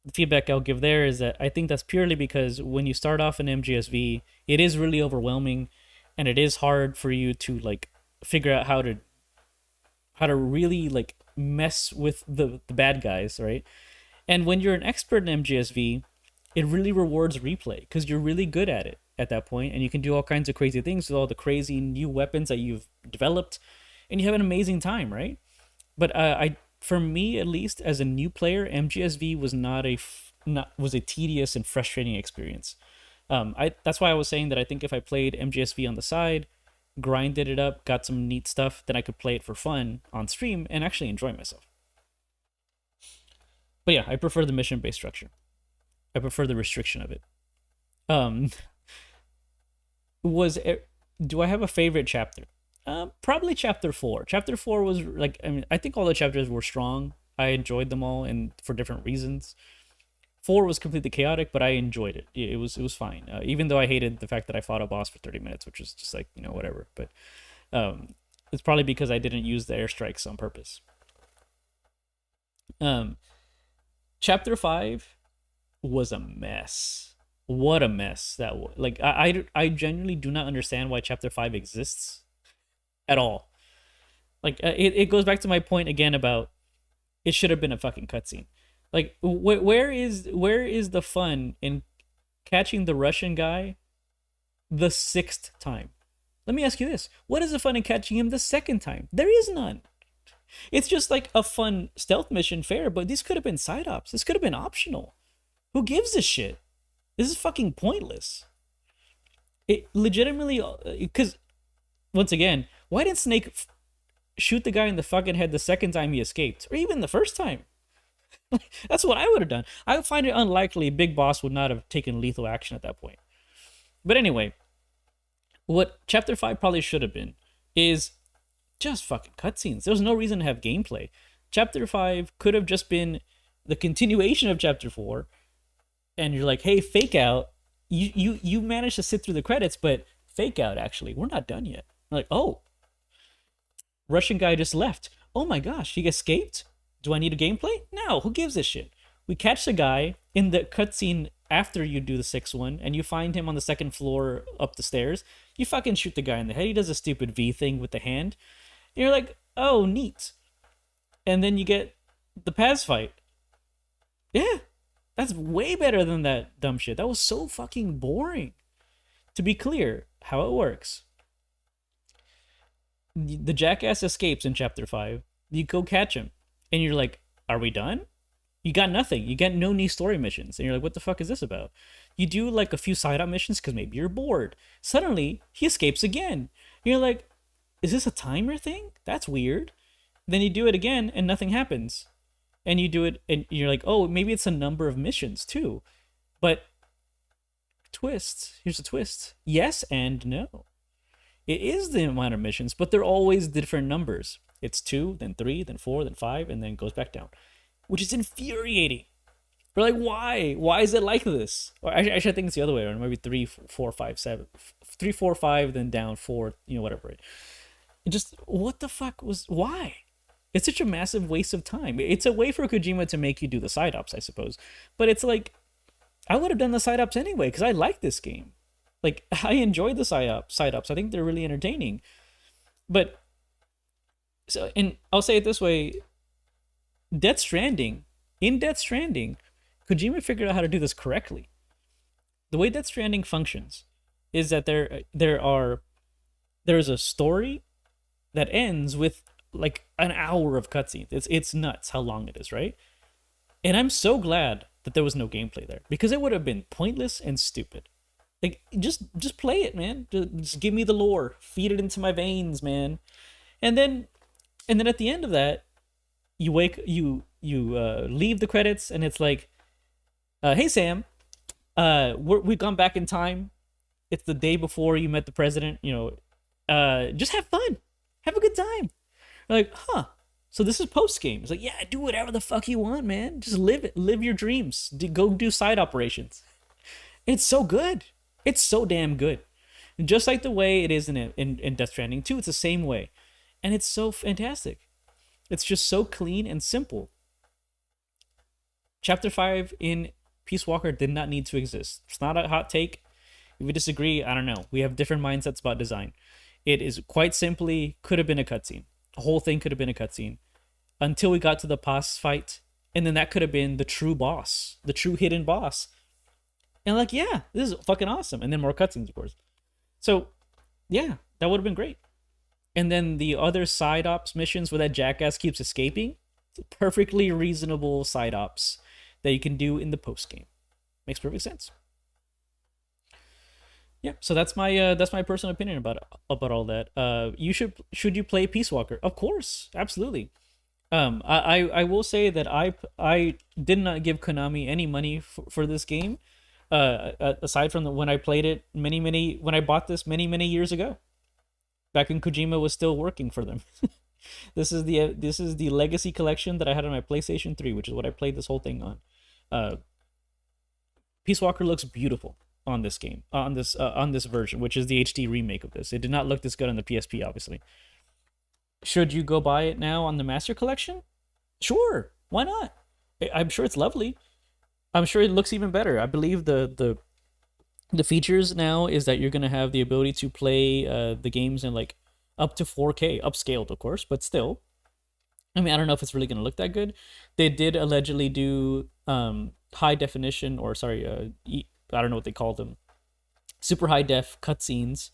the feedback I'll give there is that I think that's purely because when you start off in MGSV, it is really overwhelming, and it is hard for you to like figure out how to how to really like mess with the bad guys, right? And when you're an expert in MGSV, it really rewards replay because you're really good at it at that point, and you can do all kinds of crazy things with all the crazy new weapons that you've developed, and you have an amazing time, right? But for me at least, as a new player, MGSV was was a tedious and frustrating experience. That's why I was saying that I think if I played MGSV on the side, grinded it up, got some neat stuff, then I could play it for fun on stream and actually enjoy myself. But yeah, I prefer the mission-based structure. I prefer the restriction of it. Do I have a favorite chapter? Probably chapter 4. Chapter 4 was like, I mean, I think all the chapters were strong. I enjoyed them all, and for different reasons. 4 was completely chaotic, but I enjoyed it. It was fine. Even though I hated the fact that I fought a boss for 30 minutes, which was just like, whatever. But it's probably because I didn't use the airstrikes on purpose. Chapter 5 was a mess. What a mess that was. Like, I genuinely do not understand why Chapter 5 exists at all. Like, it goes back to my point again about it should have been a fucking cutscene. Like, where is the fun in catching the Russian guy the 6th time? Let me ask you this. What is the fun in catching him the 2nd time? There is none. It's just like a fun stealth mission, fair, but these could have been side ops. This could have been optional. Who gives a shit? This is fucking pointless. It legitimately, because once again, why didn't Snake shoot the guy in the fucking head the 2nd time he escaped, or even the 1st time? That's what I would have done. I would find it unlikely Big Boss would not have taken lethal action at that point. But anyway, what Chapter 5 probably should have been is just fucking cutscenes. There's no reason to have gameplay. Chapter 5 could have just been the continuation of Chapter 4, and you're like, hey, fake out. You managed to sit through the credits, but fake out, actually. We're not done yet. I'm like, oh, Russian guy just left. Oh my gosh, he escaped? Do I need a gameplay? No, who gives a shit? We catch the guy in the cutscene after you do the 6th one, and you find him on the 2nd floor up the stairs. You fucking shoot the guy in the head. He does a stupid V thing with the hand. And you're like, oh, neat. And then you get the Paz fight. Yeah, that's way better than that dumb shit. That was so fucking boring. To be clear, how it works. The jackass escapes in Chapter 5. You go catch him. And you're like, are we done? You got nothing. You get no new story missions. And you're like, what the fuck is this about? You do like a few side-up missions because maybe you're bored. Suddenly, he escapes again. And you're like, is this a timer thing? That's weird. Then you do it again and nothing happens. And you do it and you're like, oh, maybe it's a number of missions too. But twist. Here's a twist. Yes and no. It is the amount of missions, but they're always different numbers. It's 2, then 3, then 4, then 5, and then it goes back down. Which is infuriating. We're like, why? Why is it like this? Or actually, I think it's the other way around. Maybe 3, 4, 5, 7. 3, 4, 5, then down 4, whatever. It just, what the fuck was, why? It's such a massive waste of time. It's a way for Kojima to make you do the side ops, I suppose. But it's like, I would have done the side ops anyway, because I like this game. Like, I enjoy the side ops. I think they're really entertaining. But, so, and I'll say it this way, in Death Stranding, Kojima figured out how to do this correctly. The way Death Stranding functions is that there's a story that ends with like an hour of cutscenes. It's nuts how long it is, right? And I'm so glad that there was no gameplay there, because it would have been pointless and stupid. Like, just play it, man. Just give me the lore, feed it into my veins, man. And then at the end of that, you leave the credits, and it's like, hey Sam, we've gone back in time. It's the day before you met the president. Just have fun, have a good time. You're like, huh? So this is post game. It's like, yeah, do whatever the fuck you want, man. Just live your dreams. Go do side operations. It's so good. It's so damn good. And just like the way it is in Death Stranding 2, it's the same way. And it's so fantastic. It's just so clean and simple. Chapter 5 in Peace Walker did not need to exist. It's not a hot take. If we disagree, I don't know. We have different mindsets about design. It is quite simply could have been a cutscene. The whole thing could have been a cutscene until we got to the boss fight, and then that could have been the true boss, the true hidden boss. And like, yeah, this is fucking awesome. And then more cutscenes, of course. So, yeah, that would have been great. And then the other side ops missions where that jackass keeps escaping, perfectly reasonable side ops that you can do in the post game. Makes perfect sense. Yeah, so that's my personal opinion about all that. Should you play Peace Walker? Of course, absolutely. I will say that I did not give Konami any money for this game, aside from when I played it when I bought this many years ago, back when Kojima was still working for them. This is the Legacy Collection that I had on my PlayStation 3, which is what I played this whole thing on. Peace Walker looks beautiful on this game, on this version, which is the HD remake of this. It did not look this good on the PSP, obviously. Should you go buy it now on the Master Collection? Sure, why not? I'm sure it's lovely. I'm sure it looks even better. I believe the features now is that you're gonna have the ability to play the games in like up to 4K, upscaled, of course, but still. I mean, I don't know if it's really gonna look that good. They did allegedly do high definition, or sorry, I don't know what they call them, super high def cutscenes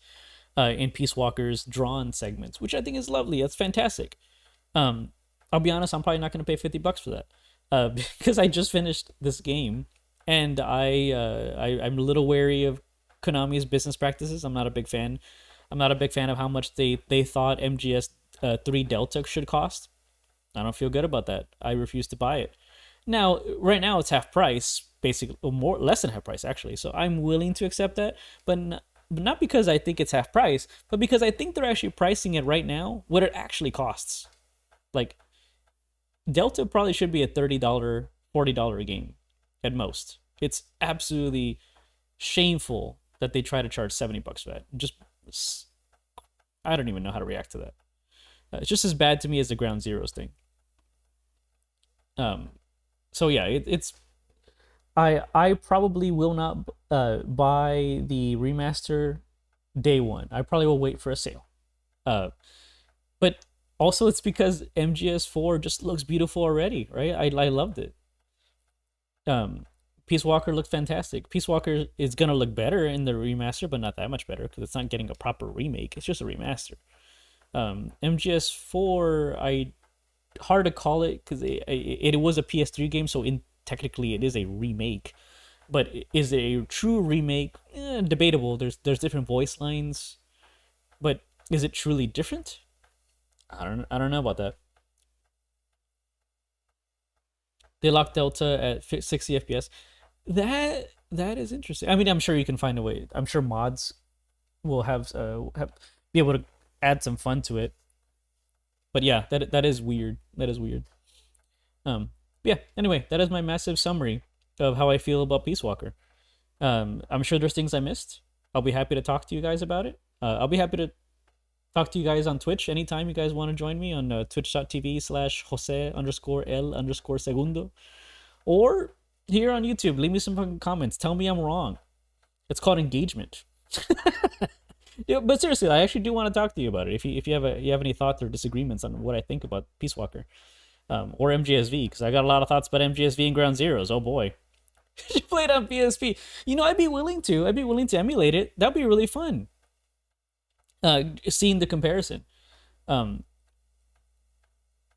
in Peace Walker's drawn segments, which I think is lovely. That's fantastic. I'll be honest, I'm probably not going to pay $50 for that because I just finished this game, and I'm a little wary of Konami's business practices. I'm not a big fan. I'm not a big fan of how much they thought MGS 3 Delta should cost. I don't feel good about that. I refuse to buy it. Now, right now it's half price, basically, or more, less than half price actually. So I'm willing to accept that, but not because I think it's half price, but because I think they're actually pricing it right now what it actually costs. Like, Delta probably should be a $30, $40 game at most. It's absolutely shameful that they try to charge $70 for that. Just, I don't even know how to react to that. It's just as bad to me as the Ground Zeroes thing. So yeah, I probably will not buy the remaster day one. I probably will wait for a sale. But also it's because MGS4 just looks beautiful already, right? I loved it. Peace Walker looked fantastic. Peace Walker is gonna look better in the remaster, but not that much better because it's not getting a proper remake. It's just a remaster. MGS4, hard to call it because it was a PS3 game, so technically it is a remake. But is it a true remake? Debatable. There's different voice lines, but is it truly different? I don't know about that. They locked Delta at 60 FPS. That is interesting. I mean, I'm sure you can find a way. I'm sure mods will be able to add some fun to it. But yeah, that is weird. That is weird. Yeah. Anyway, that is my massive summary of how I feel about Peace Walker. I'm sure there's things I missed. I'll be happy to talk to you guys about it. I'll be happy to talk to you guys on Twitch anytime you guys want to join me on twitch.tv/Jose_L_segundo. Or here on YouTube, leave me some fucking comments. Tell me I'm wrong. It's called engagement. Yeah, but seriously, I actually do want to talk to you about it. If you have any thoughts or disagreements on what I think about Peace Walker, or MGSV, because I got a lot of thoughts about MGSV and Ground Zeroes. Oh boy, you play it on PSP. You know, I'd be willing to emulate it. That'd be really fun. Seeing the comparison, it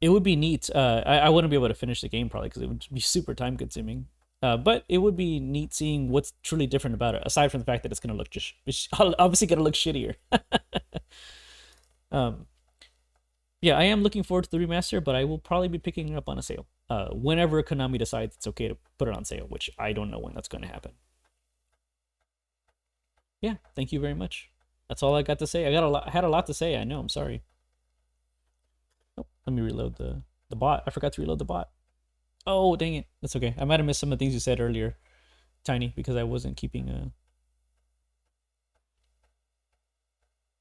would be neat. I wouldn't be able to finish the game probably because it would be super time consuming. But it would be neat seeing what's truly different about it, aside from the fact that it's gonna look obviously gonna look shittier. Yeah, I am looking forward to the remaster, but I will probably be picking it up on a sale. Whenever Konami decides it's okay to put it on sale, which I don't know when that's going to happen. Yeah, thank you very much. That's all I got to say. I had a lot to say. I know. I'm sorry. Oh, let me reload the bot. I forgot to reload the bot. Oh, dang it. That's okay. I might have missed some of the things you said earlier, Tiny, because I wasn't keeping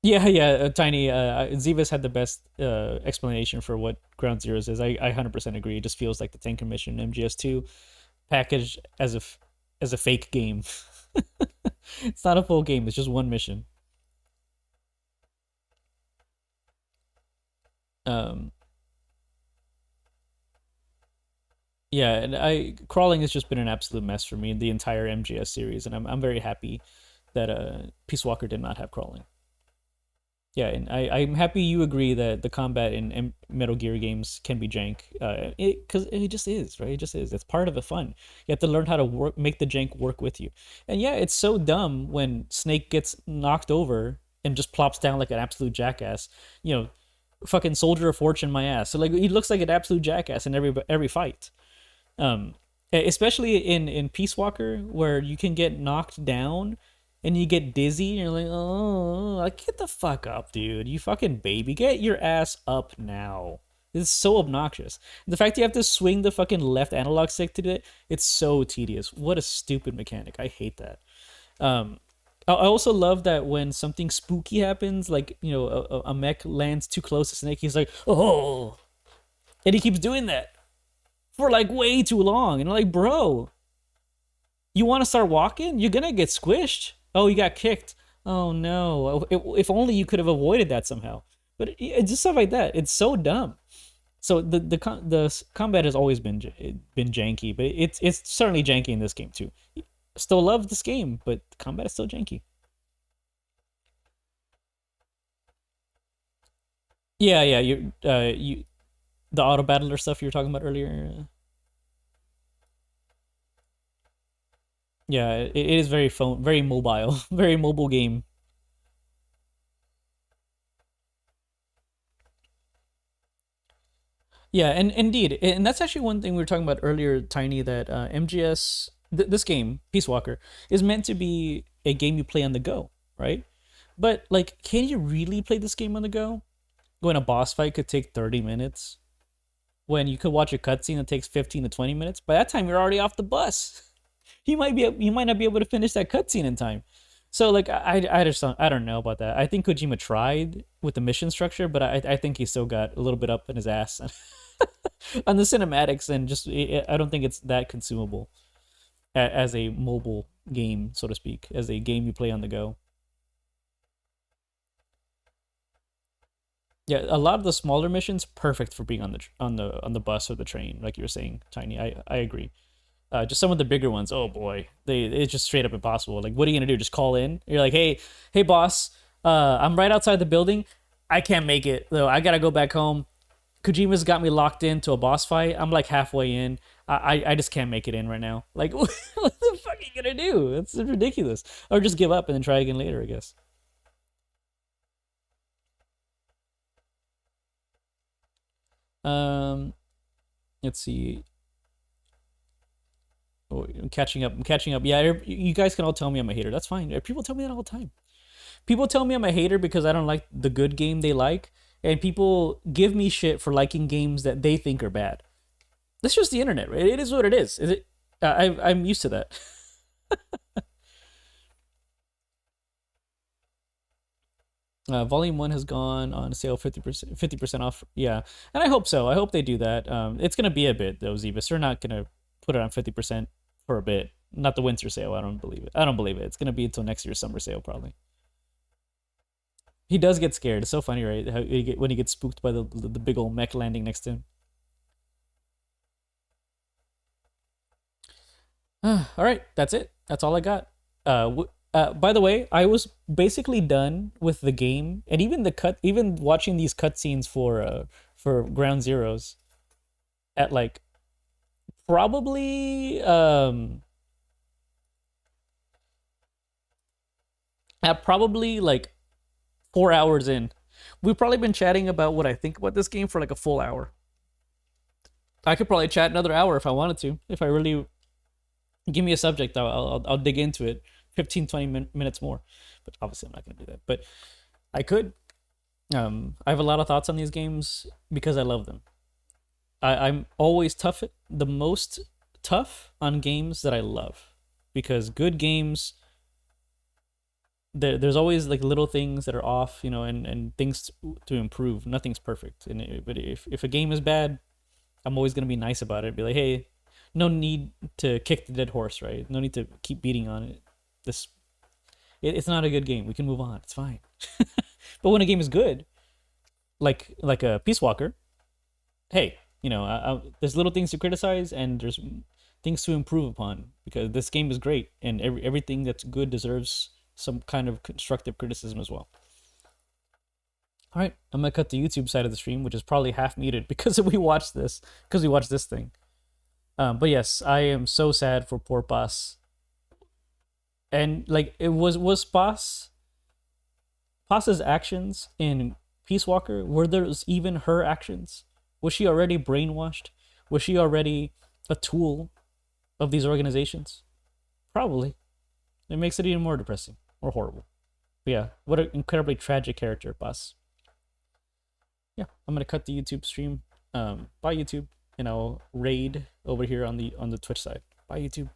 Yeah, Tiny. Zivas had the best explanation for what Ground Zeroes is. I 100% agree. It just feels like the Tanker Mission MGS2 packaged as a fake game. It's not a full game. It's just one mission. Um, yeah, and crawling has just been an absolute mess for me the entire MGS series, and I'm very happy that Peace Walker did not have crawling. Yeah, and I'm happy you agree that the combat in Metal Gear games can be jank. Because it just is, right? It just is. It's part of the fun. You have to learn how to make the jank work with you. And yeah, it's so dumb when Snake gets knocked over and just plops down like an absolute jackass. You know, fucking soldier of fortune my ass. So like he looks like an absolute jackass in every fight. Especially in Peace Walker where you can get knocked down and you get dizzy and you're like, oh, like, get the fuck up, dude. You fucking baby. Get your ass up now. It's so obnoxious. The fact you have to swing the fucking left analog stick to do it, it's so tedious. What a stupid mechanic. I hate that. I also love that when something spooky happens, like, you know, a mech lands too close to Snake, he's like, oh. And he keeps doing that for like way too long. And I'm like, bro, you want to start walking? You're gonna get squished. Oh, you got kicked. Oh no. If only you could have avoided that somehow. But it's just stuff like that. It's so dumb. So the combat has always been janky, but it's certainly janky in this game too. Still love this game, but the combat is still janky. Yeah, yeah, you the auto battler stuff you were talking about earlier. Yeah, it is very mobile, very mobile game. Yeah, and indeed, and that's actually one thing we were talking about earlier, Tiny. That MGS, this game, Peace Walker, is meant to be a game you play on the go, right? But like, can you really play this game on the go? When a boss fight could take 30 minutes, when you could watch a cutscene that takes 15 to 20 minutes. By that time, you're already off the bus. You might not be able to finish that cutscene in time. So like I don't know about that. I think Kojima tried with the mission structure, but I think he still got a little bit up in his ass on the cinematics, and just I don't think it's that consumable as a mobile game, so to speak, as a game you play on the go. Yeah, a lot of the smaller missions perfect for being on the bus or the train, like you were saying, Tiny. I agree. Just some of the bigger ones, oh boy, it's just straight up impossible. Like, what are you gonna do? Just call in? You're like, hey, boss, I'm right outside the building. I can't make it though. I gotta go back home. Kojima's got me locked into a boss fight. I'm like halfway in. I just can't make it in right now. Like, what the fuck are you gonna do? It's ridiculous. Or just give up and then try again later, I guess. Um, let's see. Oh, I'm catching up. I'm catching up. Yeah, you guys can all tell me I'm a hater. That's fine. People tell me that all the time. People tell me I'm a hater because I don't like the good game they like, and people give me shit for liking games that they think are bad. That's just the internet, right? It is what it is. Is it? I'm used to that. Volume 1 has gone on sale 50% off. Yeah, and I hope so. I hope they do that. It's gonna be a bit though, Zebus. They're not gonna put it on 50% for a bit. Not the winter sale. I don't believe it. I don't believe it. It's gonna be until next year's summer sale probably. He does get scared. It's so funny, right? How when he gets spooked by the big old mech landing next to him. All right, that's it. That's all I got. By the way, I was basically done with the game, and even watching these cutscenes for Ground Zeroes at like probably at probably like 4 hours in. We've probably been chatting about what I think about this game for like a full hour. I could probably chat another hour if I wanted to. If I really give me a subject, I'll dig into it 15, 20 minutes more. But obviously I'm not going to do that. But I could. I have a lot of thoughts on these games because I love them. I'm always the most tough on games that I love, because good games, there's always like little things that are off, you know, and things to improve. Nothing's perfect. But if a game is bad, I'm always gonna be nice about it. Be like, hey, no need to kick the dead horse, right? No need to keep beating on it. It's not a good game. We can move on. It's fine. But when a game is good, like a Peace Walker, hey, there's little things to criticize and there's things to improve upon because this game is great and everything that's good deserves some kind of constructive criticism as well. All right, I'm gonna cut the YouTube side of the stream, which is probably half muted because we watched this thing. But yes, I am so sad for poor Boss. And like, it was Boss's actions in Peace Walker, were those even her actions? Was she already brainwashed? Was she already a tool of these organizations? Probably. It makes it even more depressing or horrible. But yeah, what an incredibly tragic character, Boss. Yeah, I'm gonna cut the YouTube stream. Bye YouTube, and I'll raid over here on the Twitch side. Bye YouTube.